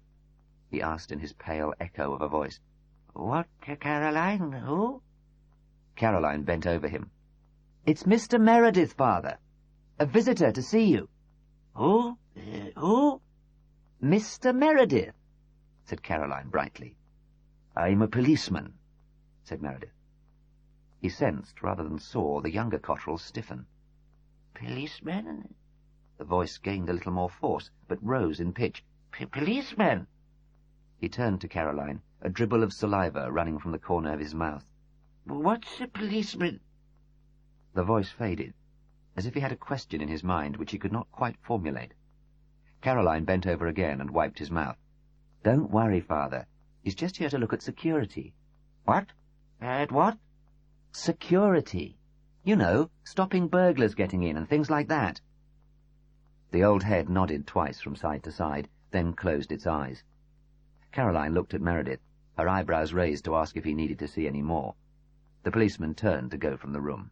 He asked in his pale echo of a voice. What, Caroline? Who? Caroline bent over him. It's Mr. Meredith, Father. A visitor to see you. Who? Who? Mr. Meredith, said Caroline brightly. I'm a policeman, said Meredith. He sensed, rather than saw, the younger Cotterel stiffen. Policeman? The voice gained a little more force, but rose in pitch. Policeman? He turned to Caroline, a dribble of saliva running from the corner of his mouth. What's a policeman? The voice faded, as if he had a question in his mind which he could not quite formulate. Caroline bent over again and wiped his mouth. "Don't worry, Father. He's just here to look at security." What? At what? Security. You know, stopping burglars getting in and things like that. The old head nodded twice from side to side, then closed its eyes. Caroline looked at Meredith, her eyebrows raised to ask if he needed to see any more. The policeman turned to go from the room.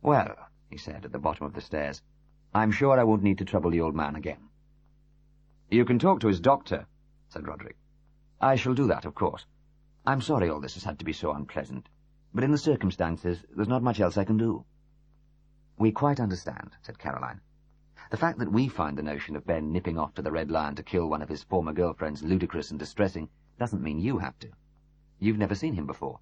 "Well," he said at the bottom of the stairs, "I'm sure I won't need to trouble the old man again." "You can talk to his doctor," said Rodrik. "I shall do that, of course. I'm sorry all this has had to be so unpleasant, but in the circumstances there's not much else I can do." "We quite understand," said Caroline. "The fact that we find the notion of Ben nipping off to the Red Lion to kill one of his former girlfriends ludicrous and distressing doesn't mean you have to. You've never seen him before.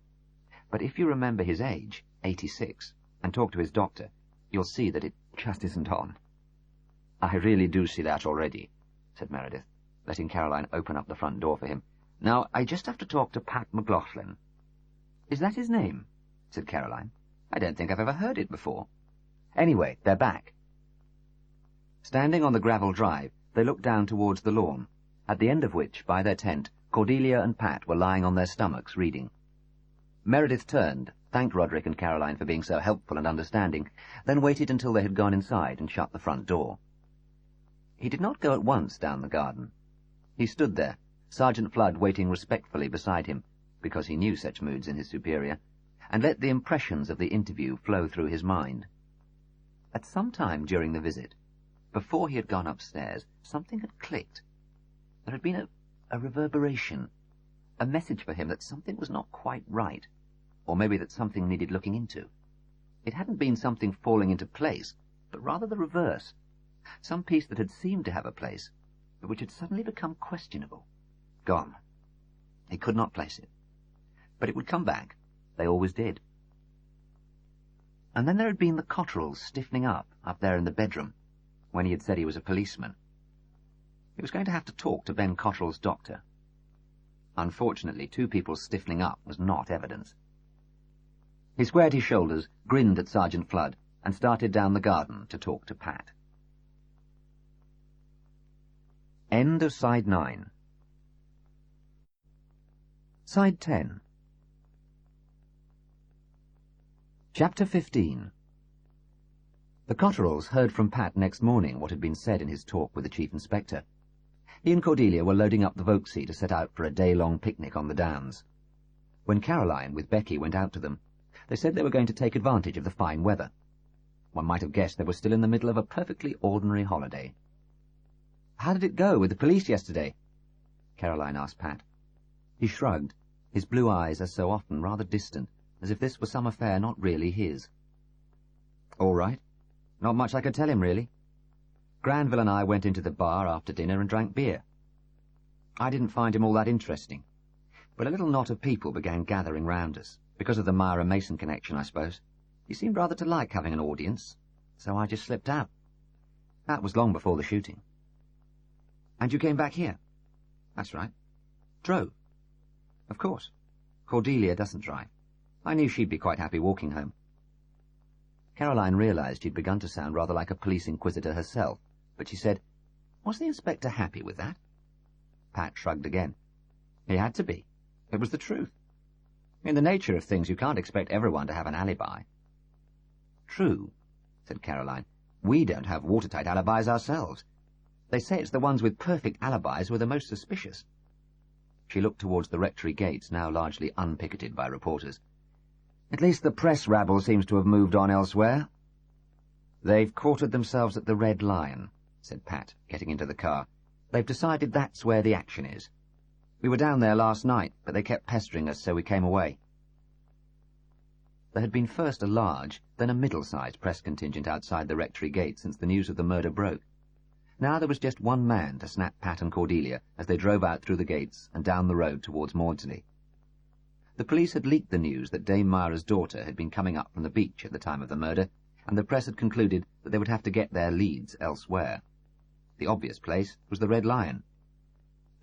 But if you remember his age, 86, and talk to his doctor, you'll see that it just isn't on." "I really do see that already," said Meredith, letting Caroline open up the front door for him. "Now, I just have to talk to Pat McLaughlin." "Is that his name?" said Caroline. "I don't think I've ever heard it before. Anyway, they're back." Standing on the gravel drive, they looked down towards the lawn, at the end of which, by their tent, Cordelia and Pat were lying on their stomachs reading. Meredith turned, thanked Rodrik and Caroline for being so helpful and understanding, then waited until they had gone inside and shut the front door. He did not go at once down the garden. He stood there, Sergeant Flood waiting respectfully beside him, because he knew such moods in his superior, and let the impressions of the interview flow through his mind. At some time during the visit, before he had gone upstairs, something had clicked. There had been a reverberation, a message for him that something was not quite right, or maybe that something needed looking into. It hadn't been something falling into place, but rather the reverse, some piece that had seemed to have a place, but which had suddenly become questionable. Gone. He could not place it. But it would come back. They always did. And then there had been the Cotterels stiffening up there in the bedroom, when he had said he was a policeman. He was going to have to talk to Ben Cotterel's doctor. Unfortunately, two people stiffening up was not evidence. He squared his shoulders, grinned at Sergeant Flood, and started down the garden to talk to Pat. End of Side 9. Side 10. Chapter 15. The Cotterels heard from Pat next morning what had been said in his talk with the Chief Inspector. He and Cordelia were loading up the Vauxhall to set out for a day-long picnic on the Downs. When Caroline, with Becky, went out to them, they said they were going to take advantage of the fine weather. One might have guessed they were still in the middle of a perfectly ordinary holiday. "How did it go with the police yesterday?" Caroline asked Pat. He shrugged, his blue eyes, as so often, rather distant, as if this were some affair not really his. "All right. Not much I could tell him, really. Granville and I went into the bar after dinner and drank beer. I didn't find him all that interesting, but a little knot of people began gathering round us, because of the Myra Mason connection, I suppose. He seemed rather to like having an audience, so I just slipped out. That was long before the shooting." "And you came back here?" "That's right. Drove." "Of course. Cordelia doesn't drive. I knew she'd be quite happy walking home." Caroline realized she'd begun to sound rather like a police inquisitor herself, but she said, "Was the inspector happy with that?" Pat shrugged again. "He had to be. It was the truth. In the nature of things, you can't expect everyone to have an alibi." "True," said Caroline. "We don't have watertight alibis ourselves. They say it's the ones with perfect alibis who are the most suspicious." She looked towards the rectory gates, now largely unpicketed by reporters. "At least the press rabble seems to have moved on elsewhere." "They've quartered themselves at the Red Lion," said Pat, getting into the car. "They've decided that's where the action is. We were down there last night, but they kept pestering us, so we came away." There had been first a large, then a middle-sized press contingent outside the rectory gate since the news of the murder broke. Now there was just one man to snap Pat and Cordelia as they drove out through the gates and down the road towards Maudsley. The police had leaked the news that Dame Myra's daughter had been coming up from the beach at the time of the murder, and the press had concluded that they would have to get their leads elsewhere. The obvious place was the Red Lion,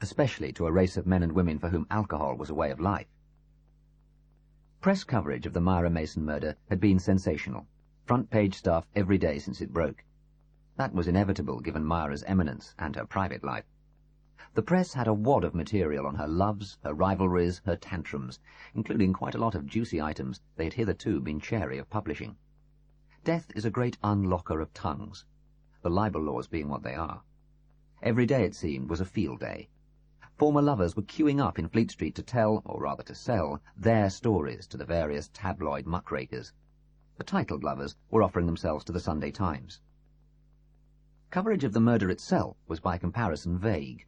especially to a race of men and women for whom alcohol was a way of life. Press coverage of the Myra Mason murder had been sensational. Front-page stuff every day since it broke. That was inevitable given Myra's eminence and her private life. The press had a wad of material on her loves, her rivalries, her tantrums, including quite a lot of juicy items they had hitherto been chary of publishing. Death is a great unlocker of tongues, the libel laws being what they are. Every day, it seemed, was a field day. Former lovers were queuing up in Fleet Street to tell, or rather to sell, their stories to the various tabloid muckrakers. The titled lovers were offering themselves to the Sunday Times. Coverage of the murder itself was by comparison vague.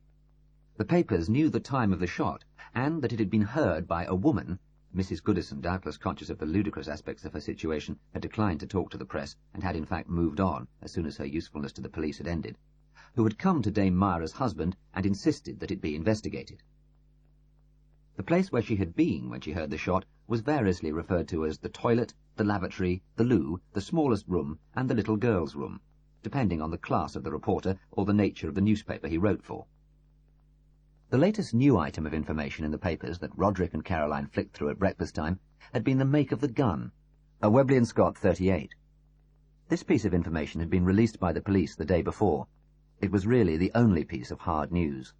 The papers knew the time of the shot, and that it had been heard by a woman. Mrs. Goodison, doubtless conscious of the ludicrous aspects of her situation, had declined to talk to the press, and had in fact moved on, as soon as her usefulness to the police had ended, who had come to Dame Myra's husband and insisted that it be investigated. The place where she had been when she heard the shot was variously referred to as the toilet, the lavatory, the loo, the smallest room, and the little girl's room, depending on the class of the reporter or the nature of the newspaper he wrote for. The latest new item of information in the papers that Rodrik and Caroline flicked through at breakfast time had been the make of the gun, a Webley & Scott 38. This piece of information had been released by the police the day before. It was really the only piece of hard news.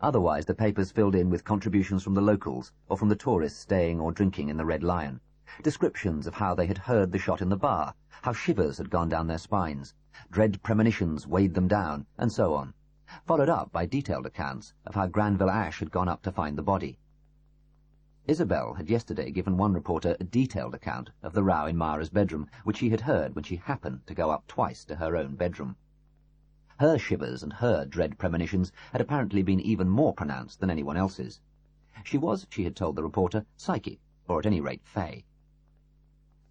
Otherwise, the papers filled in with contributions from the locals or from the tourists staying or drinking in the Red Lion, descriptions of how they had heard the shot in the bar, how shivers had gone down their spines, dread premonitions weighed them down, and so on, followed up by detailed accounts of how Granville Ash had gone up to find the body. Isabel had yesterday given one reporter a detailed account of the row in Myra's bedroom, which she had heard when she happened to go up twice to her own bedroom. Her shivers and her dread premonitions had apparently been even more pronounced than anyone else's. She was, she had told the reporter, psychic, or at any rate fey.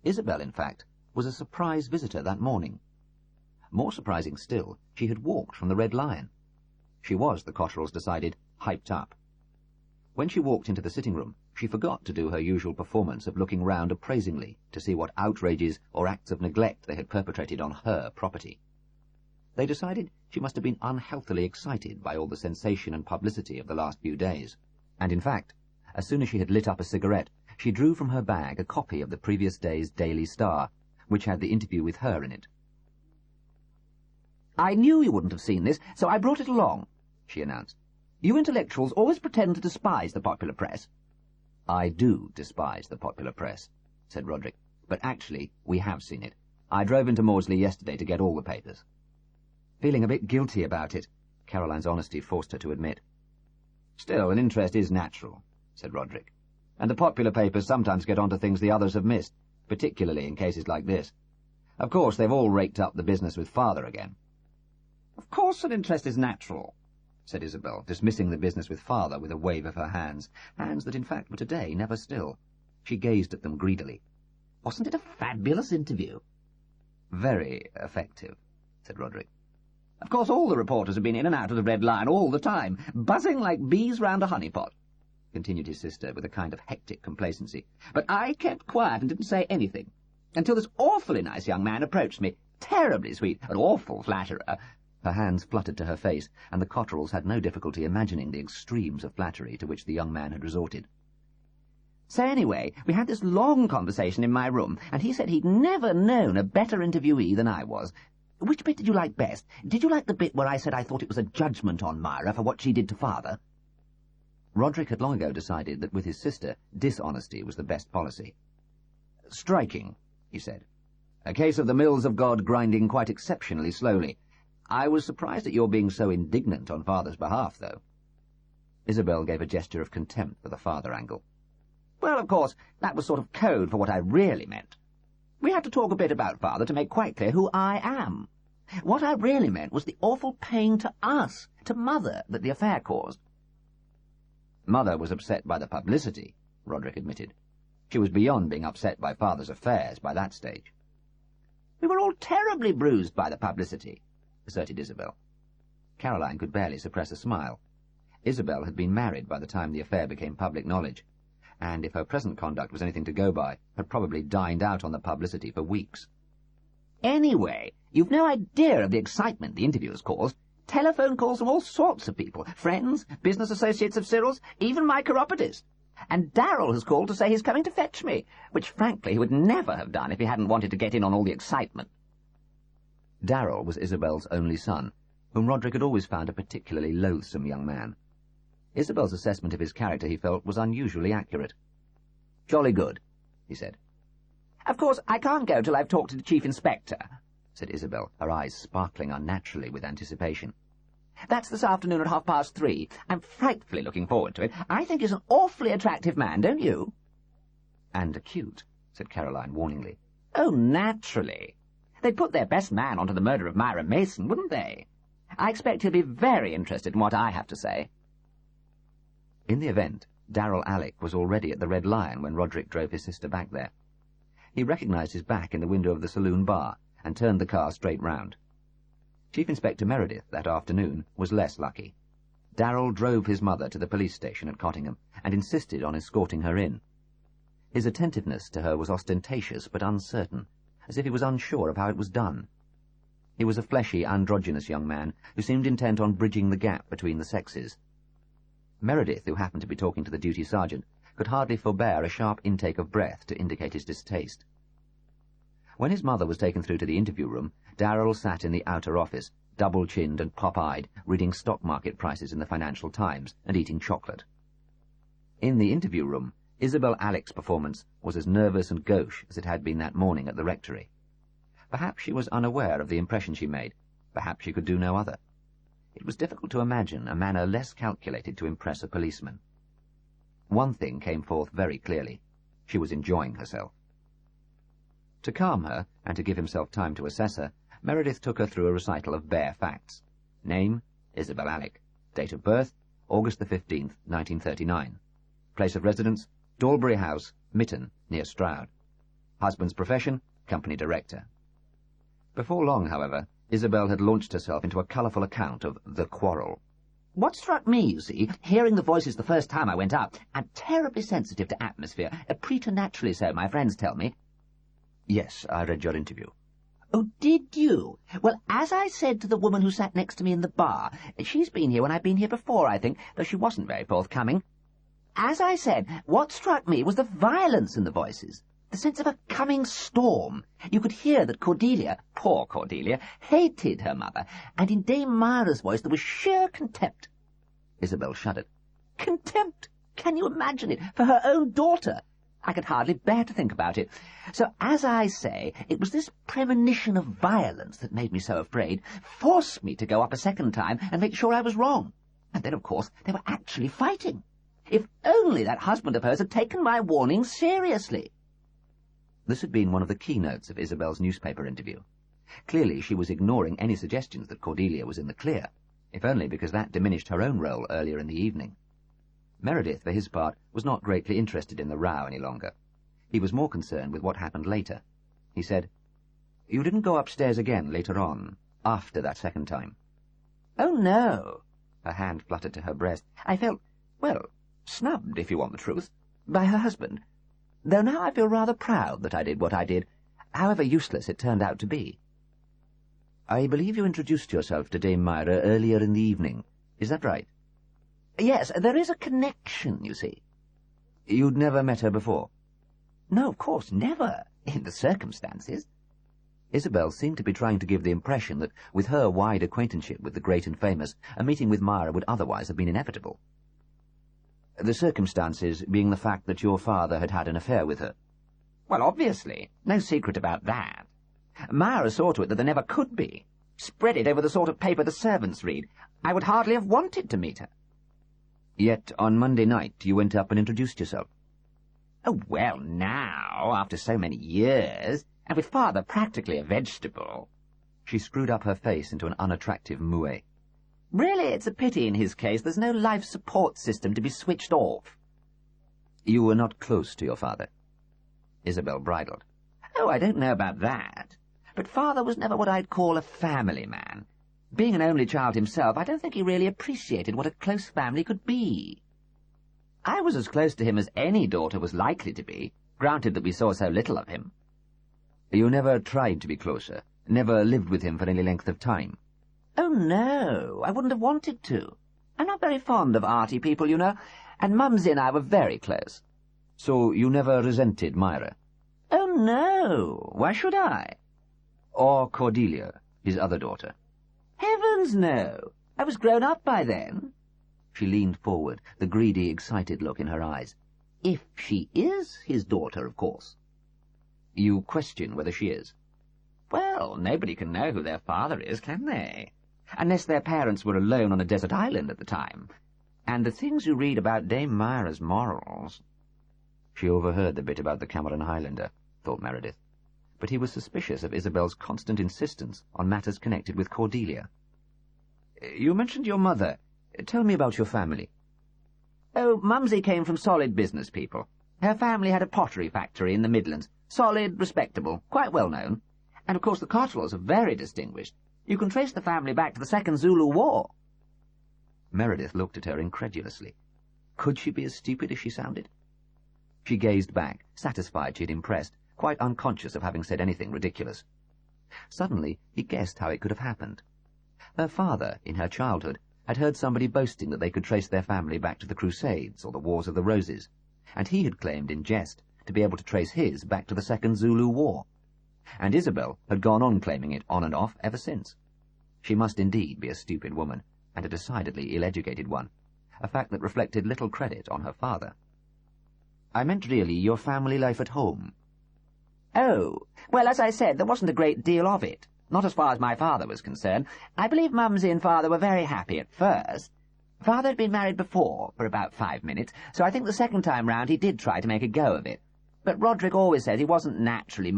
Isabel, in fact, was a surprise visitor that morning. More surprising still, she had walked from the Red Lion. She was, the Cotterels decided, hyped up. When she walked into the sitting room, she forgot to do her usual performance of looking round appraisingly to see what outrages or acts of neglect they had perpetrated on her property. They decided she must have been unhealthily excited by all the sensation and publicity of the last few days, and in fact, as soon as she had lit up a cigarette, she drew from her bag a copy of the previous day's Daily Star, which had the interview with her in it. "I knew you wouldn't have seen this, so I brought it along," she announced. "You intellectuals always pretend to despise the popular press." "I do despise the popular press," said Rodrik, "but actually we have seen it. I drove into Maudsley yesterday to get all the papers." "Feeling a bit guilty about it," Caroline's honesty forced her to admit. "Still, an interest is natural," said Rodrik, "and the popular papers sometimes get onto things the others have missed, particularly in cases like this. Of course, they've all raked up the business with Father again." "Of course an interest is natural," said Isabel, dismissing the business with Father with a wave of her hands that in fact were today never still. She gazed at them greedily. "Wasn't it a fabulous interview?" "Very effective," said Rodrik. "Of course all the reporters have been in and out of the Red Lion all the time, buzzing like bees round a honeypot," continued his sister with a kind of hectic complacency. "But I kept quiet and didn't say anything, until this awfully nice young man approached me, terribly sweet, an awful flatterer." Her hands fluttered to her face, and the Cotterels had no difficulty imagining the extremes of flattery to which the young man had resorted. "So anyway, we had this long conversation in my room, and he said he'd never known a better interviewee than I was. Which bit did you like best? Did you like the bit where I said I thought it was a judgment on Myra for what she did to Father?" Rodrik had long ago decided that with his sister, dishonesty was the best policy. "Striking," he said. "A case of the mills of God grinding quite exceptionally slowly. I was surprised at your being so indignant on Father's behalf, though." Isabel gave a gesture of contempt for the Father angle. "Well, of course, that was sort of code for what I really meant. We had to talk a bit about Father to make quite clear who I am. What I really meant was the awful pain to us, to Mother, that the affair caused." "Mother was upset by the publicity," Rodrik admitted. "She was beyond being upset by Father's affairs by that stage." "We were all terribly bruised by the publicity," asserted Isabel. Caroline could barely suppress a smile. Isabel had been married by the time the affair became public knowledge, and if her present conduct was anything to go by, had probably dined out on the publicity for weeks. "Anyway, you've no idea of the excitement the interview has caused. Telephone calls from all sorts of people, friends, business associates of Cyril's, even my chiropodist. And Darrell has called to say he's coming to fetch me, which frankly he would never have done if he hadn't wanted to get in on all the excitement. Darrell was Isabel's only son, whom Rodrik had always found a particularly loathsome young man. Isabel's assessment of his character, he felt, was unusually accurate. "Jolly good," he said. "Of course, I can't go till I've talked to the Chief Inspector," said Isabel, her eyes sparkling unnaturally with anticipation. "That's this afternoon at 3:30. I'm frightfully looking forward to it. I think he's an awfully attractive man, don't you?" "And acute," said Caroline warningly. "Oh, naturally. They'd put their best man onto the murder of Myra Mason, wouldn't they? I expect he'll be very interested in what I have to say." In the event, Darrell Alec was already at the Red Lion when Rodrik drove his sister back there. He recognized his back in the window of the saloon bar and turned the car straight round. Chief Inspector Meredith, that afternoon, was less lucky. Darrell drove his mother to the police station at Cottingham and insisted on escorting her in. His attentiveness to her was ostentatious but uncertain, as if he was unsure of how it was done. He was a fleshy, androgynous young man who seemed intent on bridging the gap between the sexes. Meredith, who happened to be talking to the duty sergeant, could hardly forbear a sharp intake of breath to indicate his distaste. When his mother was taken through to the interview room, Darrell sat in the outer office, double-chinned and pop-eyed, reading stock market prices in the Financial Times and eating chocolate. In the interview room, Isabel Alec's performance was as nervous and gauche as it had been that morning at the rectory. Perhaps she was unaware of the impression she made. Perhaps she could do no other. It was difficult to imagine a manner less calculated to impress a policeman. One thing came forth very clearly. She was enjoying herself. To calm her, and to give himself time to assess her, Meredith took her through a recital of bare facts. Name, Isabel Alec. Date of birth, August the 15th, 1939. Place of residence, Dalbury House, Mytton, near Stroud. Husband's profession, company director. Before long, however, Isabel had launched herself into a colourful account of the quarrel. "What struck me, you see, hearing the voices the first time I went up, I'm terribly sensitive to atmosphere, preternaturally so, my friends tell me." "Yes, I read your interview." "Oh, did you? Well, as I said to the woman who sat next to me in the bar, she's been here when I've been here before, I think, though she wasn't very forthcoming. As I said, what struck me was the violence in the voices, the sense of a coming storm. You could hear that Cordelia, poor Cordelia, hated her mother, and in Dame Myra's voice there was sheer contempt." Isabel shuddered. "Contempt! Can you imagine it? For her own daughter! I could hardly bear to think about it. So, as I say, it was this premonition of violence that made me so afraid, forced me to go up a second time and make sure I was wrong. And then, of course, they were actually fighting. If only that husband of hers had taken my warning seriously." This had been one of the keynotes of Isabel's newspaper interview. Clearly she was ignoring any suggestions that Cordelia was in the clear, if only because that diminished her own role earlier in the evening. Meredith, for his part, was not greatly interested in the row any longer. He was more concerned with what happened later. He said, "You didn't go upstairs again later on, after that second time?" "Oh, no." Her hand fluttered to her breast. "I felt, well, snubbed, if you want the truth, by her husband. Though now I feel rather proud that I did what I did, however useless it turned out to be." "I believe you introduced yourself to Dame Myra earlier in the evening. Is that right?" "Yes, there is a connection, you see." "You'd never met her before?" "No, of course, never, in the circumstances." Isabel seemed to be trying to give the impression that, with her wide acquaintanceship with the great and famous, a meeting with Myra would otherwise have been inevitable. "The circumstances being the fact that your father had had an affair with her." "Well, obviously. No secret about that. Myra saw to it that there never could be. Spread it over the sort of paper the servants read. I would hardly have wanted to meet her." "Yet on Monday night you went up and introduced yourself." "Oh, well, now, after so many years, and with father practically a vegetable." She screwed up her face into an unattractive moue. "Really, it's a pity in his case there's no life support system to be switched off." "You were not close to your father?" Isabel bridled. "Oh, I don't know about that. But father was never what I'd call a family man. Being an only child himself, I don't think he really appreciated what a close family could be. I was as close to him as any daughter was likely to be, granted that we saw so little of him." "You never tried to be closer? Never lived with him for any length of time?" "Oh, no, I wouldn't have wanted to. I'm not very fond of arty people, you know. and Mumsy and I were very close. So you never resented Myra? Oh, no. Why should I? Or Cordelia, his other daughter? Heavens, no. I was grown up by then. She leaned forward, the greedy, excited look in her eyes. If she is his daughter, of course. You question whether she is? Well, nobody can know who their father is, can they? Unless their parents were alone on a desert island at the time. And the things you read about Dame Myra's morals... She overheard the bit about the Cameron Highlander, thought Meredith, but he was suspicious of Isabel's constant insistence on matters connected with Cordelia. You mentioned your mother. Tell me about your family. Oh, Mumsy came from solid business people. Her family had a pottery factory in the Midlands. Solid, respectable, quite well known. And of course the Cotterels are very distinguished. You can trace the family back to the Second Zulu War. Meredith looked at her incredulously. Could she be as stupid as she sounded? She gazed back, satisfied she had impressed, quite unconscious of having said anything ridiculous. Suddenly he guessed how it could have happened. Her father, in her childhood, had heard somebody boasting that they could trace their family back to the Crusades or the Wars of the Roses, and he had claimed in jest to be able to trace his back to the Second Zulu War. And Isabel had gone on claiming it on and off ever since. She must indeed be a stupid woman, and a decidedly ill-educated one, a fact that reflected little credit on her father. I meant really your family life at home. Oh, well, as I said, there wasn't a great deal of it. Not as far as my father was concerned. I believe Mumsy and Father were very happy at first. Father had been married before, for about 5 minutes, so I think the second time round he did try to make a go of it. But Rodrik always said he wasn't naturally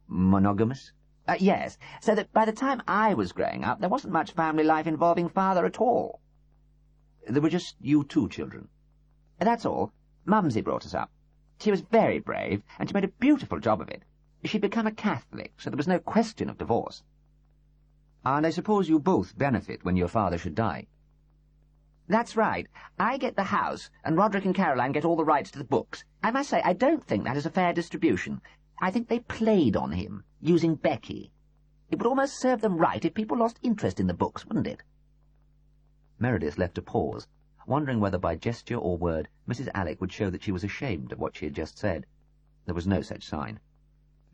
monogamous? Yes, so that by the time I was growing up, there wasn't much family life involving Father at all. There were just you two children? That's all. Mumsy brought us up. She was very brave, and she made a beautiful job of it. She'd become a Catholic, so there was no question of divorce. And I suppose you both benefit when your father should die? That's right. I get the house, and Rodrik and Caroline get all the rights to the books. I must say, I don't think that is a fair distribution. I think they played on him, using Becky. It would almost serve them right if people lost interest in the books, wouldn't it? Meredith left a pause, wondering whether by gesture or word Mrs. Alec would show that she was ashamed of what she had just said. There was no such sign.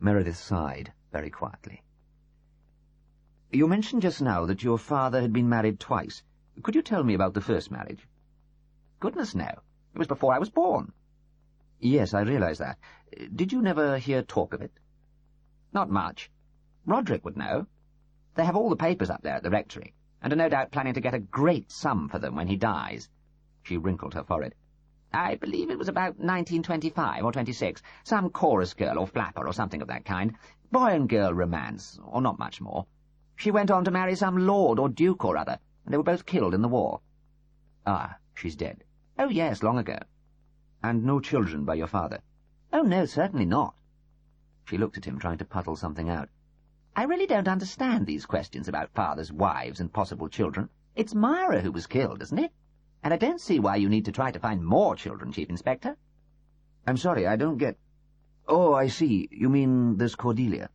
Meredith sighed very quietly. You mentioned just now that your father had been married twice. Could you tell me about the first marriage? Goodness, no. It was before I was born. Yes, I realize that. Did you never hear talk of it? Not much. Rodrik would know. They have all the papers up there at the rectory, and are no doubt planning to get a great sum for them when he dies. She wrinkled her forehead. I believe it was about 1925 or 26, some chorus girl or flapper or something of that kind. Boy and girl romance, or not much more. She went on to marry some lord or duke or other, and they were both killed in the war. Ah, she's dead. Oh, yes, long ago. And no children by your father? Oh, no, certainly not. She looked at him, trying to puzzle something out. I really don't understand these questions about fathers' wives and possible children. It's Myra who was killed, isn't it? And I don't see why you need to try to find more children, Chief Inspector. I'm sorry, I don't get... Oh, I see. You mean there's Cordelia?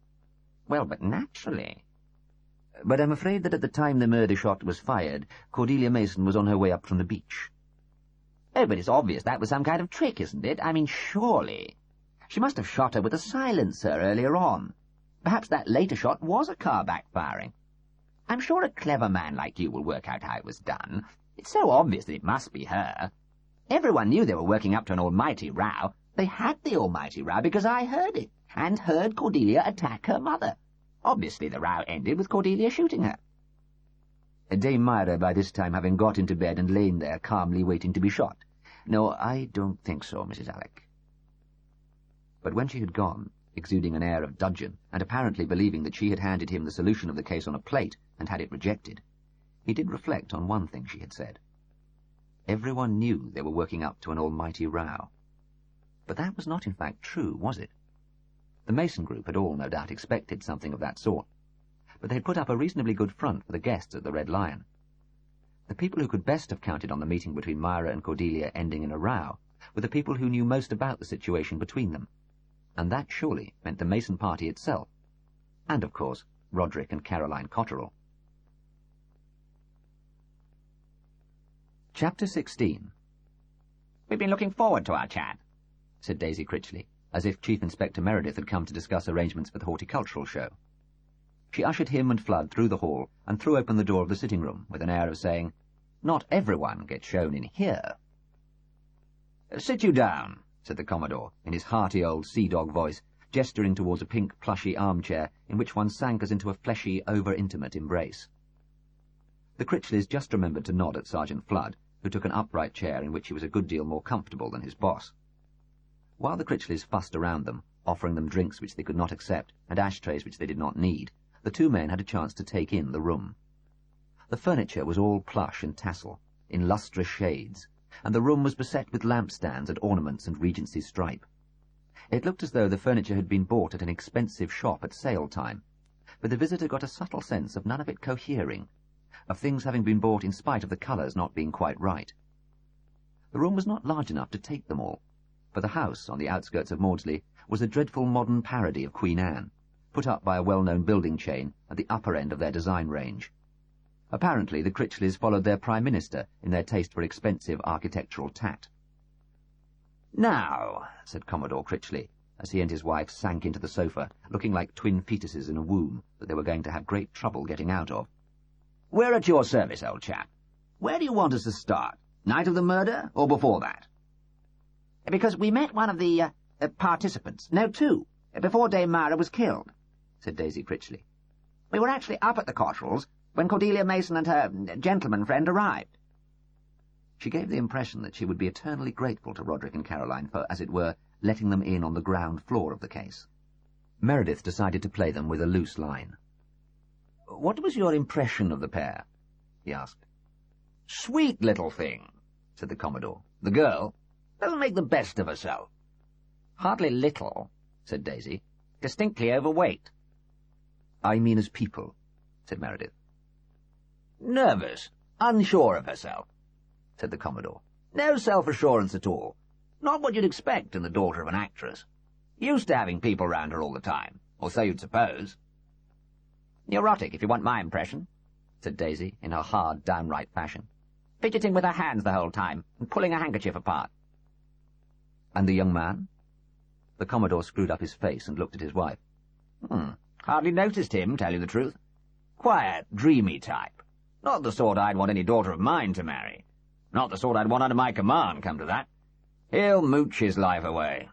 Well, but naturally. But I'm afraid that at the time the murder shot was fired, Cordelia Mason was on her way up from the beach. Oh, but it's obvious that was some kind of trick, isn't it? I mean, surely. She must have shot her with a silencer earlier on. Perhaps that later shot was a car backfiring. I'm sure a clever man like you will work out how it was done. It's so obvious that it must be her. Everyone knew they were working up to an almighty row. They had the almighty row because I heard it, and heard Cordelia attack her mother. Obviously the row ended with Cordelia shooting her. Dame Myra, by this time, having got into bed and lain there calmly waiting to be shot. No, I don't think so, Mrs. Alec. But when she had gone, exuding an air of dudgeon, and apparently believing that she had handed him the solution of the case on a plate and had it rejected, he did reflect on one thing she had said. Everyone knew they were working up to an almighty row. But that was not in fact true, was it? The Mason group had all no doubt expected something of that sort, but they had put up a reasonably good front for the guests at the Red Lion. The people who could best have counted on the meeting between Myra and Cordelia ending in a row were the people who knew most about the situation between them, and that surely meant the Mason party itself, and, of course, Rodrik and Caroline Cotterel. Chapter 16. "We've been looking forward to our chat," said Daisy Critchley, as if Chief Inspector Meredith had come to discuss arrangements for the horticultural show. She ushered him and Flood through the hall and threw open the door of the sitting-room with an air of saying, "Not everyone gets shown in here." "Sit you down," said the Commodore, in his hearty old sea-dog voice, gesturing towards a pink, plushy armchair in which one sank as into a fleshy, over-intimate embrace. The Critchleys just remembered to nod at Sergeant Flood, who took an upright chair in which he was a good deal more comfortable than his boss. While the Critchleys fussed around them, offering them drinks which they could not accept and ashtrays which they did not need, the two men had a chance to take in the room. The furniture was all plush and tassel, in lustrous shades, and the room was beset with lampstands and ornaments and Regency stripe. It looked as though the furniture had been bought at an expensive shop at sale time, but the visitor got a subtle sense of none of it cohering, of things having been bought in spite of the colours not being quite right. The room was not large enough to take them all, for the house on the outskirts of Maudsley was a dreadful modern parody of Queen Anne, put up by a well-known building chain at the upper end of their design range. Apparently the Critchleys followed their Prime Minister in their taste for expensive architectural tact. "Now," said Commodore Critchley, as he and his wife sank into the sofa, looking like twin fetuses in a womb that they were going to have great trouble getting out of. "We're at your service, old chap. Where do you want us to start? Night of the murder, or before that?" "Because we met one of the participants, no, two, before Dame Myra was killed," said Daisy Critchley. "We were actually up at the Cotterels when Cordelia Mason and her gentleman friend arrived." She gave the impression that she would be eternally grateful to Rodrik and Caroline for, as it were, letting them in on the ground floor of the case. Meredith decided to play them with a loose line. "What was your impression of the pair?" he asked. "Sweet little thing," said the Commodore. "The girl doesn't make the best of herself." "Hardly little," said Daisy. "Distinctly overweight." "I mean as people," said Meredith. "Nervous, unsure of herself," said the Commodore. "No self-assurance at all. Not what you'd expect in the daughter of an actress. Used to having people round her all the time, or so you'd suppose." "Neurotic, if you want my impression," said Daisy, in her hard, downright fashion. "Fidgeting with her hands the whole time, and pulling a handkerchief apart." "And the young man?" The Commodore screwed up his face and looked at his wife. Hardly noticed him, tell you the truth. Quiet, dreamy type. Not the sort I'd want any daughter of mine to marry. Not the sort I'd want under my command, come to that. He'll mooch his life away."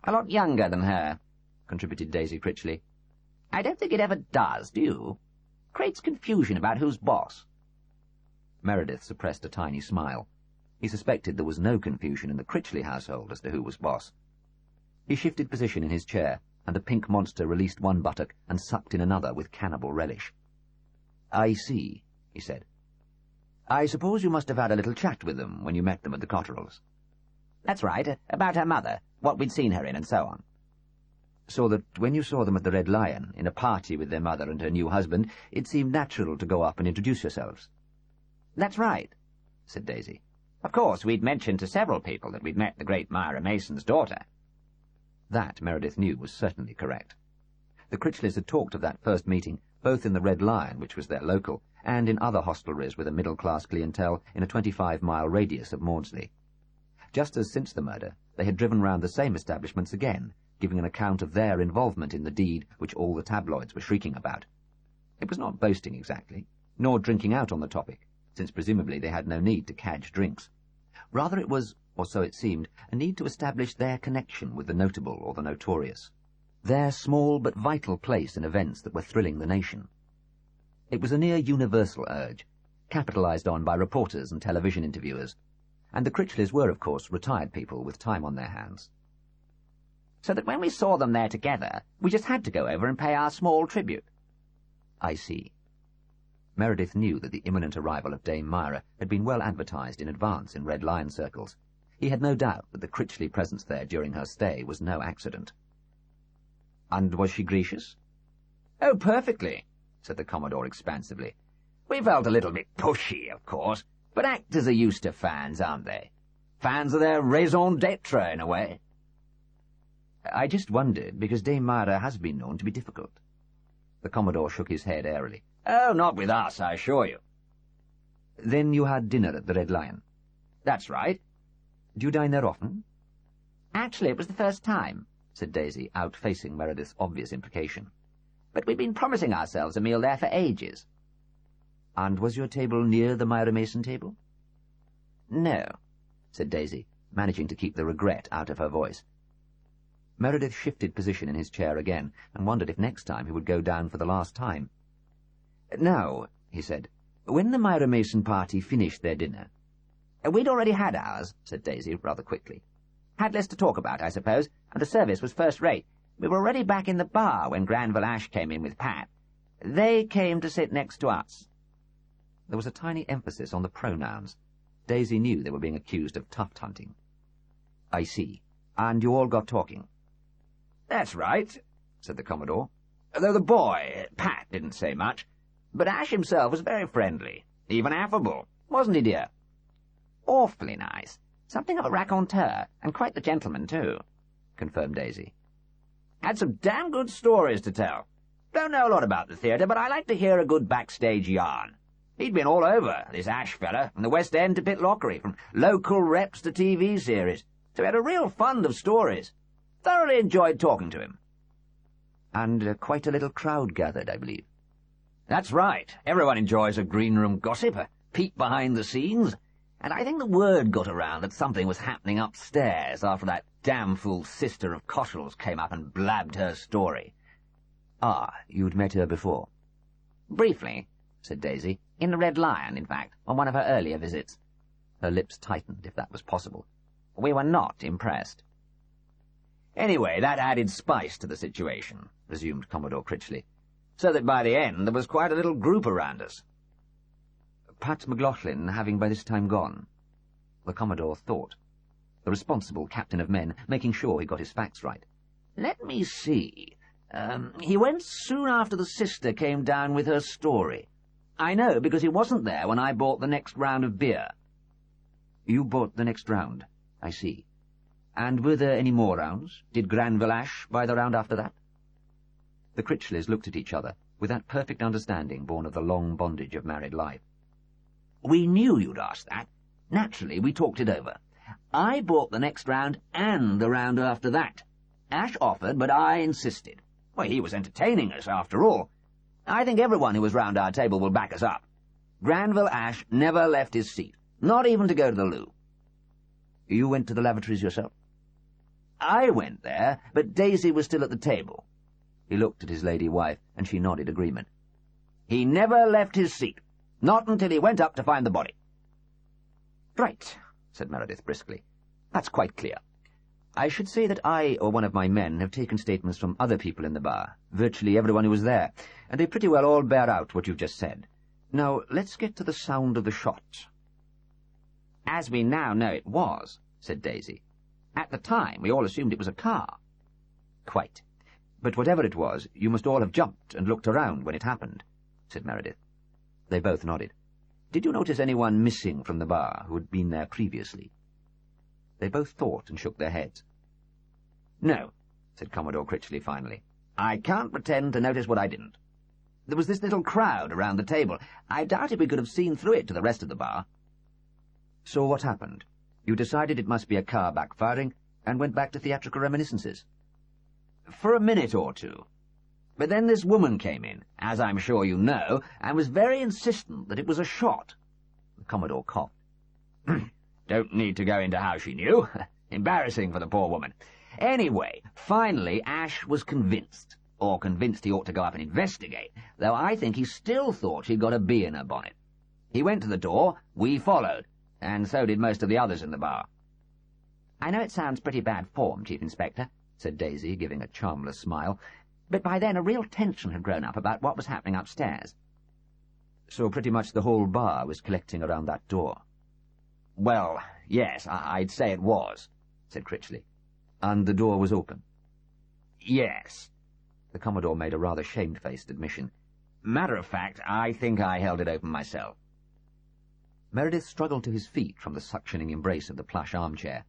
"A lot younger than her," contributed Daisy Critchley. "I don't think it ever does, do you? Creates confusion about who's boss." Meredith suppressed a tiny smile. He suspected there was no confusion in the Critchley household as to who was boss. He shifted position in his chair, and the pink monster released one buttock and sucked in another with cannibal relish. "I see," he said. "I suppose you must have had a little chat with them when you met them at the Cotterels." "That's right, about her mother, what we'd seen her in, and so on." "So that when you saw them at the Red Lion, in a party with their mother and her new husband, it seemed natural to go up and introduce yourselves." "That's right," said Daisy. "Of course, we'd mentioned to several people that we'd met the great Myra Mason's daughter." That, Meredith knew, was certainly correct. The Critchleys had talked of that first meeting, both in the Red Lion, which was their local, and in other hostelries with a middle-class clientele in a 25-mile radius of Maudsley. Just as since the murder, they had driven round the same establishments again, giving an account of their involvement in the deed which all the tabloids were shrieking about. It was not boasting exactly, nor drinking out on the topic, since presumably they had no need to cadge drinks. Rather it was, or so it seemed, a need to establish their connection with the notable or the notorious, their small but vital place in events that were thrilling the nation. It was a near universal urge, capitalized on by reporters and television interviewers, and the Critchleys were, of course, retired people with time on their hands. "So that when we saw them there together, we just had to go over and pay our small tribute." "I see." Meredith knew that the imminent arrival of Dame Myra had been well advertised in advance in Red Lion circles. He had no doubt that the Critchley presence there during her stay was no accident. "And was she gracious?" "Oh, perfectly," said the Commodore expansively. "We felt a little bit pushy, of course, but actors are used to fans, aren't they? Fans are their raison d'etre, in a way." "I just wondered, because Dame Myra has been known to be difficult." The Commodore shook his head airily. "Oh, not with us, I assure you." Then you had dinner at the Red Lion. That's right. Do you dine there often? Actually, it was the first time, said Daisy, outfacing Meredith's obvious implication. But we'd been promising ourselves a meal there for ages. And was your table near the Myra Mason table? No, said Daisy, managing to keep the regret out of her voice. Meredith shifted position in his chair again, and wondered if next time he would go down for the last time. Now, he said, when the Myra Mason party finished their dinner— We'd already had ours, said Daisy rather quickly. Had less to talk about, I suppose, and the service was first-rate. We were already back in the bar when Granville Ash came in with Pat. They came to sit next to us. There was a tiny emphasis on the pronouns. Daisy knew they were being accused of tuft-hunting. I see. And you all got talking? That's right, said the Commodore. Though the boy, Pat, didn't say much. But Ash himself was very friendly, even affable, wasn't he, dear? Awfully nice. Something of a raconteur, and quite the gentleman, too, confirmed Daisy. Had some damn good stories to tell. Don't know a lot about the theatre, but I like to hear a good backstage yarn. He'd been all over, this Ash fella, from the West End to Pitlochry, from local reps to TV series. So he had a real fund of stories. Thoroughly enjoyed talking to him. And quite a little crowd gathered, I believe. That's right. Everyone enjoys a green-room gossip, a peek behind the scenes. And I think the word got around that something was happening upstairs after that damn fool sister of Cotterel's came up and blabbed her story. Ah, you'd met her before? Briefly, said Daisy. In the Red Lion, in fact, on one of her earlier visits. Her lips tightened, if that was possible. We were not impressed. Anyway, that added spice to the situation, resumed Commodore Critchley, so that by the end there was quite a little group around us. Pat McLaughlin having by this time gone? The Commodore thought. The responsible captain of men, making sure he got his facts right. Let me see. He went soon after the sister came down with her story. I know, because he wasn't there when I bought the next round of beer. You bought the next round, I see. And were there any more rounds? Did Granville Ash buy the round after that? The Critchleys looked at each other, with that perfect understanding born of the long bondage of married life. We knew you'd ask that. Naturally, we talked it over. I bought the next round and the round after that. Ash offered, but I insisted. Well, he was entertaining us, after all. I think everyone who was round our table will back us up. Granville Ash never left his seat, not even to go to the loo. You went to the lavatories yourself? I went there, but Daisy was still at the table. He looked at his lady wife, and she nodded agreement. He never left his seat, not until he went up to find the body. Right, said Meredith briskly. That's quite clear. I should say that I or one of my men have taken statements from other people in the bar, virtually everyone who was there, and they pretty well all bear out what you've just said. Now, let's get to the sound of the shot. As we now know it was, said Daisy. At the time, we all assumed it was a car. Quite. But whatever it was, you must all have jumped and looked around when it happened, said Meredith. They both nodded. Did you notice anyone missing from the bar who had been there previously? They both thought and shook their heads. No, said Commodore Critchley finally. I can't pretend to notice what I didn't. There was this little crowd around the table. I doubted we could have seen through it to the rest of the bar. So what happened? You decided it must be a car backfiring and went back to theatrical reminiscences? For a minute or two. But then this woman came in, as I'm sure you know, and was very insistent that it was a shot. The Commodore coughed. Don't need to go into how she knew. Embarrassing for the poor woman. Anyway, finally Ash was convinced, or convinced he ought to go up and investigate, though I think he still thought she'd got a bee in her bonnet. He went to the door, we followed, and so did most of the others in the bar. I know it sounds pretty bad form, Chief Inspector, said Daisy, giving a charmless smile, but by then a real tension had grown up about what was happening upstairs. So pretty much the whole bar was collecting around that door? Well, yes, I'd say it was, said Critchley. And the door was open? Yes. The Commodore made a rather shamefaced admission. Matter of fact, I think I held it open myself. Meredith struggled to his feet from the suctioning embrace of the plush armchair.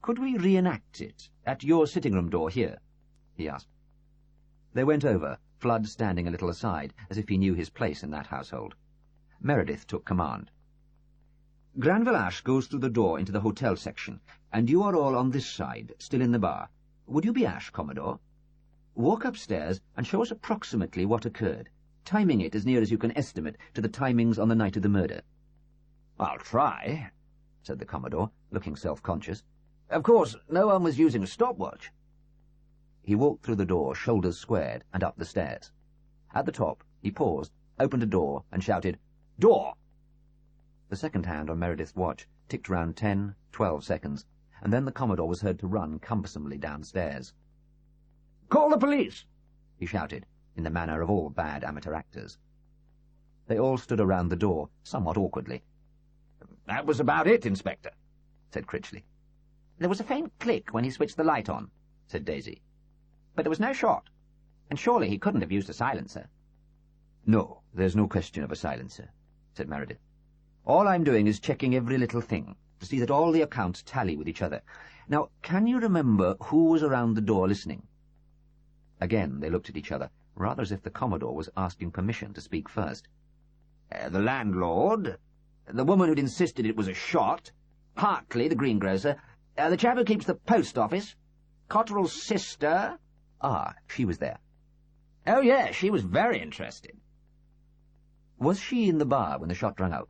Could we reenact it at your sitting-room door here? He asked. They went over, Flood standing a little aside, as if he knew his place in that household. Meredith took command. Granville Ash goes through the door into the hotel section, and you are all on this side, still in the bar. Would you be Ash, Commodore? Walk upstairs and show us approximately what occurred, timing it as near as you can estimate to the timings on the night of the murder." "I'll try," said the Commodore, looking self-conscious. "Of course, no one was using a stopwatch." He walked through the door, shoulders squared, and up the stairs. At the top, he paused, opened a door, and shouted, "Door!" The second hand on Meredith's watch ticked round 10, 12 seconds, and then the Commodore was heard to run cumbersomely downstairs. "Call the police!" he shouted, in the manner of all bad amateur actors. They all stood around the door, somewhat awkwardly. "That was about it, Inspector," said Critchley. "There was a faint click when he switched the light on," said Daisy. "But there was no shot, and surely he couldn't have used a silencer." "No, there's no question of a silencer," said Meredith. "All I'm doing is checking every little thing, to see that all the accounts tally with each other. Now, can you remember who was around the door listening?" Again they looked at each other, rather as if the Commodore was asking permission to speak first. "The landlord, the woman who'd insisted it was a shot, Hartley, the greengrocer, the chap who keeps the post office, Cotterel's sister—" "Ah, she was there." "Oh, yes, she was very interested." "Was she in the bar when the shot rang out?"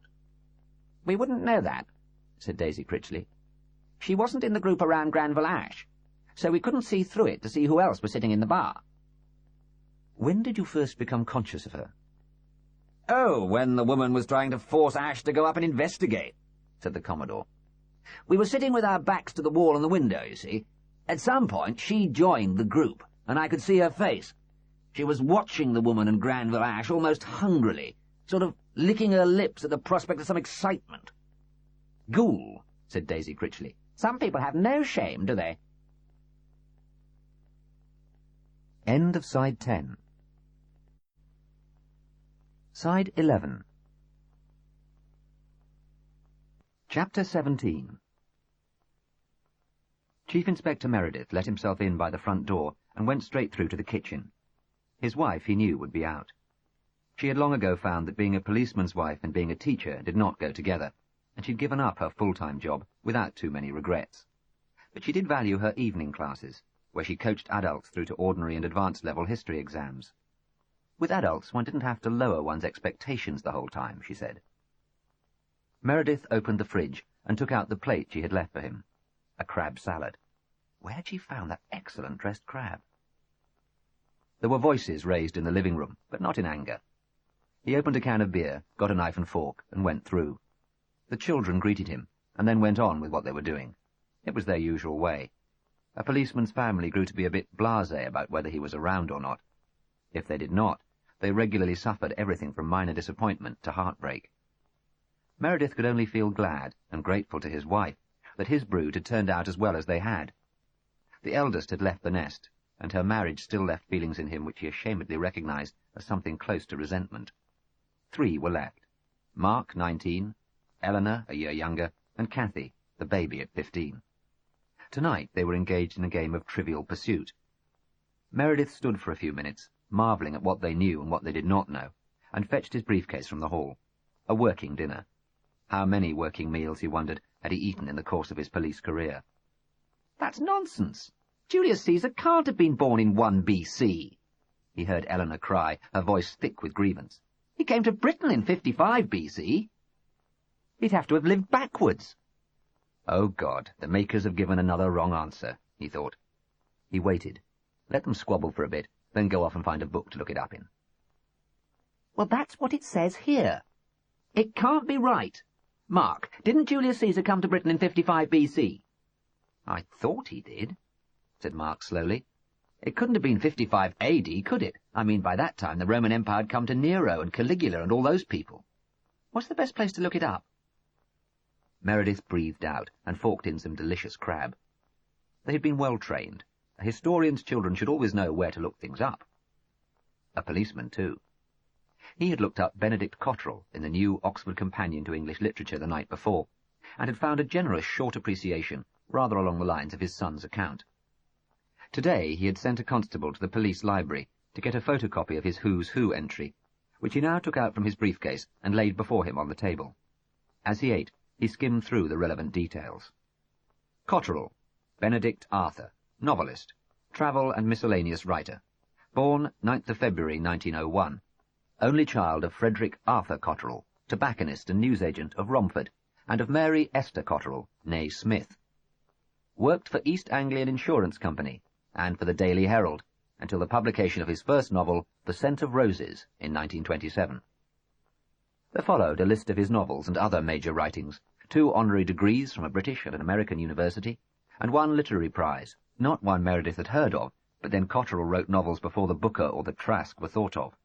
"We wouldn't know that," said Daisy Critchley. "She wasn't in the group around Granville Ash, so we couldn't see through it to see who else was sitting in the bar." "When did you first become conscious of her?" "Oh, when the woman was trying to force Ash to go up and investigate," said the Commodore. "We were sitting with our backs to the wall and the window, you see. At some point she joined the group, and I could see her face. She was watching the woman and Granville Ash almost hungrily, sort of licking her lips at the prospect of some excitement." "Ghoul," said Daisy Critchley. "Some people have no shame, do they?" End of Side 10. Side 11. Chapter 17. Chief Inspector Meredith let himself in by the front door and went straight through to the kitchen. His wife, he knew, would be out. She had long ago found that being a policeman's wife and being a teacher did not go together, and she'd given up her full-time job without too many regrets. But she did value her evening classes, where she coached adults through to ordinary and advanced-level history exams. With adults, one didn't have to lower one's expectations the whole time, she said. Meredith opened the fridge and took out the plate she had left for him. A crab salad. Where had she found that excellent dressed crab? There were voices raised in the living room, but not in anger. He opened a can of beer, got a knife and fork, and went through. The children greeted him, and then went on with what they were doing. It was their usual way. A policeman's family grew to be a bit blasé about whether he was around or not. If they did not, they regularly suffered everything from minor disappointment to heartbreak. Meredith could only feel glad and grateful to his wife that his brood had turned out as well as they had. The eldest had left the nest, and her marriage still left feelings in him which he ashamedly recognized as something close to resentment. 3 were left. Mark, 19, Eleanor, a year younger, and Cathy, the baby at 15. Tonight they were engaged in a game of Trivial Pursuit. Meredith stood for a few minutes, marvelling at what they knew and what they did not know, and fetched his briefcase from the hall. A working dinner. How many working meals, he wondered, had he eaten in the course of his police career? "That's nonsense! Julius Caesar can't have been born in 1 BC, he heard Eleanor cry, her voice thick with grievance. He came to Britain in 55 BC. He'd have to have lived backwards. Oh, God, the makers have given another wrong answer, he thought. He waited. Let them squabble for a bit, then go off and find a book to look it up in. Well, that's what it says here. It can't be right. Mark, didn't Julius Caesar come to Britain in 55 BC? I thought he did, said Mark slowly. It couldn't have been 55 AD, could it? I mean, by that time the Roman Empire had come to Nero and Caligula and all those people. What's the best place to look it up? Meredith breathed out and forked in some delicious crab. They had been well trained. A historian's children should always know where to look things up. A policeman, too. He had looked up Benedict Cotterel in the new Oxford Companion to English Literature the night before, and had found a generous short appreciation, rather along the lines of his son's account. Today he had sent a constable to the police library to get a photocopy of his Who's Who entry, which he now took out from his briefcase and laid before him on the table. As he ate, He skimmed through the relevant details. Cotterel, Benedict Arthur, novelist, travel and miscellaneous writer. Born 9th of February 1901. Only child of Frederick Arthur Cotterel, tobacconist and newsagent of Romford, and of Mary Esther Cotterel, née Smith. Worked for East Anglian Insurance Company and for the Daily Herald until the publication of his first novel, The Scent of Roses, in 1927. There followed a list of his novels and other major writings, 2 honorary degrees from a British and an American university, and 1 literary prize, not one Meredith had heard of, but then Cotterel wrote novels before the Booker or the Trask were thought of.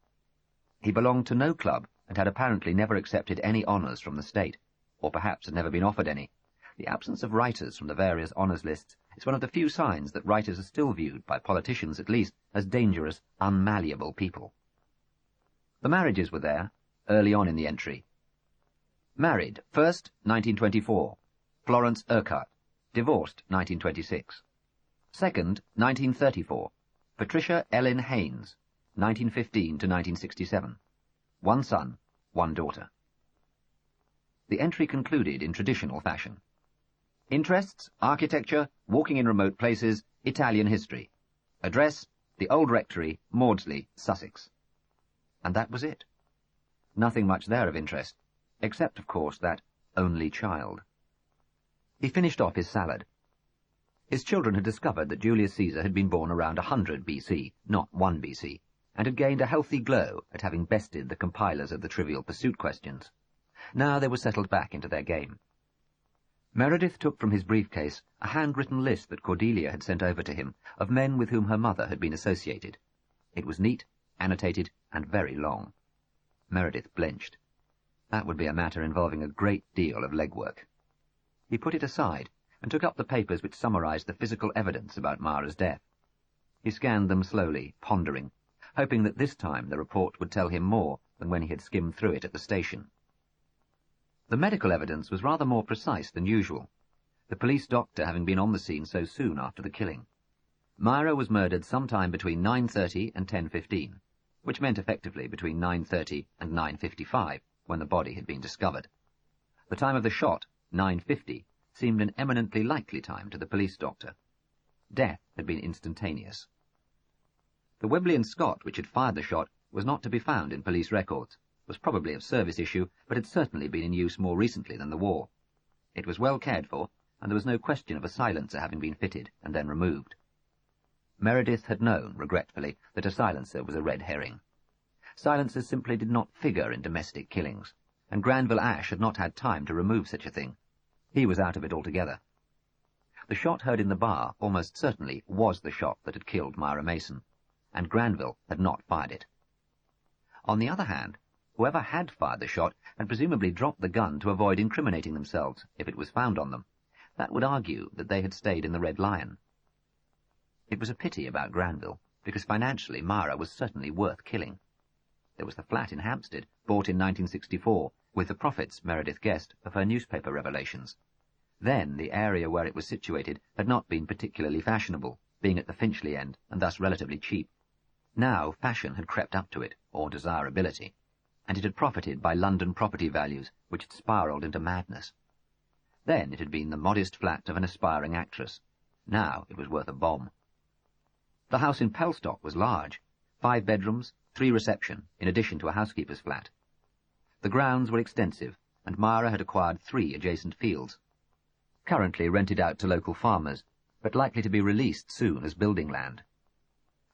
He belonged to no club and had apparently never accepted any honours from the state, or perhaps had never been offered any. The absence of writers from the various honours lists is one of the few signs that writers are still viewed, by politicians at least, as dangerous, unmalleable people. The marriages were there, early on in the entry. Married, first, 1924, Florence Urquhart, divorced, 1926. Second, 1934, Patricia Ellen Haynes, 1915 to 1967. 1 son, 1 daughter. The entry concluded in traditional fashion. Interests, architecture, walking in remote places, Italian history. Address, the Old Rectory, Maudsley, Sussex. And that was it. Nothing much there of interest, except, of course, that only child. He finished off his salad. His children had discovered that Julius Caesar had been born around 100 BC, not 1 BC, and had gained a healthy glow at having bested the compilers of the Trivial Pursuit questions. Now they were settled back into their game. Meredith took from his briefcase a handwritten list that Cordelia had sent over to him of men with whom her mother had been associated. It was neat, annotated, and very long. Meredith blenched. That would be a matter involving a great deal of legwork. He put it aside and took up the papers which summarized the physical evidence about Myra's death. He scanned them slowly, pondering, hoping that this time the report would tell him more than when he had skimmed through it at the station. The medical evidence was rather more precise than usual, the police doctor having been on the scene so soon after the killing. Myra was murdered sometime between 9:30 and 10:15, which meant effectively between 9:30 and 9:55, when the body had been discovered. The time of the shot, 9:50, seemed an eminently likely time to the police doctor. Death had been instantaneous. The Webley & Scott which had fired the shot was not to be found in police records, was probably of service issue, but had certainly been in use more recently than the war. It was well cared for, and there was no question of a silencer having been fitted and then removed. Meredith had known, regretfully, that a silencer was a red herring. Silencers simply did not figure in domestic killings, and Granville Ash had not had time to remove such a thing. He was out of it altogether. The shot heard in the bar almost certainly was the shot that had killed Myra Mason, and Granville had not fired it. On the other hand, whoever had fired the shot had presumably dropped the gun to avoid incriminating themselves if it was found on them. That would argue that they had stayed in the Red Lion. It was a pity about Granville, because financially Myra was certainly worth killing. There was the flat in Hampstead, bought in 1964, with the profits, Meredith guessed, of her newspaper revelations. Then the area where it was situated had not been particularly fashionable, being at the Finchley end and thus relatively cheap. Now fashion had crept up to it, or desirability, and it had profited by London property values, which had spiralled into madness. Then it had been the modest flat of an aspiring actress. Now it was worth a bomb. The house in Pelstock was large, 5 bedrooms, 3 reception, in addition to a housekeeper's flat. The grounds were extensive, and Myra had acquired 3 adjacent fields, currently rented out to local farmers, but likely to be released soon as building land.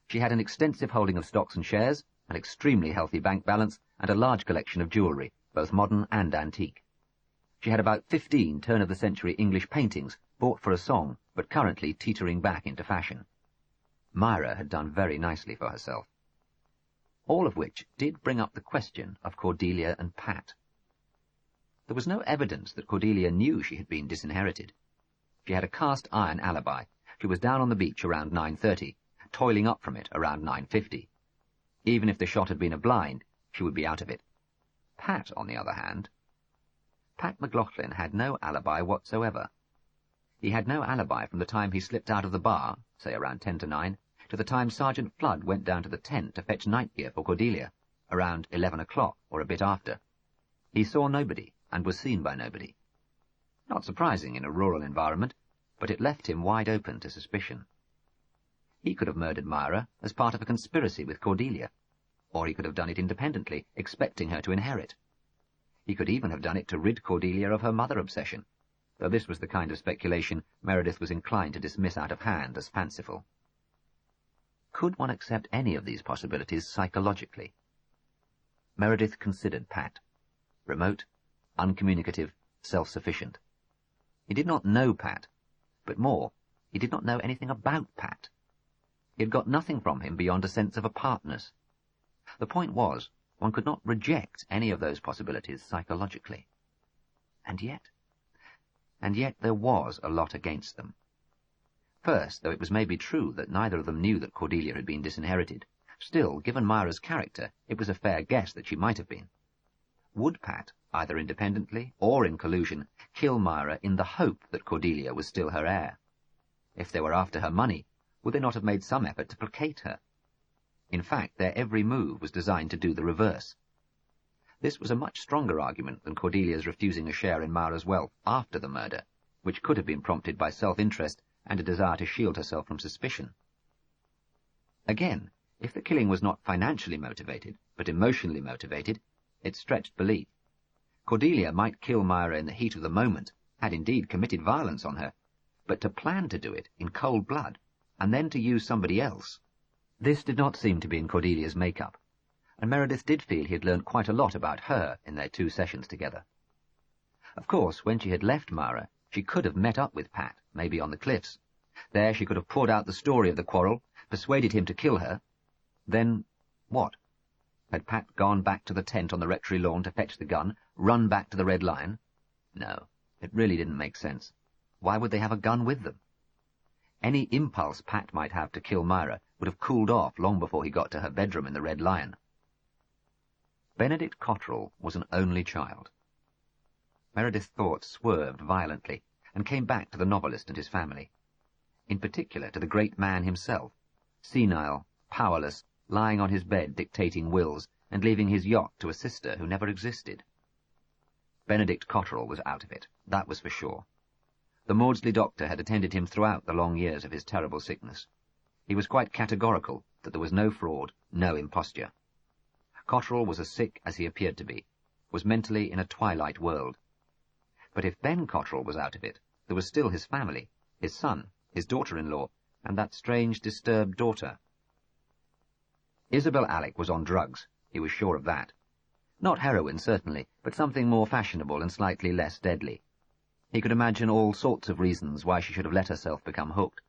She had an extensive holding of stocks and shares, an extremely healthy bank balance, and a large collection of jewellery, both modern and antique. She had about 15 turn-of-the-century English paintings, bought for a song, but currently teetering back into fashion. Myra had done very nicely for herself. All of which did bring up the question of Cordelia and Pat. There was no evidence that Cordelia knew she had been disinherited. She had a cast-iron alibi. She was down on the beach around 9:30, toiling up from it around 9:50. Even if the shot had been a blind, she would be out of it. Pat, on the other hand... Pat McLaughlin had no alibi whatsoever. He had no alibi from the time he slipped out of the bar, say around 10 to 9, to the time Sergeant Flood went down to the tent to fetch night gear for Cordelia, around 11 o'clock or a bit after. He saw nobody, and was seen by nobody. Not surprising in a rural environment, but it left him wide open to suspicion. He could have murdered Myra as part of a conspiracy with Cordelia, or he could have done it independently, expecting her to inherit. He could even have done it to rid Cordelia of her mother obsession, though this was the kind of speculation Meredith was inclined to dismiss out of hand as fanciful. Could one accept any of these possibilities psychologically? Meredith considered Pat. Remote, uncommunicative, self-sufficient. He did not know Pat, but more, he did not know anything about Pat. He had got nothing from him beyond a sense of apartness. The point was, one could not reject any of those possibilities psychologically. And yet there was a lot against them. First, though it was maybe true that neither of them knew that Cordelia had been disinherited, still, given Myra's character, it was a fair guess that she might have been. Would Pat, either independently or in collusion, kill Myra in the hope that Cordelia was still her heir? If they were after her money, would they not have made some effort to placate her? In fact, their every move was designed to do the reverse. This was a much stronger argument than Cordelia's refusing a share in Myra's wealth after the murder, which could have been prompted by self-interest and a desire to shield herself from suspicion. Again, if the killing was not financially motivated, but emotionally motivated, it stretched belief. Cordelia might kill Myra in the heat of the moment, had indeed committed violence on her, but to plan to do it in cold blood, and then to use somebody else, this did not seem to be in Cordelia's make-up, and Meredith did feel he had learned quite a lot about her in their 2 sessions together. Of course, when she had left Myra, she could have met up with Pat, maybe on the cliffs. There she could have poured out the story of the quarrel, persuaded him to kill her. Then, what? Had Pat gone back to the tent on the rectory lawn to fetch the gun, run back to the Red Lion? No, it really didn't make sense. Why would they have a gun with them? Any impulse Pat might have to kill Myra would have cooled off long before he got to her bedroom in the Red Lion. Benedict Cotterel was an only child. Meredith's thoughts swerved violently and came back to the novelist and his family. In particular to the great man himself, senile, powerless, lying on his bed dictating wills and leaving his yacht to a sister who never existed. Benedict Cotterel was out of it, that was for sure. The Maudsley doctor had attended him throughout the long years of his terrible sickness. He was quite categorical that there was no fraud, no imposture. Cotterel was as sick as he appeared to be, was mentally in a twilight world. But if Ben Cotterel was out of it, there was still his family, his son, his daughter-in-law, and that strange, disturbed daughter. Isabel Alec was on drugs, he was sure of that. Not heroin, certainly, but something more fashionable and slightly less deadly. He could imagine all sorts of reasons why she should have let herself become hooked.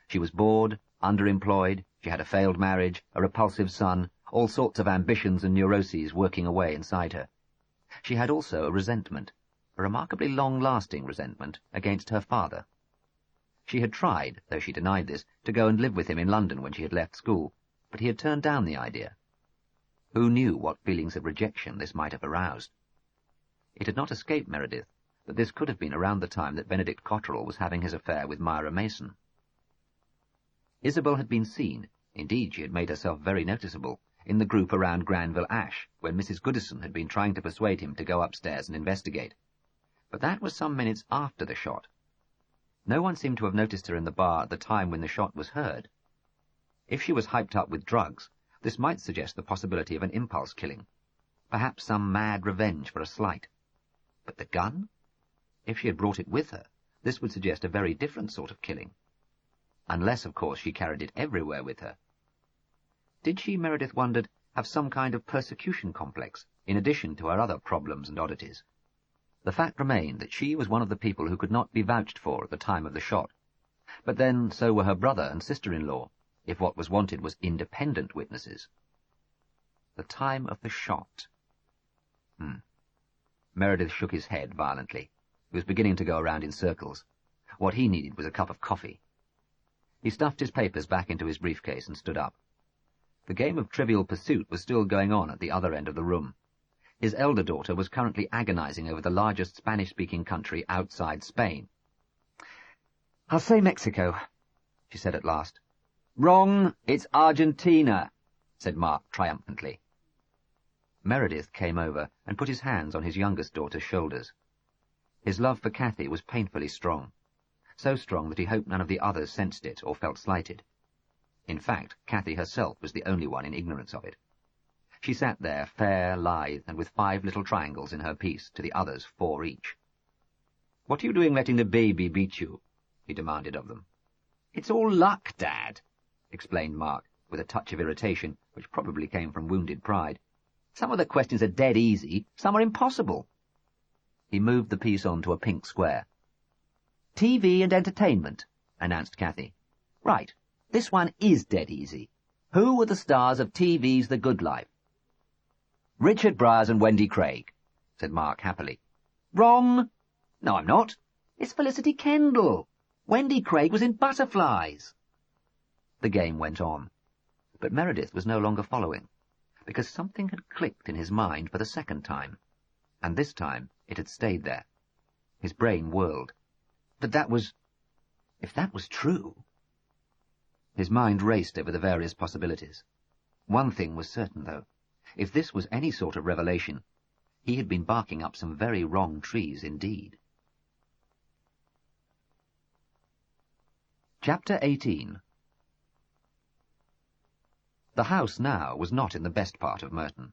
She was bored, underemployed, she had a failed marriage, a repulsive son, all sorts of ambitions and neuroses working away inside her. She had also a resentment, a remarkably long-lasting resentment, against her father. She had tried, though she denied this, to go and live with him in London when she had left school, but he had turned down the idea. Who knew what feelings of rejection this might have aroused? It had not escaped Meredith that this could have been around the time that Benedict Cotterel was having his affair with Myra Mason. Isabel had been seen, indeed she had made herself very noticeable, in the group around Granville Ash, when Mrs. Goodison had been trying to persuade him to go upstairs and investigate. But that was some minutes after the shot. No one seemed to have noticed her in the bar at the time when the shot was heard. If she was hyped up with drugs, this might suggest the possibility of an impulse killing, perhaps some mad revenge for a slight. But the gun? If she had brought it with her, this would suggest a very different sort of killing. Unless, of course, she carried it everywhere with her. Did she, Meredith wondered, have some kind of persecution complex, in addition to her other problems and oddities? The fact remained that she was one of the people who could not be vouched for at the time of the shot. But then so were her brother and sister-in-law, if what was wanted was independent witnesses. The time of the shot. Meredith shook his head violently. He was beginning to go around in circles. What he needed was a cup of coffee. He stuffed his papers back into his briefcase and stood up. The game of Trivial Pursuit was still going on at the other end of the room. His elder daughter was currently agonizing over the largest Spanish-speaking country outside Spain. "I'll say Mexico," she said at last. "Wrong, it's Argentina," said Mark triumphantly. Meredith came over and put his hands on his youngest daughter's shoulders. His love for Cathy was painfully strong, so strong that he hoped none of the others sensed it or felt slighted. In fact, Cathy herself was the only one in ignorance of it. She sat there, fair, lithe, and with 5 little triangles in her piece, to the others 4 each. "What are you doing letting the baby beat you?" he demanded of them. "It's all luck, Dad," explained Mark, with a touch of irritation, which probably came from wounded pride. "Some of the questions are dead easy, some are impossible." He moved the piece on to a pink square. "TV and entertainment," announced Cathy. "Right, this one is dead easy. Who were the stars of TV's The Good Life?" "Richard Briers and Wendy Craig," said Mark happily. "Wrong." "No, I'm not. It's Felicity Kendall. Wendy Craig was in Butterflies." The game went on, but Meredith was no longer following, because something had clicked in his mind for the second time, and this time it had stayed there. His brain whirled. But if that was true... His mind raced over the various possibilities. One thing was certain, though. If this was any sort of revelation, he had been barking up some very wrong trees indeed. Chapter 18. The house now was not in the best part of Merton.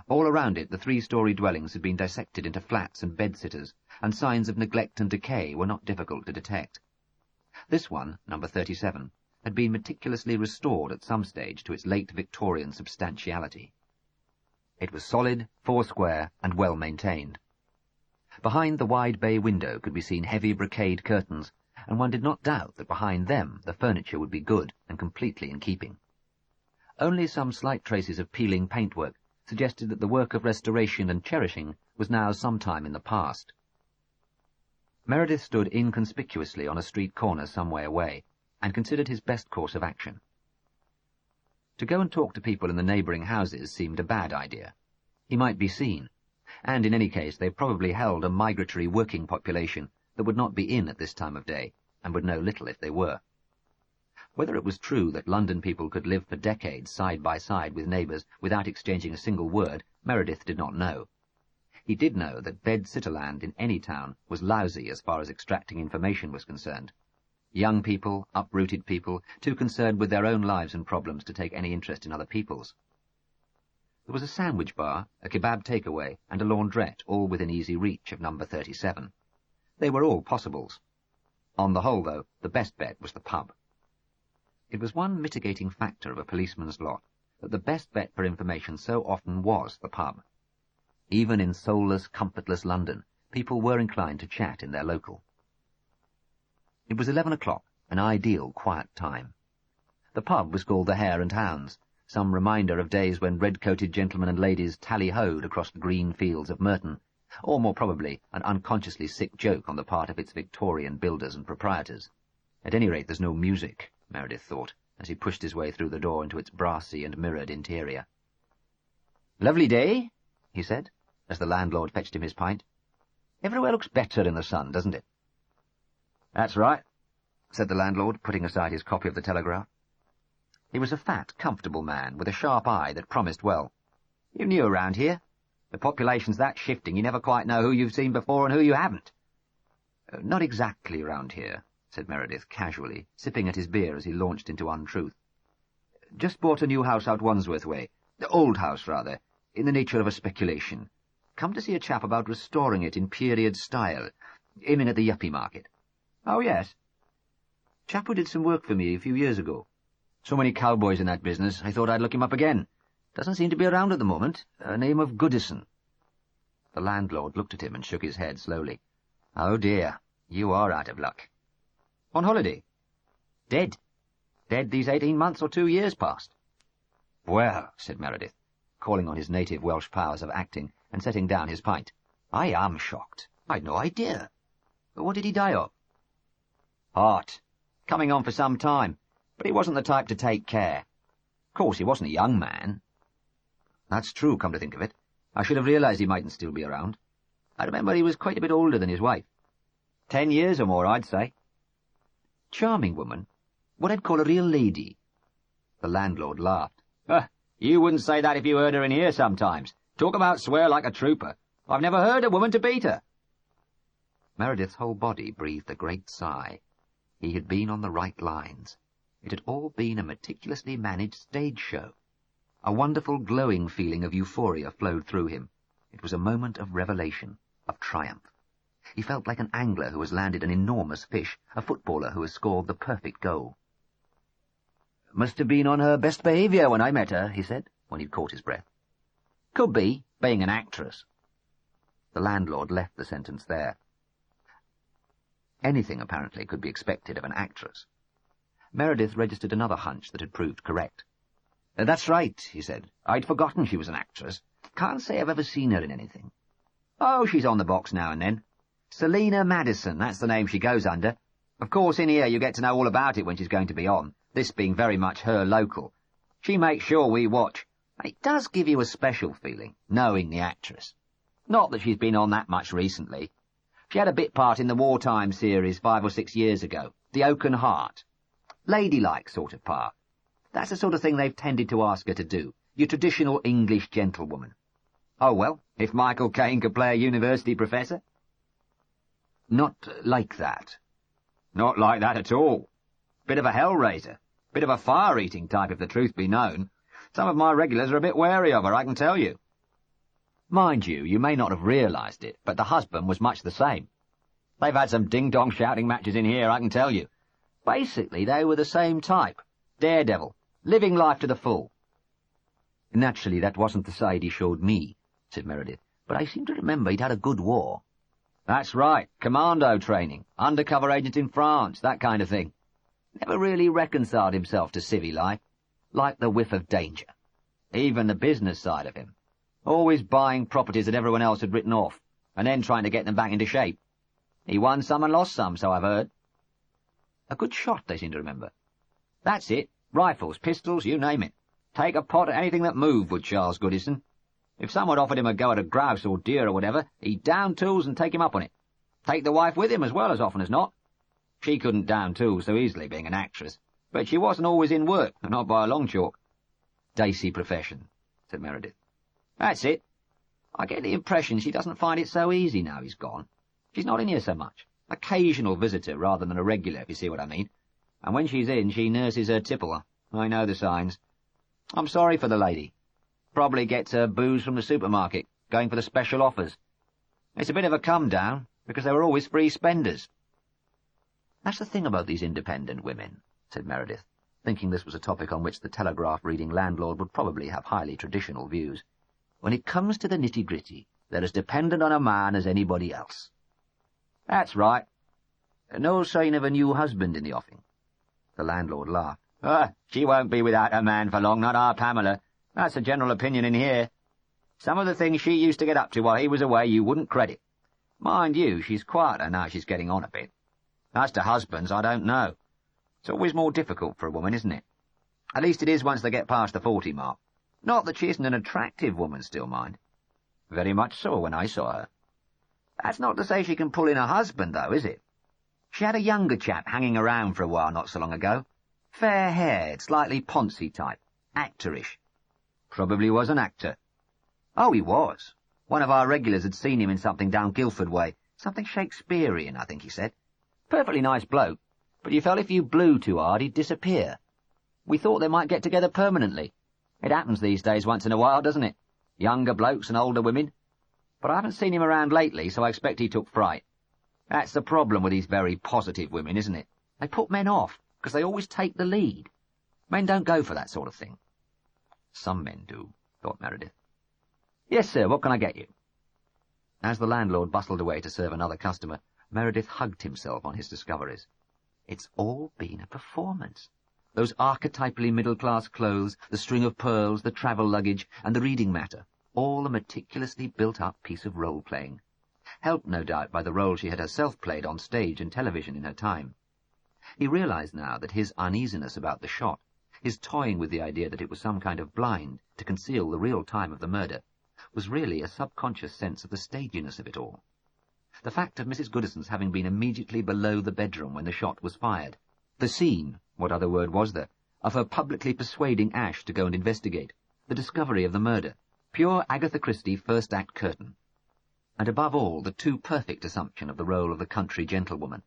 All around it the 3-story dwellings had been dissected into flats and bed-sitters, and signs of neglect and decay were not difficult to detect. This one, number 37, had been meticulously restored at some stage to its late Victorian substantiality. It was solid, 4-square, and well maintained. Behind the wide bay window could be seen heavy brocade curtains, and one did not doubt that behind them the furniture would be good and completely in keeping. Only some slight traces of peeling paintwork suggested that the work of restoration and cherishing was now some time in the past. Meredith stood inconspicuously on a street corner some way away, and considered his best course of action. To go and talk to people in the neighbouring houses seemed a bad idea. He might be seen, and in any case they probably held a migratory working population that would not be in at this time of day, and would know little if they were. Whether it was true that London people could live for decades side by side with neighbours without exchanging a single word, Meredith did not know. He did know that bed-sitterland in any town was lousy as far as extracting information was concerned. Young people, uprooted people, too concerned with their own lives and problems to take any interest in other people's. There was a sandwich bar, a kebab takeaway, and a laundrette, all within easy reach of number 37. They were all possibles. On the whole, though, the best bet was the pub. It was one mitigating factor of a policeman's lot that the best bet for information so often was the pub. Even in soulless, comfortless London, people were inclined to chat in their local. It was 11 o'clock, an ideal quiet time. The pub was called the Hare and Hounds, some reminder of days when red-coated gentlemen and ladies tally-hoed across the green fields of Merton, or more probably an unconsciously sick joke on the part of its Victorian builders and proprietors. At any rate, there's no music, Meredith thought, as he pushed his way through the door into its brassy and mirrored interior. "Lovely day," he said, as the landlord fetched him his pint. "Everywhere looks better in the sun, doesn't it?" "That's right," said the landlord, putting aside his copy of the Telegraph. He was a fat, comfortable man, with a sharp eye that promised well. "You new around here? The population's that shifting you never quite know who you've seen before and who you haven't." "Not exactly round here," said Meredith casually, sipping at his beer as he launched into untruth. "Just bought a new house out Wandsworth way. The old house, rather, in the nature of a speculation. Come to see a chap about restoring it in period style, aiming at the yuppie market." "Oh, yes." "Chap who did some work for me a few years ago. So many cowboys in that business, I thought I'd look him up again. Doesn't seem to be around at the moment. Name of Goodison." The landlord looked at him and shook his head slowly. "Oh, dear, you are out of luck." "On holiday?" "Dead. Dead these 18 months or 2 years past." "Well," said Meredith, calling on his native Welsh powers of acting and setting down his pint, "I am shocked. I'd no idea. What did he die of?" "Heart. Coming on for some time, but he wasn't the type to take care. Of course, he wasn't a young man." "That's true, come to think of it. I should have realized he mightn't still be around. I remember he was quite a bit older than his wife. 10 years or more, I'd say." "Charming woman. What I'd call a real lady." The landlord laughed. You wouldn't say that if you heard her in here sometimes. Talk about swear like a trooper. I've never heard a woman to beat her." Meredith's whole body breathed a great sigh. He had been on the right lines. It had all been a meticulously managed stage show. A wonderful glowing feeling of euphoria flowed through him. It was a moment of revelation, of triumph. He felt like an angler who has landed an enormous fish, a footballer who has scored the perfect goal. "Must have been on her best behaviour when I met her," he said, when he'd caught his breath. Could be, being an actress. The landlord left the sentence there. Anything, apparently, could be expected of an actress. Meredith registered another hunch that had proved correct. "That's right," he said. "I'd forgotten she was an actress. Can't say I've ever seen her in anything." Oh, she's on the box now and then. Selina Madison, that's the name she goes under. Of course, in here you get to know all about it when she's going to be on, this being very much her local. She makes sure we watch. It does give you a special feeling, knowing the actress. Not that she's been on that much recently. She had a bit part in the wartime series 5 or 6 years ago, The Oaken Heart. Ladylike sort of part. That's the sort of thing they've tended to ask her to do, your traditional English gentlewoman. Oh well, if Michael Caine could play a university professor. Not like that. Not like that at all. Bit of a hellraiser. Bit of a fire-eating type, if the truth be known. Some of my regulars are a bit wary of her, I can tell you. Mind you, you may not have realised it, but the husband was much the same. They've had some ding-dong shouting matches in here, I can tell you. Basically, they were the same type. Daredevil. Living life to the full. Naturally, that wasn't the side he showed me, said Meredith, but I seem to remember he'd had a good war. That's right. Commando training. Undercover agent in France, that kind of thing. Never really reconciled himself to civvy life. Like the whiff of danger. Even the business side of him. Always buying properties that everyone else had written off, and then trying to get them back into shape. He won some and lost some, so I've heard. A good shot, they seem to remember. That's it. Rifles, pistols, you name it. Take a pot at anything that moved, would Charles Goodison. If someone offered him a go at a grouse or deer or whatever, he'd down tools and take him up on it. Take the wife with him as well, as often as not. She couldn't down tools so easily, being an actress, but she wasn't always in work, not by a long chalk. Dicey profession, said Meredith. That's it. I get the impression she doesn't find it so easy now he's gone. She's not in here so much. Occasional visitor rather than a regular, if you see what I mean. And when she's in, she nurses her tipple. I know the signs. I'm sorry for the lady. Probably gets her booze from the supermarket, going for the special offers. It's a bit of a come-down, because they were always free spenders. That's the thing about these independent women, said Meredith, thinking this was a topic on which the telegraph-reading landlord would probably have highly traditional views. When it comes to the nitty-gritty, they're as dependent on a man as anybody else. That's right. No sign of a new husband in the offing. The landlord laughed. She won't be without a man for long, not our Pamela. That's the general opinion in here. Some of the things she used to get up to while he was away you wouldn't credit. Mind you, she's quieter now she's getting on a bit. As to husbands, I don't know. It's always more difficult for a woman, isn't it? At least it is once they get past the 40 mark. Not that she isn't an attractive woman still, mind. Very much so when I saw her. That's not to say she can pull in a husband, though, is it? She had a younger chap hanging around for a while not so long ago. Fair-haired, slightly poncy type. Actorish. Probably was an actor. Oh, he was. One of our regulars had seen him in something down Guildford way. Something Shakespearean, I think he said. Perfectly nice bloke, but you felt if you blew too hard he'd disappear. We thought they might get together permanently. It happens these days once in a while, doesn't it? Younger blokes and older women. But I haven't seen him around lately, so I expect he took fright. That's the problem with these very positive women, isn't it? They put men off, because they always take the lead. Men don't go for that sort of thing. Some men do, thought Meredith. Yes, sir, what can I get you? As the landlord bustled away to serve another customer, Meredith hugged himself on his discoveries. It's all been a performance. Those archetypally middle-class clothes, the string of pearls, the travel luggage, and the reading matter, all a meticulously built-up piece of role-playing, helped no doubt by the role she had herself played on stage and television in her time. He realized now that his uneasiness about the shot, his toying with the idea that it was some kind of blind to conceal the real time of the murder, was really a subconscious sense of the staginess of it all. The fact of Mrs. Goodison's having been immediately below the bedroom when the shot was fired. The scene, what other word was there, of her publicly persuading Ash to go and investigate. The discovery of the murder. Pure Agatha Christie first-act curtain. and above all the too perfect assumption of the role of the country gentlewoman.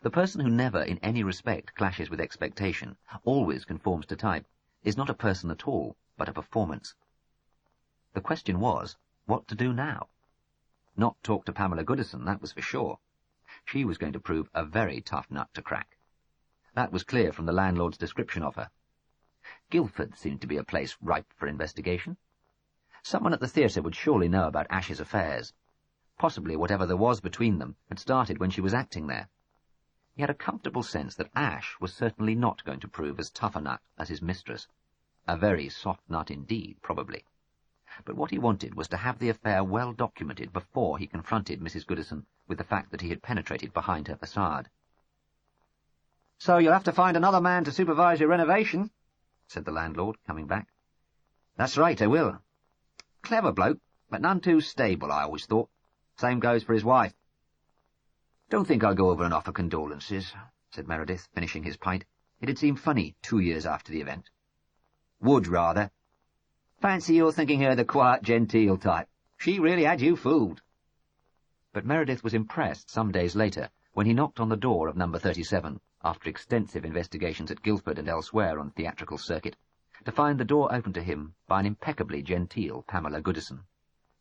The person who never in any respect clashes with expectation, always conforms to type, is not a person at all, but a performance. The question was, what to do now? Not talk to Pamela Goodison, that was for sure. She was going to prove a very tough nut to crack. That was clear from the landlord's description of her. Guildford seemed to be a place ripe for investigation. Someone at the theatre would surely know about Ash's affairs. Possibly whatever there was between them had started when she was acting there. He had a comfortable sense that Ash was certainly not going to prove as tough a nut as his mistress. A very soft nut indeed, probably. But what he wanted was to have the affair well documented before he confronted Mrs. Goodison with the fact that he had penetrated behind her facade. "So you'll have to find another man to supervise your renovation," said the landlord, coming back. "That's right, I will. Clever bloke, but none too stable, I always thought. Same goes for his wife." "Don't think I'll go over and offer condolences," said Meredith, finishing his pint. "It'd seem funny 2 years after the event." "Would, rather. Fancy you're thinking her the quiet, genteel type. She really had you fooled." But Meredith was impressed some days later when he knocked on the door of number 37, after extensive investigations at Guildford and elsewhere on the theatrical circuit, to find the door opened to him by an impeccably genteel Pamela Goodison.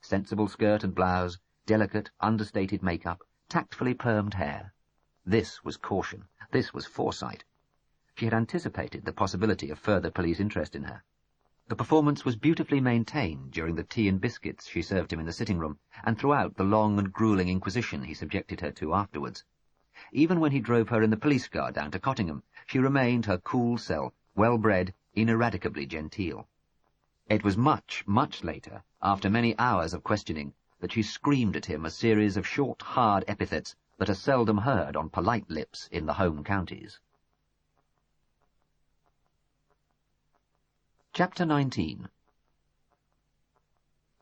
Sensible skirt and blouse, delicate, understated make-up, tactfully permed hair. This was caution. This was foresight. She had anticipated the possibility of further police interest in her. The performance was beautifully maintained during the tea and biscuits she served him in the sitting-room, and throughout the long and gruelling inquisition he subjected her to afterwards. Even when he drove her in the police car down to Cottingham, she remained her cool self, well-bred, ineradicably genteel. It was much, much later, after many hours of questioning, that she screamed at him a series of short, hard epithets that are seldom heard on polite lips in the home counties. Chapter 19.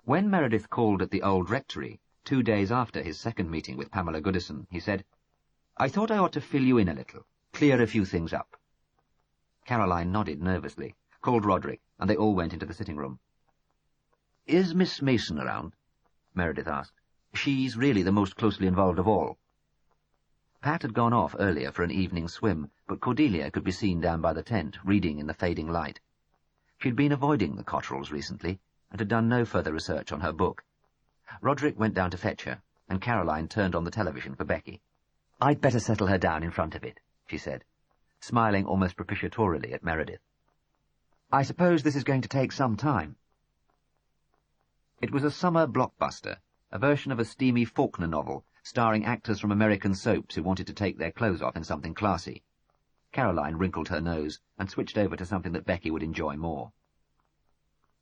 When Meredith called at the old rectory, 2 days after his second meeting with Pamela Goodison, he said, "I thought I ought to fill you in a little, clear a few things up." Caroline nodded nervously, called Rodrik, and they all went into the sitting-room. "Is Miss Mason around?" Meredith asked. "She's really the most closely involved of all." Pat had gone off earlier for an evening swim, but Cordelia could be seen down by the tent, reading in the fading light. She'd been avoiding the Cotterels recently, and had done no further research on her book. Rodrik went down to fetch her, and Caroline turned on the television for Becky. "I'd better settle her down in front of it," she said, smiling almost propitiatorily at Meredith. "I suppose this is going to take some time." It was a summer blockbuster, a version of a steamy Faulkner novel, starring actors from American soaps who wanted to take their clothes off in something classy. Caroline wrinkled her nose and switched over to something that Becky would enjoy more.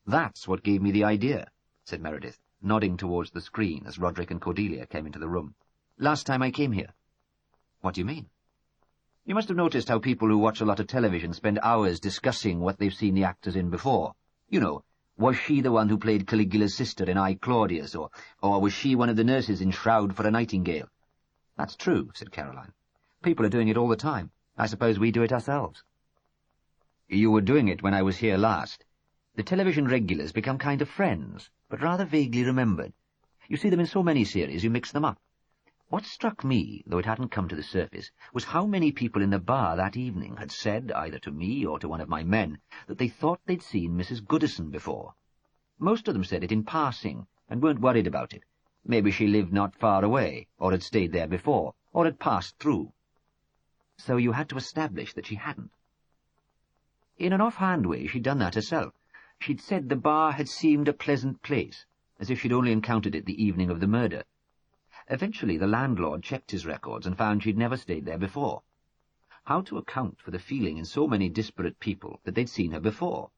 "That's what gave me the idea," said Meredith, nodding towards the screen as Rodrik and Cordelia came into the room. "Last time I came here." "What do you mean?" "You must have noticed how people who watch a lot of television spend hours discussing what they've seen the actors in before. You know, was she the one who played Caligula's sister in I, Claudius, or was she one of the nurses in Shroud for a Nightingale?" "That's true," said Caroline. "People are doing it all the time. I suppose we do it ourselves." "You were doing it when I was here last. The television regulars become kind of friends, but rather vaguely remembered. You see them in so many series, you mix them up. What struck me, though it hadn't come to the surface, was how many people in the bar that evening had said, either to me or to one of my men, that they thought they'd seen Mrs. Goodison before. Most of them said it in passing, and weren't worried about it. Maybe she lived not far away, or had stayed there before, or had passed through. So you had to establish that she hadn't." "In an offhand way, she'd done that herself. She'd said the bar had seemed a pleasant place, as if she'd only encountered it the evening of the murder. Eventually the landlord checked his records and found she'd never stayed there before. How to account for the feeling in so many disparate people that they'd seen her before?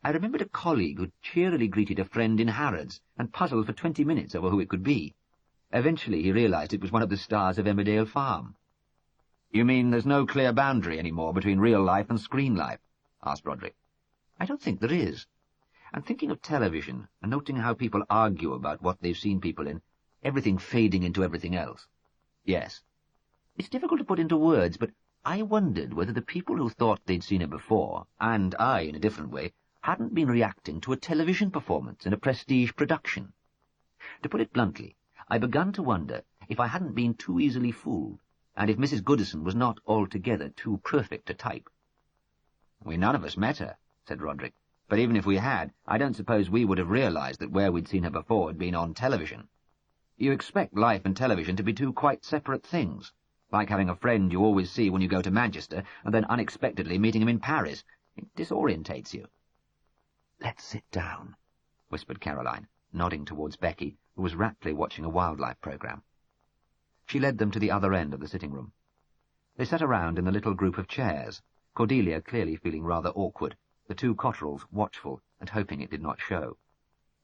I remembered a colleague who cheerily greeted a friend in Harrods and puzzled for 20 minutes over who it could be. Eventually he realized it was one of the stars of Emmerdale Farm." "You mean there's no clear boundary any more between real life and screen life?" asked Rodrik. "I don't think there is. And thinking of television, and noting how people argue about what they've seen people in, everything fading into everything else. Yes. It's difficult to put into words, but I wondered whether the people who thought they'd seen her before, and I in a different way, hadn't been reacting to a television performance in a prestige production. To put it bluntly, I begun to wonder if I hadn't been too easily fooled, and if Mrs. Goodison was not altogether too perfect a type. "We none of us met her," said Rodrik. "But even if we had, I don't suppose we would have realized that where we'd seen her before had been on television. You expect life and television to be two quite separate things, like having a friend you always see when you go to Manchester and then unexpectedly meeting him in Paris. It disorientates you." "Let's sit down," whispered Caroline, nodding towards Becky, who was raptly watching a wildlife programme. She led them to the other end of the sitting-room. They sat around in the little group of chairs, Cordelia clearly feeling rather awkward, the two Cotterels watchful and hoping it did not show.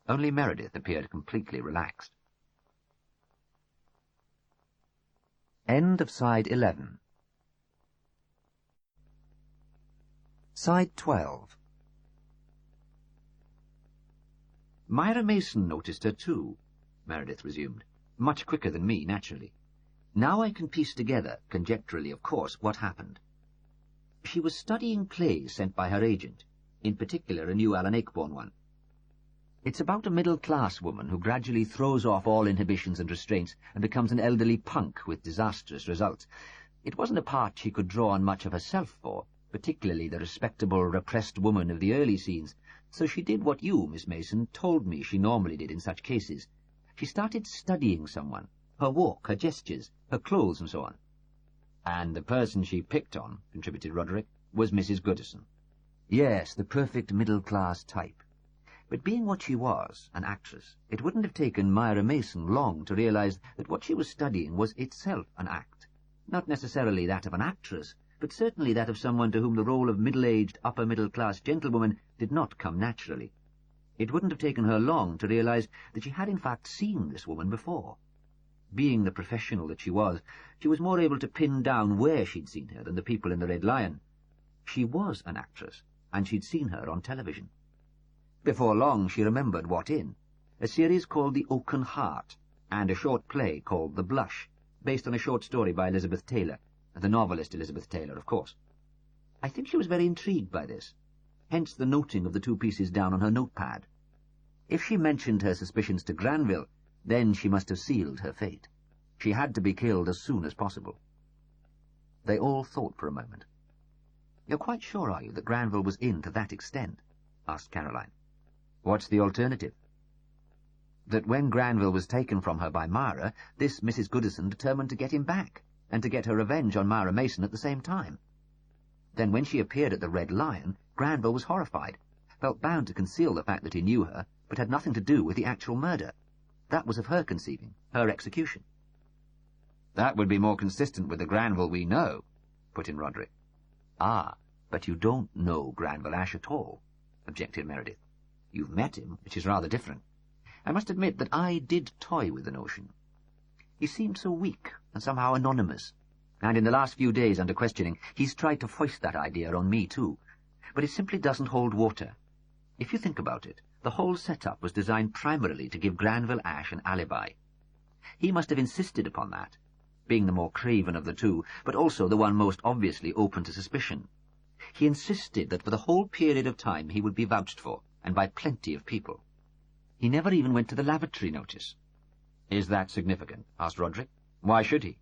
Only Meredith appeared completely relaxed. End of side 11. Side 12. "Myra Mason noticed her too," Meredith resumed. "Much quicker than me, naturally. Now I can piece together, conjecturally of course, what happened. She was studying plays sent by her agent, in particular a new Alan Ayckbourn one. It's about a middle-class woman who gradually throws off all inhibitions and restraints and becomes an elderly punk with disastrous results. It wasn't a part she could draw on much of herself for, particularly the respectable, repressed woman of the early scenes, so she did what you, Miss Mason, told me she normally did in such cases. She started studying someone, her walk, her gestures, her clothes, and so on." "And the person she picked on," contributed Rodrik, "was Mrs. Goodison." "Yes, the perfect middle-class type. But being what she was, an actress, it wouldn't have taken Myra Mason long to realize that what she was studying was itself an act. Not necessarily that of an actress, but certainly that of someone to whom the role of middle-aged, upper-middle-class gentlewoman did not come naturally. It wouldn't have taken her long to realize that she had in fact seen this woman before. Being the professional that she was more able to pin down where she'd seen her than the people in the Red Lion. She was an actress, and she'd seen her on television. Before long she remembered what in, a series called The Oaken Heart, and a short play called The Blush, based on a short story by Elizabeth Taylor, the novelist Elizabeth Taylor, of course. I think she was very intrigued by this, hence the noting of the two pieces down on her notepad. If she mentioned her suspicions to Granville, then she must have sealed her fate. She had to be killed as soon as possible." They all thought for a moment. "You're quite sure, are you, that Granville was in to that extent?" asked Caroline. "What's the alternative?" "That when Granville was taken from her by Myra, this Mrs. Goodison determined to get him back, and to get her revenge on Myra Mason at the same time. Then when she appeared at the Red Lion, Granville was horrified, felt bound to conceal the fact that he knew her, but had nothing to do with the actual murder. That was of her conceiving, her execution." "That would be more consistent with the Granville we know," put in Rodrik. "Ah, but you don't know Granville Ash at all," objected Meredith. "You've met him, which is rather different. I must admit that I did toy with the notion. He seemed so weak and somehow anonymous, and in the last few days under questioning he's tried to foist that idea on me too. But it simply doesn't hold water. If you think about it, the whole setup was designed primarily to give Granville Ash an alibi. He must have insisted upon that, being the more craven of the two, but also the one most obviously open to suspicion. He insisted that for the whole period of time he would be vouched for, and by plenty of people. He never even went to the lavatory notice." "Is that significant?" asked Rodrik. "Why should he?"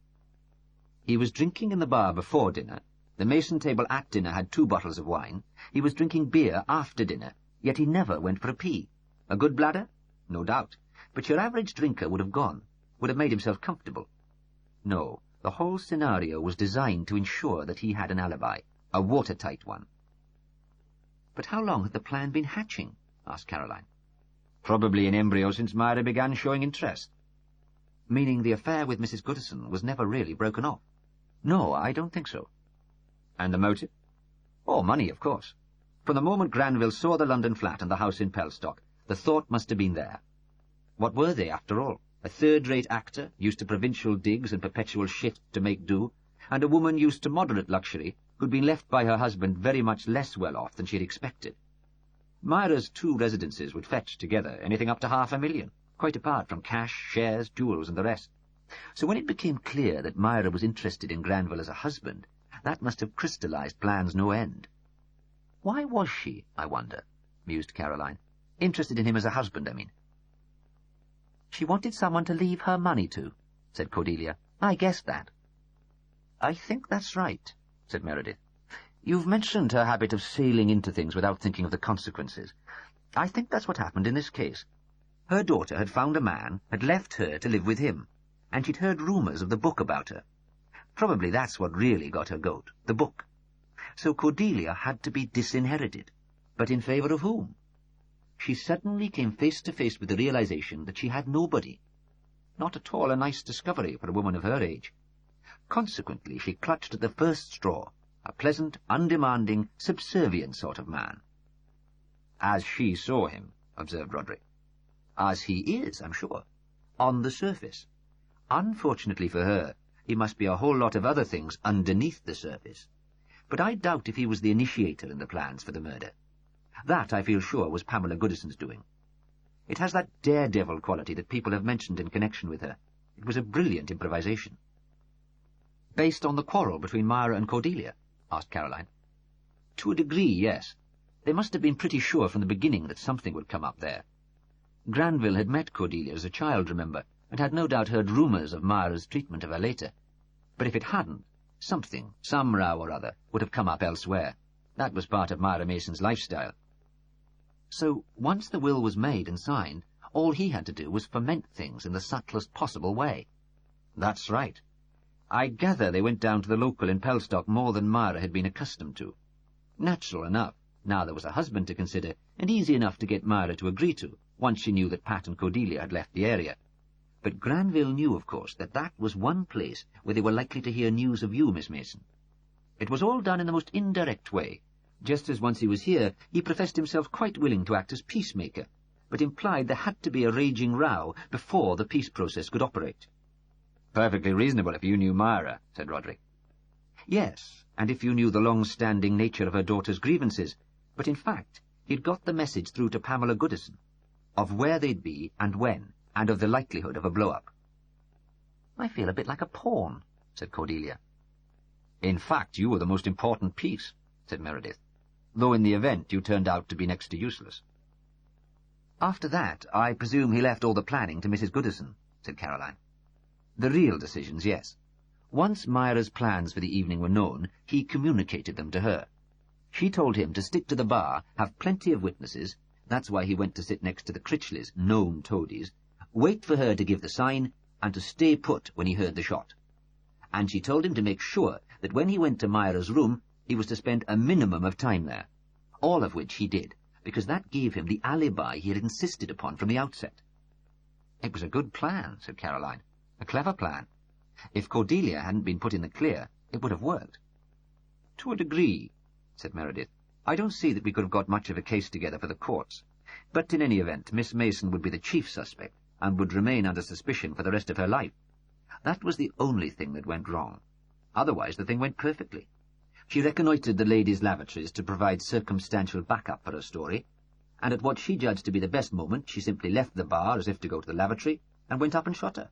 "He was drinking in the bar before dinner. The Mason table at dinner had 2 bottles of wine. He was drinking beer after dinner, yet he never went for a pee. A good bladder? No doubt. But your average drinker would have gone, would have made himself comfortable. No, the whole scenario was designed to ensure that he had an alibi, a watertight one." "But how long had the plan been hatching?" asked Caroline. "Probably in embryo since Myra began showing interest." "Meaning the affair with Mrs. Goodison was never really broken off?" "No, I don't think so." "And the motive?" "Oh, money, of course. From the moment Granville saw the London flat and the house in Pelstock, the thought must have been there. What were they, after all? A third-rate actor, used to provincial digs and perpetual shit to make do, and a woman used to moderate luxury, who'd been left by her husband very much less well off than she'd expected. Myra's 2 residences would fetch together anything up to $500,000, quite apart from cash, shares, jewels, and the rest. So when it became clear that Myra was interested in Granville as a husband, that must have crystallized plans no end." "Why was she, I wonder?" mused Caroline. "Interested in him as a husband, I mean." She wanted someone to leave her money to, said Cordelia. I guessed that. I think that's right, said Meredith. You've mentioned her habit of sailing into things without thinking of the consequences. I think that's what happened in this case. Her daughter had found a man, had left her to live with him, and she'd heard rumours of the book about her. Probably that's what really got her goat, the book. So Cordelia had to be disinherited. But in favour of whom? She suddenly came face to face with the realization that she had nobody. Not at all a nice discovery for a woman of her age. Consequently, she clutched at the first straw, a pleasant, undemanding, subservient sort of man. As she saw him, observed Rodrik. As he is, I'm sure. On the surface. Unfortunately for her, he must be a whole lot of other things underneath the surface. But I doubt if he was the initiator in the plans for the murder. That, I feel sure, was Pamela Goodison's doing. It has that daredevil quality that people have mentioned in connection with her. It was a brilliant improvisation. Based on the quarrel between Myra and Cordelia? Asked Caroline. To a degree, yes. They must have been pretty sure from the beginning that something would come up there. Granville had met Cordelia as a child, remember, and had no doubt heard rumours of Myra's treatment of her later. But if it hadn't, something, some row or other, would have come up elsewhere. That was part of Myra Mason's lifestyle. So, once the will was made and signed, all he had to do was ferment things in the subtlest possible way. That's right. I gather they went down to the local in Pelstock more than Myra had been accustomed to. Natural enough, now there was a husband to consider, and easy enough to get Myra to agree to, once she knew that Pat and Cordelia had left the area. But Granville knew, of course, that that was one place where they were likely to hear news of you, Miss Mason. It was all done in the most indirect way, just as once he was here, he professed himself quite willing to act as peacemaker, but implied there had to be a raging row before the peace process could operate. Perfectly reasonable if you knew Myra, said Rodrik. Yes, and if you knew the long-standing nature of her daughter's grievances, but in fact, he'd got the message through to Pamela Goodison, of where they'd be and when, and of the likelihood of a blow-up. I feel a bit like a pawn, said Cordelia. In fact, you were the most important piece, said Meredith, though in the event you turned out to be next to useless. After that, I presume he left all the planning to Mrs. Goodison, said Caroline. The real decisions, yes. Once Myra's plans for the evening were known, he communicated them to her. She told him to stick to the bar, have plenty of witnesses, that's why he went to sit next to the Critchleys, known toadies, wait for her to give the sign, and to stay put when he heard the shot. And she told him to make sure that when he went to Myra's room, he was to spend a minimum of time there, all of which he did, because that gave him the alibi he had insisted upon from the outset. It was a good plan, said Caroline. A clever plan. If Cordelia hadn't been put in the clear, it would have worked. To a degree, said Meredith. I don't see that we could have got much of a case together for the courts. But in any event, Miss Mason would be the chief suspect, and would remain under suspicion for the rest of her life. That was the only thing that went wrong. Otherwise the thing went perfectly. She reconnoitred the ladies' lavatories to provide circumstantial backup for her story, and at what she judged to be the best moment, she simply left the bar as if to go to the lavatory, and went up and shot her.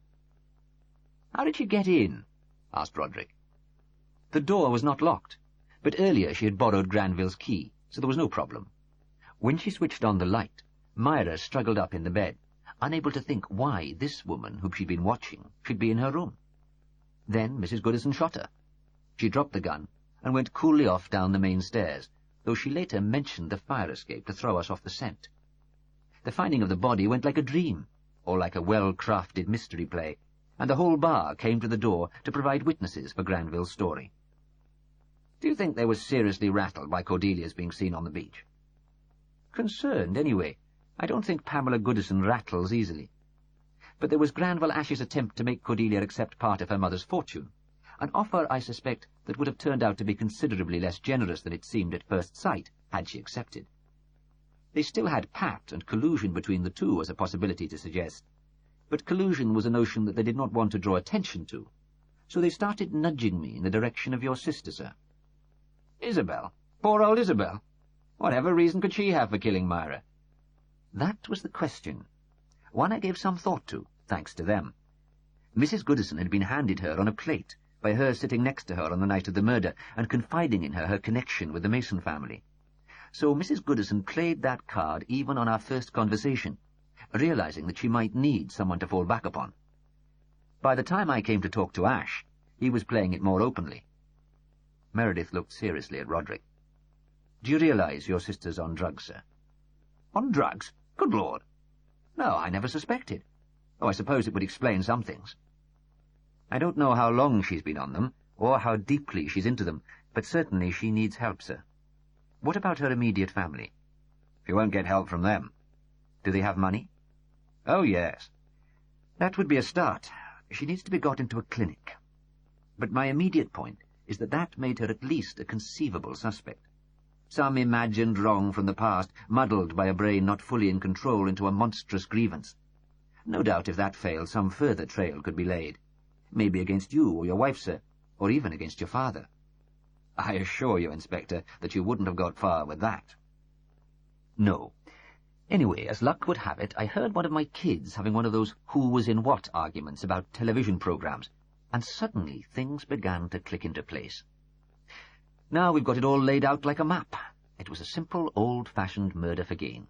How did she get in? Asked Rodrik. The door was not locked, but earlier she had borrowed Granville's key, so there was no problem. When she switched on the light, Myra struggled up in the bed, unable to think why this woman, whom she'd been watching, should be in her room. Then Mrs. Goodison shot her. She dropped the gun and went coolly off down the main stairs, though she later mentioned the fire escape to throw us off the scent. The finding of the body went like a dream, or like a well-crafted mystery play, and the whole bar came to the door to provide witnesses for Granville's story. Do you think they were seriously rattled by Cordelia's being seen on the beach? Concerned, anyway. I don't think Pamela Goodison rattles easily. But there was Granville Ash's attempt to make Cordelia accept part of her mother's fortune, an offer, I suspect, that would have turned out to be considerably less generous than it seemed at first sight, had she accepted. They still had Pat and collusion between the two as a possibility to suggest, but collusion was a notion that they did not want to draw attention to, so they started nudging me in the direction of your sister, sir. Isabel? Poor old Isabel? Whatever reason could she have for killing Myra? That was the question. One I gave some thought to, thanks to them. Mrs. Goodison had been handed her on a plate, by her sitting next to her on the night of the murder, and confiding in her connection with the Mason family. So Mrs. Goodison played that card even on our first conversation, realizing that she might need someone to fall back upon. By the time I came to talk to Ash, he was playing it more openly. Meredith looked seriously at Rodrik. "Do you realize your sister's on drugs, sir?" "On drugs? Good Lord! No, I never suspected. Oh, I suppose it would explain some things." "I don't know how long she's been on them, or how deeply she's into them, but certainly she needs help, sir." "What about her immediate family?" "She won't get help from them." "Do they have money?" "Oh, yes." "That would be a start. She needs to be got into a clinic. But my immediate point is that made her at least a conceivable suspect. Some imagined wrong from the past, muddled by a brain not fully in control into a monstrous grievance. No doubt if that failed, some further trail could be laid. Maybe against you or your wife, sir, or even against your father. I assure you, Inspector, that you wouldn't have got far with that." "No. Anyway, as luck would have it, I heard one of my kids having one of those who-was-in-what arguments about television programs, and suddenly things began to click into place. Now we've got it all laid out like a map. It was a simple, old-fashioned murder for gain.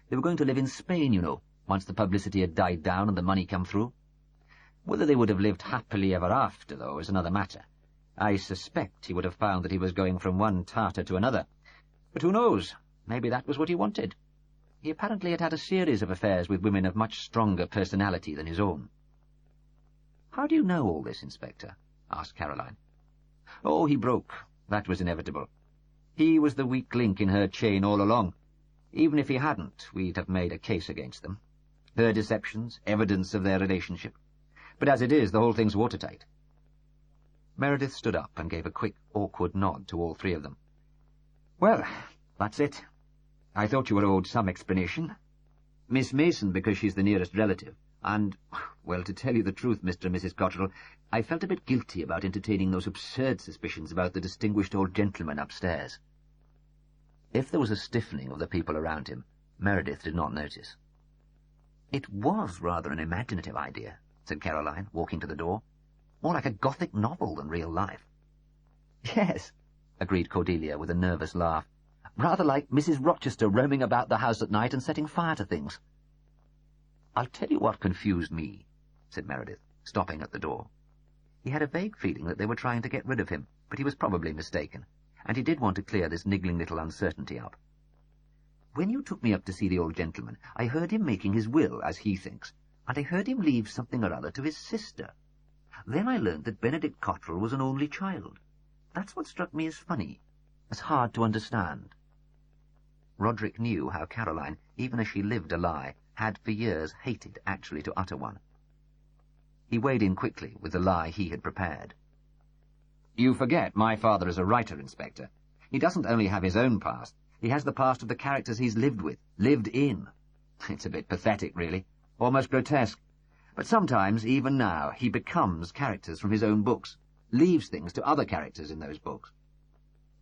They were going to live in Spain, you know, once the publicity had died down and the money come through. Whether they would have lived happily ever after, though, is another matter. I suspect he would have found that he was going from one Tartar to another. But who knows? Maybe that was what he wanted. He apparently had had a series of affairs with women of much stronger personality than his own." "How do you know all this, Inspector?" asked Caroline. "Oh, he broke. That was inevitable. He was the weak link in her chain all along. Even if he hadn't, we'd have made a case against them. Her deceptions, evidence of their relationship. But as it is, the whole thing's watertight." Meredith stood up and gave a quick, awkward nod to all three of them. "Well, that's it. I thought you were owed some explanation. Miss Mason, because she's the nearest relative, and, well, to tell you the truth, Mr. and Mrs. Cotterel, I felt a bit guilty about entertaining those absurd suspicions about the distinguished old gentleman upstairs." If there was a stiffening of the people around him, Meredith did not notice. "It was rather an imaginative idea," said Caroline, walking to the door. "More like a Gothic novel than real life." "Yes," agreed Cordelia with a nervous laugh. "Rather like Mrs. Rochester roaming about the house at night and setting fire to things." "I'll tell you what confused me," said Meredith, stopping at the door. He had a vague feeling that they were trying to get rid of him, but he was probably mistaken, and he did want to clear this niggling little uncertainty up. "When you took me up to see the old gentleman, I heard him making his will, as he thinks, and I heard him leave something or other to his sister. Then I learned that Benedict Cotterel was an only child. That's what struck me as funny, as hard to understand." Rodrik knew how Caroline, even as she lived a lie, had for years hated actually to utter one. He weighed in quickly with the lie he had prepared. "You forget my father is a writer, Inspector. He doesn't only have his own past, he has the past of the characters he's lived with, lived in. It's a bit pathetic, really, almost grotesque. But sometimes, even now, he becomes characters from his own books, leaves things to other characters in those books."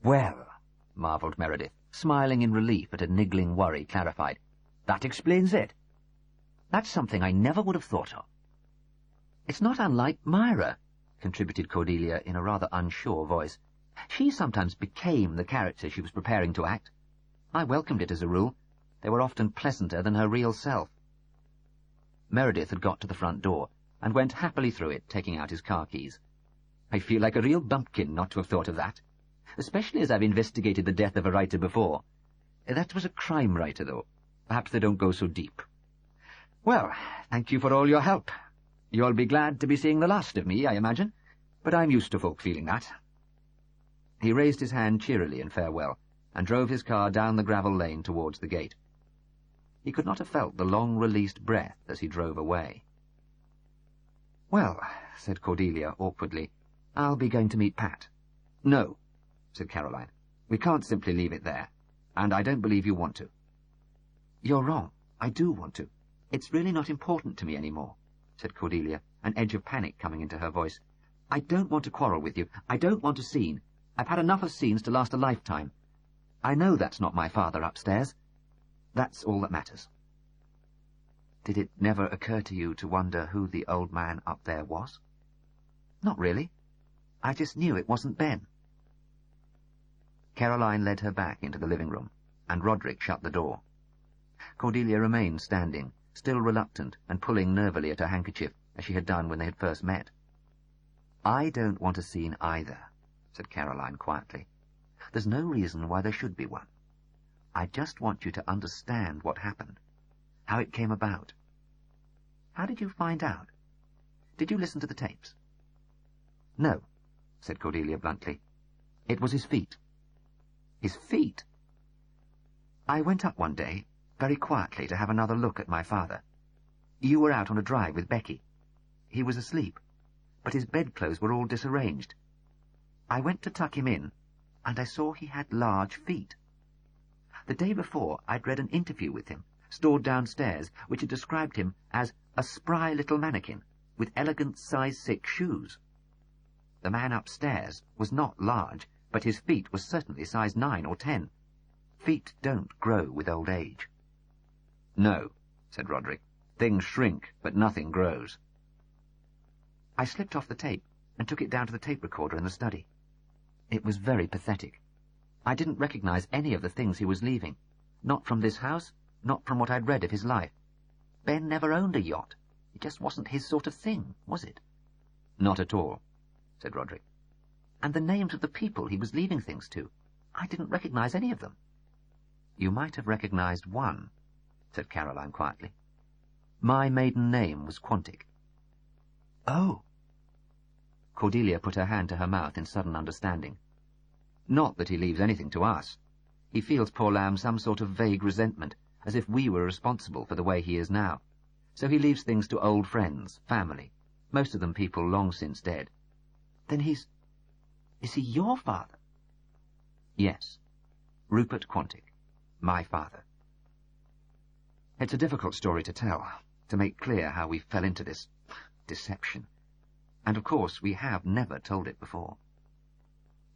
"Well," marvelled Meredith, smiling in relief at a niggling worry clarified, "that explains it. That's something I never would have thought of." "It's not unlike Myra," contributed Cordelia in a rather unsure voice. "She sometimes became the character she was preparing to act. I welcomed it as a rule. They were often pleasanter than her real self." Meredith had got to the front door, and went happily through it, taking out his car keys. "I feel like a real bumpkin not to have thought of that, especially as I've investigated the death of a writer before. That was a crime writer, though. Perhaps they don't go so deep. Well, thank you for all your help. You'll be glad to be seeing the last of me, I imagine, but I'm used to folk feeling that." He raised his hand cheerily in farewell, and drove his car down the gravel lane towards the gate. He could not have felt the long-released breath as he drove away. "Well," said Cordelia awkwardly, "I'll be going to meet Pat." "No," said Caroline. "We can't simply leave it there, and I don't believe you want to." "You're wrong. I do want to. It's really not important to me any more," said Cordelia, an edge of panic coming into her voice. "I don't want to quarrel with you. I don't want a scene. I've had enough of scenes to last a lifetime. I know that's not my father upstairs. That's all that matters." "Did it never occur to you to wonder who the old man up there was?" "Not really. I just knew it wasn't Ben." Caroline led her back into the living room, and Rodrik shut the door. Cordelia remained standing, still reluctant and pulling nervily at her handkerchief, as she had done when they had first met. "I don't want a scene either," said Caroline quietly. "There's no reason why there should be one. I just want you to understand what happened, how it came about. How did you find out? Did you listen to the tapes?" "No," said Cordelia bluntly. "It was his feet." "His feet?" "I went up one day, very quietly, to have another look at my father. You were out on a drive with Becky. He was asleep, but his bedclothes were all disarranged. I went to tuck him in, and I saw he had large feet. The day before, I'd read an interview with him, stored downstairs, which had described him as a spry little mannequin, with elegant size 6 shoes. The man upstairs was not large, but his feet were certainly size 9 or 10. Feet don't grow with old age." "No," said Rodrik. "Things shrink, but nothing grows." "I slipped off the tape and took it down to the tape recorder in the study. It was very pathetic. I didn't recognize any of the things he was leaving, not from this house, not from what I'd read of his life. Ben never owned a yacht. It just wasn't his sort of thing, was it?" "Not at all," said Rodrik. "And the names of the people he was leaving things to, I didn't recognize any of them." "You might have recognized one," said Caroline quietly. "My maiden name was Quantick." "Oh." Cordelia put her hand to her mouth in sudden understanding. "Not that he leaves anything to us. He feels, poor lamb, some sort of vague resentment, as if we were responsible for the way he is now. So he leaves things to old friends, family, most of them people long since dead." "Then is he your father?" "Yes. Rupert Quantick. My father." It's a difficult story to tell, to make clear how we fell into this deception. And of course we have never told it before.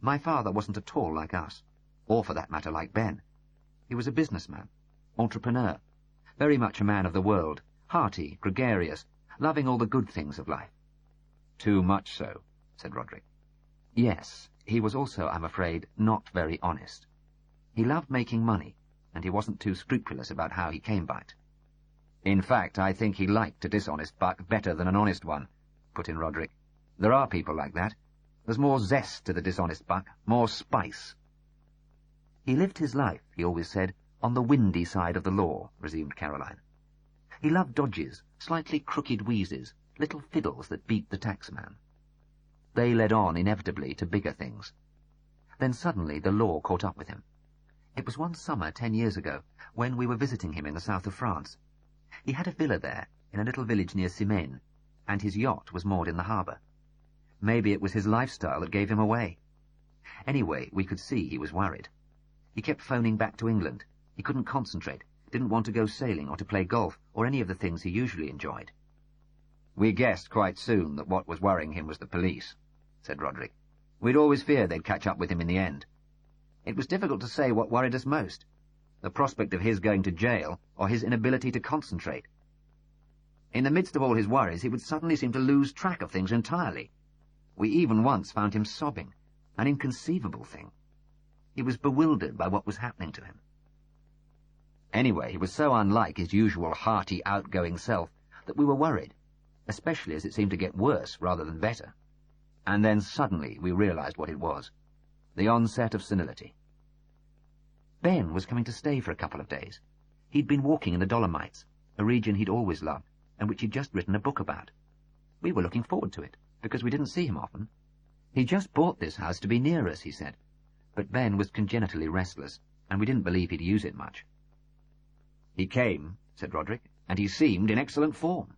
My father wasn't at all like us, or for that matter like Ben. He was a businessman, entrepreneur, very much a man of the world, hearty, gregarious, loving all the good things of life. "Too much so," said Rodrik. "Yes, he was also, I'm afraid, not very honest. He loved making money, and he wasn't too scrupulous about how he came by it." "In fact, I think he liked a dishonest buck better than an honest one," put in Rodrik. "There are people like that. There's more zest to the dishonest buck, more spice." "He lived his life, he always said, on the windy side of the law," resumed Caroline. "He loved dodges, slightly crooked wheezes, little fiddles that beat the taxman. They led on, inevitably, to bigger things. Then suddenly the law caught up with him. It was one summer 10 years ago, when we were visiting him in the south of France. He had a villa there, in a little village near Simaine, and his yacht was moored in the harbour. Maybe it was his lifestyle that gave him away. Anyway, we could see he was worried. He kept phoning back to England. He couldn't concentrate, didn't want to go sailing or to play golf or any of the things he usually enjoyed." "We guessed quite soon that what was worrying him was the police," said Rodrik. "We'd always feared they'd catch up with him in the end. It was difficult to say what worried us most, the prospect of his going to jail or his inability to concentrate. In the midst of all his worries, he would suddenly seem to lose track of things entirely. We even once found him sobbing, an inconceivable thing. He was bewildered by what was happening to him. Anyway, he was so unlike his usual hearty, outgoing self that we were worried, especially as it seemed to get worse rather than better. And then suddenly we realized what it was, the onset of senility. Ben was coming to stay for a couple of days. He'd been walking in the Dolomites, a region he'd always loved, and which he'd just written a book about. We were looking forward to it, because we didn't see him often. He just bought this house to be near us, he said, but Ben was congenitally restless, and we didn't believe he'd use it much. "He came," said Rodrik, "and he seemed in excellent form.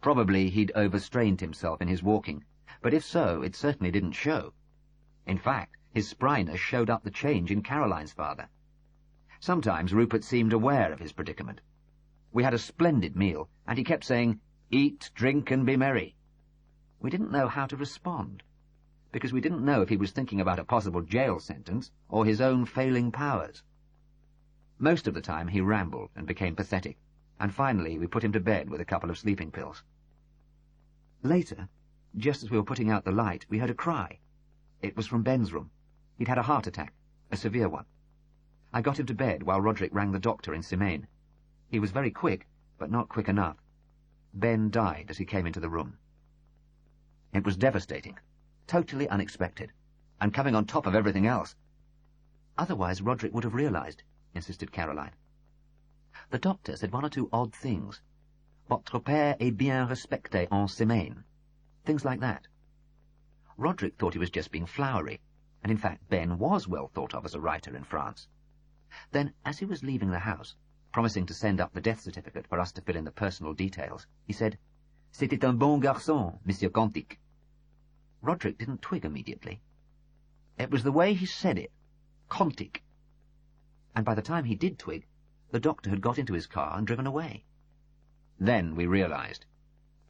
Probably he'd overstrained himself in his walking, but if so, it certainly didn't show. In fact, his spryness showed up the change in Caroline's father. Sometimes Rupert seemed aware of his predicament. We had a splendid meal, and he kept saying, 'Eat, drink, and be merry.' We didn't know how to respond, because we didn't know if he was thinking about a possible jail sentence or his own failing powers. Most of the time he rambled and became pathetic, and finally we put him to bed with a couple of sleeping pills. Later, just as we were putting out the light, we heard a cry. It was from Ben's room. He'd had a heart attack, a severe one. I got him to bed while Rodrik rang the doctor in Simaine. He was very quick, but not quick enough. Ben died as he came into the room. It was devastating, totally unexpected, and coming on top of everything else. Otherwise Rodrik would have realized, insisted Caroline. The doctor said one or two odd things. Votre père est bien respecté en semaine. Things like that. Rodrik thought he was just being flowery, and in fact Ben was well thought of as a writer in France. Then, as he was leaving the house, promising to send up the death certificate for us to fill in the personal details, he said, "C'était un bon garçon, Monsieur Contic." Rodrik didn't twig immediately. It was the way he said it, Contic. And by the time he did twig, the doctor had got into his car and driven away. Then we realized.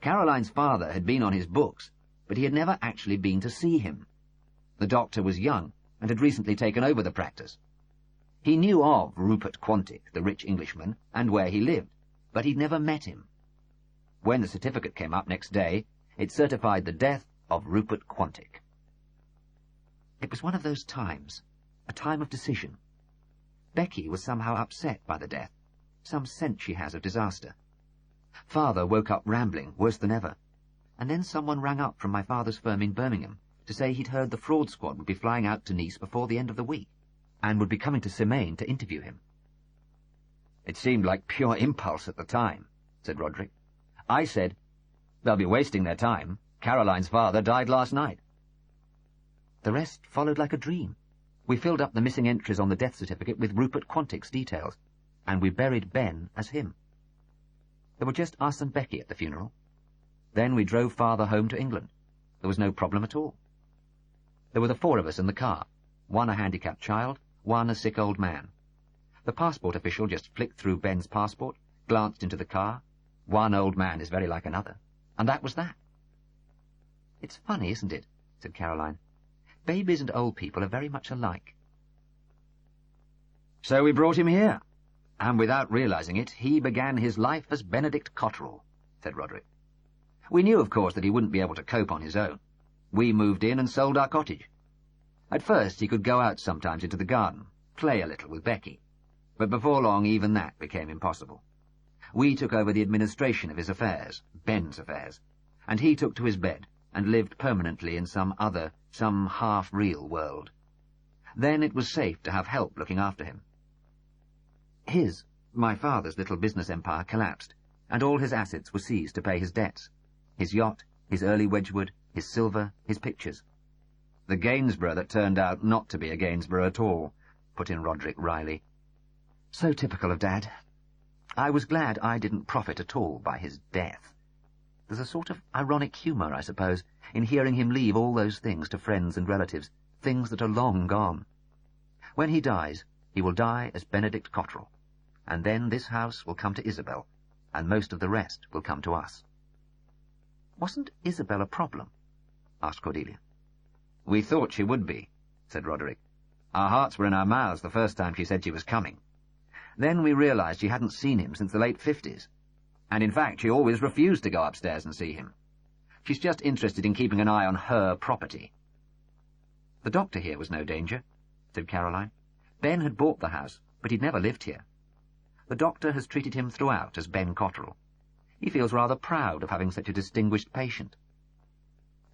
Caroline's father had been on his books, but he had never actually been to see him. The doctor was young and had recently taken over the practice. He knew of Rupert Quantick, the rich Englishman, and where he lived, but he'd never met him. When the certificate came up next day, it certified the death of Rupert Quantick. It was one of those times, a time of decision. Becky was somehow upset by the death, some sense she has of disaster. Father woke up rambling, worse than ever, and then someone rang up from my father's firm in Birmingham to say he'd heard the fraud squad would be flying out to Nice before the end of the week, and would be coming to Semaine to interview him. It seemed like pure impulse at the time, said Rodrik. I said, they'll be wasting their time. Caroline's father died last night. The rest followed like a dream. We filled up the missing entries on the death certificate with Rupert Quantick's details, and we buried Ben as him. There were just us and Becky at the funeral. Then we drove father home to England. There was no problem at all. There were the four of us in the car, one a handicapped child, one a sick old man. The passport official just flicked through Ben's passport, glanced into the car. One old man is very like another, and that was that. It's funny, isn't it? Said Caroline. Babies and old people are very much alike. So we brought him here, and without realizing it, he began his life as Benedict Cotterel, said Rodrik. We knew, of course, that he wouldn't be able to cope on his own. We moved in and sold our cottage. At first he could go out sometimes into the garden, play a little with Becky, but before long even that became impossible. We took over the administration of his affairs, Ben's affairs, and he took to his bed and lived permanently in some half-real world. Then it was safe to have help looking after him. My father's little business empire collapsed, and all his assets were seized to pay his debts. His yacht, his early Wedgwood, his silver, his pictures. The Gainsborough that turned out not to be a Gainsborough at all, put in Rodrik wryly. So typical of Dad. I was glad I didn't profit at all by his death. There's a sort of ironic humour, I suppose, in hearing him leave all those things to friends and relatives, things that are long gone. When he dies, he will die as Benedict Cotterel, and then this house will come to Isabel, and most of the rest will come to us. Wasn't Isabel a problem? Asked Cordelia. We thought she would be, said Rodrik. Our hearts were in our mouths the first time she said she was coming. Then we realized she hadn't seen him since the late 50s, and in fact she always refused to go upstairs and see him. She's just interested in keeping an eye on her property. The doctor here was no danger, said Caroline. Ben had bought the house, but he'd never lived here. The doctor has treated him throughout as Ben Cotterel. He feels rather proud of having such a distinguished patient.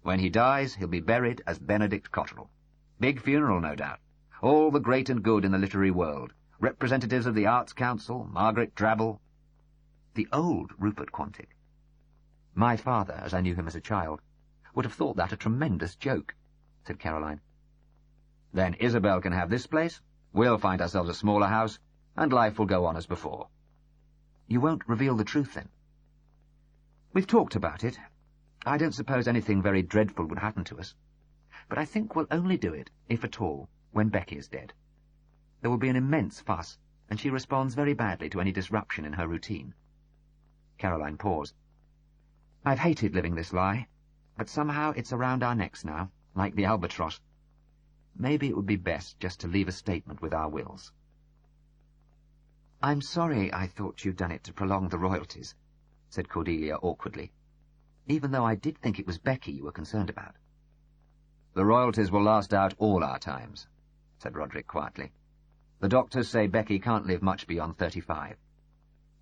When he dies, he'll be buried as Benedict Cotterel. Big funeral, no doubt. All the great and good in the literary world. Representatives of the Arts Council, Margaret Drabble. The old Rupert Quantick. My father, as I knew him as a child, would have thought that a tremendous joke, said Caroline. Then Isabel can have this place, we'll find ourselves a smaller house, and life will go on as before. You won't reveal the truth, then? We've talked about it. I don't suppose anything very dreadful would happen to us, but I think we'll only do it, if at all, when Becky is dead. There will be an immense fuss, and she responds very badly to any disruption in her routine. Caroline paused. I've hated living this lie, but somehow it's around our necks now, like the albatross. Maybe it would be best just to leave a statement with our wills. I'm sorry I thought you'd done it to prolong the royalties, said Cordelia awkwardly, even though I did think it was Becky you were concerned about. The royalties will last out all our times, said Rodrik quietly. The doctors say Becky can't live much beyond 35.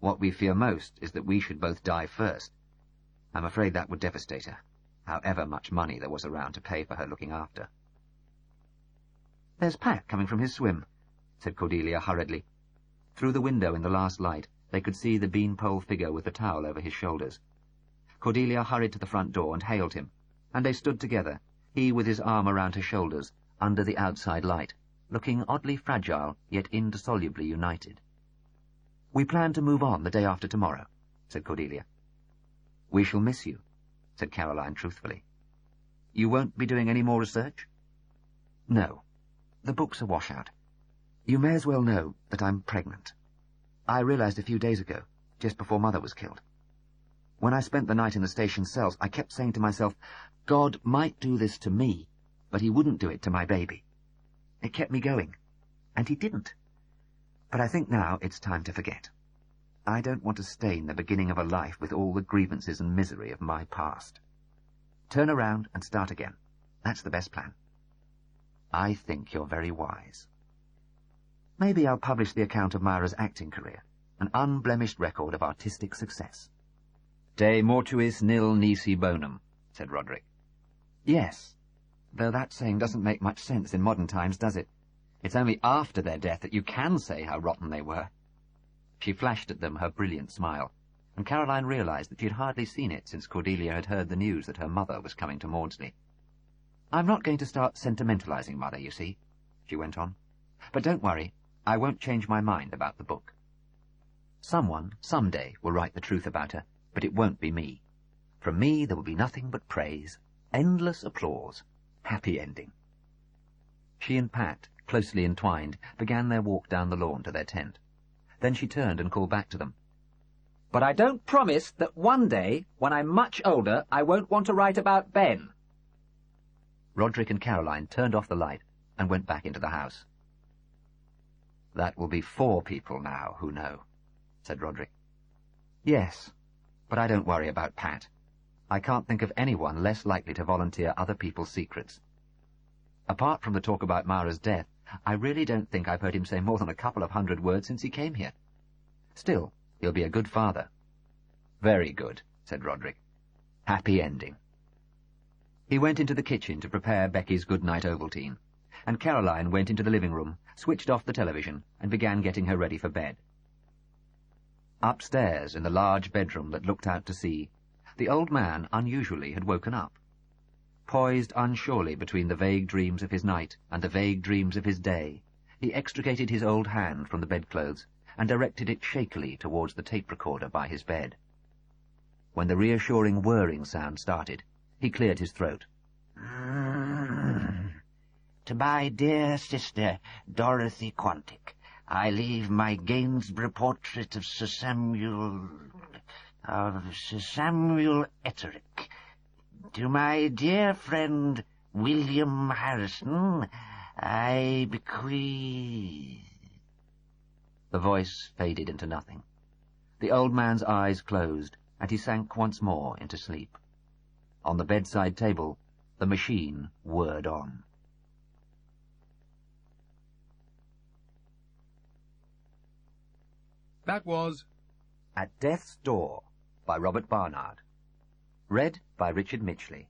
What we fear most is that we should both die first. I'm afraid that would devastate her, however much money there was around to pay for her looking after. "There's Pat coming from his swim," said Cordelia hurriedly. Through the window in the last light, they could see the beanpole figure with the towel over his shoulders. Cordelia hurried to the front door and hailed him, and they stood together, he with his arm around her shoulders, under the outside light, looking oddly fragile, yet indissolubly united. "We plan to move on the day after tomorrow," said Cordelia. "We shall miss you," said Caroline truthfully. "You won't be doing any more research?" "No. The book's a washout. You may as well know that I'm pregnant. I realized a few days ago, just before Mother was killed. When I spent the night in the station cells, I kept saying to myself, God might do this to me, but he wouldn't do it to my baby. It kept me going, and he didn't. But I think now it's time to forget. I don't want to stain the beginning of a life with all the grievances and misery of my past. Turn around and start again. That's the best plan. I think you're very wise. Maybe I'll publish the account of Myra's acting career, an unblemished record of artistic success." "De mortuis nil nisi bonum," said Rodrik. "Yes, though that saying doesn't make much sense in modern times, does it? It's only after their death that you can say how rotten they were." She flashed at them her brilliant smile, and Caroline realized that she had hardly seen it since Cordelia had heard the news that her mother was coming to Maudsley. "I'm not going to start sentimentalizing Mother, you see," she went on. "But don't worry, I won't change my mind about the book. Someone, someday, will write the truth about her, but it won't be me. From me there will be nothing but praise, endless applause, happy ending." She and Pat, closely entwined, began their walk down the lawn to their tent. Then she turned and called back to them. "But I don't promise that one day, when I'm much older, I won't want to write about Ben." Rodrik and Caroline turned off the light and went back into the house. "That will be 4 people now who know," said Rodrik. "Yes, but I don't worry about Pat. I can't think of anyone less likely to volunteer other people's secrets. Apart from the talk about Myra's death, I really don't think I've heard him say more than a couple of 100 words since he came here. Still, he'll be a good father." "Very good," said Rodrik. "Happy ending." He went into the kitchen to prepare Becky's good-night Ovaltine, and Caroline went into the living room, switched off the television, and began getting her ready for bed. Upstairs, in the large bedroom that looked out to sea, the old man unusually had woken up. Poised unsurely between the vague dreams of his night and the vague dreams of his day, he extricated his old hand from the bedclothes and directed it shakily towards the tape recorder by his bed. When the reassuring whirring sound started, he cleared his throat. To my dear sister, Dorothy Quantick, I leave my Gainsborough portrait of Sir Samuel Etterick. To my dear friend, William Harrison, I bequeath... The voice faded into nothing. The old man's eyes closed, and he sank once more into sleep. On the bedside table, the machine whirred on. That was At Death's Door by Robert Barnard. Read by Richard Mitchley.